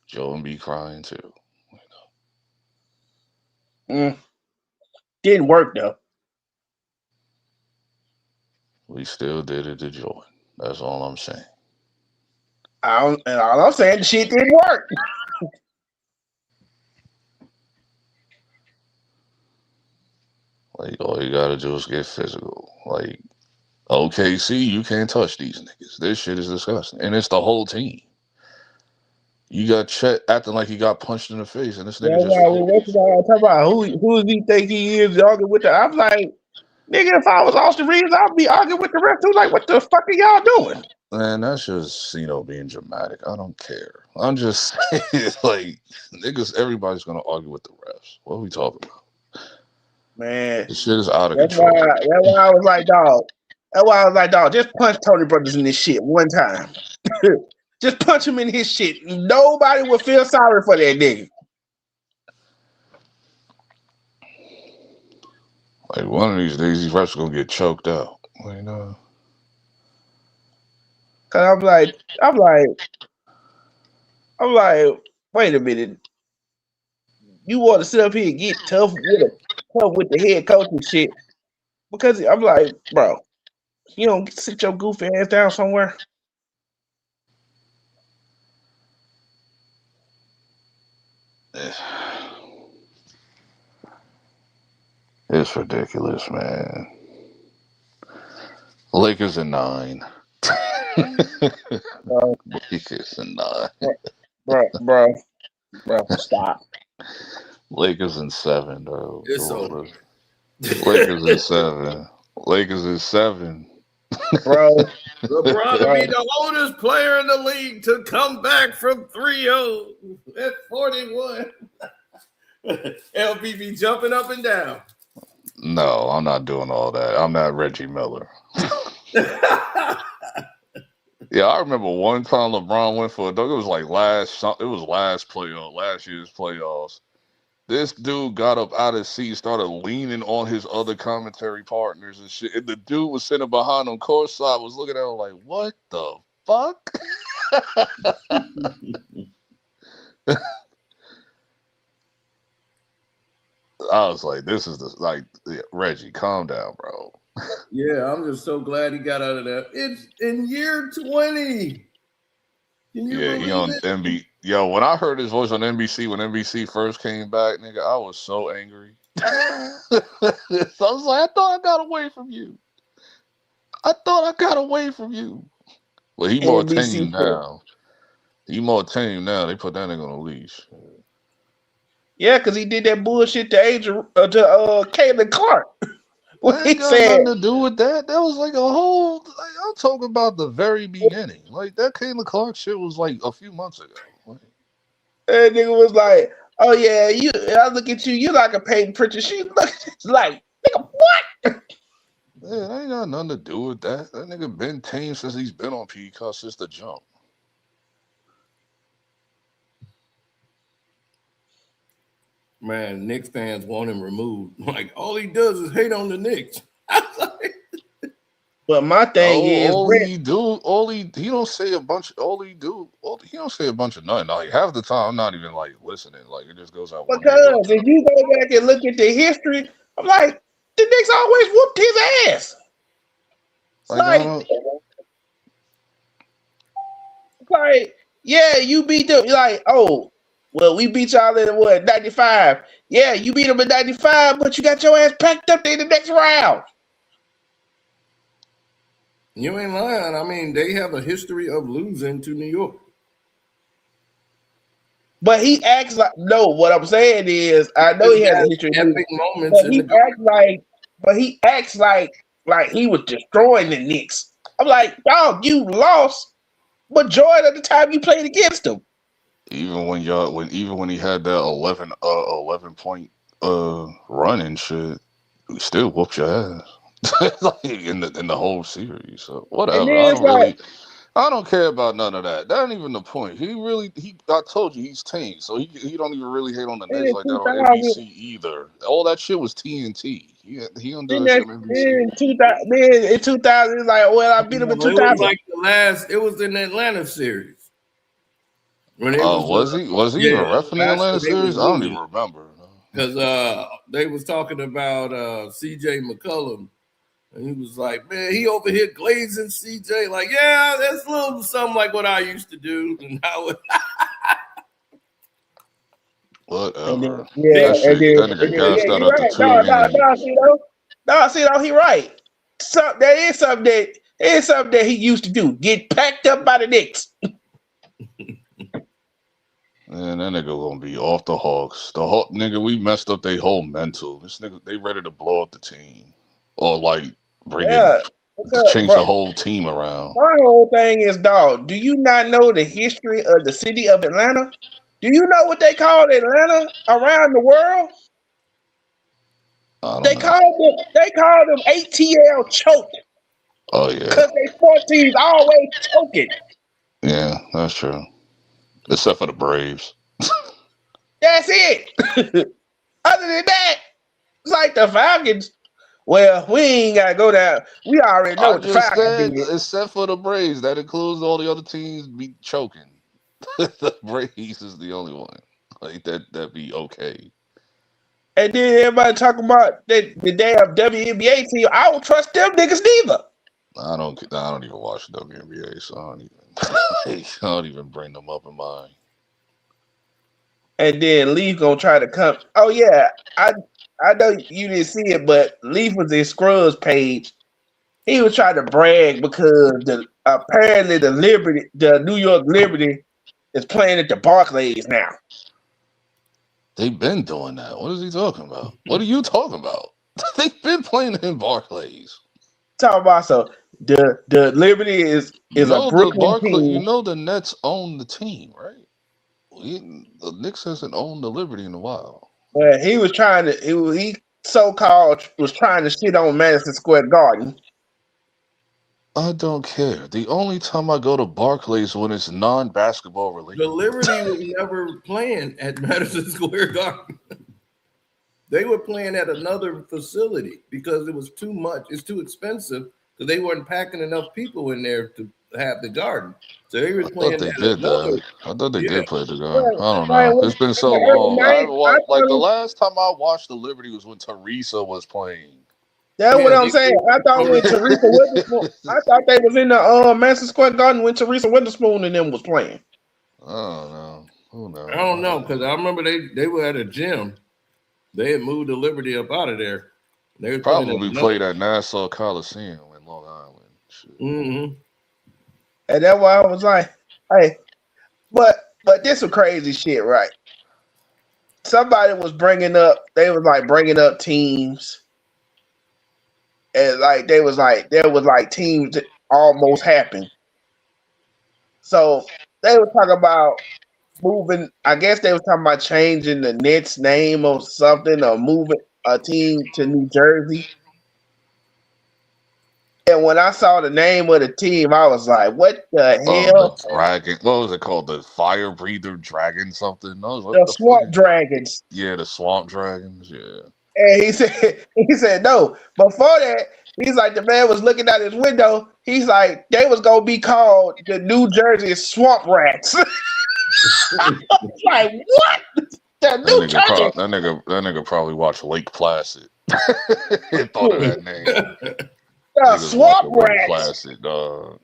S12: Jordan be crying too.
S13: Didn't work though.
S12: We still did it to Jordan. That's all I'm saying.
S13: All I'm saying, the shit didn't work.
S12: Like, all you gotta do is get physical. Like, OKC, you can't touch these niggas. This shit is disgusting. And it's the whole team. You got Chet acting like he got punched in the face, and this nigga just.
S13: Talk about who does he think he is? Arguing with I'm like, nigga, if I was Austin Reeves, I'd be arguing with the ref too. Like, what the fuck are y'all doing?
S12: Man, that's just, being dramatic. I don't care. I'm just saying, like, niggas, everybody's gonna argue with the refs. What are we talking about?
S13: Man,
S12: this shit is out of control.
S13: That's why I was like, dog. That's why I was like, dog, just punch Tony Brothers in this shit one time. Just punch him in his shit. Nobody will feel sorry for that nigga.
S12: Like, one of these days, these refs are gonna get choked out. Like,
S13: Cause I'm like, wait a minute. You want to sit up here and get tough with the head coach and shit? Because I'm like, bro, you don't sit your goofy ass down somewhere.
S12: It's ridiculous, man. Lakers in 9. Lakers in 9.
S13: Bro, stop.
S12: Lakers in 7, bro.
S2: It's over.
S12: Lakers in 7. Lakers in 7.
S13: Bro.
S2: LeBron will be the oldest player in the league to come back from 3-0 at 41. LPB jumping up and down.
S12: No, I'm not doing all that. I'm not Reggie Miller. Yeah, I remember one time LeBron went for a dunk. It was like last year's playoffs. This dude got up out of his seat, started leaning on his other commentary partners and shit. And the dude was sitting behind him courtside, was looking at him like, what the fuck? I was like, Reggie, calm down, bro.
S2: Yeah, I'm just so glad he got out of that. It's in year 20. Can you believe
S12: he on
S2: it?
S12: NBC. Yo, when I heard his voice on NBC when NBC first came back, nigga, I was so angry. So I was like, I thought I got away from you. Well, he more tame now. They put that nigga on a leash.
S13: Yeah, because he did that bullshit to Caitlin Clark.
S12: What he said nothing to do with that. That was like a whole. I'm talking about the very beginning. Like that Caitlin Clark shit was like a few months ago.
S13: That nigga was like, "Oh yeah, I look at you. You like a Peyton Pritchard." She looks like, nigga, what?
S12: Yeah, that ain't got nothing to do with that. That nigga been tame since he's been on Peacock since the jump.
S2: Man, Knicks fans want him removed. Like, all he does is hate on the Knicks.
S13: But my thing is,
S12: he don't say a bunch of nothing. Like half the time, I'm not even like listening. Like it just goes out.
S13: Because if you go back and look at the history, I'm like, the Knicks always whooped his ass. Like, yeah, you beat them. Like, oh, well, we beat y'all in 95. Yeah, you beat them in 95, but you got your ass packed up in the next round.
S2: You ain't lying. I mean, they have a history of losing to New York.
S13: But he acts like what I'm saying is, I know he has a history of losing, but he acts like like he was destroying the Knicks. I'm like, dog, you lost majority of the time you played against them.
S12: Even when he had that 11 point run and shit, we still whooped your ass like in the whole series. So whatever. I don't care about none of that. That ain't even the point. I told you he's team, so he don't even really hate on the Knicks like that on NBC either. All that shit was TNT. He don't do that shit on NBC.
S13: In 2000, it's like, well, I beat him in 2000.
S2: It was like it was in the Atlanta series.
S12: Was he even ref in the Atlanta series? I don't even remember.
S2: Because they was talking about CJ McCollum. And he was like, man, he over here glazing CJ. Like, yeah, that's a little something like what I used to do. And now
S12: whatever.
S13: Yeah,
S12: he right.
S13: No, he right. That is something that he used to do. Get packed up by the Knicks.
S12: Man, that nigga gonna be off the Hawks. The Hawk nigga, we messed up their whole mental. This nigga, they ready to blow up the team. Or like change the whole team around.
S13: My whole thing is, dog, do you not know the history of the city of Atlanta? Do you know what they call Atlanta around the world? They call them ATL choked.
S12: Oh yeah.
S13: Because they 14s always choking.
S12: Yeah, that's true. Except for the Braves.
S13: That's it. Other than that, it's like the Falcons. Well, we ain't gotta go down. We already know what the Falcons did.
S12: Except for the Braves, that includes all the other teams be choking. The Braves is the only one. Like that be okay.
S13: And then everybody talking about the damn WNBA team. I don't trust them niggas neither.
S12: I don't even watch WNBA, so I don't even bring them up in mind.
S13: And then Leaf gonna try to come. Oh yeah, I know you didn't see it, but Leaf was in Scrubs page. He was trying to brag because apparently the New York Liberty is playing at the Barclays now.
S12: They've been doing that. What is he talking about? What are you talking about? They've been playing in Barclays.
S13: Talking about the Liberty is a Brooklyn team.
S12: You know the Nets own the team, right? The Knicks hasn't owned the Liberty in a while.
S13: Well, he was trying to. He so-called was trying to shit on Madison Square Garden.
S12: I don't care. The only time I go to Barclays when it's non-basketball related.
S2: The Liberty was never playing at Madison Square Garden. They were playing at another facility because it was too much. It's too expensive because they weren't packing enough people in there to have the Garden. So they were playing.
S12: I thought they did play the Garden. I don't know. It's been so long. The last time I watched the Liberty was when Teresa was playing.
S13: That's what I'm saying. I thought when Teresa Witherspoon, I thought they was in the Madison Square Garden when Teresa Witherspoon and them was playing.
S12: I don't know. Who knows?
S2: I don't know because I remember they were at a gym. They had moved the Liberty up out of there. They
S12: probably played at Nassau Coliseum in Long Island.
S2: Mm-hmm.
S13: And that's why I was like, hey, but this was crazy shit, right? Somebody was bringing up teams. And there was teams that almost happened. So they were talking about moving. I guess they were talking about changing the Nets name or something, or moving a team to New Jersey. And when I saw the name of the team, I was like, "What the hell?"
S12: The Dragon. What was it called? The Fire Breather Dragon something?
S13: The Swamp Dragons.
S12: Yeah, the Swamp Dragons. Yeah.
S13: And he said no. Before that, he's like, the man was looking out his window. He's like, they was gonna be called the New Jersey Swamp Rats. I was like, what?
S12: That nigga probably watched Lake Placid. He thought of that name.
S13: Swamp Rats.
S12: Placid, dog.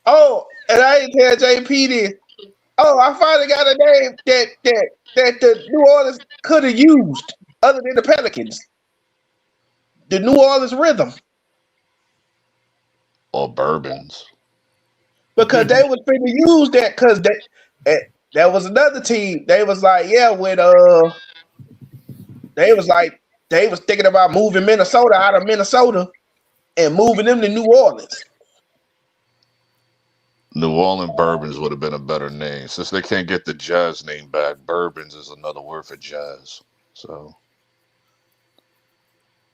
S13: Oh, and I didn't tell JP this. Oh, I finally got a name that the New Orleans could have used. Other than the Pelicans, the New Orleans Rhythm,
S12: or Bourbons,
S13: because they was finna use that because that was another team. They was like, yeah, they was thinking about moving Minnesota out of Minnesota and moving them to New Orleans.
S12: New Orleans Bourbons would have been a better name. Since they can't get the jazz name back, Bourbons is another word for jazz. So,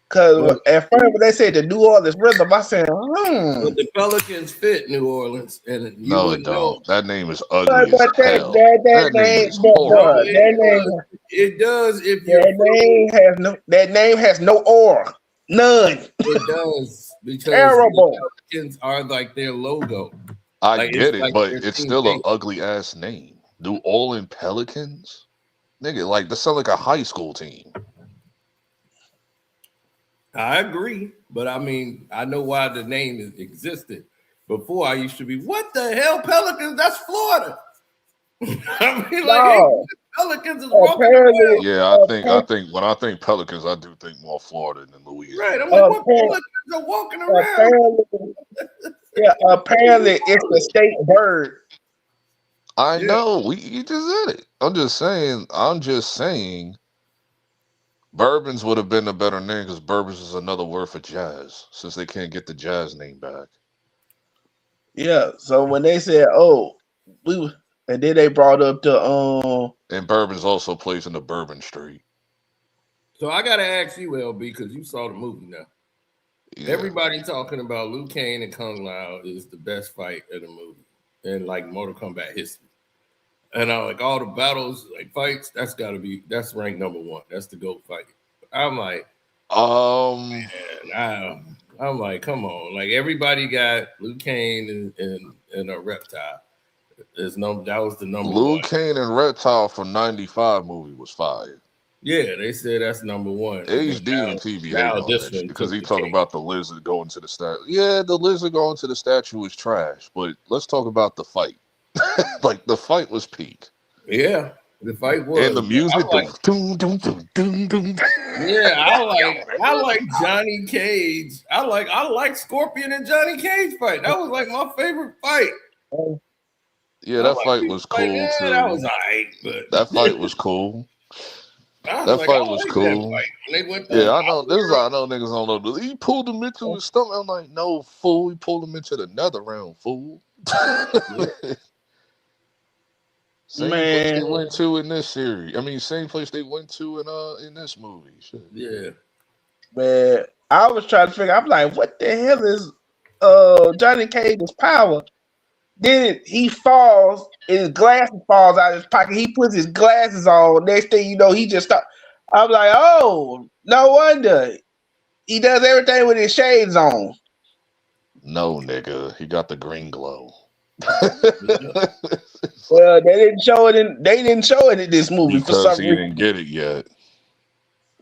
S13: because at first when they said the New Orleans Rhythm, I said,
S2: But the Pelicans fit New Orleans, and you
S12: no, it
S2: wouldn't know.
S12: don't. That name is ugly as hell.
S13: That name is horrible.
S2: It does if
S13: that name has no aura. None.
S2: It does because
S13: terrible.
S2: The Pelicans are like their logo.
S12: I get it, but it's still an ugly ass name. New Orleans Pelicans? Nigga, like that sounds like a high school team.
S2: I agree, but I mean, I know why the name existed. Before I used to be, what the hell, Pelicans? That's Florida. I mean, like, hey, Pelicans is walking around.
S12: Yeah, I think when I think Pelicans, I do think more Florida than Louisiana.
S2: Right, I'm like, what Pelicans are walking around?
S13: Apparently it's the state bird.
S12: I know. You just said it. I'm just saying Bourbons would have been a better name because Bourbons is another word for jazz, since they can't get the jazz name back.
S13: Yeah, so when they said, and then they brought up the
S12: and Bourbons also plays in the Bourbon Street.
S2: So I gotta ask you, LB, because you saw the movie now. Yeah. Everybody talking about Liu Kang and Kung Lao is the best fight in the movie in like Mortal Kombat history. And I like all the battles, like fights, that's ranked number one. That's the GOAT fight. I'm like, man, I'm like, come on. Like everybody got Liu Kang and a Reptile. That was the number one.
S12: Liu Kang and Reptile from '95 movie was fire.
S2: Yeah, they said that's number one.
S12: HD and TV because he talked about the lizard going to the statue. Yeah, the lizard going to the statue is trash, but let's talk about the fight. Like the fight was peak.
S2: Yeah, the fight was.
S12: And the music.
S2: I like Johnny Cage. I like Scorpion and Johnny Cage fight. That was like my favorite fight.
S12: Yeah, that fight was cool too.
S2: That was alright, but
S12: that fight was cool. That fight was cool. Yeah, I know. I know niggas don't know. He pulled him into his stomach. I'm like, no, fool. He pulled him into the nether realm, fool. Same place they went to in this series. I mean, same place they went to in this movie. Shit.
S2: Yeah.
S13: Man, I was trying to figure. I'm like, what the hell is Johnny Cage's power? Then he falls, his glasses falls out of his pocket. He puts his glasses on. Next thing you know, he just stopped. I'm like, oh, no wonder. He does everything with his shades on.
S12: No, nigga. He got the green glow.
S13: Well, they didn't show it in this movie
S12: because
S13: for some reason.
S12: He didn't get it yet.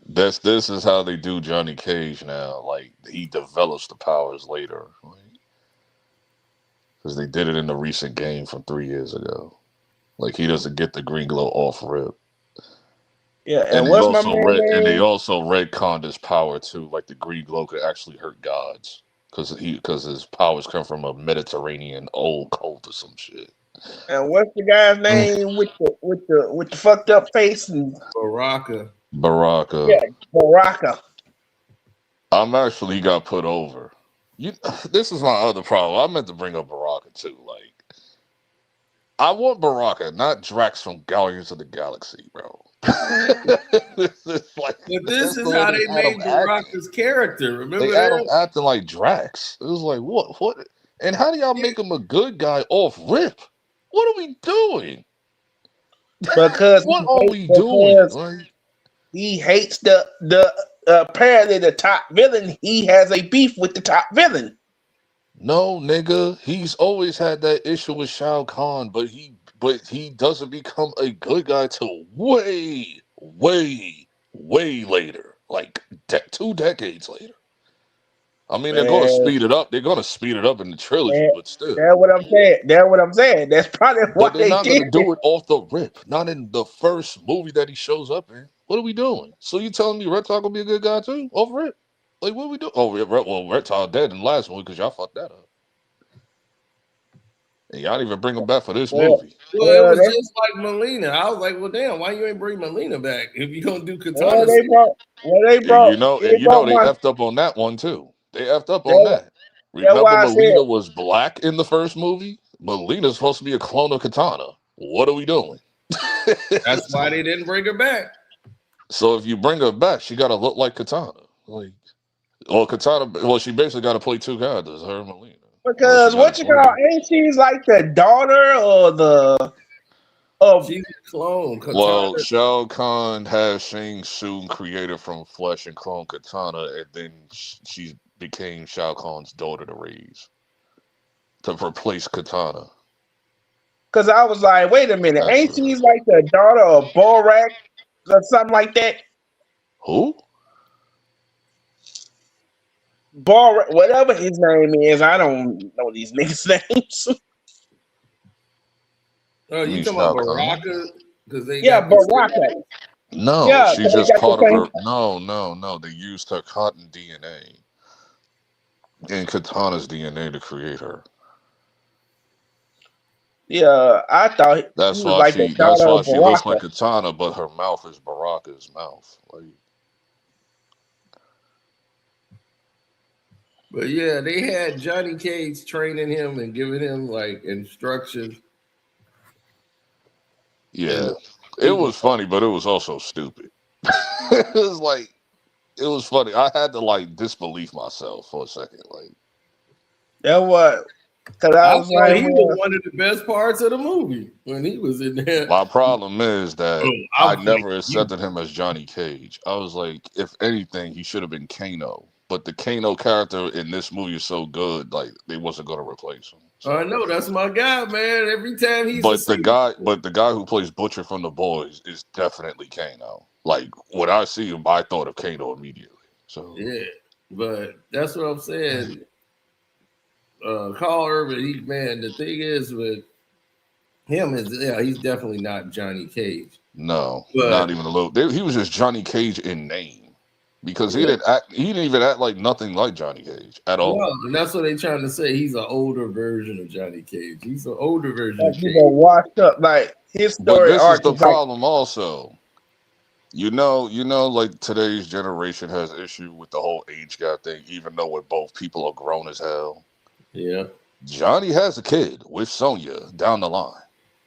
S12: This is how they do Johnny Cage now. Like he develops the powers later. Because they did it in the recent game from 3 years ago. Like he doesn't get the green glow off rip.
S13: Yeah,
S12: and they also retconned his power too. Like the green glow could actually hurt gods because his powers come from a Mediterranean old cult or some shit.
S13: And what's the guy's name with the fucked up face? And
S2: Baraka.
S13: Yeah, Baraka.
S12: He got put over. This is my other problem. I meant to bring up Baraka too. Like, I want Baraka, not Drax from Guardians of the Galaxy, bro.
S2: This is how they made Baraka's character. Remember
S12: they had him acting like Drax. It was like, what? And how do y'all make him a good guy off rip? What are we doing?
S13: Because
S12: what are we doing?
S13: He hates the apparently the top villain. He has a beef with the top villain.
S12: No, nigga, he's always had that issue with Shao Kahn, but he doesn't become a good guy till way later, like 2 decades later. I mean, they're going to speed it up. They're going to speed it up in the trilogy, but still.
S13: That's what I'm saying. That's probably what
S12: they're not going to do it off the rip. Not in the first movie that he shows up in. What are we doing? So you telling me Reptile going to be a good guy too? Off rip? Like, what are we doing? Oh, Reptile dead in the last movie because y'all fucked that up. And y'all didn't even bring him back for this movie.
S2: Well, it was just like Melina. I was like, well, damn, why you ain't bring Melina back if you gonna do Katana?
S13: They brought
S12: they effed up on that one too. They effed up on that. Remember, Melina was black in the first movie? Melina's supposed to be a clone of Katana. What are we doing?
S2: That's why they didn't bring her back.
S12: So if you bring her back, she got to look like Katana. Katana. Well, she basically got to play two characters, her and Melina.
S13: Because what you call? Ain't she like the daughter or the?
S2: She's a clone. Katana.
S12: Well, Shao Kahn has Shang Tsung created from flesh and clone Katana, and then she became Shao Kahn's daughter to raise to replace Katana.
S13: Because I was like, wait a minute, ain't she like the daughter of Borak or something like that?
S12: Who?
S13: Borak, whatever his name is, I don't know these niggas' names.
S2: Oh, you talking about Baraka?
S13: Baraka.
S12: No, she's just part of her. No. They used her cotton DNA and Katana's DNA to create her.
S13: Yeah, I thought
S12: that's why she looks like Katana, but her mouth is Baraka's mouth.
S2: But yeah, they had Johnny Cage training him and giving him like instructions.
S12: Yeah, it was funny, but it was also stupid. It was funny. I had to disbelieve myself for a second.
S13: That was.
S2: I was like, he was one of the best parts of the movie when he was in there.
S12: My problem is that I never accepted him as Johnny Cage. I was like, if anything, he should have been Kano. But the Kano character in this movie is so good, they wasn't going to replace him.
S2: So. I know that's my guy, man. Every time he's
S12: the guy who plays Butcher from The Boys is definitely Kano. When I see him, I thought of Kano immediately. So
S2: yeah, but that's what I'm saying. Carl Urban, the thing is with him is he's definitely not Johnny Cage.
S12: No, not even a little. He was just Johnny Cage in name because he didn't even act like nothing like Johnny Cage at all.
S2: No, and that's what they're trying to say. He's an older version of Johnny Cage. He's an older version of Cage.
S13: Washed up his story.
S12: But this is the problem also. You know, today's generation has issue with the whole age gap thing, even though both people are grown as hell.
S2: Yeah.
S12: Johnny has a kid with Sonya down the line.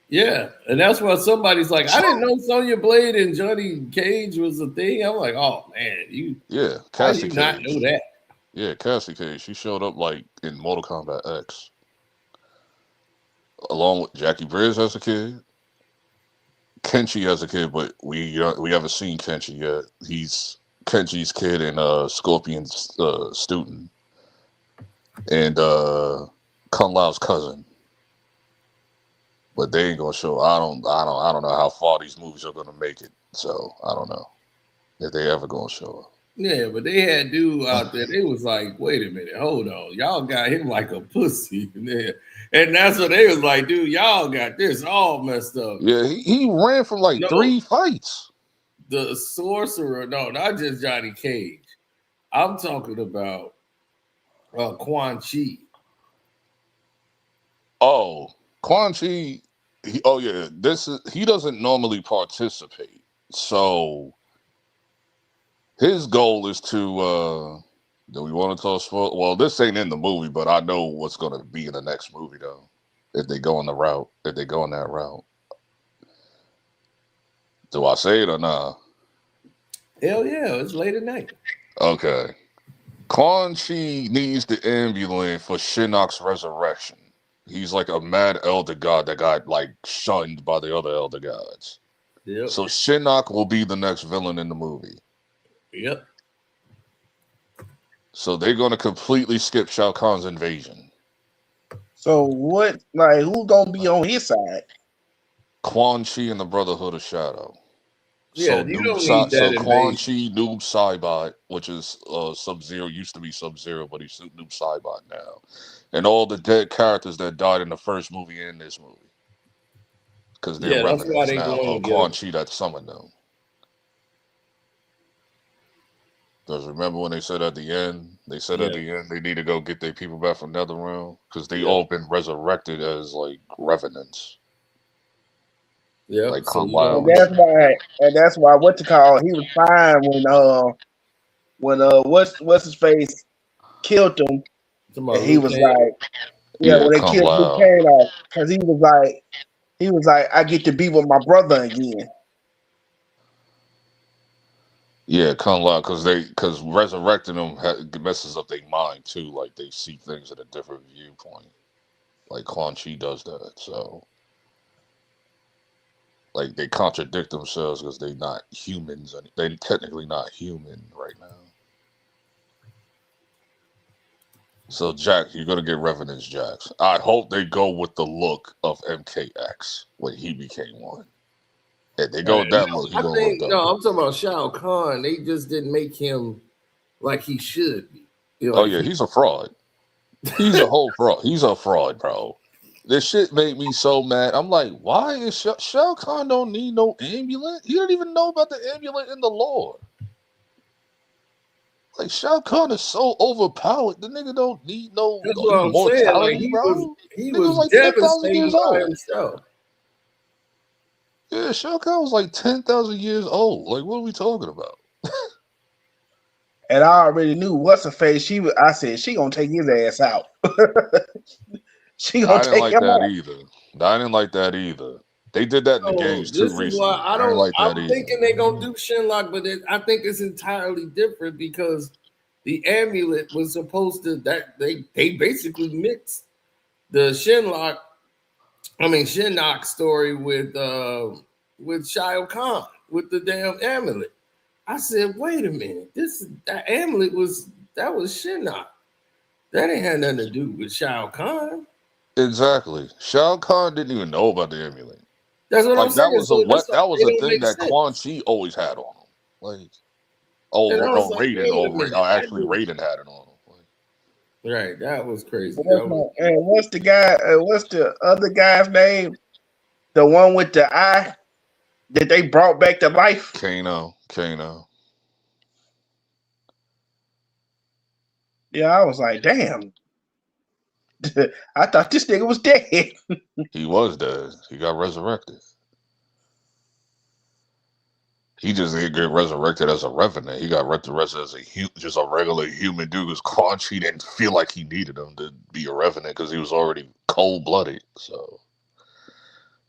S2: Yeah, and that's why somebody's like, I didn't know Sonya Blade and Johnny Cage was a thing. I'm like, oh man,
S12: Cassie
S2: Cage. Not know that.
S12: Yeah, Cassie Cage. She showed up in Mortal Kombat X, along with Jackie Briggs as a kid, Kenshi as a kid, but we haven't seen Kenshi yet. He's Kenji's kid and Scorpion's student. And Kung Lao's cousin, but they ain't gonna show. I don't know how far these movies are gonna make it. So I don't know if they ever gonna show up.
S2: Yeah, but they had dude out there. They was like, wait a minute, hold on, y'all got him like a pussy, and that's what they was like, dude. Y'all got this all messed up.
S12: Yeah, he ran from 3 fights.
S2: The sorcerer, no, not just Johnny Cage. I'm talking about. Quan Chi.
S12: Oh, Quan Chi. He doesn't normally participate. So his goal is to. Do we want to talk spoil? Well, this ain't in the movie, but I know what's going to be in the next movie though. If they go in that route, do I say it or not?
S2: Hell yeah, it's late at night.
S12: Okay. Quan Chi needs the ambulance for Shinnok's resurrection. He's like a mad elder god that got shunned by the other elder gods.
S2: Yep.
S12: So Shinnok will be the next villain in the movie.
S2: Yep.
S12: So they're going to completely skip Shao Kahn's invasion.
S13: So what? Who's gonna be on his side?
S12: Quan Chi and the Brotherhood of Shadow.
S2: Yeah, you don't need that.
S12: So Quan Chi, Noob Saibot, which is Sub-Zero, used to be Sub-Zero, but he's Noob Saibot now. And all the dead characters that died in the first movie and this movie. Because they're remnants now of Quan Chi that summoned them. Because remember when they said at the end, they need to go get their people back from Netherrealm? Because they all been resurrected as revenants.
S2: Yeah,
S13: that's why what you call he was fine when what's his face killed him, and he was like,
S12: Yeah,
S13: when they
S12: come
S13: killed Luke
S12: loud.
S13: Kane off, because he was like, I get to be with my brother again.
S12: Yeah, come loud, because resurrecting them messes up their mind too. Like they see things at a different viewpoint. Like Quan Chi does that, so like they contradict themselves because they're not humans, and they're technically not human right now. So Jack, you're gonna get Revenant's Jax. I hope they go with the look of MKX when he became one. If they go with that look, he's gonna look dope.
S2: No, I'm talking about Shao Kahn. They just didn't make him like he should be.
S12: Oh yeah, he's a fraud. He's a whole fraud. He's a fraud, bro. This shit made me so mad. I'm like, why is Shao Kahn don't need no amulet? He don't even know about the amulet in the lore. Like Shao Kahn is so overpowered. The nigga don't need no immortality, bro.
S2: He was like 10,000 years old himself.
S12: Yeah, Shao Kahn was like 10,000 years old. Like, what are we talking about?
S13: And I already knew what's her face. I said she gonna take his ass out. She gonna take him out.
S12: I didn't like that either. They did that in the games too recently.
S2: This is why I'm thinking they're gonna do Shinlock, but I think it's entirely different because the amulet was supposed to they basically mixed the Shinnok story with Shao Kahn with the damn amulet. I said, wait a minute, that amulet was Shinnok. That ain't had nothing to do with Shao Kahn.
S12: Exactly. Shao Kahn didn't even know about the amulet.
S2: That's what I'm saying.
S12: That was a thing that Quan Chi always had on him. Like, Raiden, actually Raiden had it on him.
S2: Right, that was crazy.
S13: And what's the guy? What's the other guy's name? The one with the eye that they brought back to life?
S12: Kano.
S13: Yeah, I was like, damn. I thought this nigga was dead.
S12: He was dead. He got resurrected. He just didn't get resurrected as a revenant. He got resurrected as just a regular human dude because Quan Chi didn't feel like he needed him to be a revenant because he was already cold-blooded. So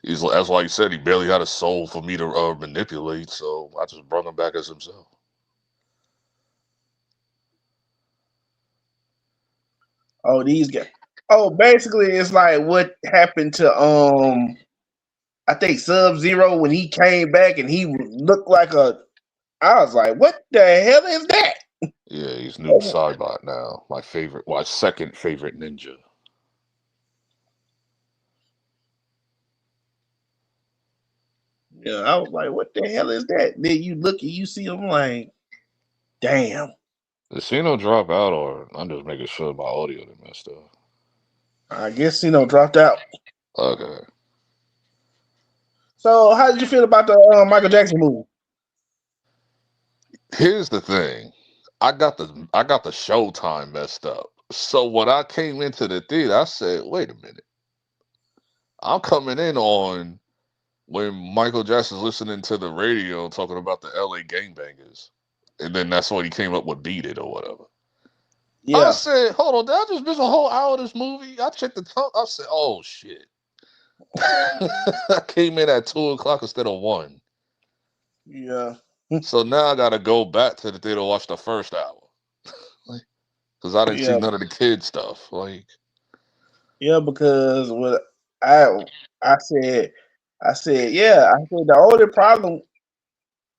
S12: that's why he said he barely had a soul for me to manipulate. So I just brought him back as himself.
S13: Oh, these guys. Oh, basically, it's like what happened to I think Sub-Zero when he came back and he looked like I was like, what the hell is that?
S12: Yeah, he's Noob Saibot now. My second favorite ninja.
S13: Yeah, I was like, what the hell is that? Then you look and you see him like, damn.
S12: Did Sino drop out or I'm just making sure my audio didn't messed up?
S13: I guess Sino dropped out.
S12: Okay.
S13: So how did you feel about the Michael Jackson movie?
S12: Here's the thing. I got the showtime messed up. So when I came into the theater, I said, wait a minute. I'm coming in on when Michael Jackson's listening to the radio talking about the LA gangbangers. And then that's when he came up with Beat It or whatever. Yeah. I said, hold on, did I just miss a whole hour of this movie? I checked the time. I said, oh, shit. I came in at 2:00 instead of 1.
S13: Yeah.
S12: So now I got to go back to the theater to watch the first hour. Because I didn't see none of the kid stuff.
S13: Yeah, because what I said, the only problem,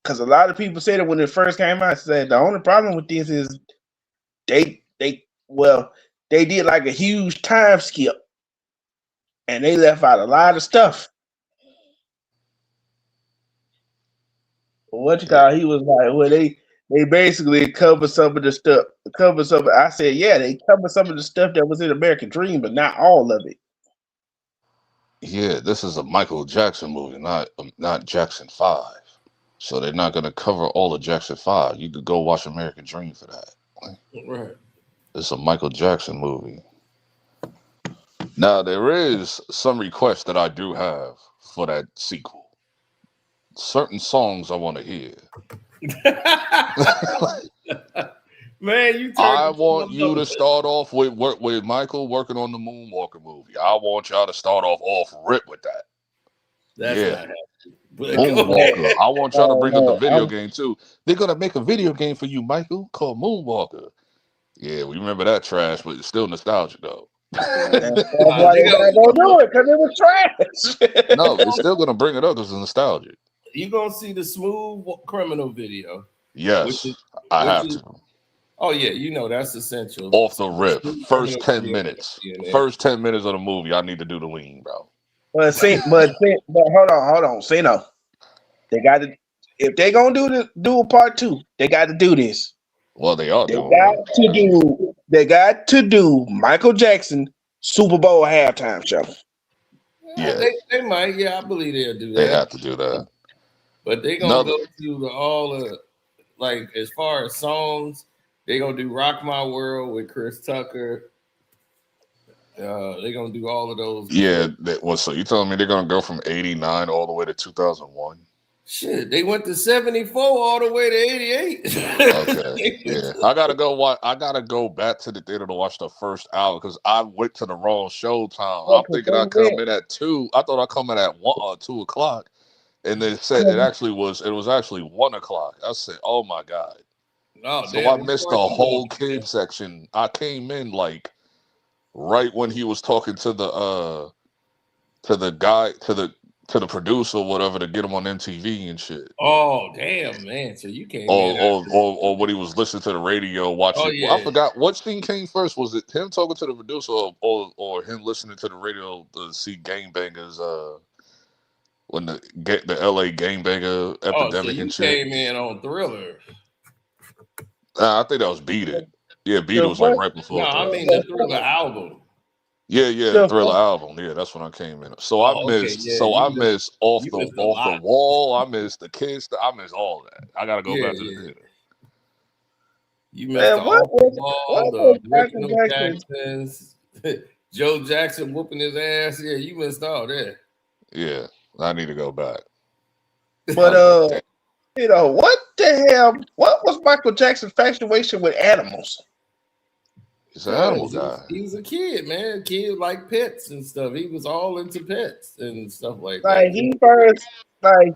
S13: because a lot of people said it when it first came out, said the only problem with this is they did like a huge time skip and they left out a lot of stuff. What you call? He was like, well, they basically covered some of the stuff. I said, yeah, they covered some of the stuff that was in American Dream, but not all of it.
S12: Yeah, this is a Michael Jackson movie, not Jackson 5. So they're not going to cover all of Jackson 5. You could go watch American Dream for that.
S2: Right.
S12: It's a Michael Jackson movie. Now, there is some requests that I do have for that sequel. Certain songs I want to hear.
S2: Man, you
S12: I want you to start off with Michael working on the Moonwalker movie. I want y'all to start off rip with that.
S2: That's not happening.
S12: Moonwalker. I want y'all to bring up the video game too. They're gonna make a video game for you, Michael, called Moonwalker. Yeah, we remember that trash, but it's still nostalgic though.
S13: That's why they gotta go do it, because it was trash.
S12: No, it's still gonna bring it up because it's nostalgic.
S2: You gonna see the Smooth Criminal video?
S12: Yes, I have to.
S2: Oh yeah, you know that's essential.
S12: Off the rip, first 10 minutes. First 10 minutes of the movie, I need to do the lean, bro.
S13: But hold on. See, no, they got to. If they gonna do a part 2, they got to do this.
S12: Well, they are.
S13: They got to do Michael Jackson Super Bowl halftime show.
S2: Yeah, they might. Yeah, I believe they'll do that.
S12: They have to do that.
S2: But they gonna go through all the like as far as songs. They gonna do "Rock My World" with Chris Tucker. They gonna do all of those.
S12: Yeah. So you telling me they're gonna go from 89 all the way to 2001?
S2: Shit, they went to 74 all the way to 88.
S12: Okay. Yeah. I gotta go back to the theater to watch the first hour because I went to the wrong show time. I'm thinking I come in at 2. I thought I come in at 1 or 2 o'clock, and they said it was actually 1 o'clock. I said, oh my God.
S2: Oh,
S12: so I missed the whole kid section. I came in like right when he was talking to the producer or whatever to get him on MTV and shit.
S2: Oh damn, man! So you came
S12: or when he was listening to the radio watching.
S2: Oh, yeah.
S12: I forgot what scene came first. Was it him talking to the producer or him listening to the radio to see gangbangers? When the LA gangbanger epidemic and shit.
S2: Came in on Thriller.
S12: I think that was Beat It. Yeah, Beat It was like right before.
S2: No, I mean the Thriller album.
S12: Yeah, the Thriller album. Yeah, that's when I came in. So I missed. Okay, I missed off the wall. I missed the kids. I missed all that. I gotta go back to the theater.
S2: You missed the wall. The original Jacksons. Joe Jackson whooping his ass. Yeah, you missed all that.
S12: Yeah, I need to go back.
S13: But what the hell? What was Michael Jackson's infatuation with animals?
S12: He's an animal guy.
S2: He was a kid, man. Kid like pets and stuff. He was all into pets and stuff like that.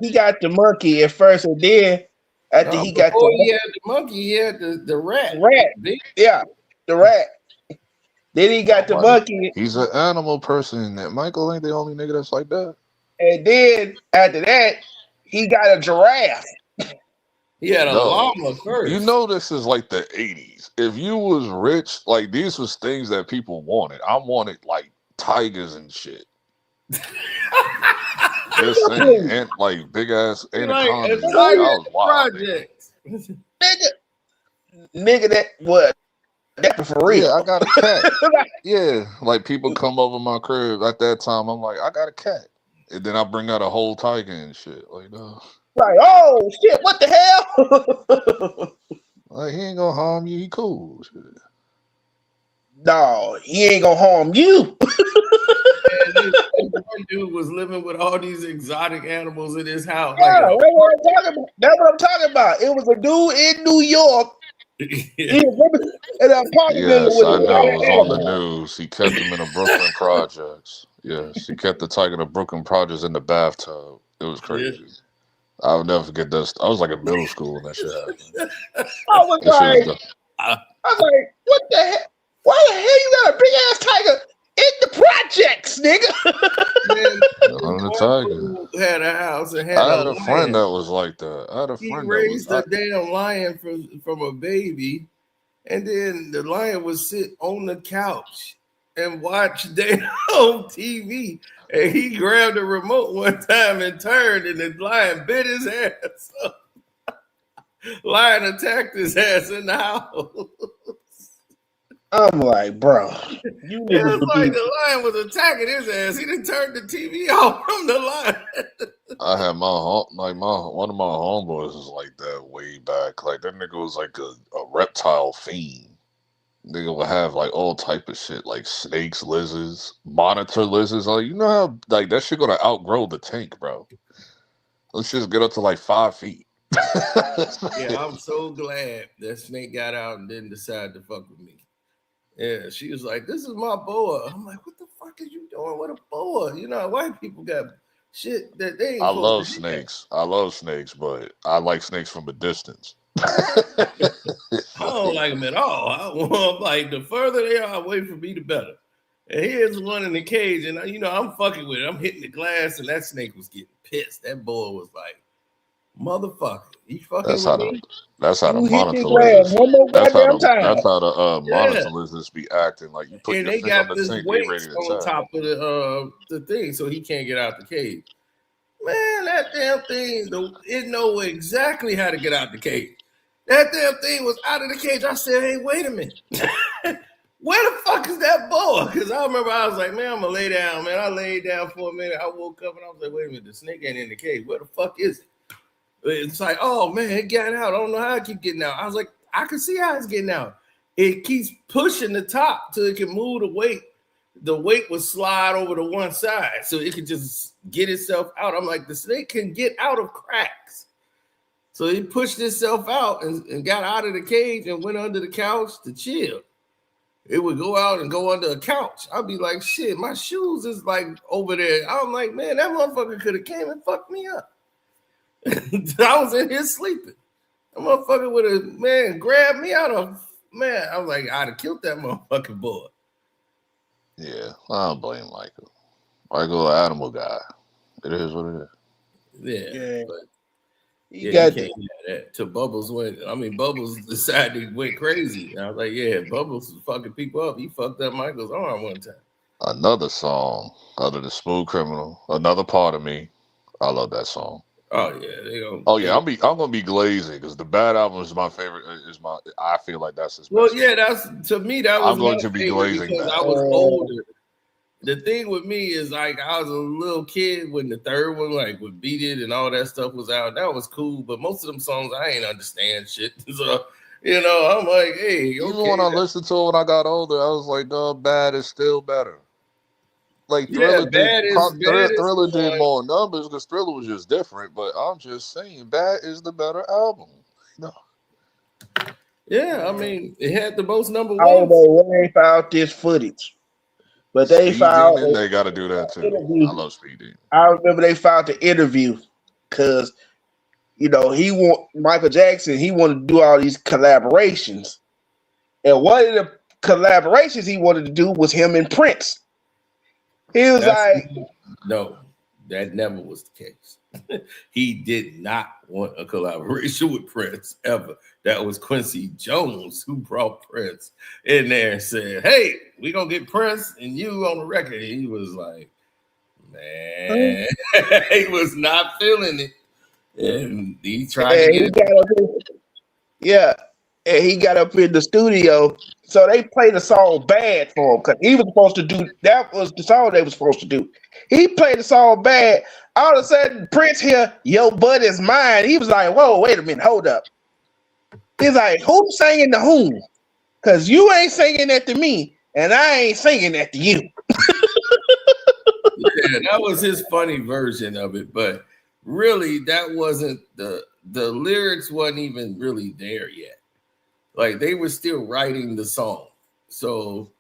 S13: He got the monkey at first, and then after he had
S2: the monkey, he had the rat.
S13: Yeah, the rat. Then he got the monkey.
S12: He's an animal person. Michael ain't the only nigga that's like that.
S13: And then after that, he got a giraffe.
S2: He had a llama first.
S12: You know this is like the 80s. If you was rich, like these was things that people wanted. I wanted like tigers and shit. Just saying, and like big ass anacondas. I was wild.
S13: Nigga, that what? That's for real.
S12: Yeah, I got a cat. Yeah, like people come over my crib at that time. I'm like, I got a cat, and then I bring out a whole tiger and shit. Like,
S13: like, oh shit, what the hell?
S12: Like, he ain't gonna harm you. He cool. Shit.
S13: No, he ain't gonna harm you.
S2: This dude was living with all these exotic animals in his house.
S13: Yeah, that's what I'm talking about. It was a dude in New York.
S12: Yes, I know. It was on the news. He kept him in the Brooklyn projects. Yes, he kept the tiger in the Brooklyn projects in the bathtub. It was crazy. Yeah. I'll never forget that. I was like in middle school when that shit happened.
S13: I was like, what the hell? Why the hell you got a big ass tiger in the projects, nigga?
S12: On the tiger.
S2: Had a house and
S12: I had a friend that was like that. I had a friend
S2: that raised a damn lion from a baby, and then the lion would sit on the couch and watch damn on TV. And he grabbed the remote one time and turned, and the lion bit his ass up. Lion attacked his ass in the house.
S13: I'm like, bro.
S2: It was like the lion was attacking his ass. He didn't turn the TV off from the lion.
S12: I had one of my homeboys was like that way back. Like that nigga was like a reptile fiend. Nigga would have like all type of shit, like snakes, lizards, monitor lizards. Like, you know how like that shit gonna outgrow the tank, bro. Let's just get up to like 5 feet.
S2: Yeah, I'm so glad that Snake got out and didn't decide to fuck with me. Yeah, she was like, "This is my boa." I'm like, "What the fuck is you doing with a boa?" You know, white people got shit that they ain't
S12: I
S2: supposed
S12: love
S2: to
S12: snakes. I love snakes, but I like snakes from a distance.
S2: I don't like them at all. I want, like, the further they are away from me, the better. And here's one in the cage, and you know, I'm fucking with it. I'm hitting the glass, and that snake was getting pissed. That boy was like, "Motherfucker, you fucking with me?"
S12: That's how the
S13: You hit
S12: monitor
S13: the glass
S12: lizards.
S13: one more goddamn time.
S12: That's how the
S2: Yeah.
S12: monitor lizards be acting. Like you put
S2: And
S12: your
S2: they
S12: finger on
S2: got
S12: the
S2: this
S12: sink, they ready
S2: weight
S12: to
S2: on
S12: attack.
S2: top of the thing, so he can't get out the cage. Man, that damn thing, it know exactly how to get out the cage. That damn thing was out of the cage. I said, "Hey, wait a minute. Where the fuck is that boa?" Because I remember I was like, "Man, I'm gonna lay down, man." I laid down for a minute. I woke up and I was like, "Wait a minute, the snake ain't in the cage. Where the fuck is it?" It's like, "Oh man, it got out. I don't know how it keep getting out." I was like, "I can see how it's getting out. It keeps pushing the top till it can move the weight. The weight would slide over to one side so it could just get itself out." I'm like, the snake can get out of cracks. So he pushed itself out and got out of the cage and went under the couch to chill. It would go out and go under a couch. I'd be like, "Shit, my shoes is like over there." I'm like, "Man, that motherfucker could have came and fucked me up." I was in here sleeping. That motherfucker would have, man, grabbed me out of, man. I was like, I'd have killed that motherfucking boy.
S12: Yeah, I don't blame Michael. Michael, an animal guy. It is what it is.
S2: Yeah. But
S13: You
S2: yeah,
S13: got
S2: you can't have that. Till Bubbles went, I mean, Bubbles decided to went crazy. And I was like, yeah, Bubbles was fucking people up. He fucked up Michael's arm one time.
S12: Another song other than Smooth Criminal, Another Part of Me. I love that song.
S2: Oh yeah, they gonna.
S12: Oh yeah, I'm gonna be glazing because the Bad album is my favorite. I feel like that's his.
S2: Well,
S12: best
S2: yeah, that's to me that was
S12: I'm going
S2: my
S12: to be
S2: favorite
S12: glazing
S2: because
S12: that.
S2: I was older. The thing with me is like I was a little kid when the third one, like with Beat It and all that stuff was out. That was cool, but most of them songs I ain't understand shit. So you know, I'm like, hey,
S12: Even when I listened to it when I got older, I was like, "No, Bad is still better." Like Thriller Thriller did more numbers because Thriller was just different. But I'm just saying, Bad is the better album. No.
S2: Yeah, I mean, it had the most number
S13: I don't
S2: ones.
S13: know where they found this footage, but they
S12: Speed
S13: found.
S12: Demon, they got to do that too. I love Speed Demon.
S13: I remember they found the interview because you know Michael Jackson. He wanted to do all these collaborations, and one of the collaborations he wanted to do was him and Prince. He was
S2: no, that never was the case. He did not want a collaboration with Prince ever. That was Quincy Jones who brought Prince in there and said, "Hey, we gonna get Prince and you on the record." He was like, man, he was not feeling it. And he tried to get
S13: it. And he got up in the studio. So they played the song Bad for him because he was supposed to do, that was the song they were supposed to do. He played the song Bad. All of a sudden, Prince here, "Your butt is mine." He was like, "Whoa, wait a minute, hold up." He's like, "Who's singing the whom? Because you ain't singing that to me, and I ain't singing that to you."
S2: Yeah, that was his funny version of it, but really, that wasn't the lyrics wasn't even really there yet. Like they were still writing the song. So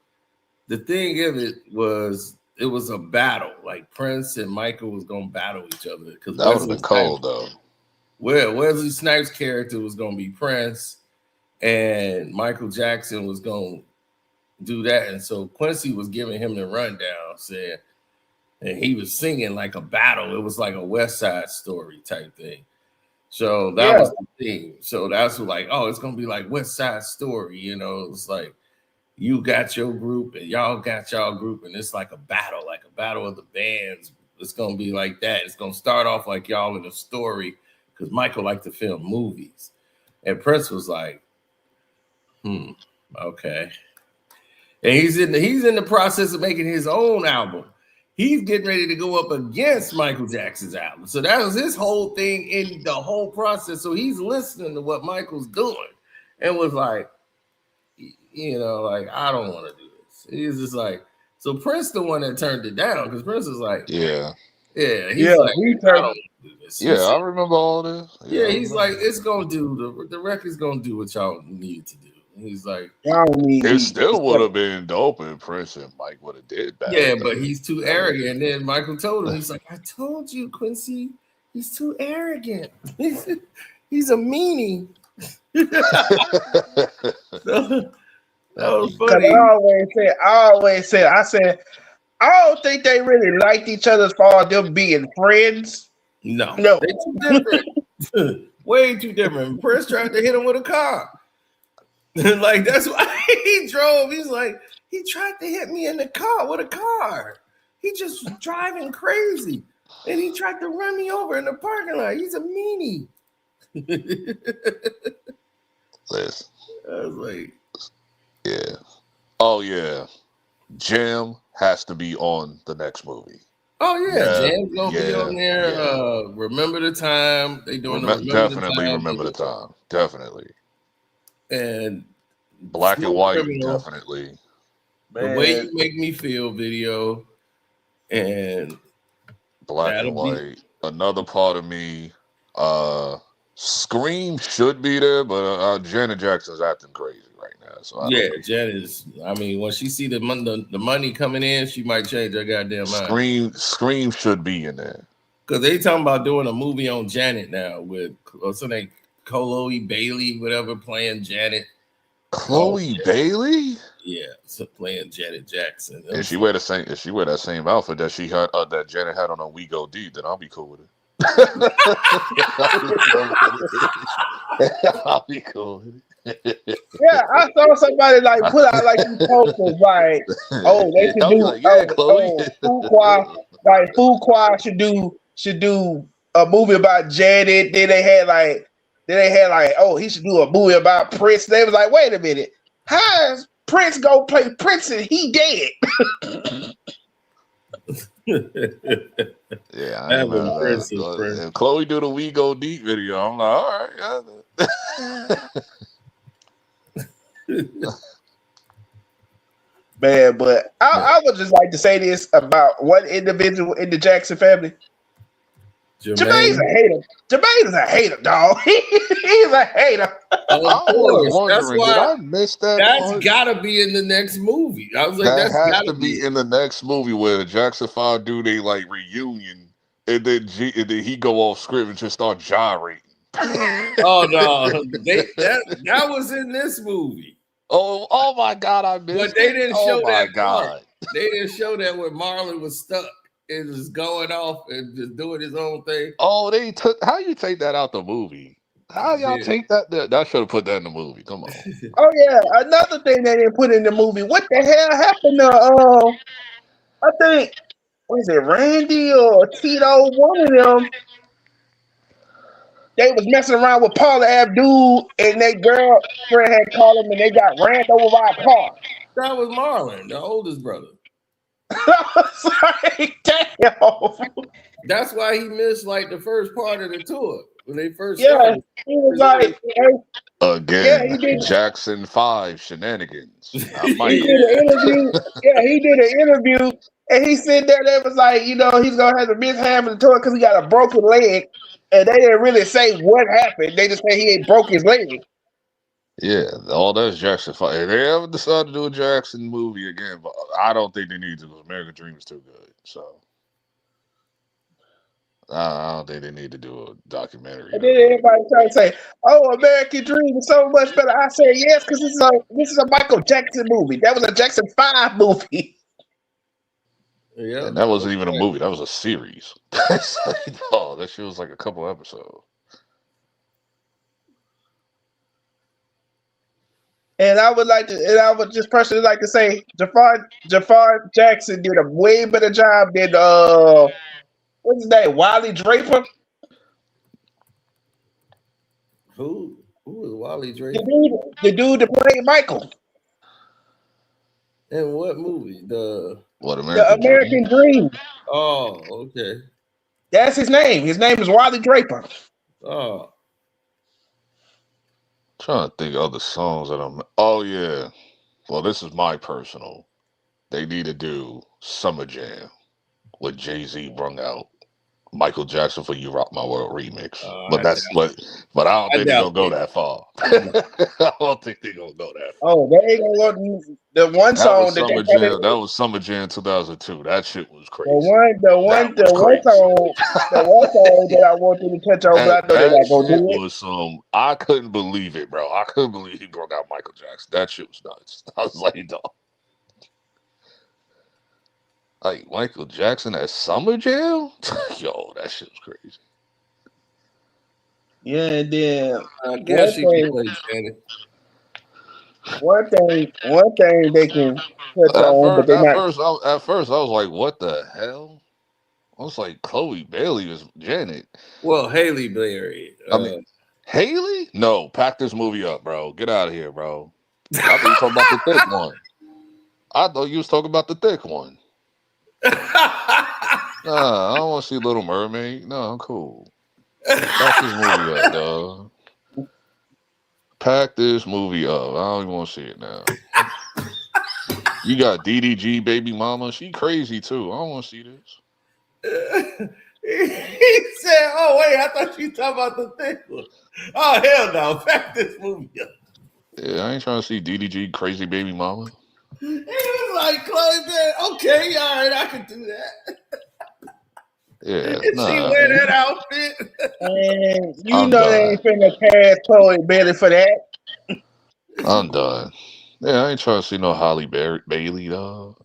S2: the thing of it was a battle. Like Prince and Michael was gonna battle each other because
S12: that would have been cold though.
S2: Well, Wesley Snipes' character was gonna be Prince, and Michael Jackson was gonna do that. And so Quincy was giving him the rundown, saying, and he was singing like a battle. It was like a West Side Story type thing. So that was the thing. So that's like, oh, it's gonna be like West Side Story, you know. It's like you got your group and y'all got y'all group, and it's like a battle of the bands. It's gonna be like that. It's gonna start off like y'all in a story because Michael liked to film movies, and Prince was like, okay. And he's in the process of making his own album. He's getting ready to go up against Michael Jackson's album. So that was his whole thing in the whole process. So he's listening to what Michael's doing and was like, you know, like, I don't want to do this. He's just like, so Prince the one that turned it down because Prince was like,
S12: yeah,
S2: Yeah, he's like, I don't do this.
S12: Yeah, I remember all this.
S2: Yeah, he's like, it's gonna do the record's gonna do what y'all need to do. He's like,
S12: it still would have been dope if Prince and Mike would have did back.
S2: Yeah, but he's too arrogant. And then Michael told him, he's like, I told you, Quincy, he's too arrogant. He's a meanie. That was funny.
S13: I always said, I don't think they really liked each other as far as them being friends.
S2: No. They're too different. Way too different. Prince tried to hit him with a car. Like, that's why he drove. He's like, he tried to hit me in the car with a car. He just was driving crazy. And he tried to run me over in the parking lot. He's a meanie.
S12: Listen.
S2: I was like,
S12: yeah. Oh, yeah. Jim has to be on the next movie.
S2: Oh, yeah. Jam's going to be on there. Remember the Time. They doing
S12: Definitely Remember the Time. Definitely.
S2: And
S12: Black and White, definitely.
S2: The Way You Make Me Feel video and
S12: Black and White. Another Part of Me. Scream should be there, but Janet Jackson's acting crazy right now. So
S2: Janet is. I mean, when she see the money coming in, she might change her goddamn mind.
S12: Scream should be in there
S2: because they talking about doing a movie on Janet now with what's her name, Chloe Bailey, whatever, playing Janet.
S12: Chloe Bailey?
S2: Yeah, so playing Janet Jackson.
S12: If she wear that same outfit that she had that Janet had on a We Go Deep, then I'll be cool with it. I'll be cool with it.
S13: Yeah, I saw somebody like put out like these posters like, oh, they should do Fuqua, like Fuqua should do a movie about Janet. Then they had like, oh, he should do a movie about Prince. They was like, wait a minute, how is Prince go play Prince and he dead?
S12: Yeah, I remember that. If Chloe do the We Go Deep video, I'm like, all right.
S13: Man, but I would just like to say this about one individual in the Jackson family. Jermaine's a hater. Jermaine is a hater, dog. He's a hater.
S2: Of course. That's why
S12: did I miss that.
S2: That's gotta be in the next movie. I was like,
S12: that
S2: that's
S12: has
S2: gotta
S12: to be in the next movie where the Jackson 5 do they like reunion, and then he go off script and just start gyrating.
S2: Oh no, that was in this movie.
S12: Oh my God, I missed.
S2: But they didn't show that.
S12: God,
S2: they didn't show that when Marlon was stuck. It was going off and just doing his own thing.
S12: Oh, they took. How you take that out the movie? How y'all take that? That should have put that in the movie. Come on.
S13: Oh yeah, another thing they didn't put in the movie. What the hell happened to? I think was it Randy or Tito? One of them. They was messing around with Paula Abdul, and their girlfriend had called them, and they got ran over by a car.
S2: That was Marlon, the oldest brother.
S13: Sorry, damn.
S2: That's why he missed like the first part of the tour when they first.
S13: Yeah,
S2: started.
S13: he was like
S12: again. Jackson 5 shenanigans.
S13: He did an interview. Yeah, he did an interview, and he said that it was like, he's gonna have to miss half of the tour because he got a broken leg, and they didn't really say what happened. They just said he ain't broke his leg.
S12: Yeah, all that's Jackson 5. If they ever decide to do a Jackson movie again, but I don't think they need to because American Dream is too good. So I don't think they need to do a documentary.
S13: And then everybody trying to say, "Oh, American Dream is so much better." I say yes because this is a Michael Jackson movie. That was a Jackson 5 movie.
S2: Yeah,
S12: and that wasn't even a movie. That was a series. Oh, that shit was like a couple episodes.
S13: And I would just personally like to say Jafar Jackson did a way better job than what's his name? Wally Draper.
S2: Who is Wally Draper?
S13: The dude that played Michael.
S2: In what movie? The
S13: American Dream.
S2: Oh, okay.
S13: That's his name. His name is Wally Draper.
S2: Oh.
S12: Trying to think of other songs that I'm. Oh yeah, well this is my personal. They need to do Summer Jam with Jay-Z brung out Michael Jackson for "You Rock My World" remix, but I don't think they're gonna go that far. I don't think they're gonna go that far.
S13: Oh, they ain't gonna go. The one song that
S12: Summer Jam. That was Summer Jam 2002. That shit was crazy.
S13: The one song that I want you to touch on, but I know they're not gonna do it.
S12: Was some. I couldn't believe it, bro. I couldn't believe he broke out Michael Jackson. That shit was nuts. I was like, dog. Like Michael Jackson at Summer Jam? Yo, that shit was crazy.
S13: Yeah, and then
S2: I guess you can play Janet.
S13: One thing they can touch on, but
S12: at first I was like, what the hell? I was like, Chloe Bailey was Janet.
S2: Well, Haley Berry.
S12: I mean, Haley? No, pack this movie up, bro. Get out of here, bro. I thought you were talking about the thick one. I thought you was talking about the thick one. Nah, I don't want to see Little Mermaid. No, I'm cool. Pack this movie up, dog. Pack this movie up. I don't even want to see it now. You got DDG baby mama. She crazy too. I don't want to see this.
S2: He said, "Oh wait, I thought you talking about the thick one." Oh hell no! Pack this movie up.
S12: Yeah, I ain't trying to see DDG crazy baby mama.
S2: He was like, "Chloe Berry, okay, all right, I can do that."
S12: Yeah,
S2: Did she wear that outfit?
S13: And they ain't finna pass Chloe Bailey for that.
S12: I'm done. Yeah, I ain't trying to see no Holly Bailey, dog.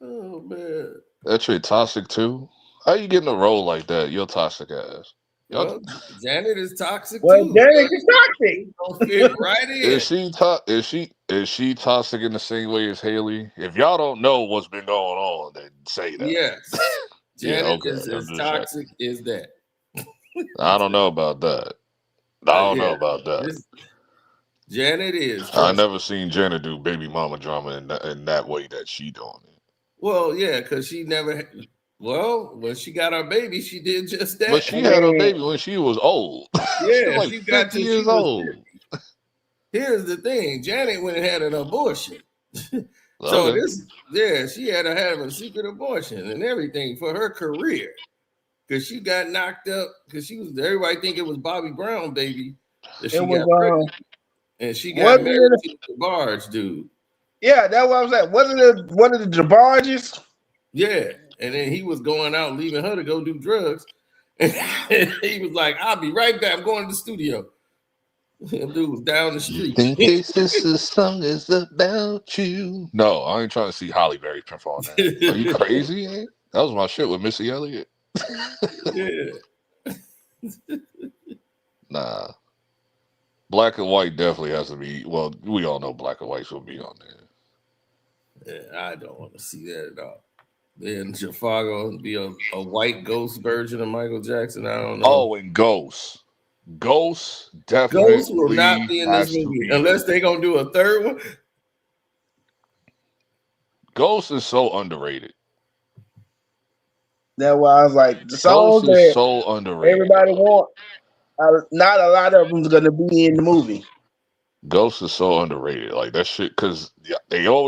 S2: Oh man,
S12: that shit toxic too. How you getting a role like that? You're toxic ass.
S2: Well, Janet is toxic
S13: too. Janet is toxic.
S2: Don't fit right in.
S12: Is she toxic in the same way as Haley? If y'all don't know what's been going on, then say that.
S2: Yes. Janet
S12: yeah, okay.
S2: is as toxic as that.
S12: I don't know about that. I don't know about that.
S2: Janet is.
S12: I never seen Janet do baby mama drama in that way that she doing it.
S2: Well, yeah, because she never. Well, when she got her baby, she did just that.
S12: But she had her baby when she was old.
S2: Yeah,
S12: like
S2: she got
S12: 50 years old.
S2: Here's the thing: Janet went and had an abortion. So she had to have a secret abortion and everything for her career, because she got knocked up because everybody think it was Bobby Brown baby that she got pregnant, and she got married to the Barge dude.
S13: Yeah, that's what I was like. Wasn't it one of the Jabarges?
S2: Yeah, and then he was going out leaving her to go do drugs, and he was like, "I'll be right back. I'm going to the studio." That dude was down the street.
S12: In case this song is about you. No, I ain't trying to see Holly Berry perform that. Are you crazy? Man? That was my shit with Missy Elliott.
S2: Yeah.
S12: Nah. Black and White definitely has to be. Well, we all know Black and White will be on there.
S2: Yeah, I don't want to see that at all. Then Jafar gonna be a white ghost version of Michael Jackson. I don't know.
S12: Oh, and Ghost. Ghost definitely.
S2: Ghost will not be in this movie unless they gonna do a third one.
S12: Ghost is so underrated.
S13: That's why I was like, the songs
S12: Ghost is so underrated.
S13: Everybody want. Not a lot of them's gonna be in the movie.
S12: Ghost is so underrated. Like that shit, because they always.